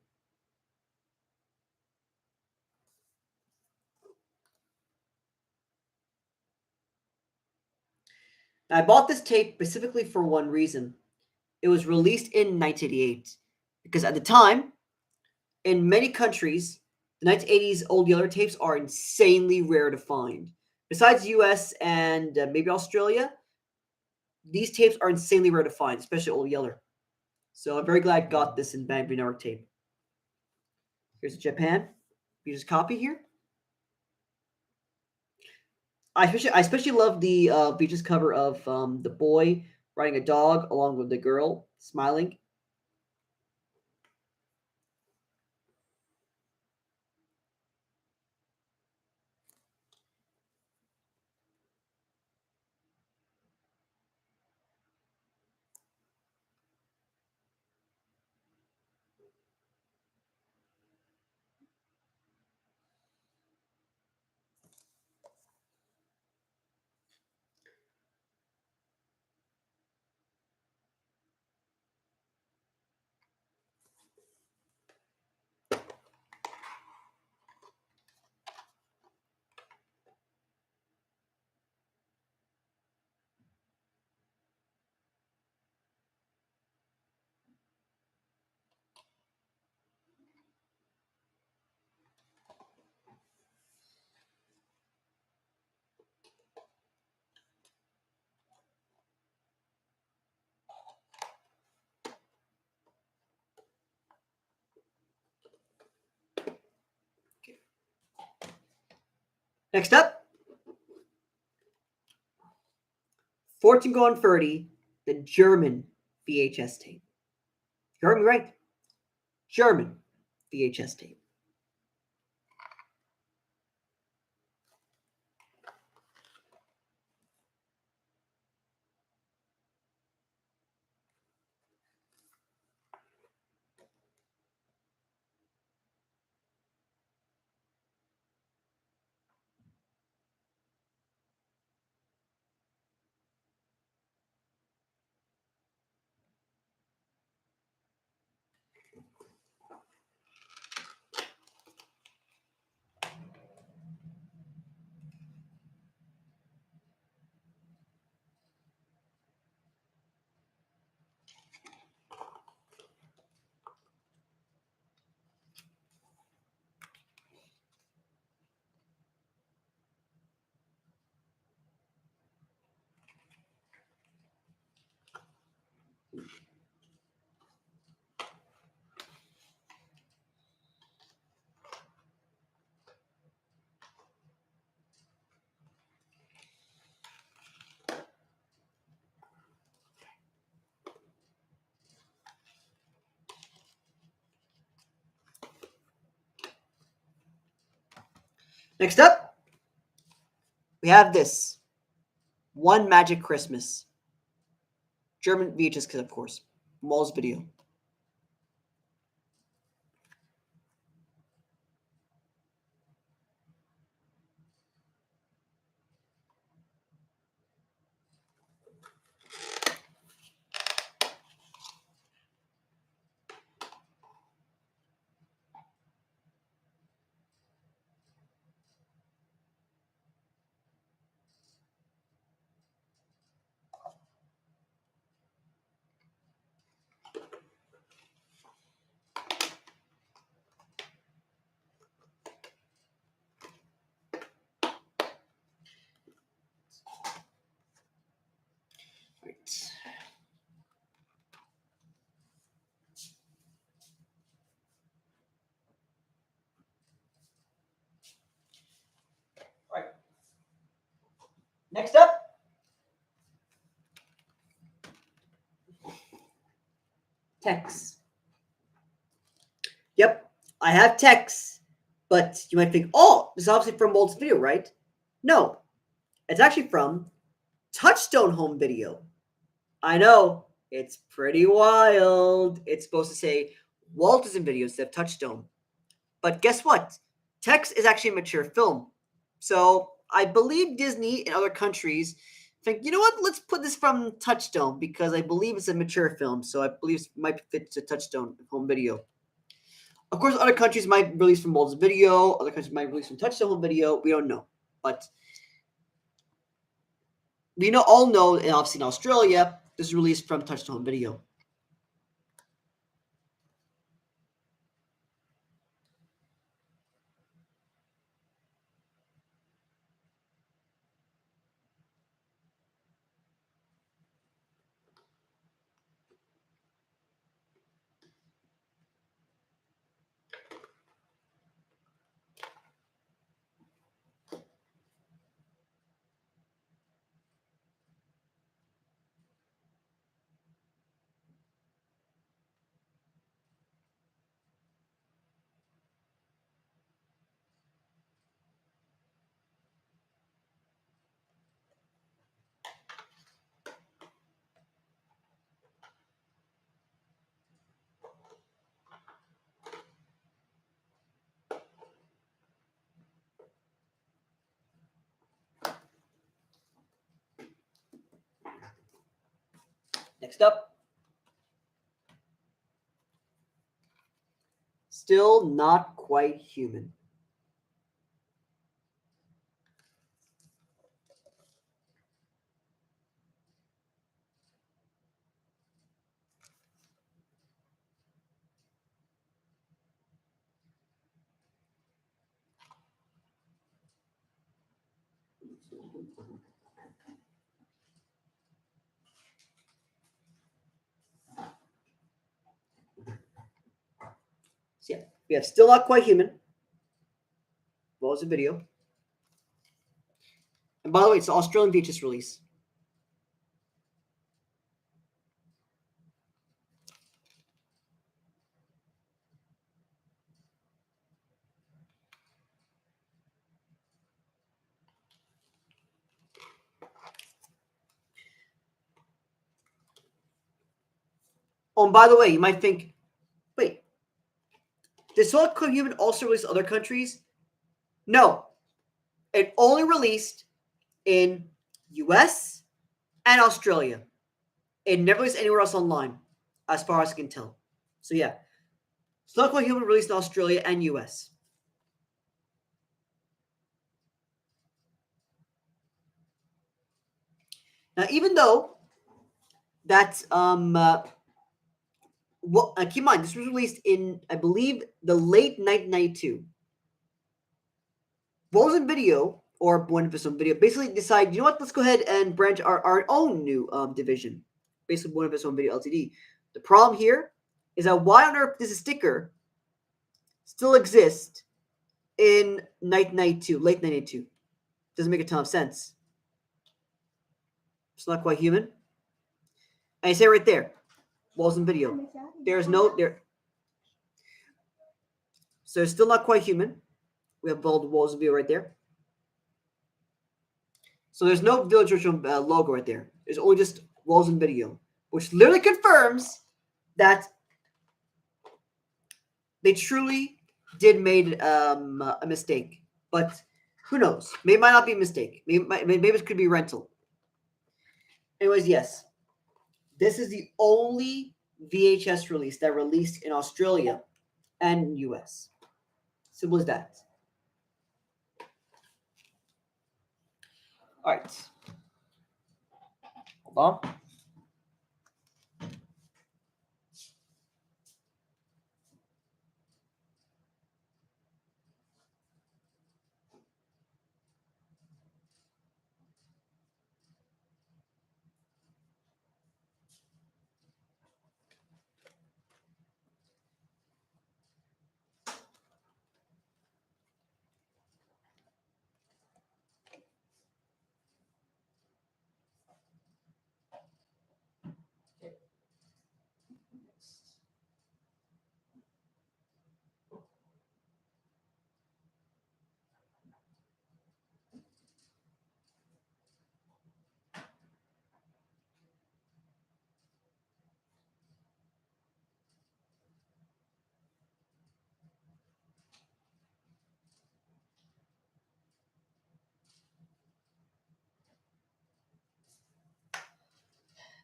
I bought this tape specifically for one reason. It was released in 1988 because at the time, In many countries, the 1980s old Yeller tapes are insanely rare to find. Besides US and maybe Australia, these tapes are insanely rare to find, especially old Yeller. So I'm very glad I got this in Bang Network tape. Here's Japan. You just copy here. I especially love the Beaches cover of the boy riding a dog along with the girl smiling. Next up, 14 going 30, the German VHS tape. You heard me right. German VHS tape. Next up, we have this One Magic Christmas. German VHS, of course. Wall's video. Right. Right. Next up, text. Yep, I have text, but you might think, oh, this is obviously from Walt's video, right? No, it's actually from Touchstone Home Video. I know, it's pretty wild. It's supposed to say Walt is in video instead of Touchstone. But guess what? Text is actually a mature film. So I believe Disney and other countries think, you know what, let's put this from Touchstone because I believe it's a mature film. So I believe it might fit to Touchstone Home Video. Of course, other countries might release from Walt's Video. Other countries might release from Touchstone Home Video. We don't know. But we all know, and obviously in Australia, this is released from Touchstone Video. Next up. Still not quite human. So yeah, we have Still Not Quite Human. Well, as a video. And by the way, it's an Australian VHS release. Oh, and by the way, you might think, wait, did Still Not Quite Human also release in other countries? No. It only released in US and Australia. It never released anywhere else online, as far as I can tell. So yeah, Still Not Quite Human released in Australia and US. Now, even though that keep in mind, this was released in, I believe, the late 1992. Wozen Video, or Buena Vista Video, basically decided, you know what, let's go ahead and branch our own new division, basically Buena Vista Video Ltd. The problem here is that why on earth does a sticker still exist in 1992, late 1992? Doesn't make a ton of sense. It's not quite human. And I say right there, Wozen Video. There's no there. So it's still not quite human. We have bold Wozen Video right there. So there's no Village Ritual logo right there. There's only just Wozen Video, which literally confirms that they truly did made a mistake. But who knows? Maybe it might not be a mistake. Maybe it could be rental. Anyways, yes. This is the only VHS release that released in Australia and US. Simple as that. All right. Hold on.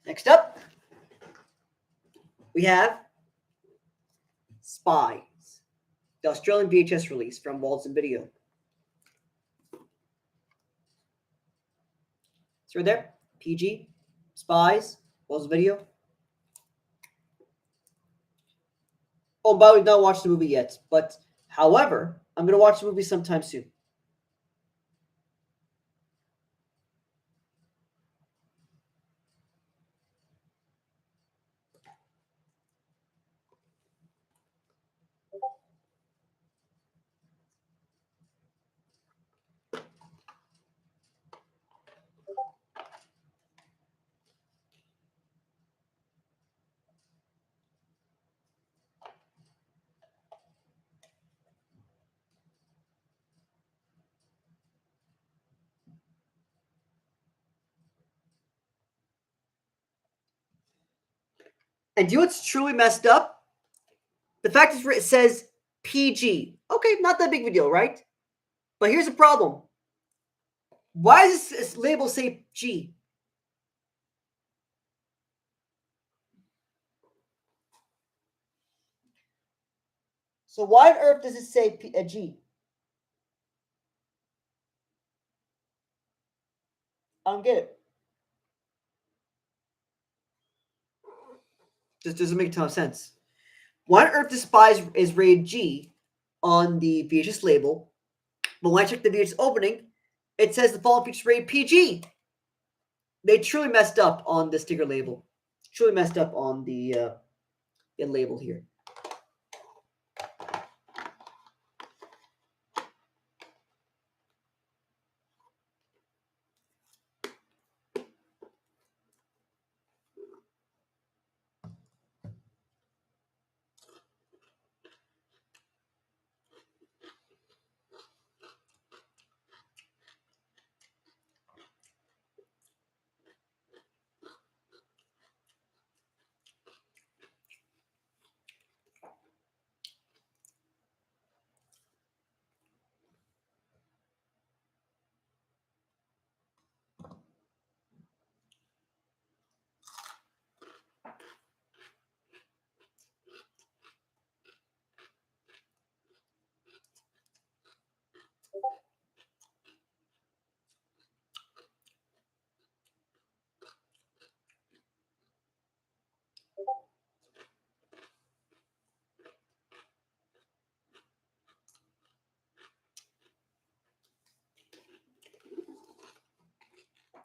Next up, we have Spies, the Australian VHS release from Wozen Video. It's right there. PG, Spies, Wozen Video. Oh, by the way, I've not watched the movie yet, but however, I'm going to watch the movie sometime soon. And do you know what's truly messed up? The fact is, it says PG. Okay, not that big of a deal, right? But here's the problem. Why does this label say G? So why on earth does it say G? I don't get it. Just doesn't make a ton of sense. Why on earth this spy is rated G on the VHS label, but when I check the VHS opening, it says the following features rated PG. They truly messed up on the sticker label. Truly messed up on the label here.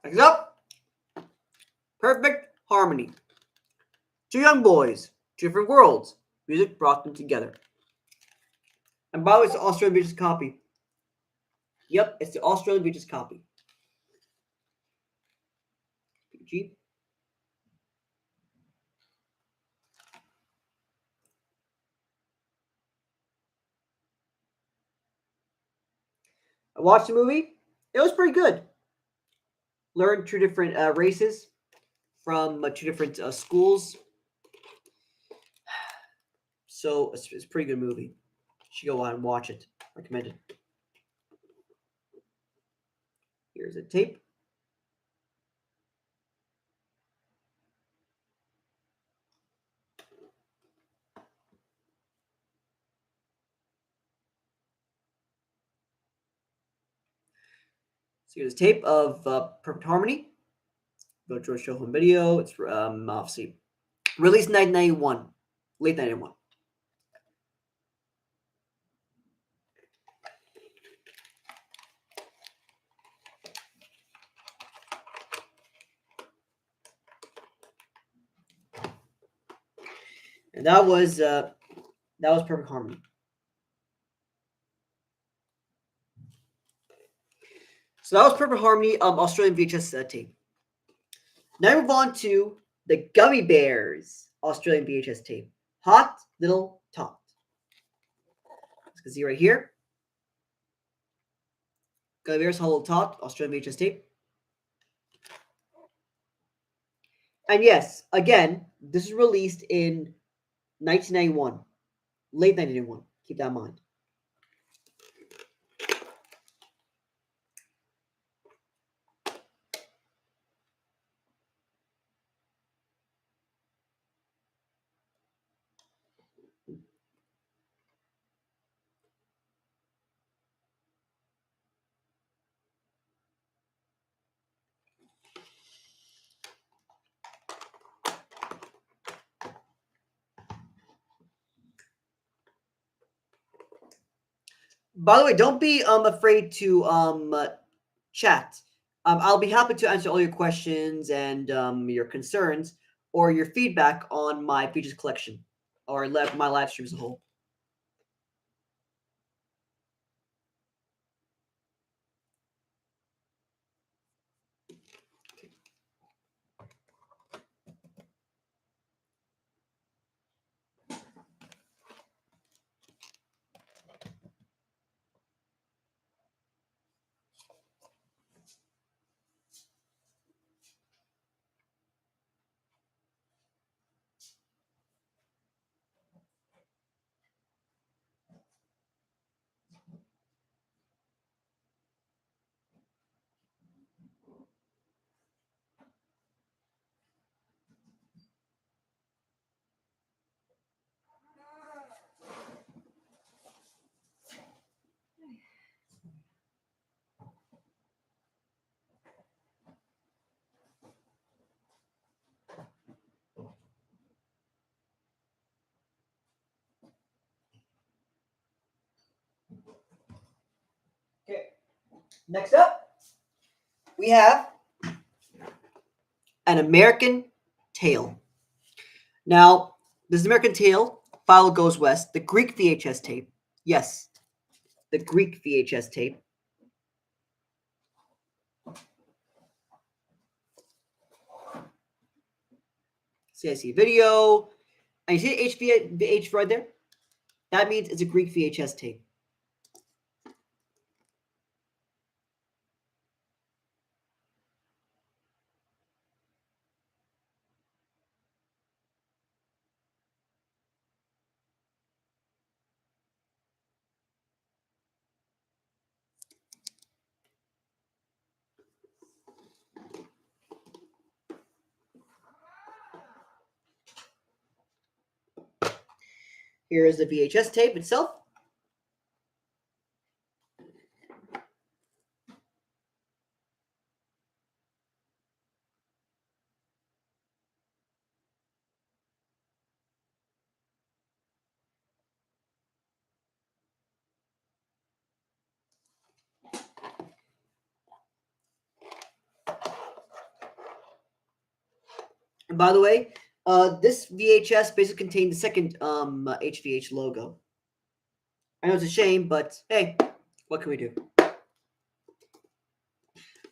Next up, perfect harmony. Two young boys, two different worlds. Music brought them together. And by the way, it's the Australian VHS copy. Yep, it's the Australian VHS copy. PG. I watched the movie. It was pretty good. Learned two different races from two different schools. So it's a pretty good movie. You should go out and watch it. Recommended. Here's a tape. So here's a tape of Perfect Harmony. Go to Show Home Video. It's obviously released in 1991, late 1991. And that was Perfect Harmony. So that was Perfect Harmony, Australian VHS tape. Now we move on to the Gummy Bears Australian VHS tape. Hot Little Tot. You can see right here. Gummy Bears Hot Little Tot, Australian VHS tape. And yes, again, this is released in 1991. Late 1991. Keep that in mind. By the way, don't be afraid to chat. I'll be happy to answer all your questions and your concerns or your feedback on my features collection or my live stream as a whole. Next up, we have An American Tale. Now, this is American Tale, File Goes West, the Greek VHS tape. Yes, the Greek VHS tape. CIC video. And you see the HVH right there? That means it's a Greek VHS tape. Here is the VHS tape itself. And by the way, this VHS basically contained the second HVH logo. I know it's a shame, but hey, what can we do?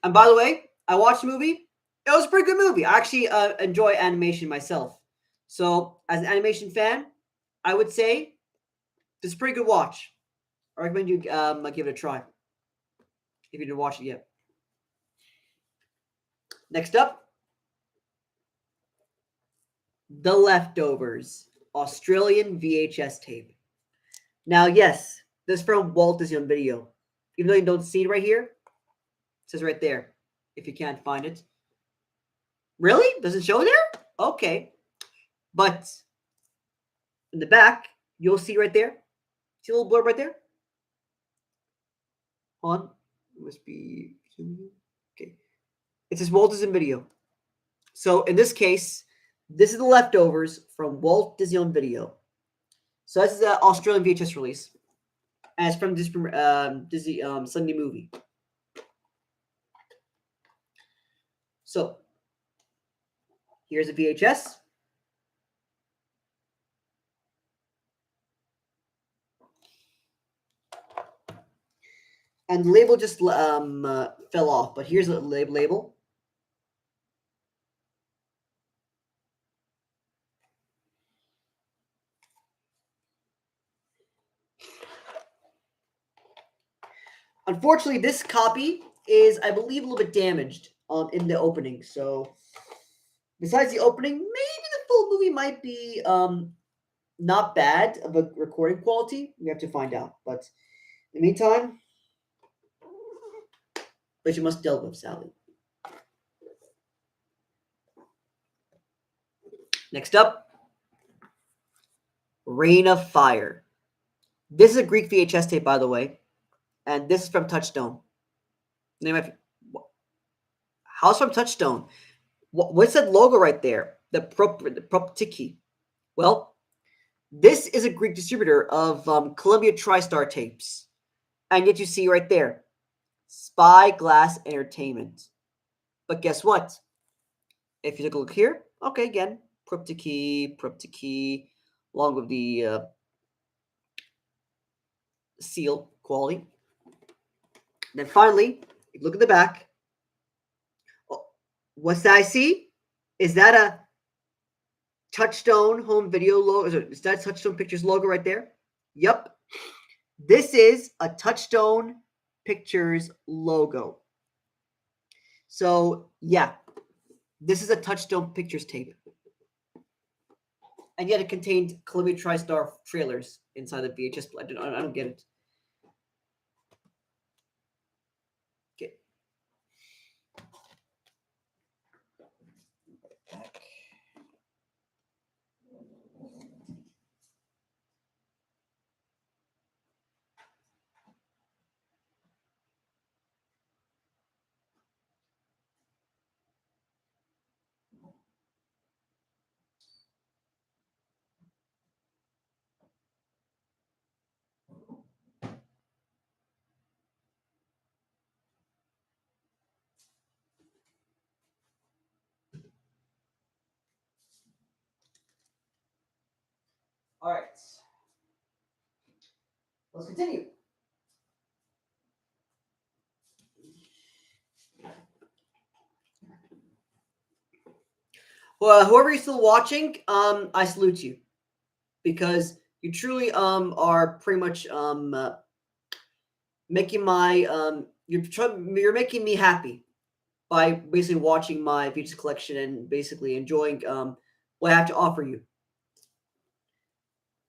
And by the way, I watched the movie. It was a pretty good movie. I actually enjoy animation myself. So, as an animation fan, I would say this is a pretty good watch. I recommend you give it a try if you didn't watch it yet. Next up, The Leftovers, Australian VHS tape. Now, yes, this is from Walt Disney on Video. Even though you don't see it right here, it says right there, if you can't find it. Really? Does it show there? Okay. But in the back, you'll see right there. See a little blurb right there? On. It must be. Okay. It says Walt Disney Video. So in this case, this is The Leftovers from Walt Disney on Video. So this is an Australian VHS release. And it's from Disney Sunday movie. So here's a VHS. And the label just fell off, but here's a label. Unfortunately, this copy is, I believe, a little bit damaged in the opening. So besides the opening, maybe the full movie might be not bad of a recording quality. We have to find out. But in the meantime, but you must deal with, Sally. Next up, Reign of Fire. This is a Greek VHS tape, by the way, and this is from Touchstone. How's from Touchstone? What's that logo right there? The Proptiki. Well, this is a Greek distributor of Columbia TriStar tapes, and yet you see right there, Spyglass Entertainment. But guess what? If you take a look here, okay, again, Proptiki, along with the seal quality. Then finally, if you look at the back, oh, what's that I see? Is that a Touchstone Home Video logo? Is that Touchstone Pictures logo right there? Yep. This is a Touchstone Pictures logo. So, yeah, this is a Touchstone Pictures tape. And yet it contained Columbia TriStar trailers inside the VHS. I don't get it. Okay. Back. All right. Let's continue. Well, whoever is still watching, I salute you because you truly are pretty much making my you're making me happy by basically watching my VHS collection and basically enjoying what I have to offer you.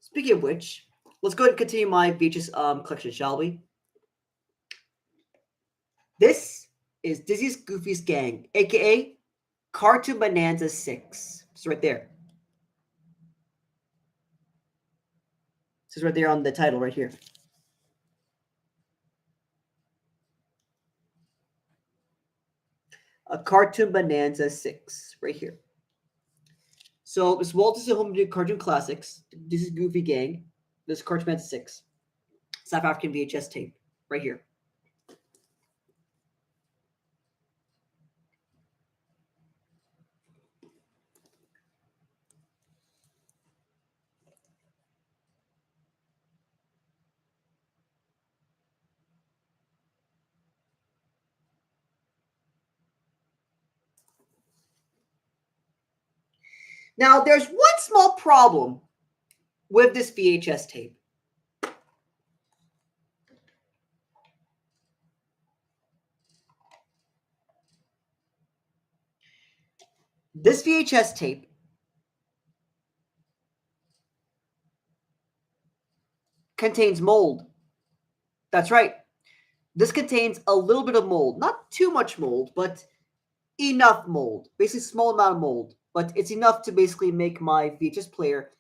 Speaking of which, let's go ahead and continue my VHS collection, shall we? This is Dizzy's Goofy's Gang, aka Cartoon Bonanza 6. It's right there. This is right there on the title right here. A Cartoon Bonanza 6, right here. So it's Walt Disney Home Video Cartoon Classics. This is Goofy Gang. This is Cartoon Bonanza 6. South African VHS tape, right here. Now, there's one small problem with this VHS tape. This VHS tape contains mold. That's right. This contains a little bit of mold. Not too much mold, but enough mold. Basically, small amount of mold. But it's enough to basically make my VHS player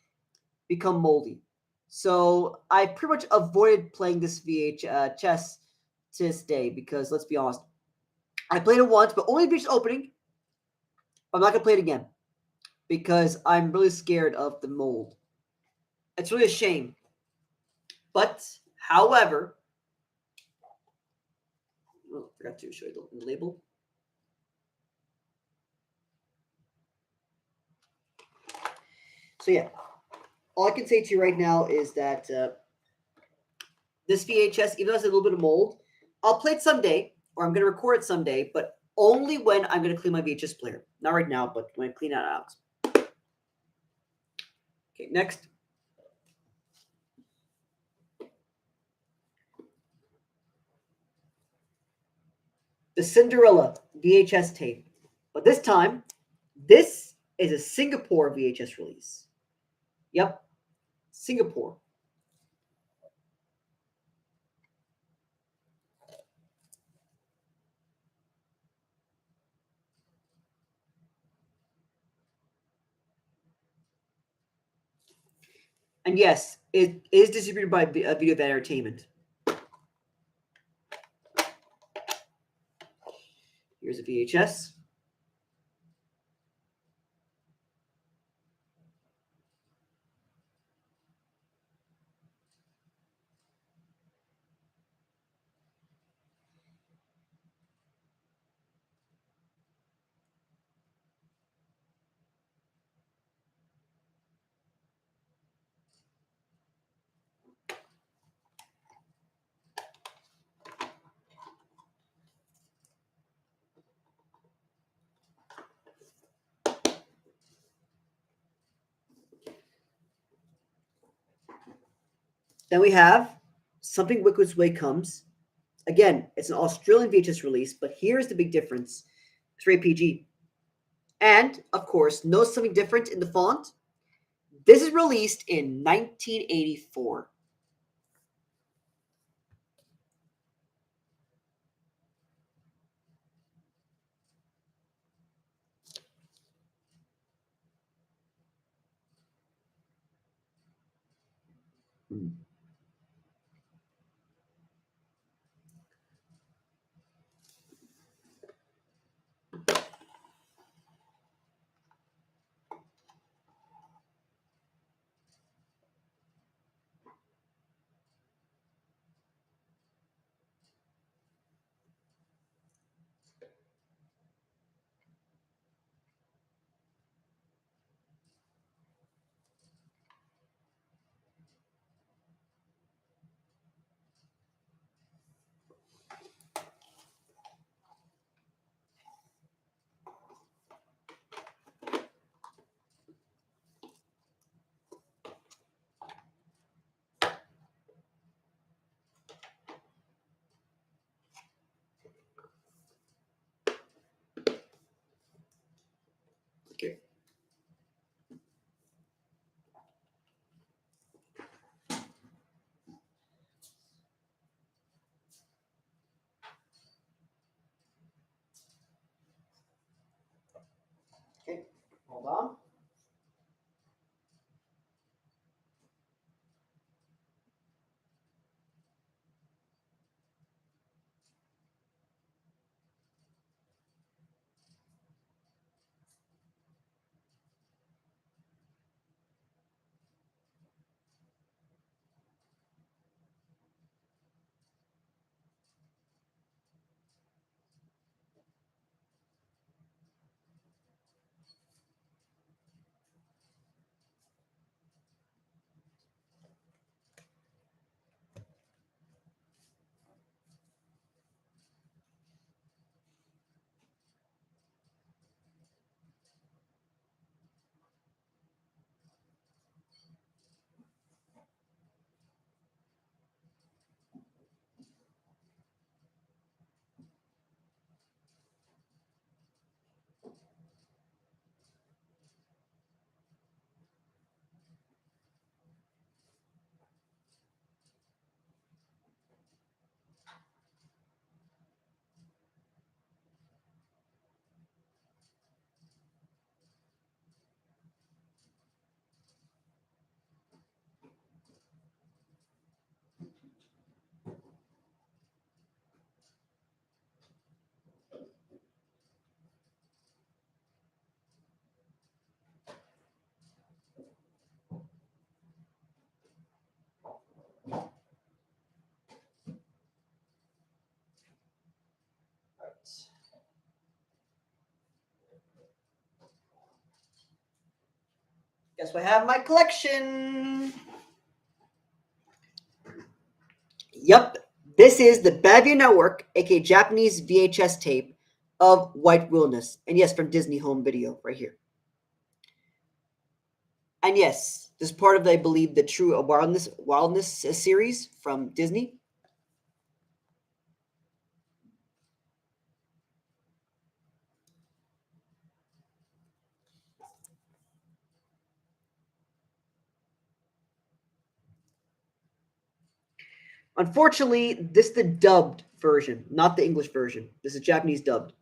become moldy. So I pretty much avoided playing this VHS to this day because, let's be honest, I played it once, but only VHS opening. But I'm not going to play it again because I'm really scared of the mold. It's really a shame. But, however, oh, I forgot to show you the label. So yeah, all I can say to you right now is that this VHS, even though it has a little bit of mold, I'll play it someday, or I'm going to record it someday, but only when I'm going to clean my VHS player. Not right now, but when I clean that out. Okay, next. The Cinderella VHS tape. But this time, this is a Singapore VHS release. Yep, Singapore. And yes, it is distributed by Video Van Entertainment. Here's a VHS. Then we have Something Wicked's Way Comes. Again, it's an Australian VHS release, but here's the big difference. It's rated PG. And, of course, notice something different in the font? This is released in 1984. Guess what I have in my collection? Yep, this is the Bavia Network, aka Japanese VHS tape of White Wilderness. And yes, from Disney Home Video, right here. And yes, this is part of, I believe, the True Wildness series from Disney. Unfortunately, this is the dubbed version, not the English version. This is Japanese dubbed.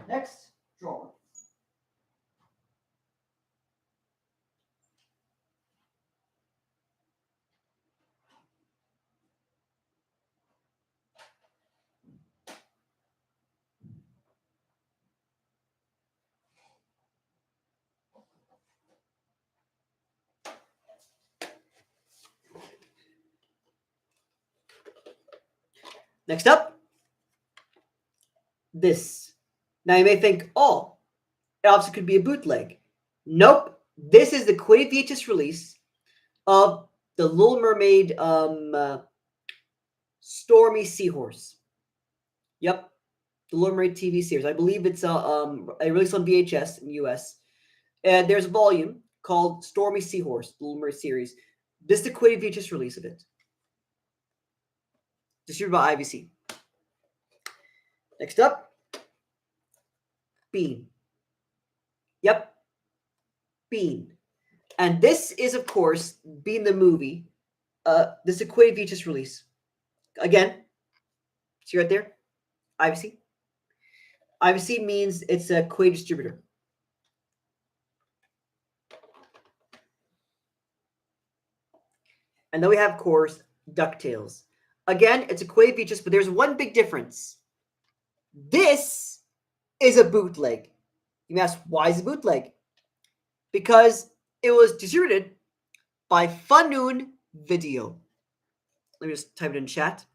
Next, drawer. Next up, this. Now you may think, oh, it obviously could be a bootleg. Nope. This is the Kuwait VHS release of the Little Mermaid Stormy Seahorse. Yep. The Little Mermaid TV series. I believe it's a release on VHS in the US. And there's a volume called Stormy Seahorse, the Little Mermaid series. This is the Kuwait VHS release of it. Distributed by IVC. Next up, Bean. Yep. Bean. And this is, of course, Bean the movie. This is a Kuwait VHS release. Again, see right there? IVC. IVC means it's a Kuwait distributor. And then we have, of course, DuckTales. Again, it's a Kuwait VHS, but there's one big difference. This is a bootleg. You may ask, why is it bootleg? Because it was distributed by Funnoon Video. Let me just type it in chat.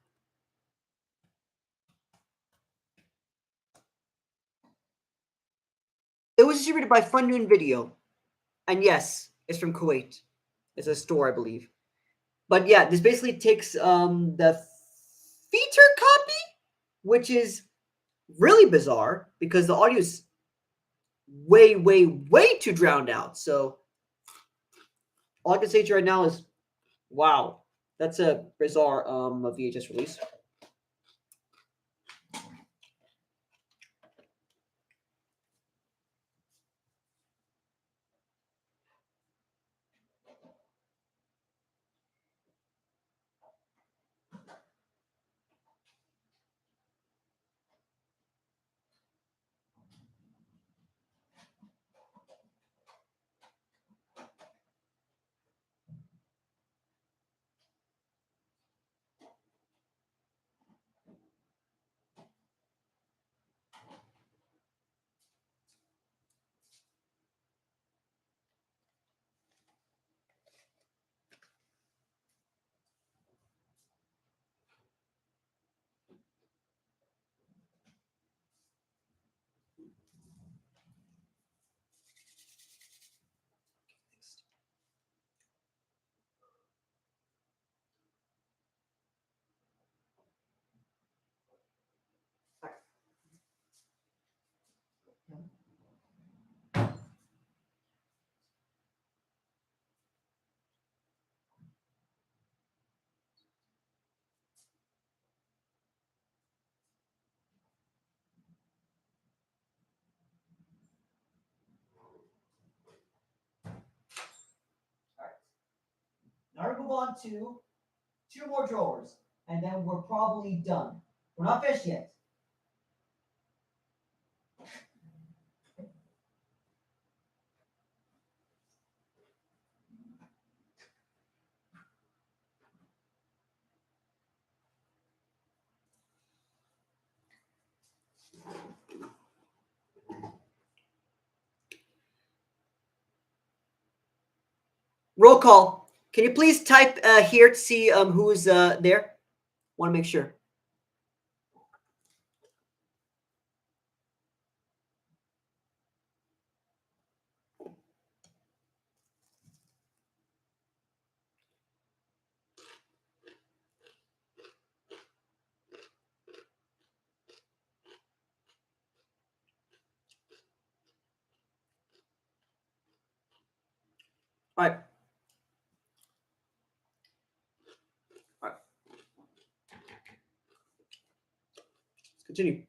It was distributed by Funnoon Video. And yes, it's from Kuwait. It's a store, I believe. But yeah, this basically takes the feature copy, which is really bizarre because the audio is way, way, way too drowned out. So all I can say to you right now is, wow, that's a bizarre VHS release. Now we move on to 2 more drawers, and then we're probably done. We're not finished yet. Roll call. Can you please type here to see who's there? Want to make sure. All right. All right. Let's continue.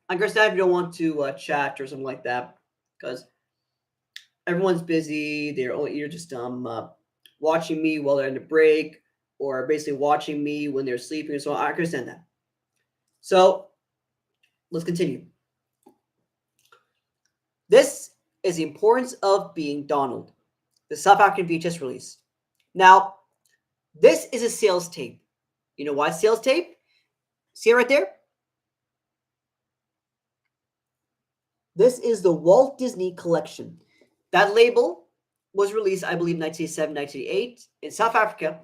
I understand if you don't want to chat or something like that, because everyone's busy. You're just watching me while they're in the break, or basically watching me when they're sleeping. So I understand that. So let's continue. This is the importance of being Donald, the South African VHS release. Now, this is a sales tape. You know why sales tape? See it right there? This is the Walt Disney Collection. That label was released, I believe, 1987, 1988 in South Africa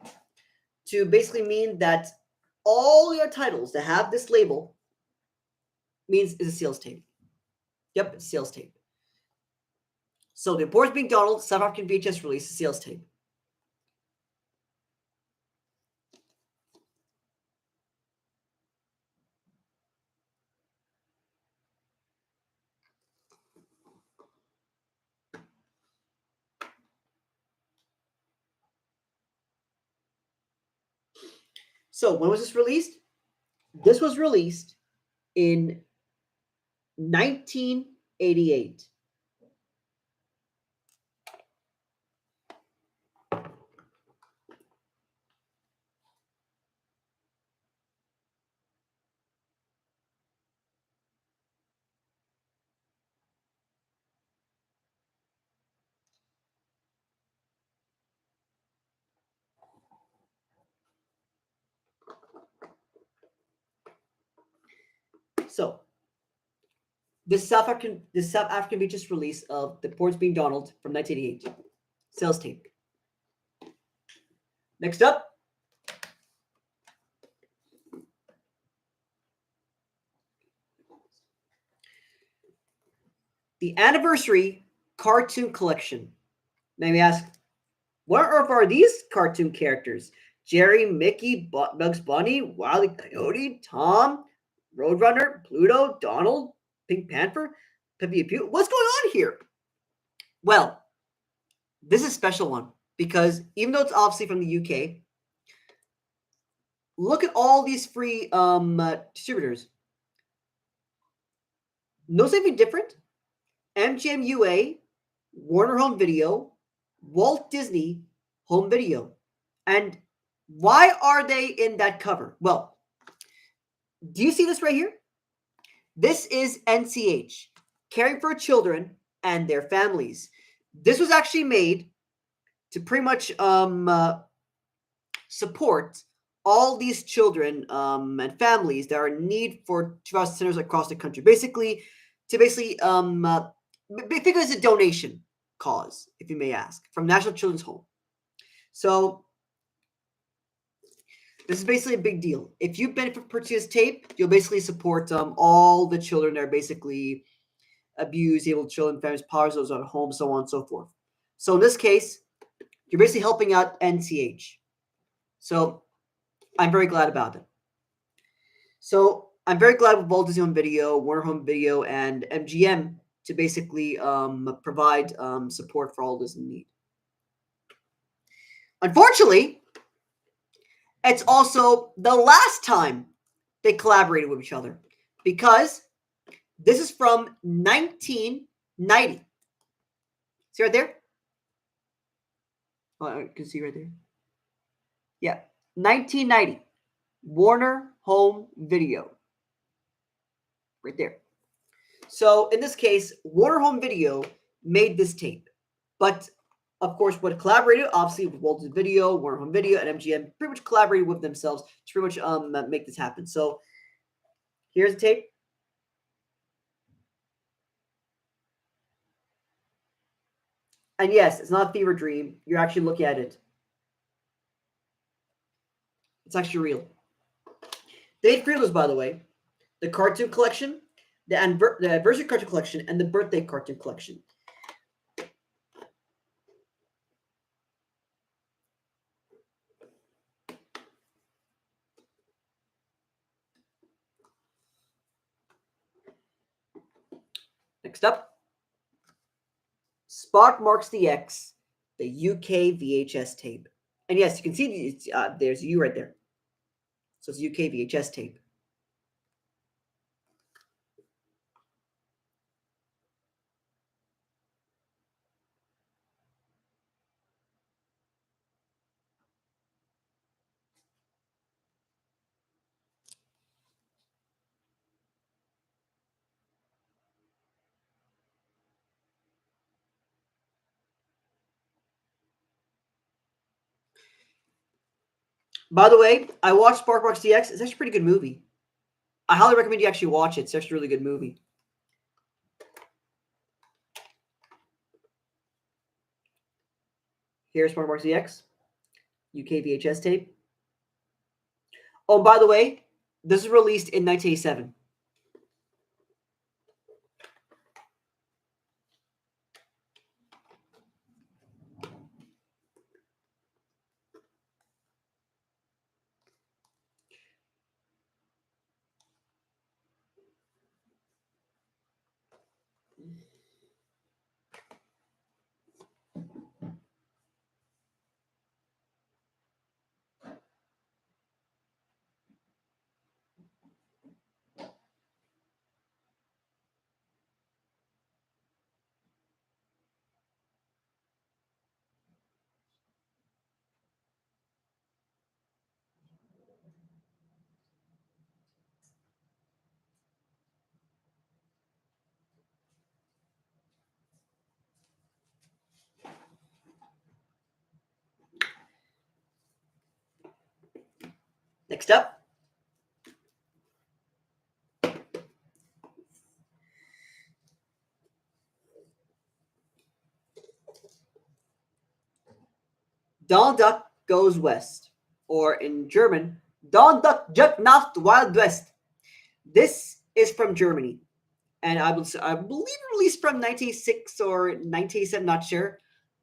to basically mean that all your titles that have this label means is a sales tape. Yep, it's sales tape. So the importance of being Donald, South African VHS release, sales tape. So when was this released? This was released in 1988. So this South African VHS release of The Ports Being Donald from 1988. Sales tape. Next up. The Anniversary Cartoon Collection. Now you ask, what are these cartoon characters? Jerry, Mickey, Bugs Bunny, Wile E. Coyote, Tom, Roadrunner, Pluto, Donald, Pink Panther, Pepe Le Pew. What's going on here? Well, this is a special one because even though it's obviously from the UK, look at all these free distributors. Notice anything different? MGM UA, Warner Home Video, Walt Disney Home Video. And why are they in that cover? Well, do you see this right here? This is NCH, Caring for Children and Their Families. This was actually made to pretty much support all these children and families that are in need for 2,000 centers across the country. Basically, think of it as a donation cause, if you may ask, from National Children's Home. So this is basically a big deal. If you benefit from purchase tape, you'll basically support all the children that are basically abused, able children, families, powers those at home, so on and so forth. So in this case, you're basically helping out NCH. So I'm very glad about it. So I'm very glad with Walt Disney Home Video, Warner Home Video, and MGM to basically provide support for all this in need. Unfortunately, it's also the last time they collaborated with each other because this is from 1990. See right there? Oh, you can see right there. Yeah, 1990. Warner Home Video. Right there. So in this case, Warner Home Video made this tape. But of course, what collaborated, obviously, with Walt Disney Video, Warner Home Video, and MGM pretty much collaborated with themselves to pretty much make this happen. So here's the tape. And yes, it's not a fever dream. You're actually looking at it. It's actually real. They had three of those, by the way. The cartoon collection, the anniversary cartoon collection, and the birthday cartoon collection. Next up, Spark Marks the X, the UK VHS tape. And yes, you can see there's a U right there. So it's UK VHS tape. By the way, I watched Spark Marks DX. It's actually a pretty good movie. I highly recommend you actually watch it. It's actually a really good movie. Here's Spark Marks DX, UK VHS tape. Oh, by the way, this was released in 1987. Next up, Donald Duck Goes West, or in German, Donald Duck Jump nach Wild West. This is from Germany, and I believe released from 1986 or 1987, not sure,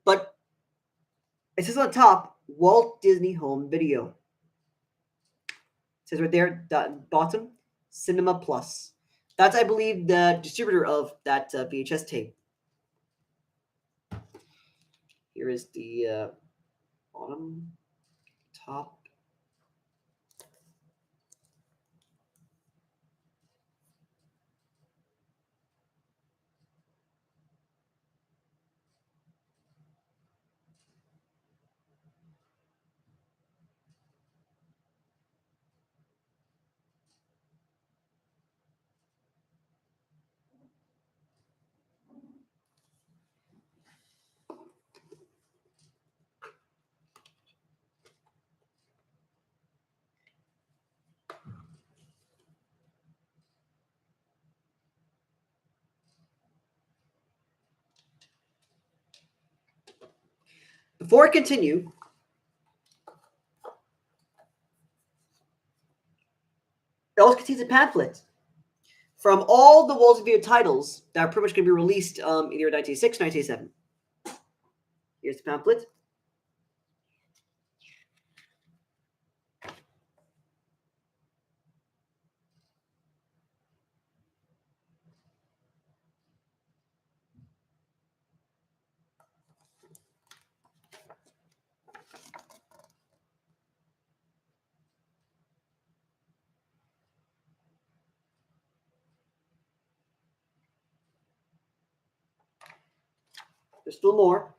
but it says on top Walt Disney Home Video. It says right there, bottom, Cinema Plus. That's, I believe, the distributor of that VHS tape. Here is the bottom, top. Before I continue, it also contains a pamphlet from all the Walt Disney Video titles that are pretty much going to be released either 1986 or 1987. Here's the pamphlet. There's still more.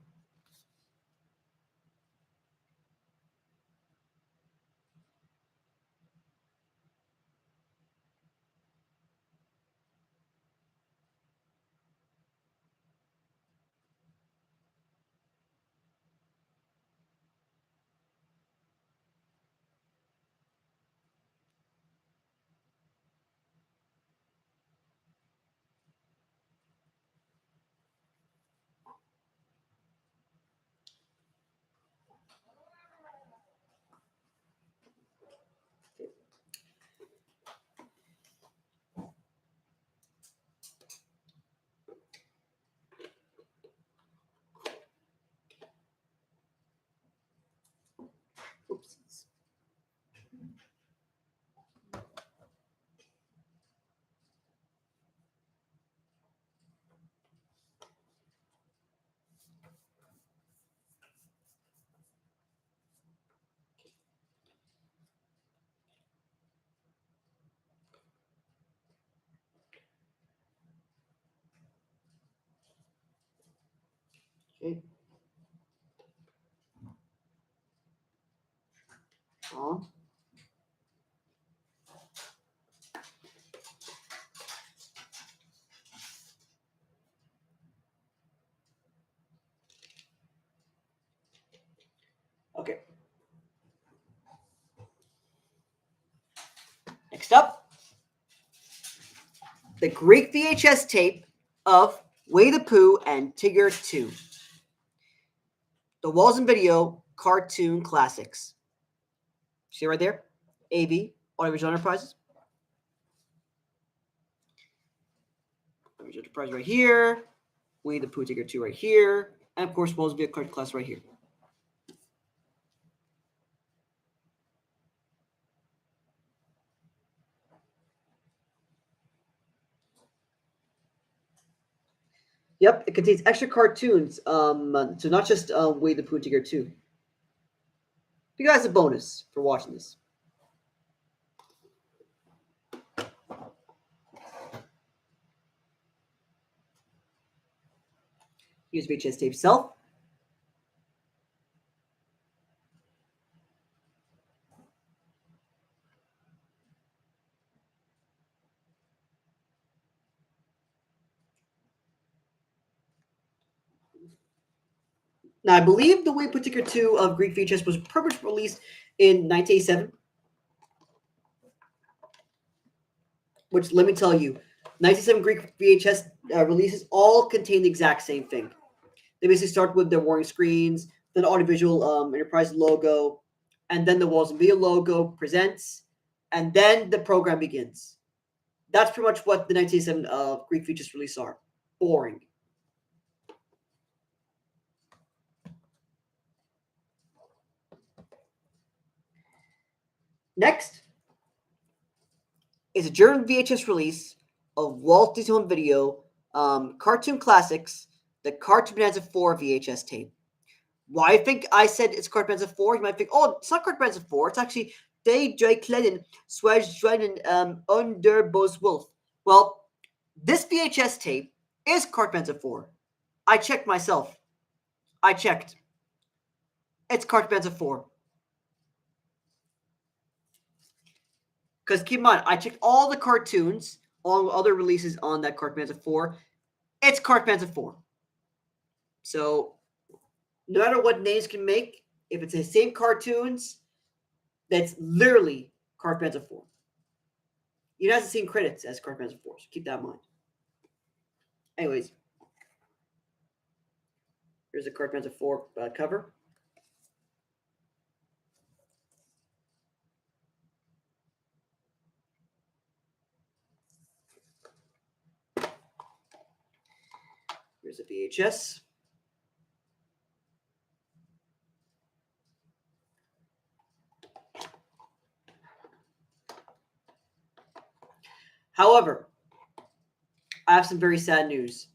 Oopsies. Okay. On. Okay. Next up, the Greek VHS tape of Winnie the Pooh and Tigger 2. The Walls and Video Cartoon Classics. See right there? AV, Audiovisual Enterprises. Audiovisual Enterprise right here. Winnie the Pooh Tigger 2 right here. And of course, Walls and Video Cartoon Class right here. Yep, it contains extra cartoons. So not just Winnie the Pooh Tigger 2. You guys a bonus for watching this. Here's VHS tape itself. Now, I believe the Winnie the Pooh Tigger 2 of Greek VHS was pretty much released in 1987. Which, let me tell you, 1987 Greek VHS releases all contain the exact same thing. They basically start with their warning screens, then the Audiovisual Enterprise logo, and then the Walls and Video logo presents, and then the program begins. That's pretty much what the 1987 Greek VHS releases are. Boring. Next is a German VHS release of Walt Disney Home Video Cartoon Classics, the Cartoon Bonanza 4 VHS tape. Why I think I said it's Cartoon Bonanza 4, you might think, oh, it's not Cartoon Bonanza 4, it's actually De Kleinen Swedgen Under Bos Wolf. Well, this VHS tape is Cartoon Bonanza 4. I checked myself. I checked. It's Cartoon Bonanza 4. Because keep in mind, I checked all the cartoons, all other releases on that Cartoon Bonanza 4. It's Cartoon Bonanza 4. So, no matter what names can make, if it's the same cartoons, that's literally Cartoon Bonanza 4. It has the same credits as Cartoon Bonanza 4, so keep that in mind. Anyways, here's a Cartoon Bonanza 4 cover. Here's a VHS. However, I have some very sad news.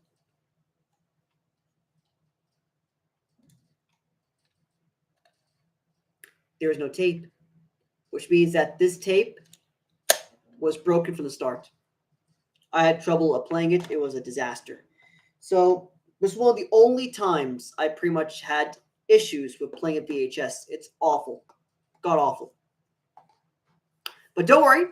There is no tape, which means that this tape was broken from the start. I had trouble playing it. It was a disaster. So This is one of the only times I pretty much had issues with playing a VHS. It's awful. God awful. But don't worry.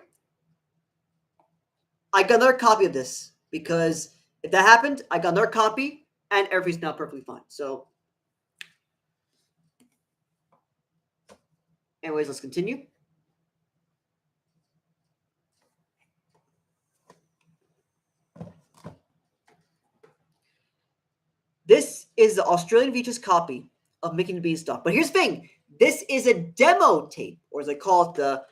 I got another copy of this because if that happened, I got another copy and everything's now perfectly fine. So, anyways, let's continue. This is the Australian VHS copy of Mickey and the Beanstalk. But here's the thing. This is a demo tape, or as I call it, the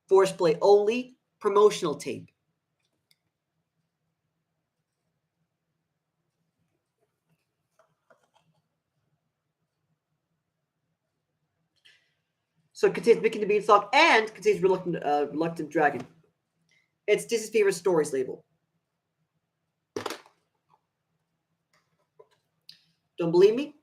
for display only promotional tape. So it contains Mickey and the Beanstalk and contains Reluctant Dragon. It's Disney's Favorite Stories label. Don't believe me?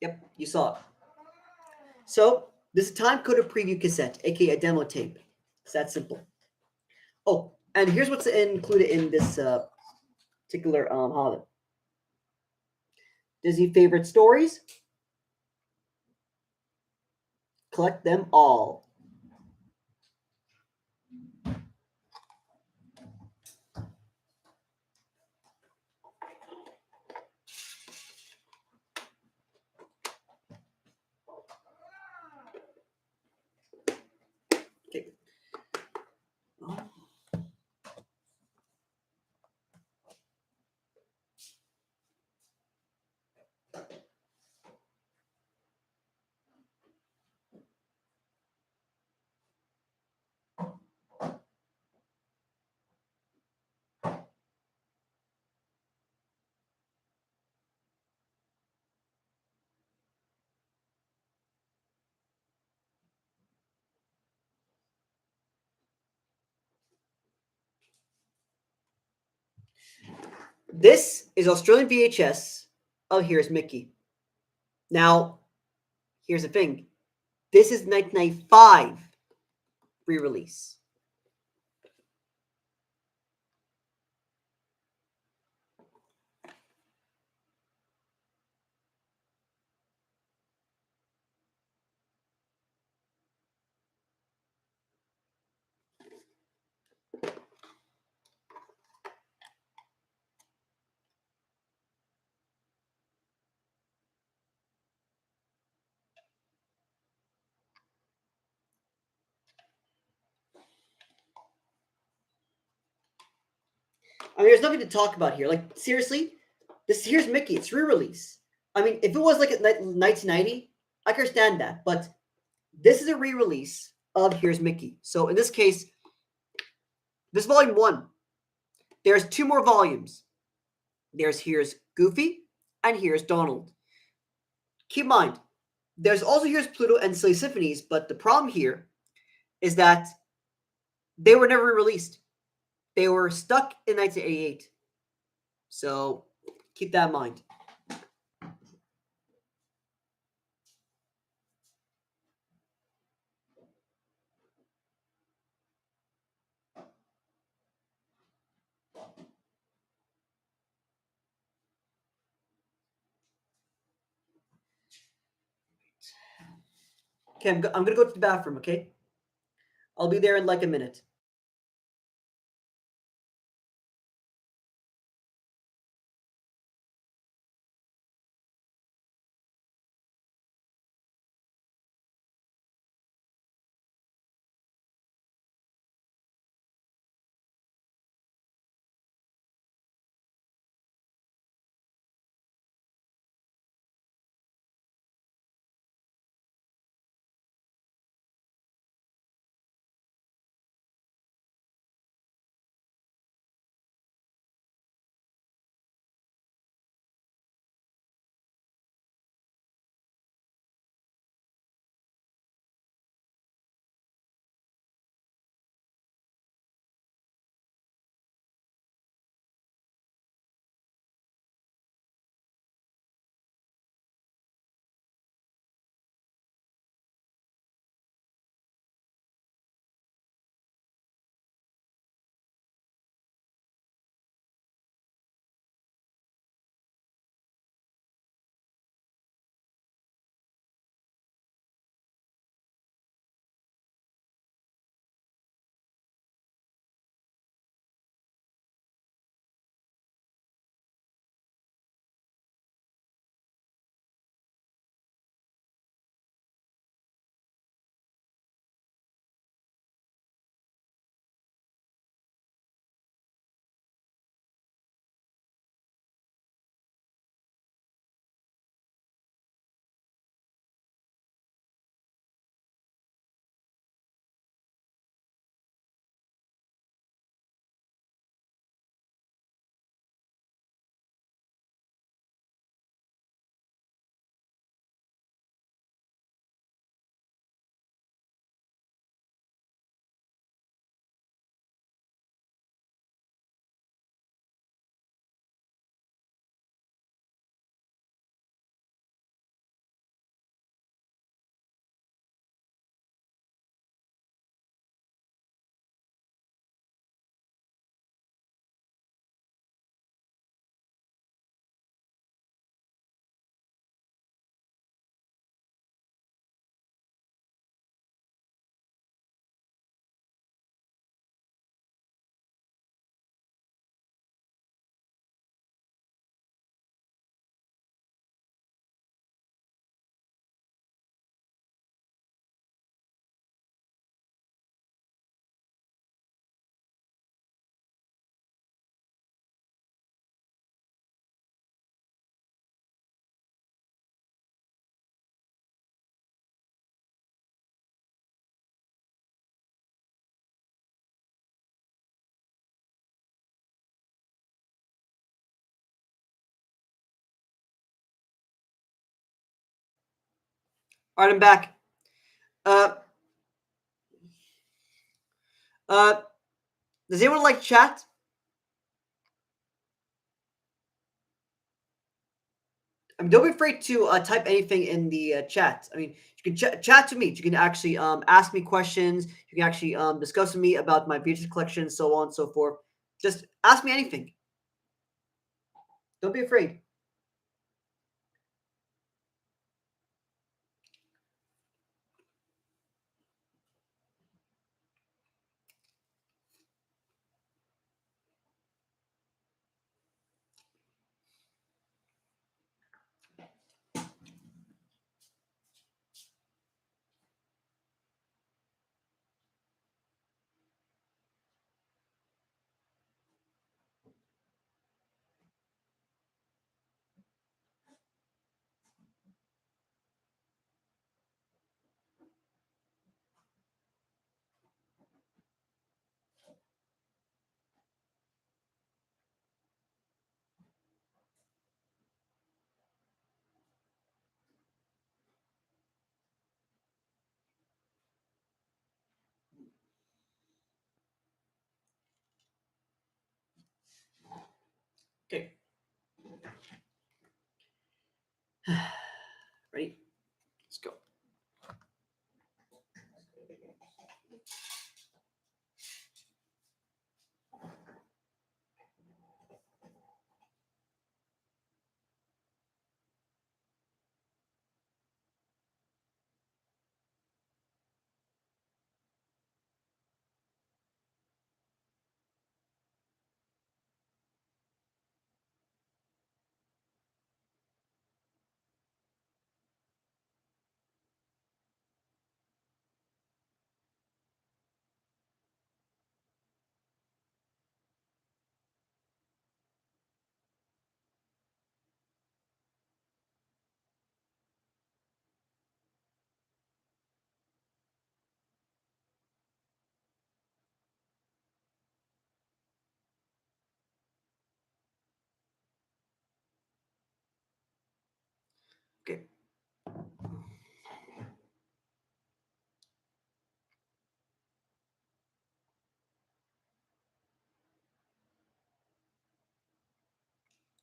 Yep, you saw it. So this is a time-coded preview cassette, aka a demo tape. It's that simple. Oh, and here's what's included in this particular holiday. Disney favorite stories. Collect them all. Okay. This is Australian VHS. Oh, here's Mickey. Now, here's the thing. This is 1995 re-release. I mean, there's nothing to talk about here. Like, seriously, here's Mickey. It's re-release. I mean, if it was like 1990, I can understand that. But this is a re-release of Here's Mickey. So in this case, this volume 1. There's 2 more volumes. There's Here's Goofy and Here's Donald. Keep in mind, there's also Here's Pluto and Silly Symphonies, but the problem here is that they were never released. They were stuck in 1988. So keep that in mind. Okay, I'm going to go to the bathroom, okay? I'll be there in like a minute. All right, I'm back. Does anyone like chat? I mean, don't be afraid to type anything in the chat. I mean, you can chat to me. You can actually ask me questions. You can actually discuss with me about my VHS collection, so on and so forth. Just ask me anything. Don't be afraid. Okay. Ready? Let's go. Okay.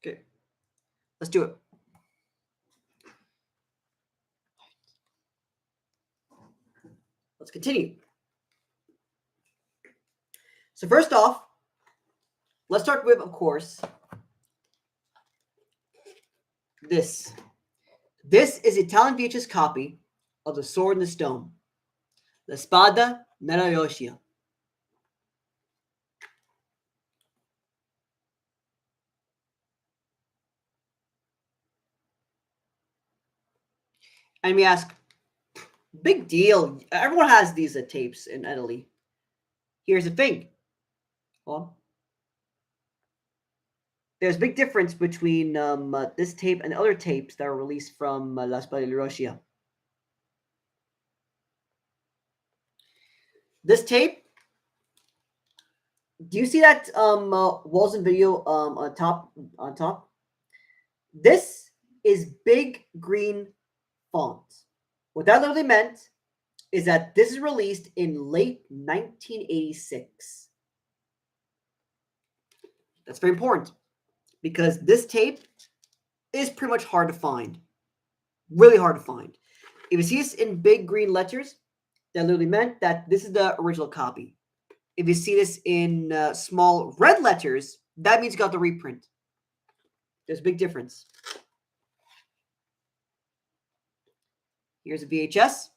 Okay. Let's do it. Let's continue. So first off, let's start with, of course, this. This is Italian VHS copy of The Sword and the Stone, La Spada nella Roscia. And we ask, big deal. Everyone has these tapes in Italy. Here's the thing. Well, there's a big difference between this tape and other tapes that were released from La Spada di Roscia. This tape, do you see that walls and video on top? This is big green font. What that literally meant is that this is released in late 1986. That's very important because this tape is pretty much hard to find. Really hard to find. If you see this in big green letters, that literally meant that this is the original copy. If you see this in small red letters, that means you got the reprint. There's a big difference. Here's a VHS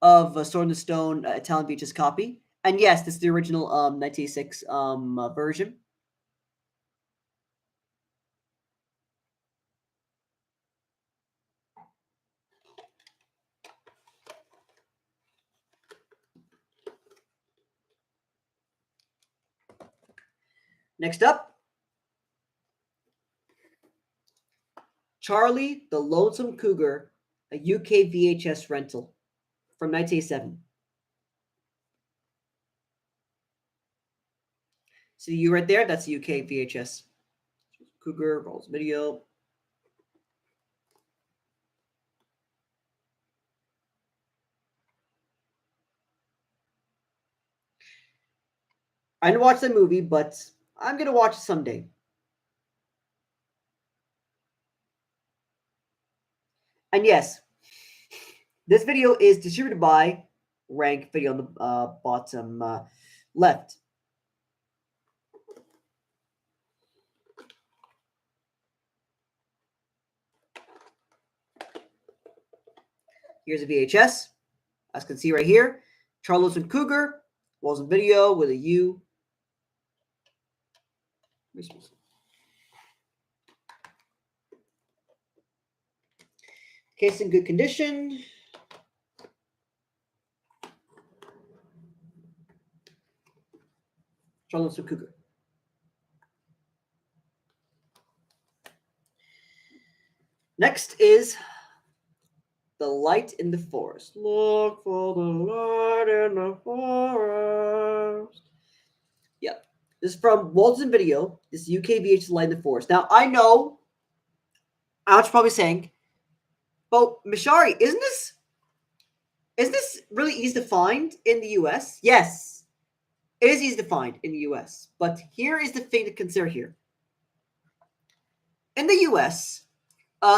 of Sword in the Stone Italian VHS copy. And yes, this is the original 1986 version. Next up, Charlie the Lonesome Cougar, a UK VHS rental from 1987. See you right there? That's the UK VHS. Cougar rolls video. I didn't watch the movie, but I'm gonna watch it someday. And yes, this video is distributed by Rank Video on the bottom left. Here's a VHS, as you can see right here. Charles and Cougar, Walls and Video with a U. Case in good condition. Charles and Cougar. Next is The Light in the Forest. Look for the light in the forest. Yep. This is from Walton Video. This is UK VHS Light in the Forest. Now, I know, I was probably saying, but Mishari, isn't this really easy to find in the US? Yes, it is easy to find in the US. But here is the thing to consider here. In the US,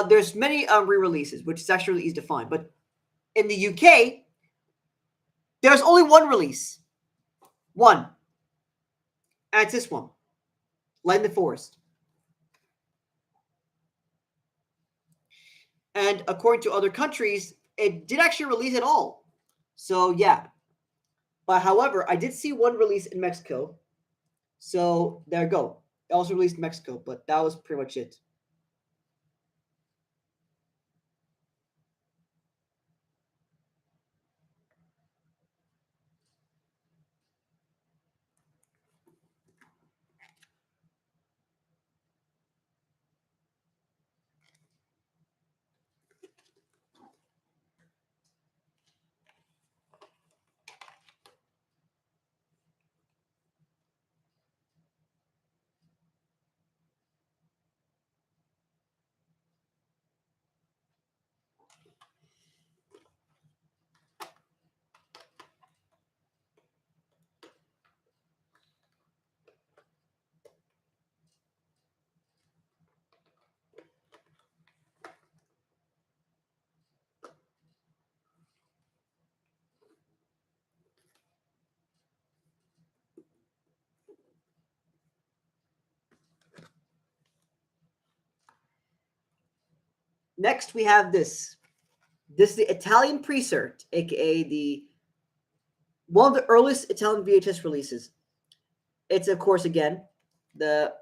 there's many re-releases, which is actually really easy to find. But in the UK, there's only one release. One. And it's this one. Light in the Forest. And according to other countries, it did actually release at all. So, yeah. But however, I did see one release in Mexico. So, there you go. It also released in Mexico, but that was pretty much it. Next, we have this. This is the Italian Presert, aka the one of the earliest Italian VHS releases. It's, of course, again, the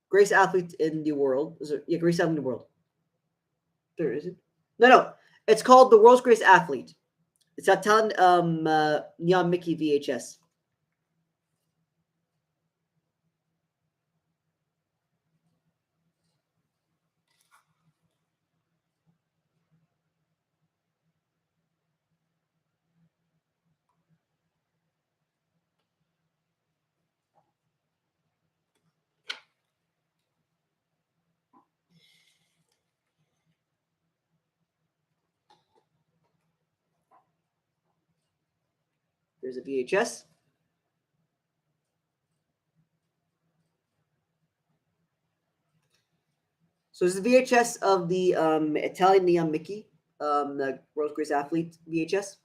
greatest athlete in the world. Is it? Yeah, greatest athlete in the world. There is it? No. It's called The World's Greatest Athlete. It's Italian Neon Mickey VHS. There's a VHS. So this is the VHS of the Italian Neon Mickey, the World's Greatest Athlete VHS.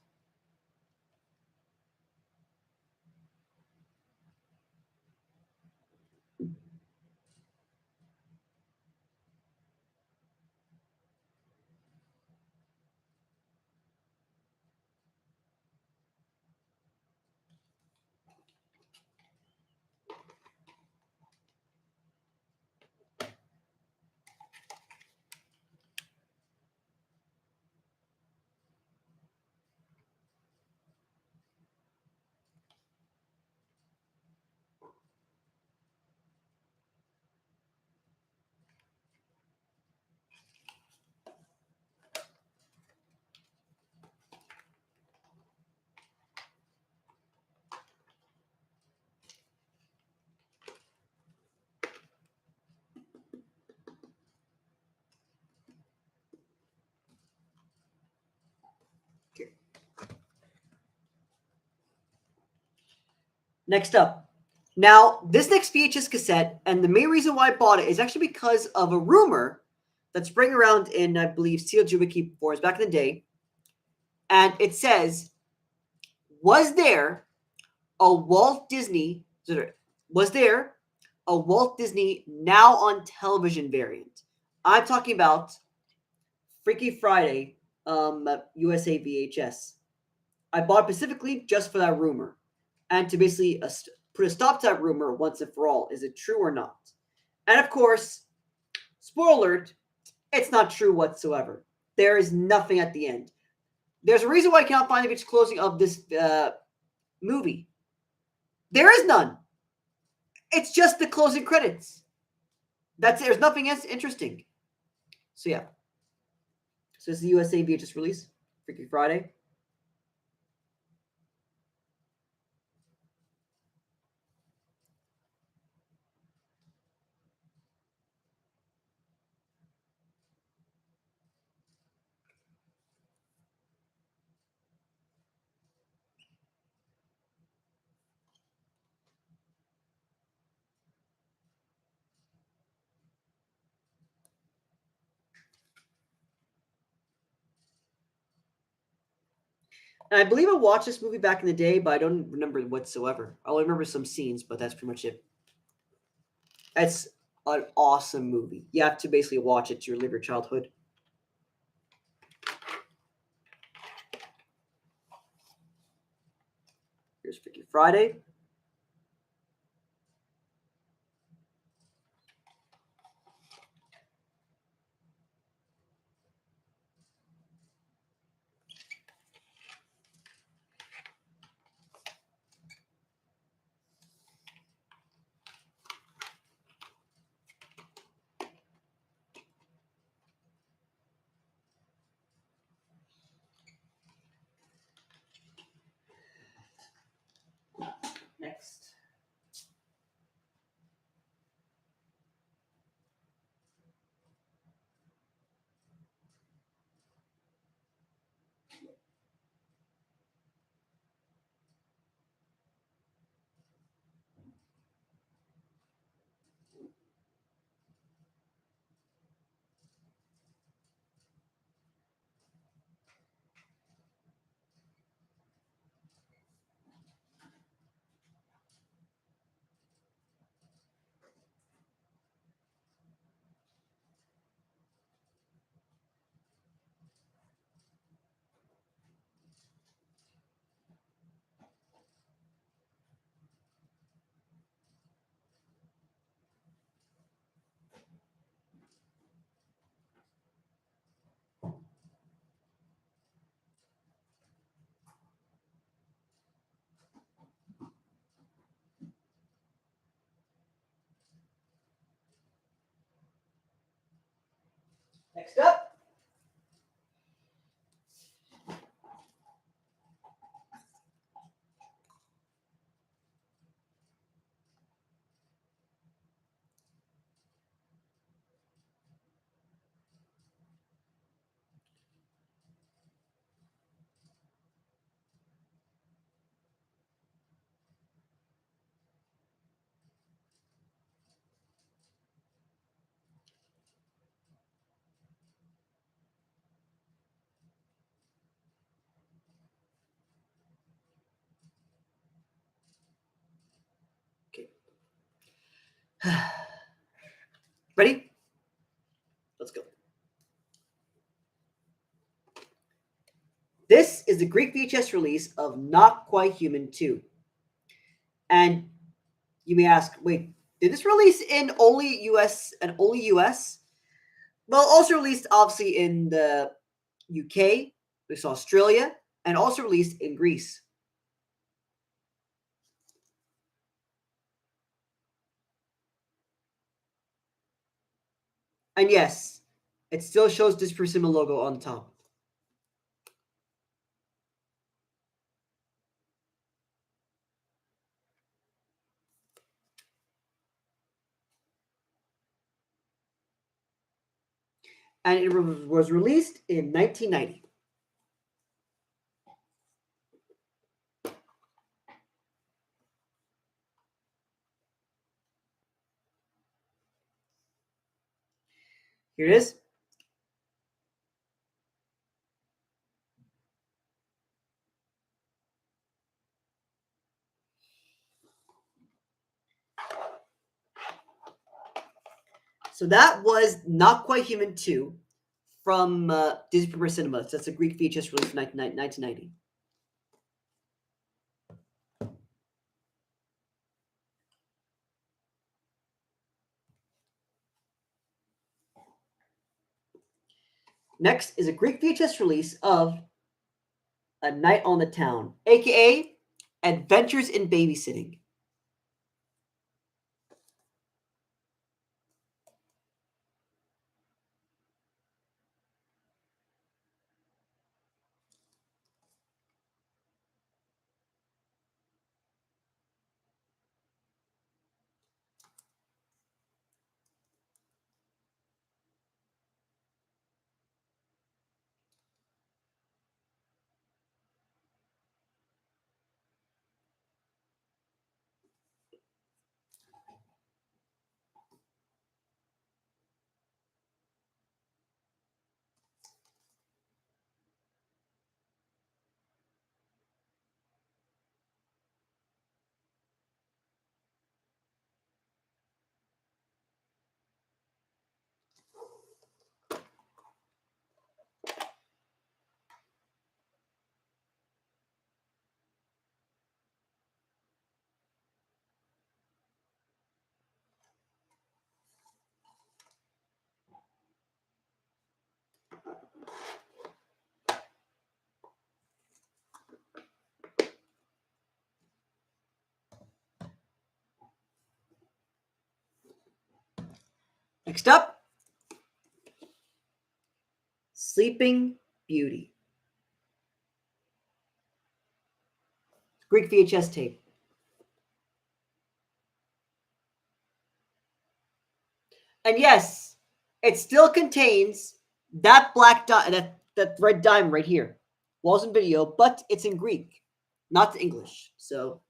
Next up. Now, this next VHS cassette, and the main reason why I bought it is actually because of a rumor that's spreading around in, I believe, Seal Wiki forums back in the day. And it says, was there a Walt Disney now on television variant? I'm talking about Freaky Friday USA VHS. I bought it specifically just for that rumor and to basically put a stop to that rumor once and for all. Is it true or not? And of course, spoiler alert, it's not true whatsoever. There is nothing at the end. There's a reason why I cannot find the VHS closing of this movie. There is none. It's just the closing credits. That's it. There's nothing else interesting. So yeah. So this is the USA VHS release, Freaky Friday. And I believe I watched this movie back in the day, but I don't remember whatsoever. I only remember some scenes, but that's pretty much it. It's an awesome movie. You have to basically watch it to relive your childhood. Here's Freaky Friday. Next. Next up. Okay. Ready? Let's go. This is the Greek VHS release of Not Quite Human 2. And you may ask, wait, did this release in only US and only US? Well, also released obviously in the UK, there's Australia, and also released in Greece. And yes, it still shows this Persimmon logo on top. And it was released in 1990. Here it is. So that was Not Quite Human 2 from Disney Premier Cinemas. That's a Greek VHS release from 1990. Next is a Greek VHS release of A Night on the Town, aka Adventures in Babysitting. Next up, Sleeping Beauty. Greek VHS tape. And yes, it still contains that that red diamond right here. Walls and video, but it's in Greek, not English. So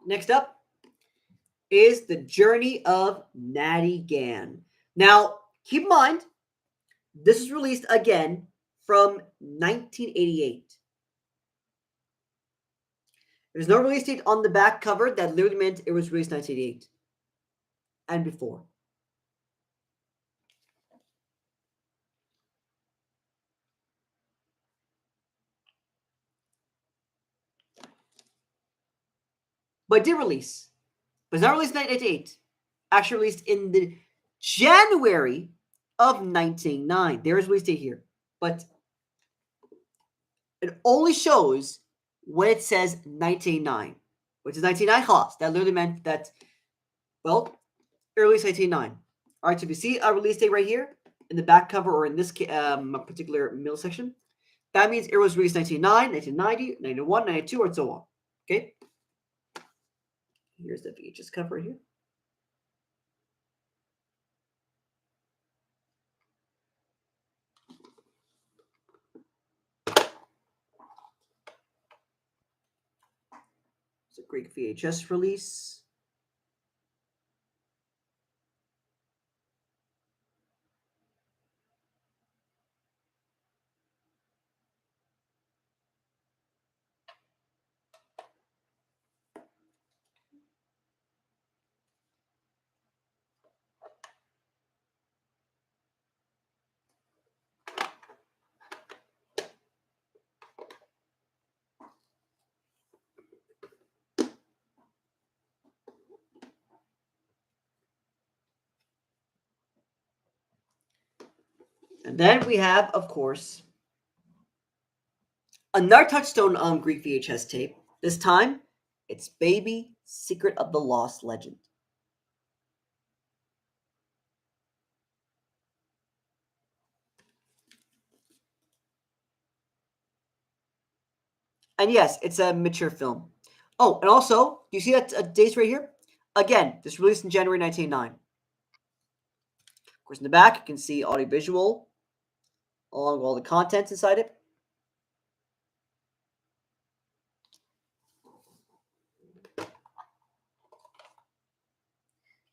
next up is The Journey of Natty Gann. Now, keep in mind, this is released again from 1988. There's no release date on the back cover. That literally meant it was released 1988 and before. But it did release. But it's not released in 1988. Actually released in the January of 1999. There is release date here. But it only shows when it says 1999, which is 1999 Haas. That literally meant that, well, early 1999. All right, so if you see a release date right here in the back cover or in this particular middle section, that means it was released 1999, 1990, 1991, 1992, or so on. Okay? Here's the VHS cover here. It's a Greek VHS release. And then we have, of course, another Touchstone Greek VHS tape. This time, it's Baby Secret of the Lost Legend. And yes, it's a mature film. Oh, and also, do you see that dates right here? Again, this released in January 1909. Of course, in the back, you can see audiovisual along with all the contents inside it.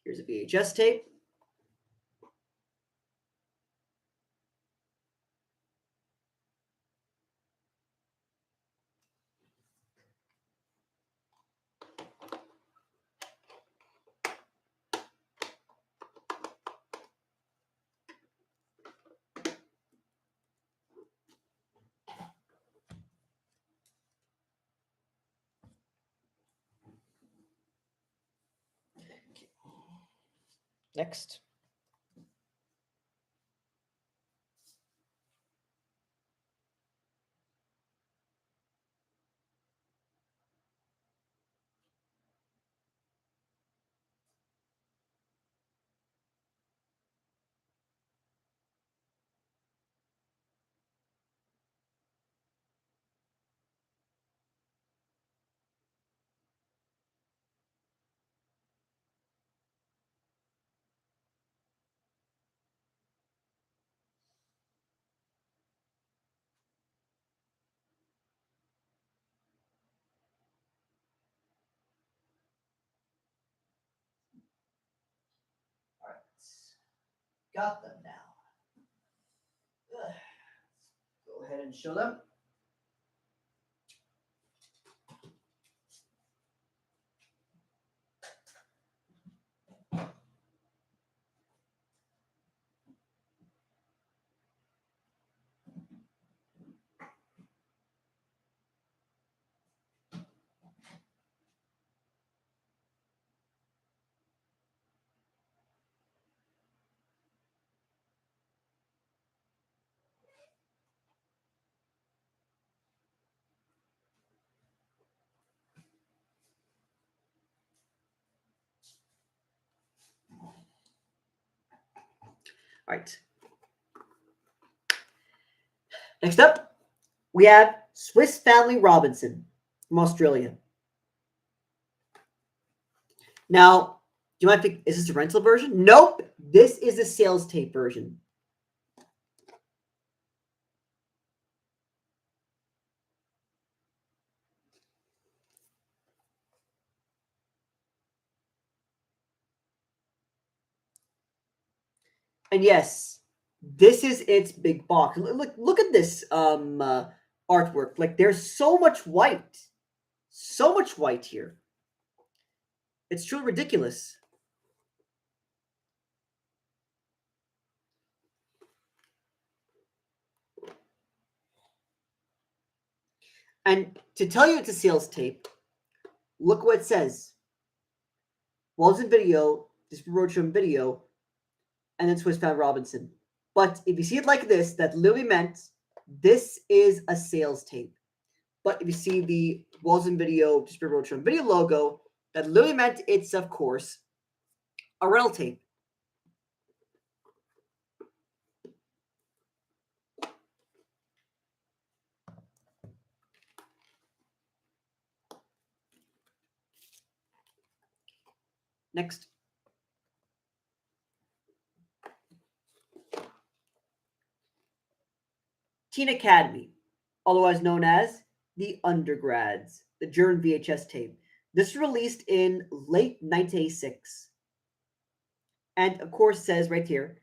Here's a VHS tape. Next. All right. Got them now. Go ahead and show them. All right. Next up, we have Swiss Family Robinson from Australia. Now, do you might think, is this a rental version? Nope. This is a sales tape version. And yes, this is its big box. Look at this artwork. Like, there's so much white. So much white here. It's truly ridiculous. And to tell you it's a sales tape, look what it says. Walls and Video, this Roadshow Video, and then Swiss Family Robinson. But if you see it like this, that literally meant this is a sales tape. But if you see the Walls and Video, Display Roadshow Video logo, that literally meant it's, of course, a rental tape. Next. Teen Academy, otherwise known as the Undergrads, the German VHS tape. This was released in late 1986. And of course, it says right here,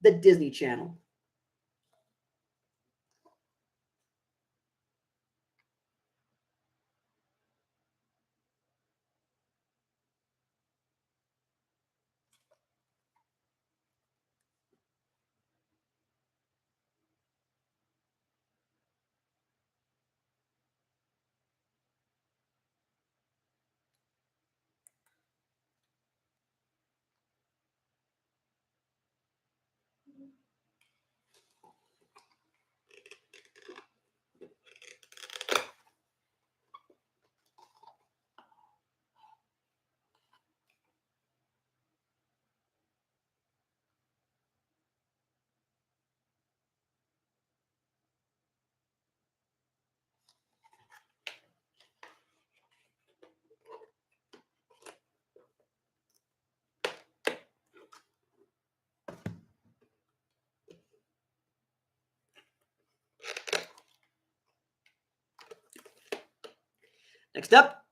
the Disney Channel. Next up,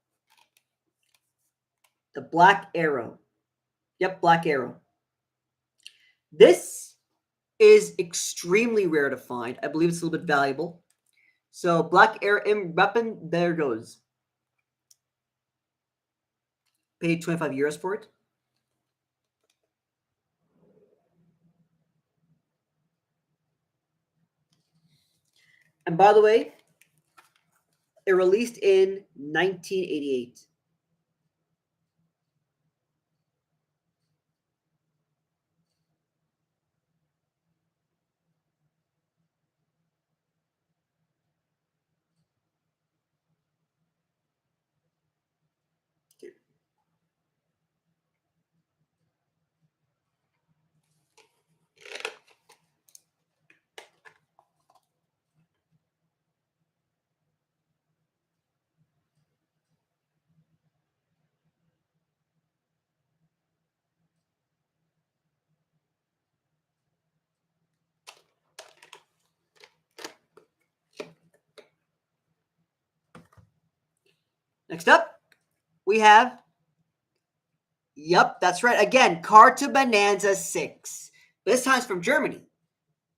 the Black Arrow. Yep, Black Arrow. This is extremely rare to find. I believe it's a little bit valuable. So Black Arrow weapon, there goes. Paid 25 euros for it. And by the way, it released in 1988. Next up, we have, yep, that's right. Again, Carta Bonanza 6. This time it's from Germany.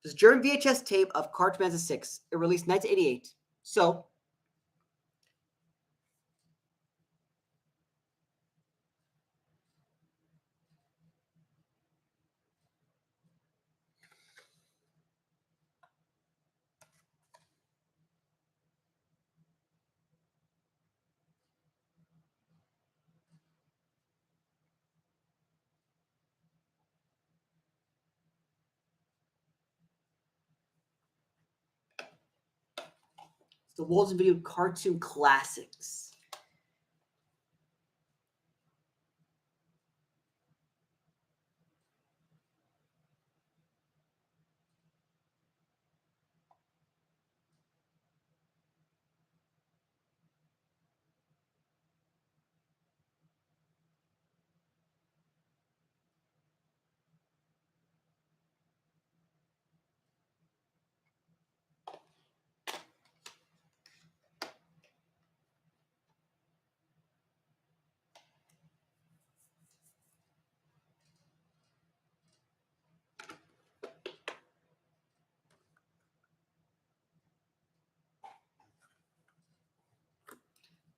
This German VHS tape of Carta Bonanza 6. It released 1988. So, it's the Waltz Video Cartoon Classics.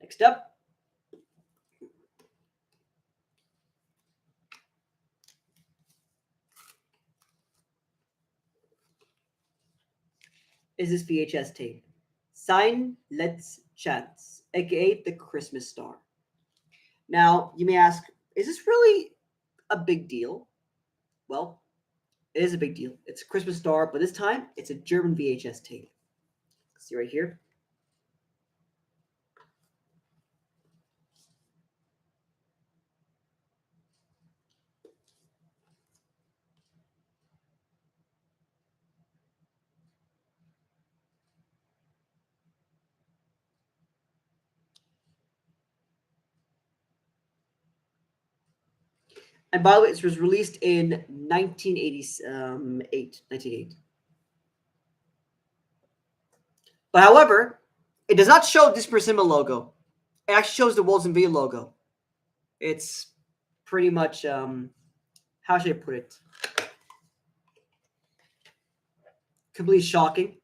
Next up, is this VHS tape. Sign Let's Chance, aka the Christmas Star. Now, you may ask, is this really a big deal? Well, it is a big deal. It's a Christmas Star, but this time it's a German VHS tape. See right here. And by the way, it was released in 1988. But however, it does not show this Persima logo. It actually shows the Walls and V logo. It's pretty much how should I put it? Completely shocking.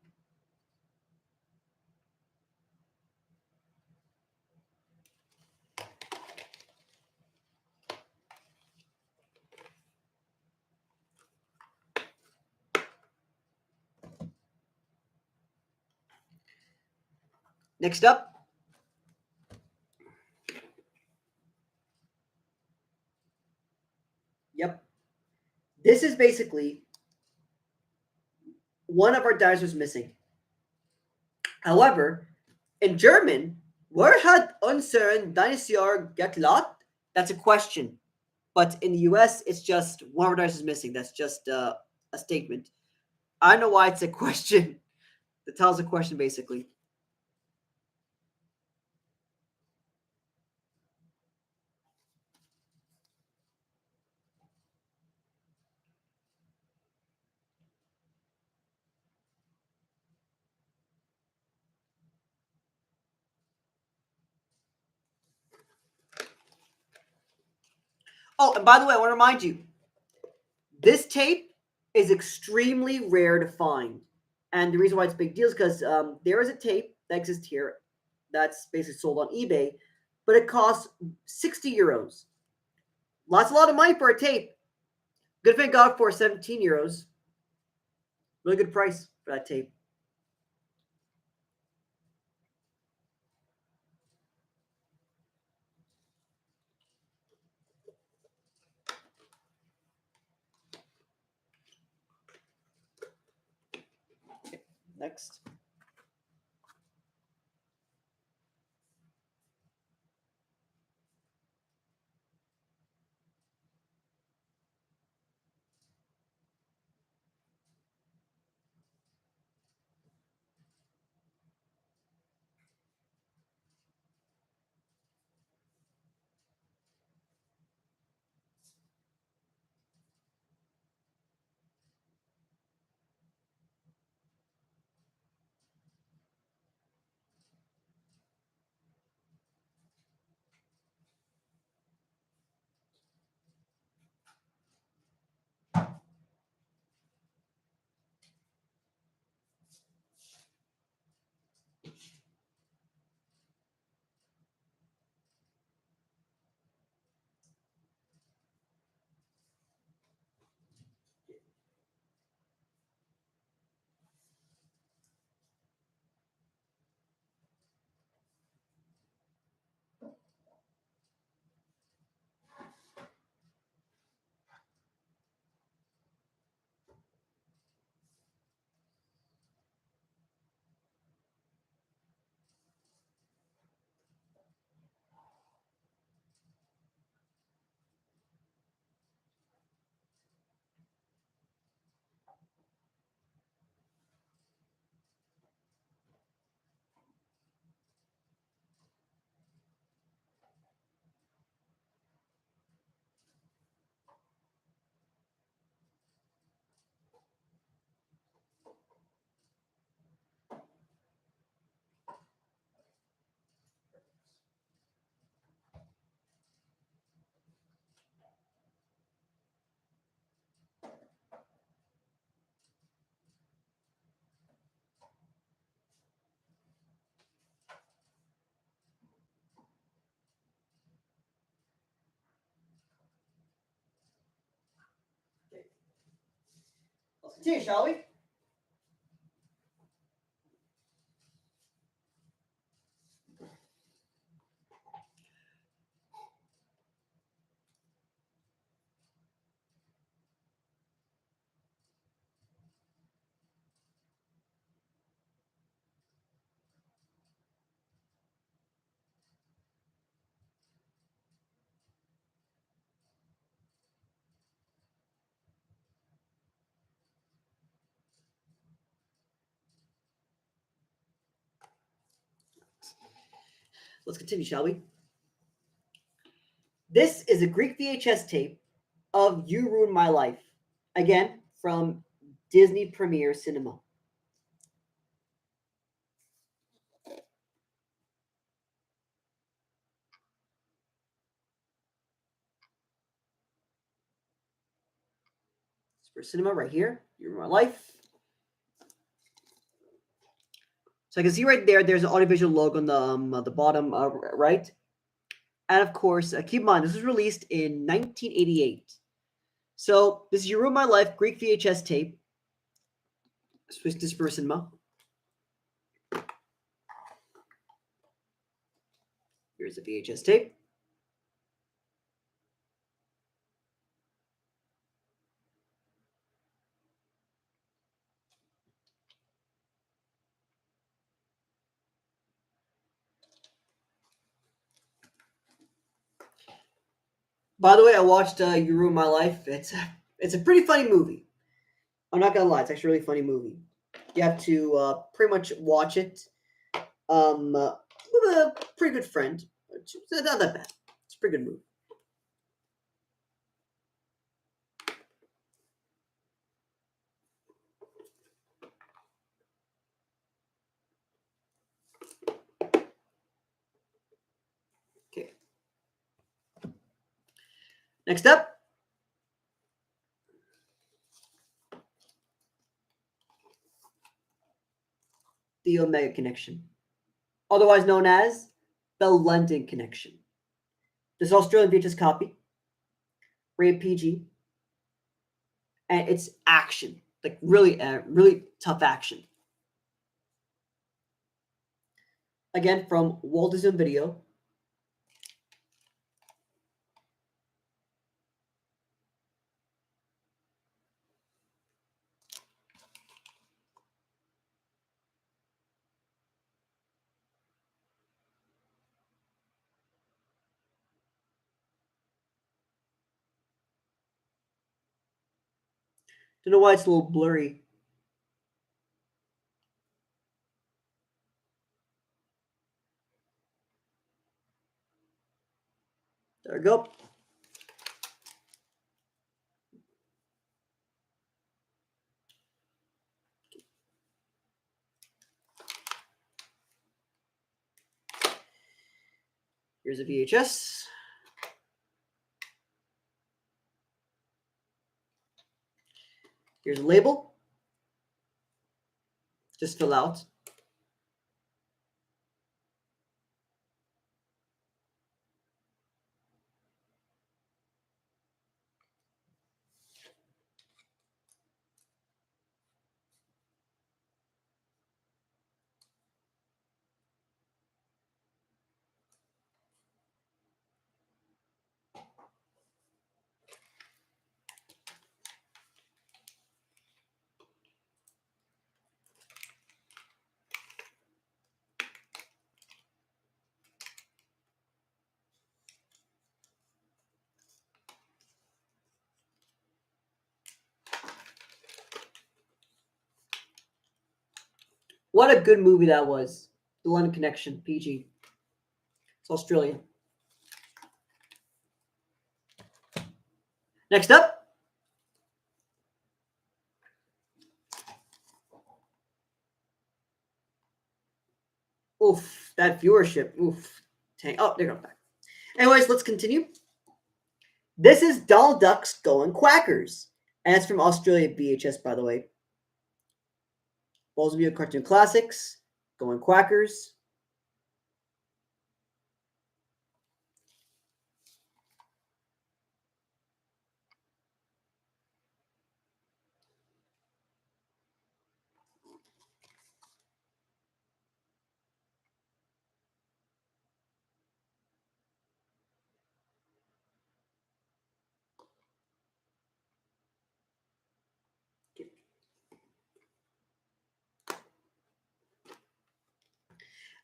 Next up, yep. This is basically one of our dinosaurs missing. However, in German, where hat unseren Dinosaur geklappt? That's a question. But in the US, it's just one of our dinosaurs missing. That's just a statement. I don't know why it's a question. The title's a question, basically. Oh, and by the way, I want to remind you, this tape is extremely rare to find. And the reason why it's a big deal is because there is a tape that exists here that's basically sold on eBay, but it costs 60 euros. A lot of money for a tape. Good thing I got it for 17 euros. Really good price for that tape. Okay, next. Let's continue, shall we? Let's continue, shall we? This is a Greek VHS tape of You Ruined My Life. Again, from Disney Premiere Cinema. for cinema right here. You Ruin My Life. So I can see right there, there's an audiovisual logo on the bottom right. And of course, keep in mind, this was released in 1988. So this is You Ruin My Life, Greek VHS tape. Switch this for cinema. Here's the VHS tape. By the way, I watched You Ruin My Life. It's a pretty funny movie. I'm not gonna lie, it's actually a really funny movie. You have to pretty much watch it with a pretty good friend. It's not that bad. It's a pretty good movie. Okay. Next up, the Omega Connection, otherwise known as the London Connection. This Australian VHS copy, rated PG, and it's action, like really tough action. Again, from Walt Disney Video. Don't know why it's a little blurry. There we go. Here's a VHS. Here's a label. Just fill out. What a good movie that was. The London Connection, PG. It's Australian. Next up. Oof, that viewership. Oof. Oh, there we go. Back. Anyways, let's continue. This is Donald Duck's Going Quackers. And it's from Australia VHS, by the way. Balls of View Cartoon Classics. Going Quackers.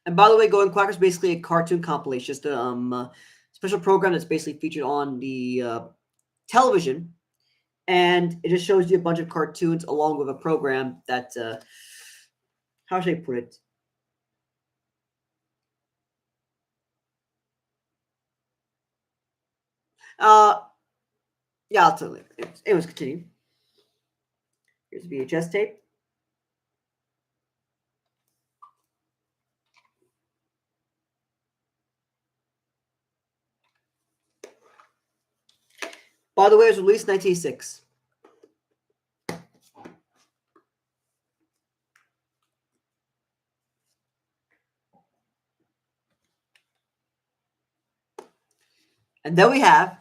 And by the way, Going Quackers is basically a cartoon compilation, just a special program that's basically featured on the television, and it just shows you a bunch of cartoons along with a program that how should I put it? Yeah, I'll tell you. Anyways, continue. Here's a VHS tape. By the way, it was released in 1986. And then we have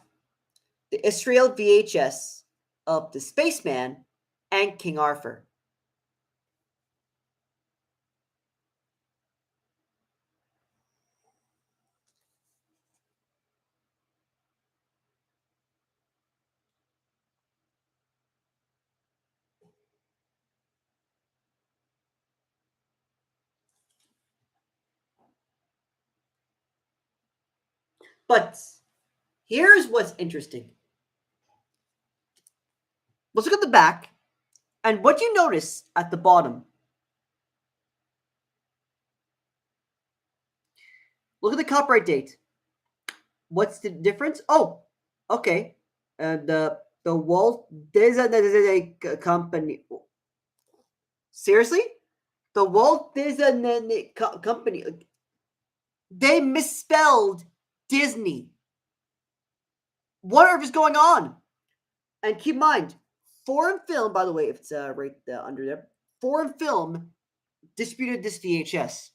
the Israel VHS of the Spaceman and King Arthur. But here's what's interesting. Let's look at the back. And what do you notice at the bottom? Look at the copyright date. What's the difference? Oh, okay. The Walt Disney Company. Seriously? The Walt Disney Company. They misspelled Disney. What on earth is going on? And keep in mind, foreign film, by the way, if it's right under there, foreign film disputed this VHS.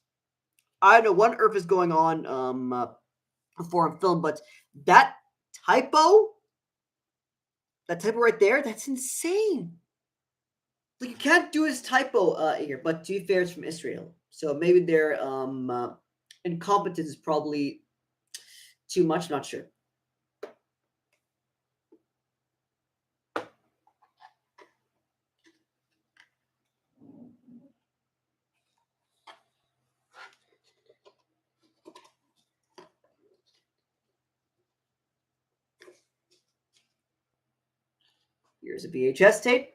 I don't know what on earth is going on foreign film, but that typo, right there, that's insane. Like, you can't do this typo here, but to be fair, it's from Israel. So maybe their incompetence is probably too much, not sure. Here's a VHS tape.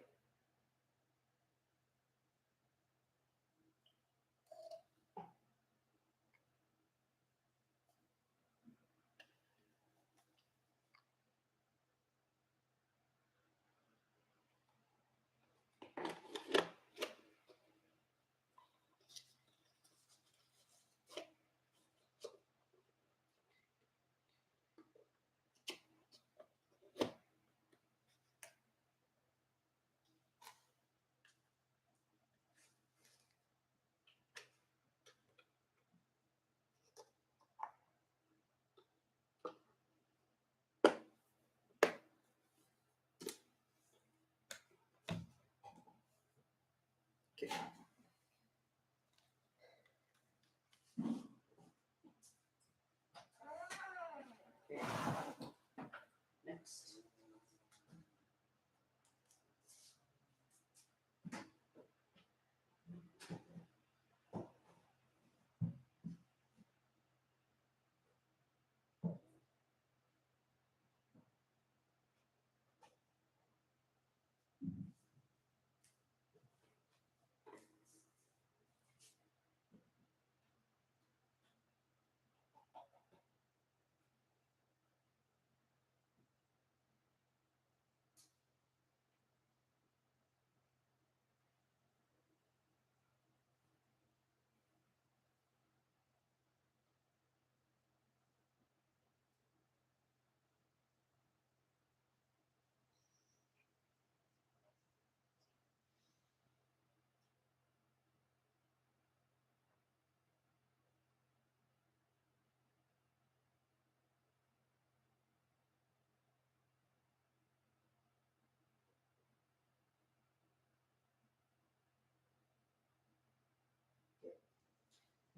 Okay. Next.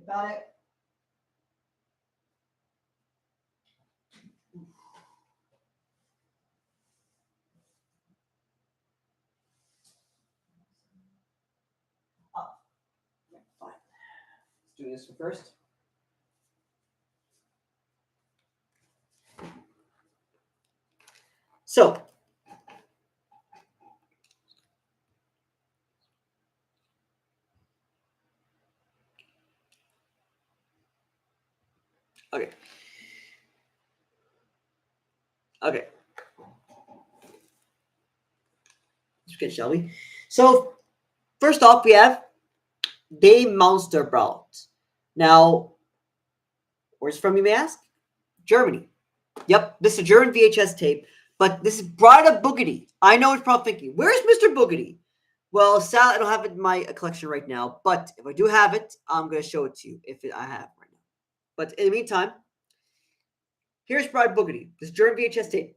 About it. Oh, fine. Let's do this one first. So, okay. Okay. Let's begin, shall we? So, first off, we have De Monsterbraut. Now, where's it from, you may ask? Germany. Yep, this is a German VHS tape, but this is Bride of Boogity. I know what you're probably thinking. Where's Mr. Boogity? Well, Sal, I don't have it in my collection right now, but if I do have it, I'm going to show it to you if I have right now. But in the meantime, Here's Bride Boogity. This German VHS tape.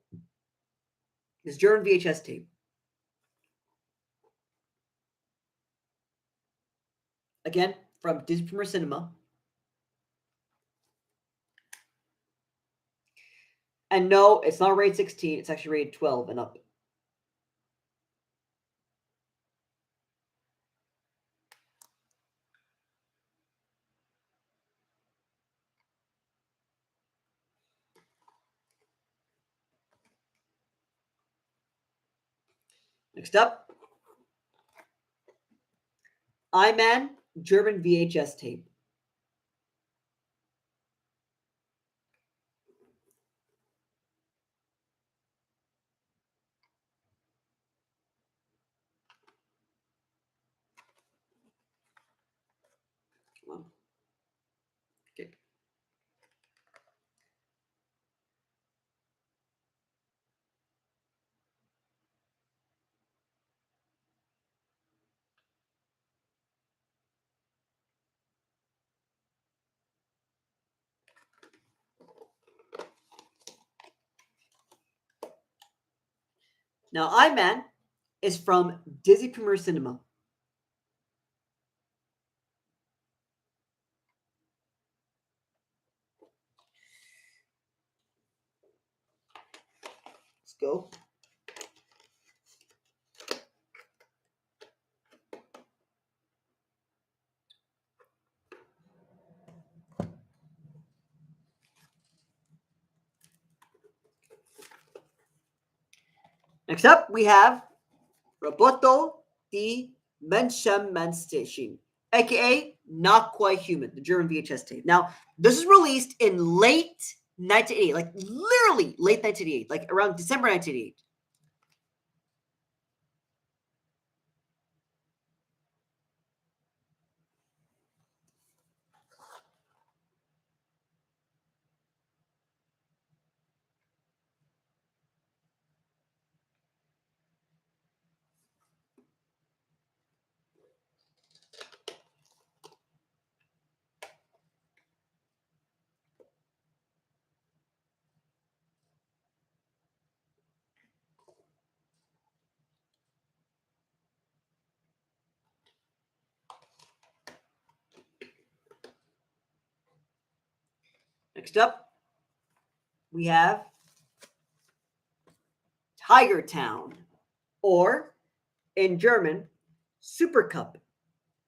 This German VHS tape. Again, from Disney Premier Cinema. And no, it's not rated 16. It's actually rated 12 and up. Next up, iMan German VHS tape. Okay. Now, iMan is from Disney Premier Cinema. Let's go. Next up, we have Roboto di Menschenmenschen, aka Not Quite Human, the German VHS tape. Now, this is released in late 1988, like literally late 1988, like around December 1988. Next up, we have Tiger Town, or in German, Super Cup.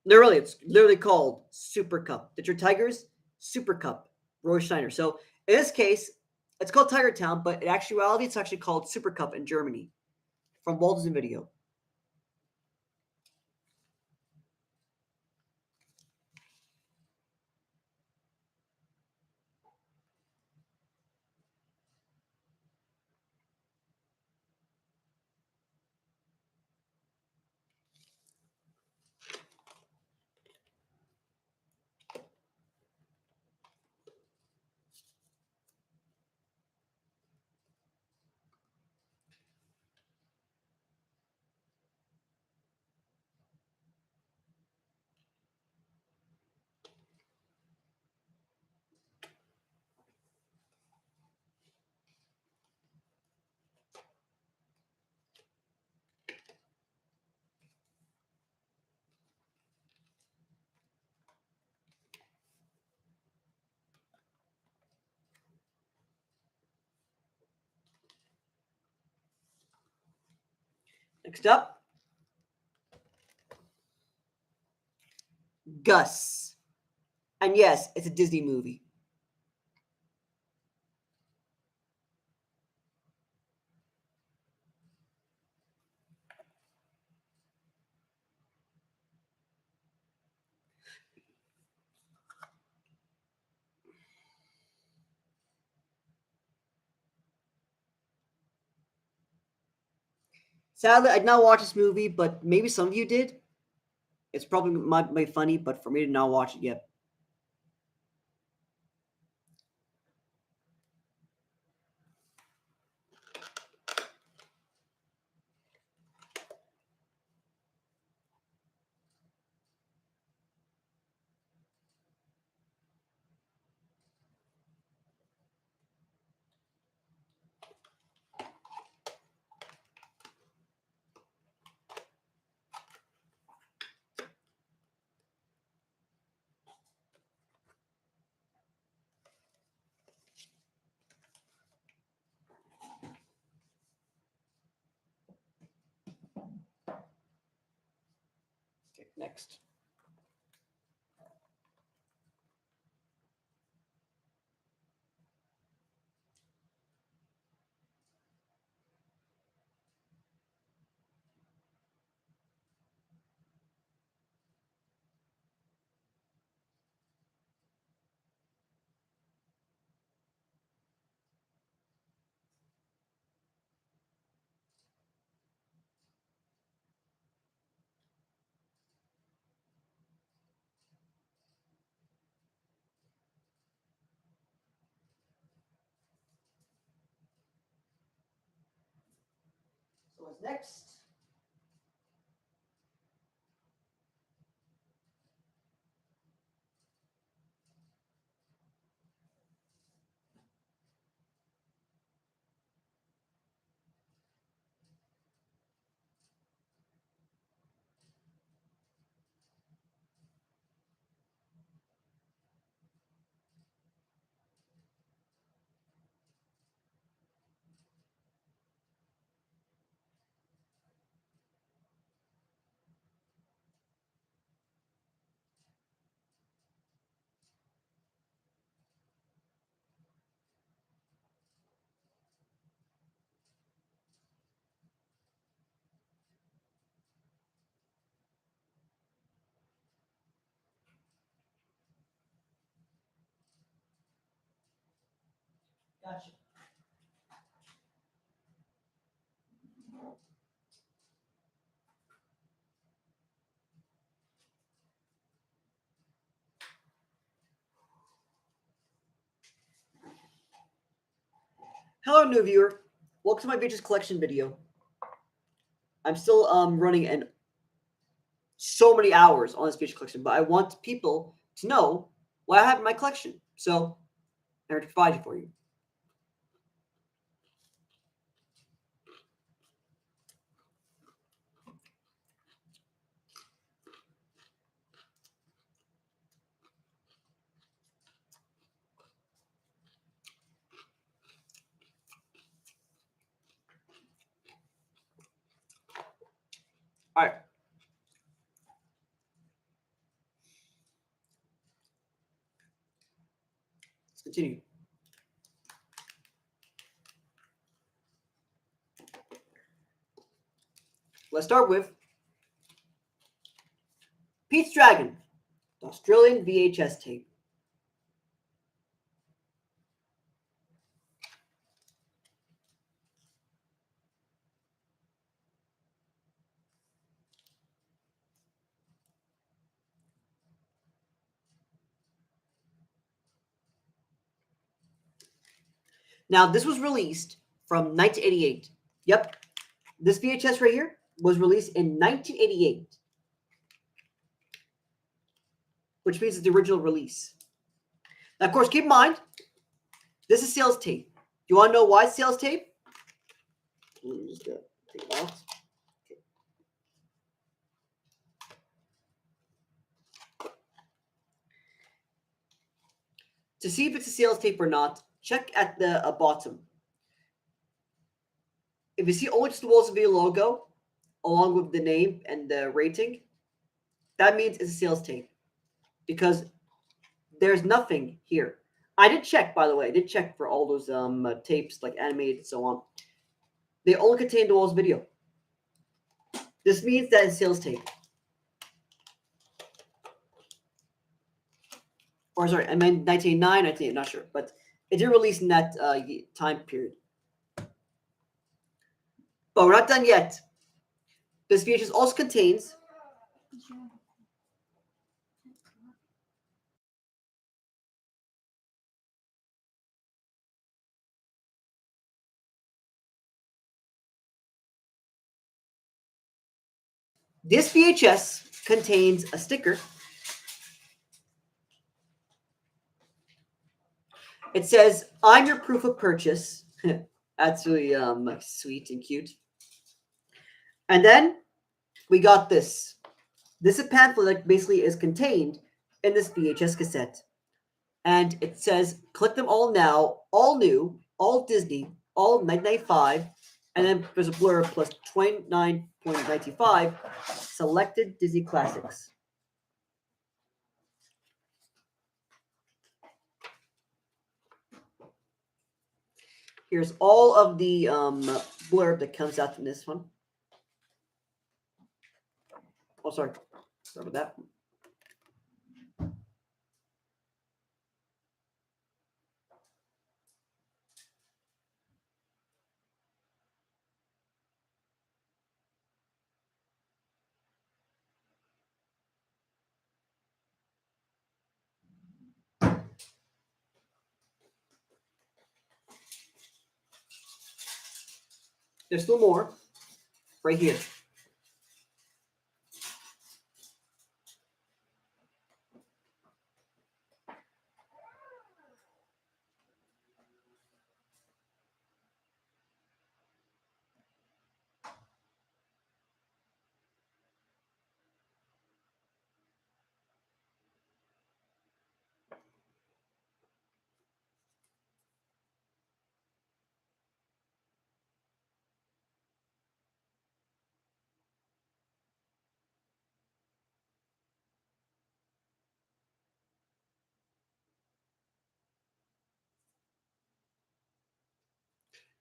Literally, it's literally called Super Cup. The Tigers Super Cup, Roy Schneider. So in this case, it's called Tiger Town, but in actuality, it's actually called Super Cup in Germany from Walt Disney Video. Next up, Gus. And yes, it's a Disney movie. Sadly, I did not watch this movie, but maybe some of you did. It's probably might be funny, but for me to not watch it yet. Next. So what's next? Gotcha. Hello, new viewer. Welcome to my VHS collection video. I'm still running so many hours on this VHS collection, but I want people to know what I have in my collection. So I'm here to provide it for you. All right. Let's continue. Let's start with Pete's Dragon, the Australian VHS tape. Now, this was released from 1988. Yep, this VHS right here was released in 1988, which means it's the original release. Now, of course, keep in mind, this is sales tape. You want to know why sales tape? Let me just take it out. Okay. To see if it's a sales tape or not, check at the bottom. If you see only just the Walls of Video logo, along with the name and the rating, that means it's a sales tape. Because there's nothing here. I did check, by the way. I did check for all those tapes, like animated and so on. They only contain the Walls video. This means that it's sales tape. Or sorry, I meant 1989, 1988, not sure. But it did release in that time period. But we're not done yet. This VHS also contains this VHS contains a sticker. It says, "I'm your proof of purchase." That's really sweet and cute. And then we got this. This is a pamphlet that basically is contained in this VHS cassette. And it says, "Collect them all now, all new, all Disney, all 1995, And then there's a blurb plus 29.95 selected Disney classics. Here's all of the blurb that comes out from this one. Oh, sorry about that. There's still more right here.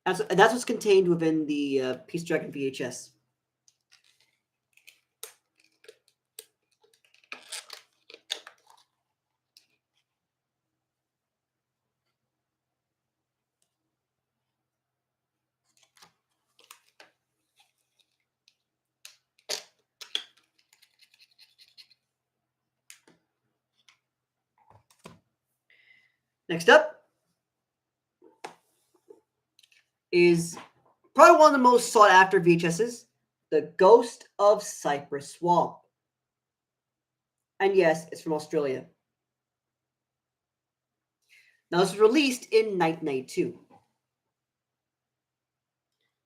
That's what's contained within the Peace Dragon VHS. Next up is probably one of the most sought after VHSs, The Ghost of Cypress Swamp. And yes, it's from Australia. Now, this was released in 1992.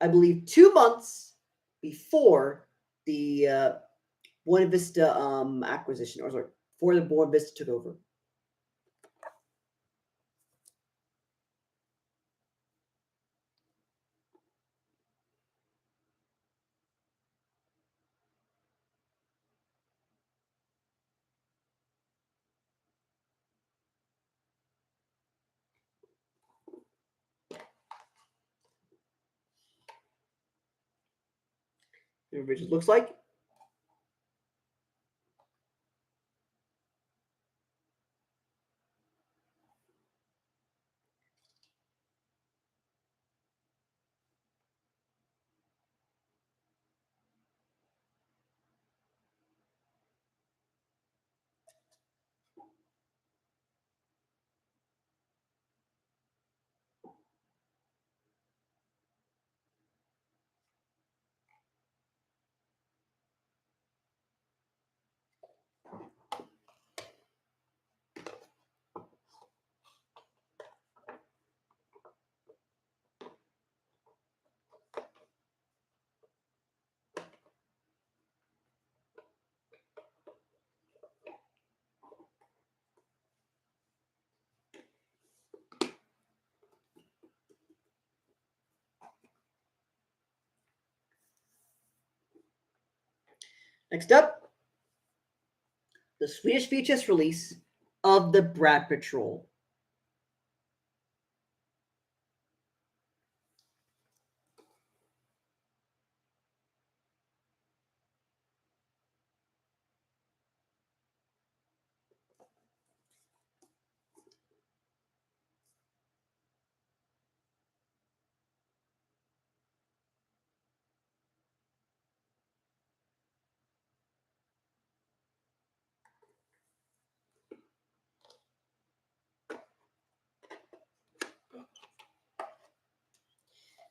I believe 2 months before the Buena Vista acquisition, or sorry, before the Buena Vista took over. Here's what it looks like. Next up, the Swedish VHS release of the Brat Patrol.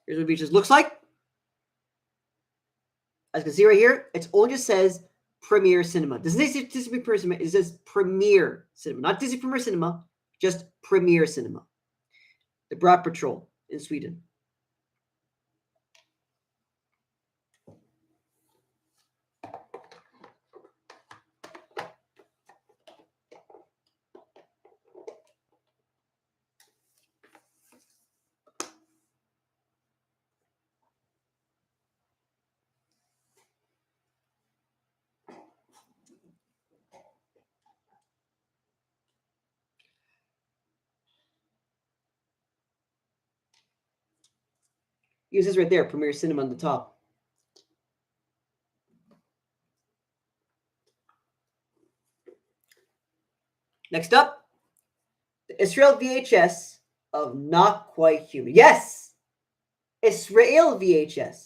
Here's what VHS looks like. As you can see right here, it only just says Premiere Cinema. Doesn't say Disney Premiere Cinema. It says Premiere Cinema, not Disney Premiere Cinema, just Premiere Cinema. The Brat Patrol in Sweden. It says right there, Premiere Cinema on the top. Next up, the Israel VHS of Not Quite Human. Yes! Israel VHS.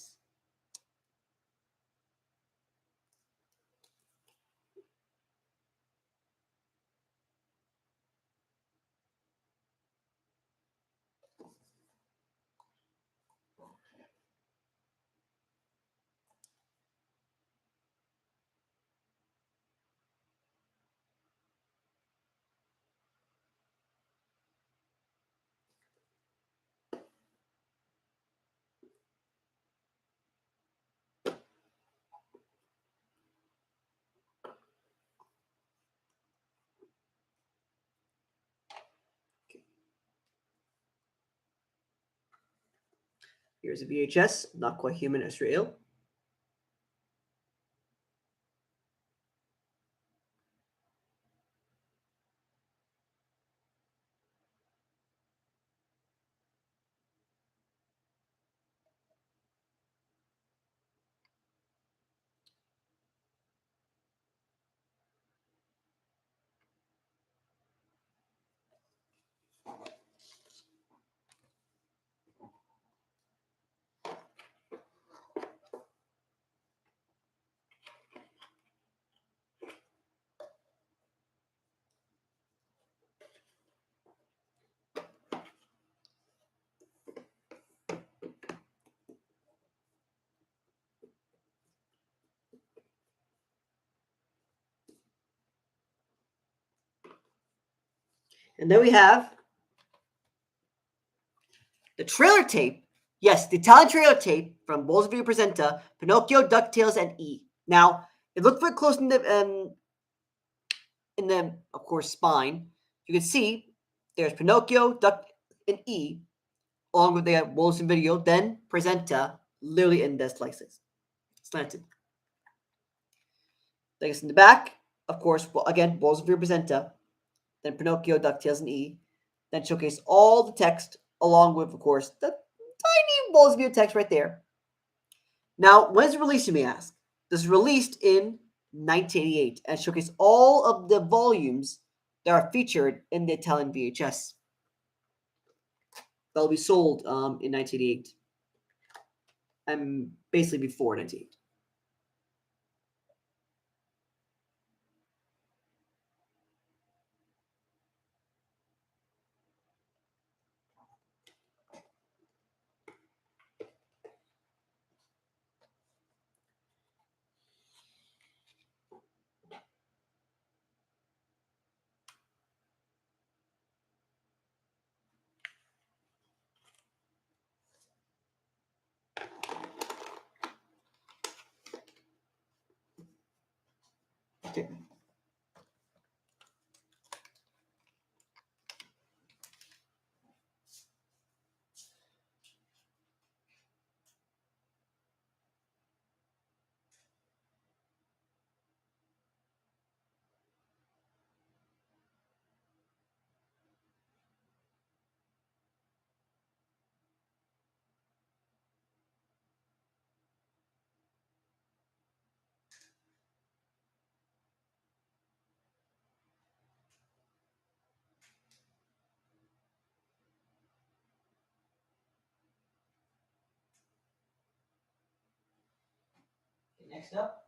Here's a VHS, Not Quite Human, Israel. And then we have the trailer tape. Yes, the Italian trailer tape from Bulls Video Presenta, Pinocchio, DuckTales, and E. Now, if you look very close in the, of course, spine, you can see there's Pinocchio, Duck, and E, along with the Bulls Video, then Presenta, literally in the slices. Slanted. Then it's in the back, of course, well, again, Bulls Video Presenta, then Pinocchio, DuckTales, and E. Then showcase all the text, along with, of course, the tiny Bulls Video text right there. Now, when is it released, you may ask? This is released in 1988 and showcase all of the volumes that are featured in the Italian VHS. That'll be sold in 1988 and basically before 1988. Okay. Next up.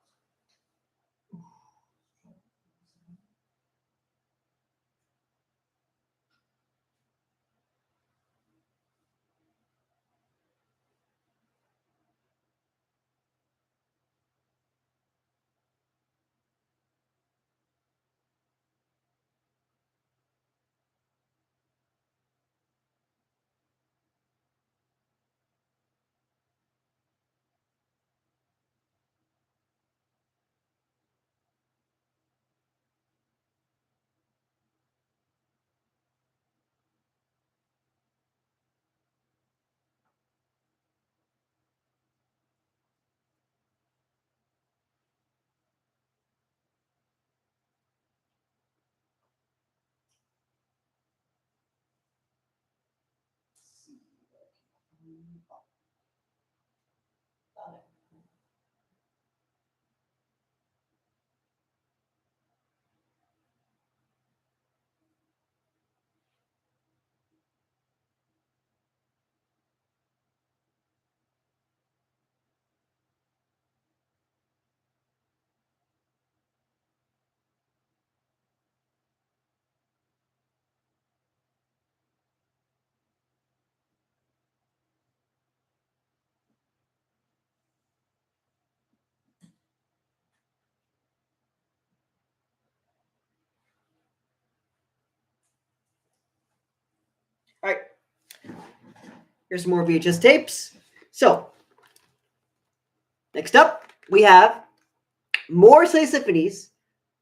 All right. Here's some more VHS tapes. So, next up, we have more Silly Symphonies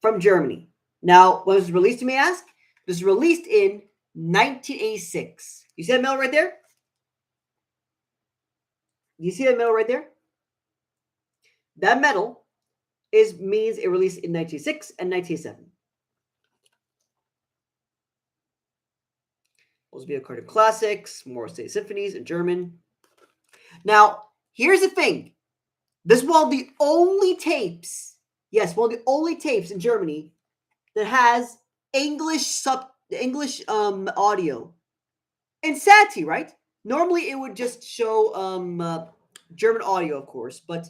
from Germany. Now, when was it released, you may ask? It was released in 1986. You see that medal right there? You see that medal right there? That medal means it released in 1986 and 1987. Those be according to classics, more Silly Symphonies in German. Now, here's the thing. This is one of the only tapes, yes, one of the only tapes in Germany that has English audio. Insanity, right? Normally it would just show German audio, of course, but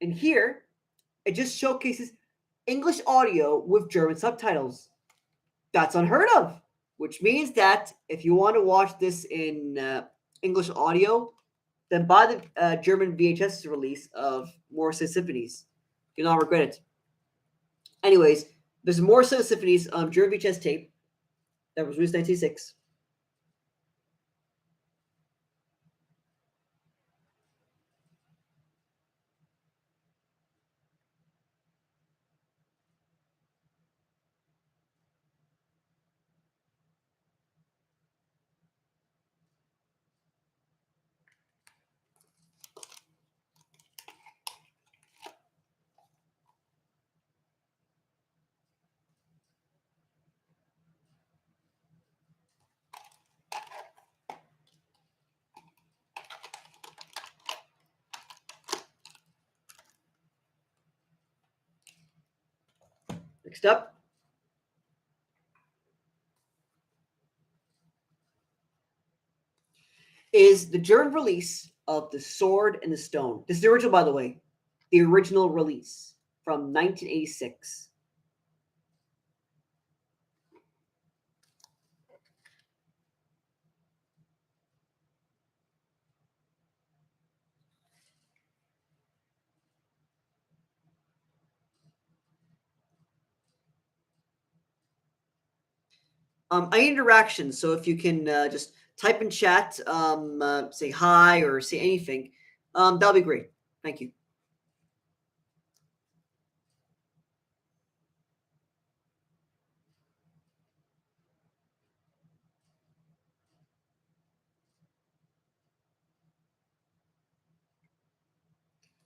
in here it just showcases English audio with German subtitles. That's unheard of, which means that if you want to watch this in English audio, then buy the German VHS release of Morrissey Symphonies. You'll not regret it. Anyways, there's Morrissey Symphonies German VHS tape that was released in 1986. Next up is the German release of The Sword and the Stone. This is the original, by the way. The original release from 1986. I need interactions, so if you can just type in chat, say hi or say anything, that'll be great. Thank you.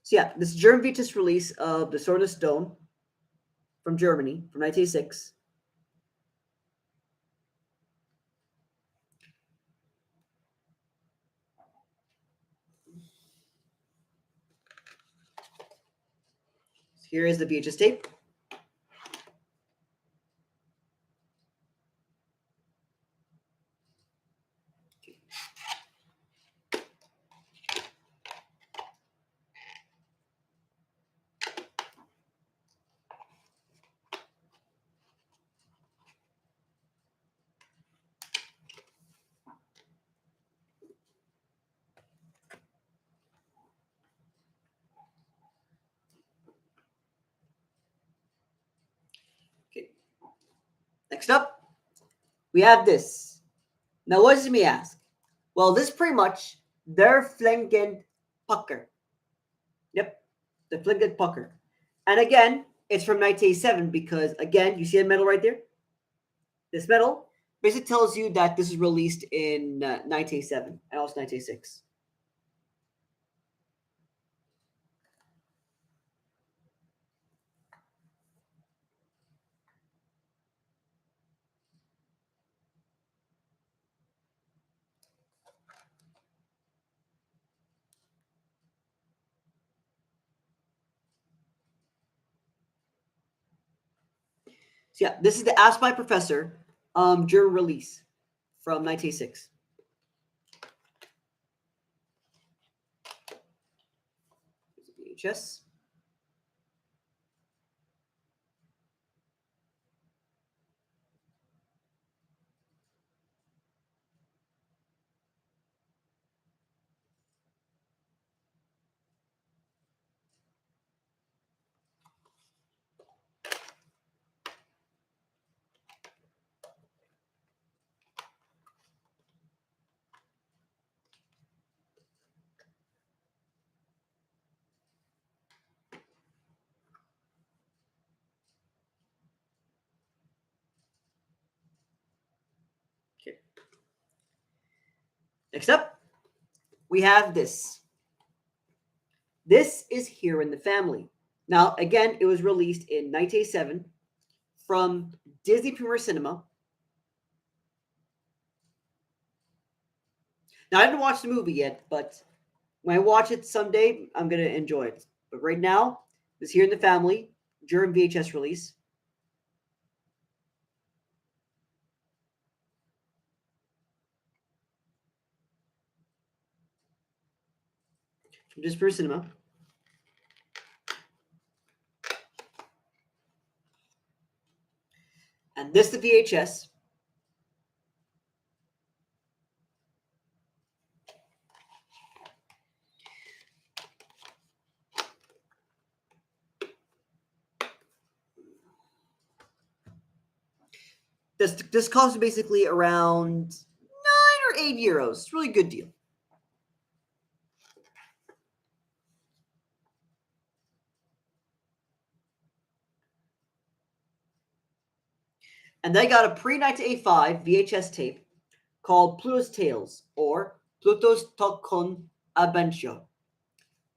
So yeah, this German VHS release of The Sword and the Stone from Germany from 1986. Here is the VHS tape. Okay. Next up, we have this. Now, what does it me ask? Well, this pretty much Der Flanken Pucker. Yep, the Flanken Pucker. And again, it's from 1987 because, again, you see the medal right there? This medal basically tells you that this is released in 1987 and also 1986. So yeah, this is the Ask My Professor during release from 1986. VHS. Okay. Next up, we have this. This is Here in the Family. Now, again, it was released in 1987 from Disney Premier Cinema. Now, I didn't watch the movie yet, but when I watch it someday, I'm going to enjoy it. But right now, it's Here in the Family during VHS release. From Disney Premier Cinema. And this the VHS. This cost basically around 9 or 8 euros. It's a really good deal. And they got a pre-1985 VHS tape called Pluto's Tales or Pluto's Tokon Adventure.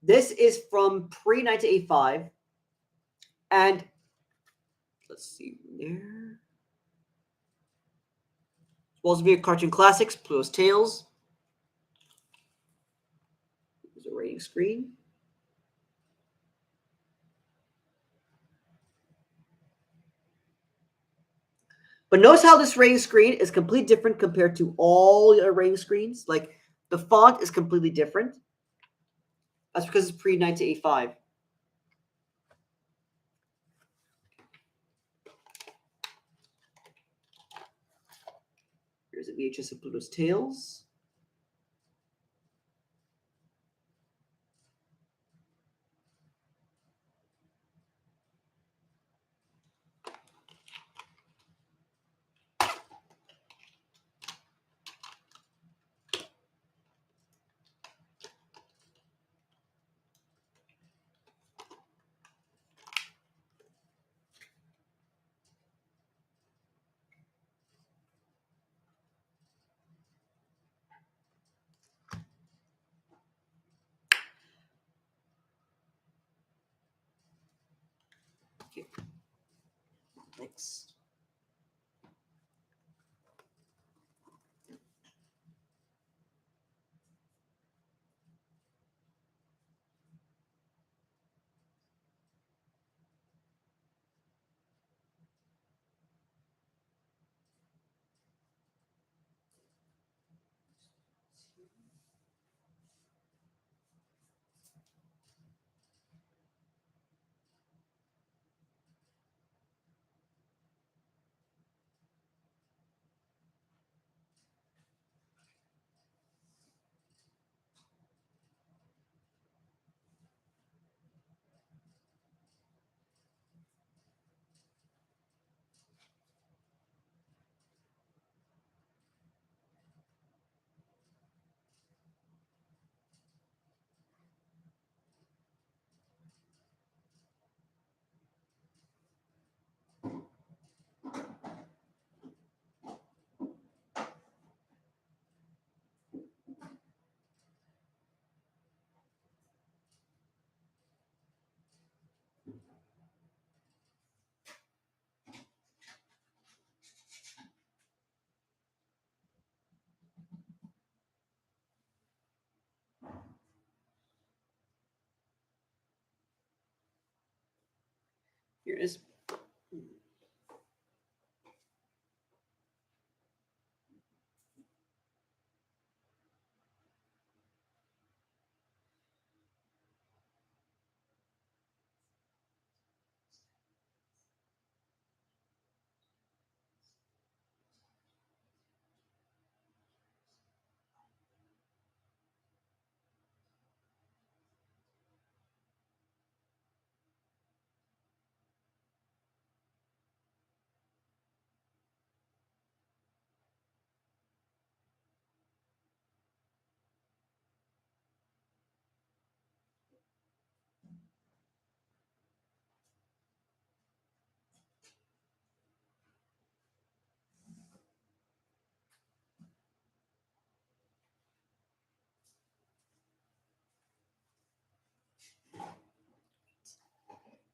This is from pre-1985, and let's see there. Supposed to be a cartoon classics, Pluto's Tales. There's a rating screen. But notice how this rating screen is completely different compared to all the other rating screens. Like the font is completely different. That's because it's pre-1985. Here's a VHS of Pluto's Tales. Okay. Next. Here it is.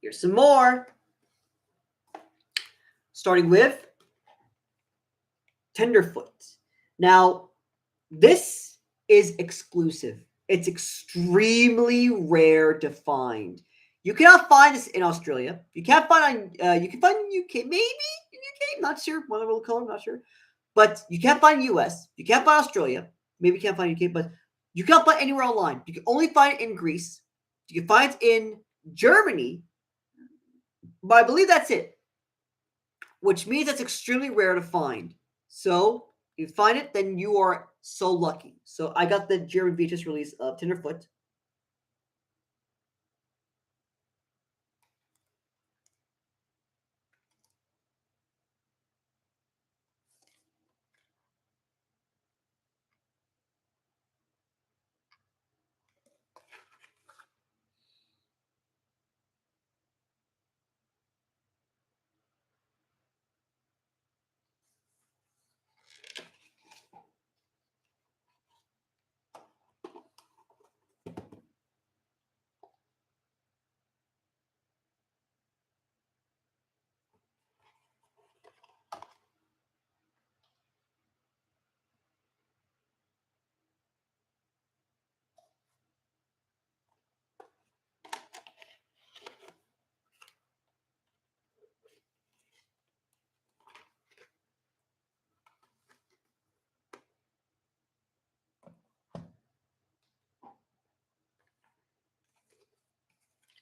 Here's some more. Starting with Tenderfoot. Now, this is exclusive. It's extremely rare to find. You cannot find this in Australia. You can't find on. You can find in UK, maybe in UK. Not sure. One little color. Not sure. But you can't find US. You can't find Australia. Maybe you can't find UK. But you can't find anywhere online. You can only find it in Greece. You can find it in Germany. But I believe that's it. Which means that's extremely rare to find. So if you find it, then you are so lucky. So I got the German VHS release of Tenderfoot.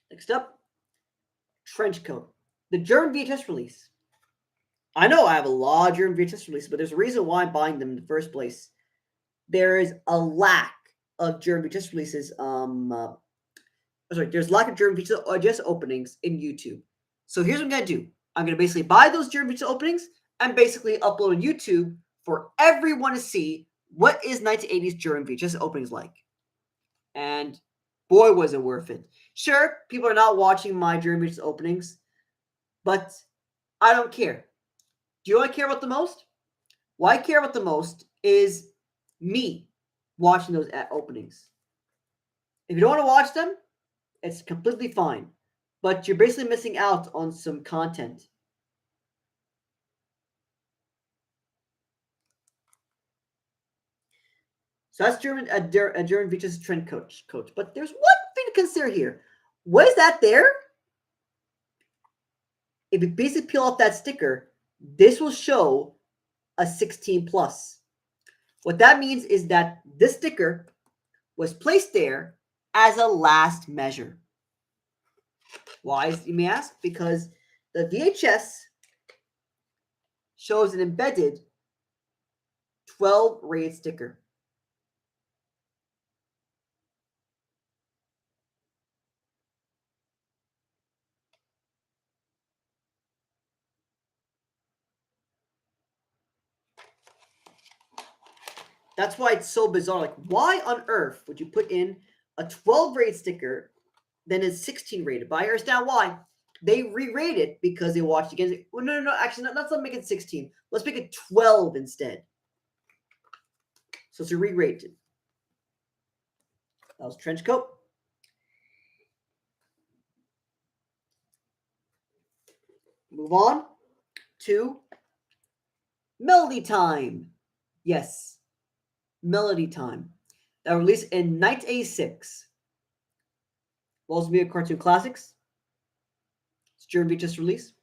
Next up, Trench Coat. The German VHS release. I know I have a lot of German VHS releases, but there's a reason why I'm buying them in the first place. There is a lack of German VHS releases. There's a lack of German VHS openings in YouTube. So here's what I'm gonna do. I'm gonna basically buy those German VHS openings and basically upload on YouTube for everyone to see what is 1980s German VHS openings like. And boy, was it worth it. Sure, people are not watching my German VHS openings, but I don't care. Do you know what I care about the most? What I care about the most is me watching those openings. If you don't want to watch them, it's completely fine. But you're basically missing out on some content. So that's German, a German VHS trend coach. But there's one thing to consider here. What is that there? If you basically peel off that sticker, this will show a 16 plus. What that means is that this sticker was placed there as a last measure. Why, you may ask? Because the VHS shows an embedded 12 rated sticker. That's why it's so bizarre. Like, why on earth would you put in a 12 rated sticker, then it's 16 rated? But I understand why. They re-rated because they watched against. Well, no. Actually, let's not make it 16. Let's make it 12 instead. So it's a re-rated. That was Trench Coat. Move on to Melody Time. Yes, Melody Time. That was released in 1986. Will also be a cartoon classics. It's German VHS release.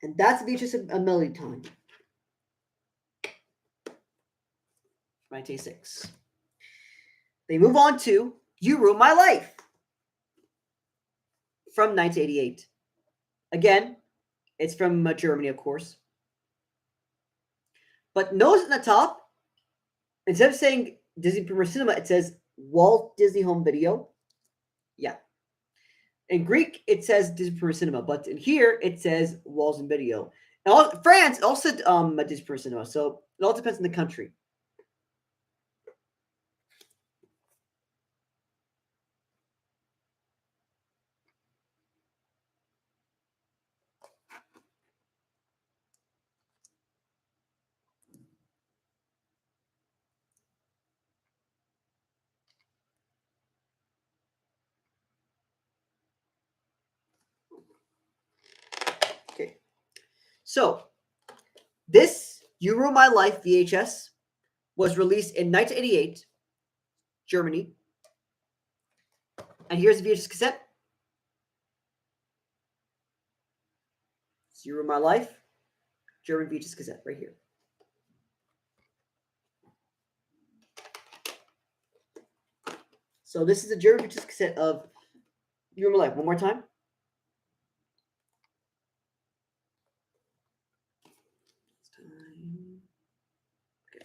And that's VHS a melody time. 1986. They move on to You Ruined My Life from 1988. Again, it's from Germany, of course. But notice in the top, instead of saying Disney Premier Cinema, it says Walt Disney Home Video. Yeah. In Greek, it says Disney Premier Cinema, but in here, it says Walls and Video. And France also Disney Premier Cinema, so it all depends on the country. Okay. So, this You Ruined My Life VHS was released in 1988, Germany. And here's the VHS cassette. You Ruined My Life, German VHS cassette, right here. So this is a German VHS cassette of You Ruined My Life. One more time. Okay.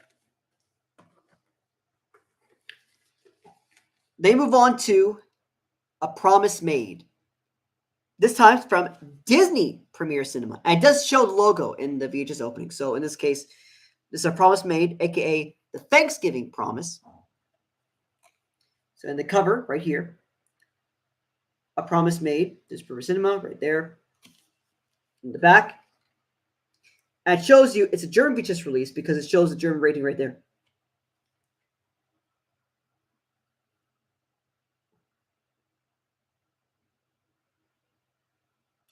They move on to A Promise Made. This time from Disney Premier Cinema. And it does show the logo in the VHS opening. So in this case, this is A Promise Made, aka the Thanksgiving Promise. So in the cover, right here, A Promise Made, Disney Premier Cinema, right there. In the back. And it shows you it's a German VHS release because it shows the German rating right there.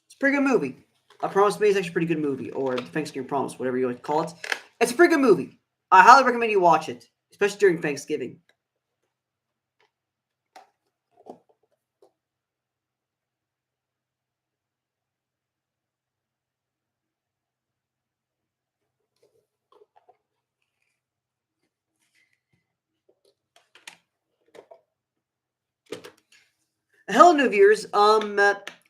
It's a pretty good movie. A Promise Made is actually a pretty good movie, or Thanksgiving Promise, whatever you want to call it. It's a pretty good movie. I highly recommend you watch it, especially during Thanksgiving. Hello, new viewers.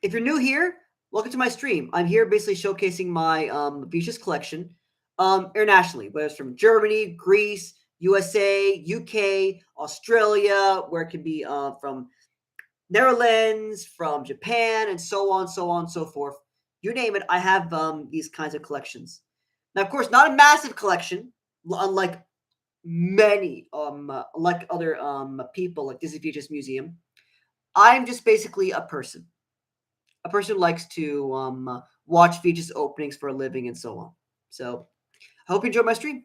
If you're new here, welcome to my stream. I'm here basically showcasing my VHS collection internationally, whether it's from Germany, Greece, USA, UK, Australia, where it can be from Netherlands, from Japan, and so on, so on, so forth. You name it, I have these kinds of collections. Now, of course, not a massive collection, unlike many, like other people, like Disney VHS Museum. I'm just basically a person who likes to watch VHS openings for a living and so on. So, I hope you enjoyed my stream.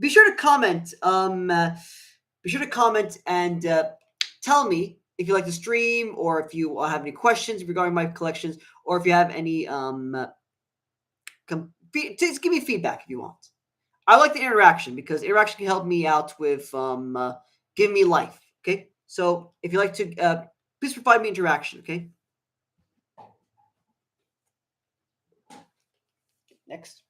Be sure to comment. Be sure to comment and tell me if you like the stream, or if you have any questions regarding my collections, or if you have any just give me feedback if you want. I like the interaction because interaction can help me out with giving me life. Okay, so if you like to, please provide me interaction. Okay. Next.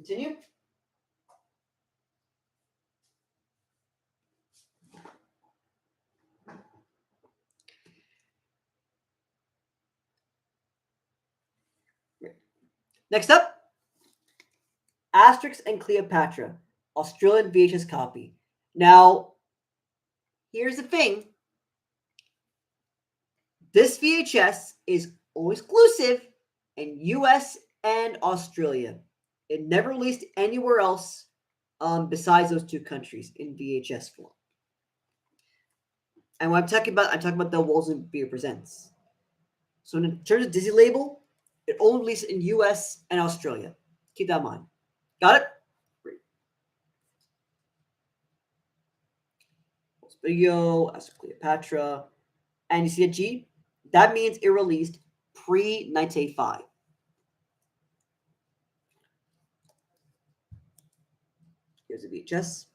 Continue. Next up, Asterix and Cleopatra, Australian VHS copy. Now, here's the thing. This VHS is only exclusive in US and Australia. It never released anywhere else besides those two countries in VHS form. And what I'm talking about the Walls and Beer Presents. So in terms of Disney label, it only released in US and Australia. Keep that in mind. Got it? Great. Video, as Cleopatra. And you see a G? That means it released pre-1985. Here's a VHS.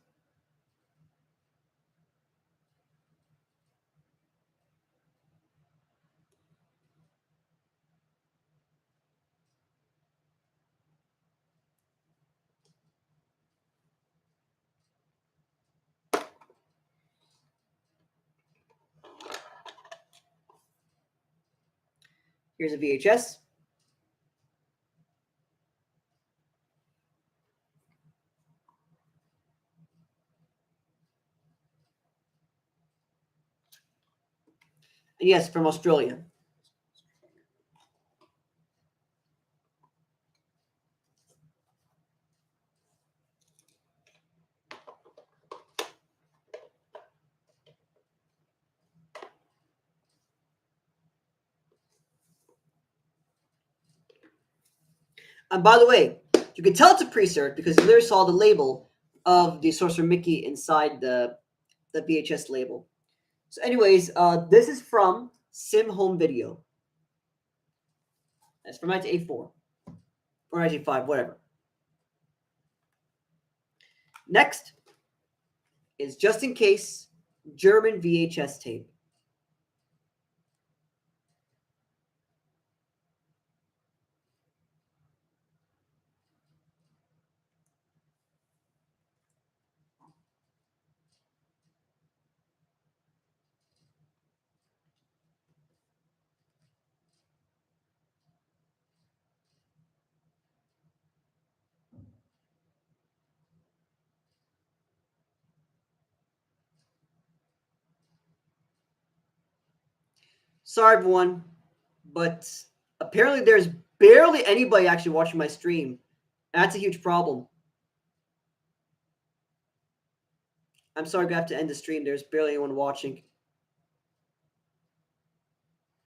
Here's a VHS. And yes, from Australia. And by the way, you can tell it's a pre-cert because you literally saw the label of the Sorcerer Mickey inside the VHS label. So anyways, this is from Sim Home Video. That's from 1984 or 1985, whatever. Next is Just in Case German VHS tape. Sorry, everyone, but apparently there's barely anybody actually watching my stream. And that's a huge problem. I'm sorry, I have to end the stream. There's barely anyone watching.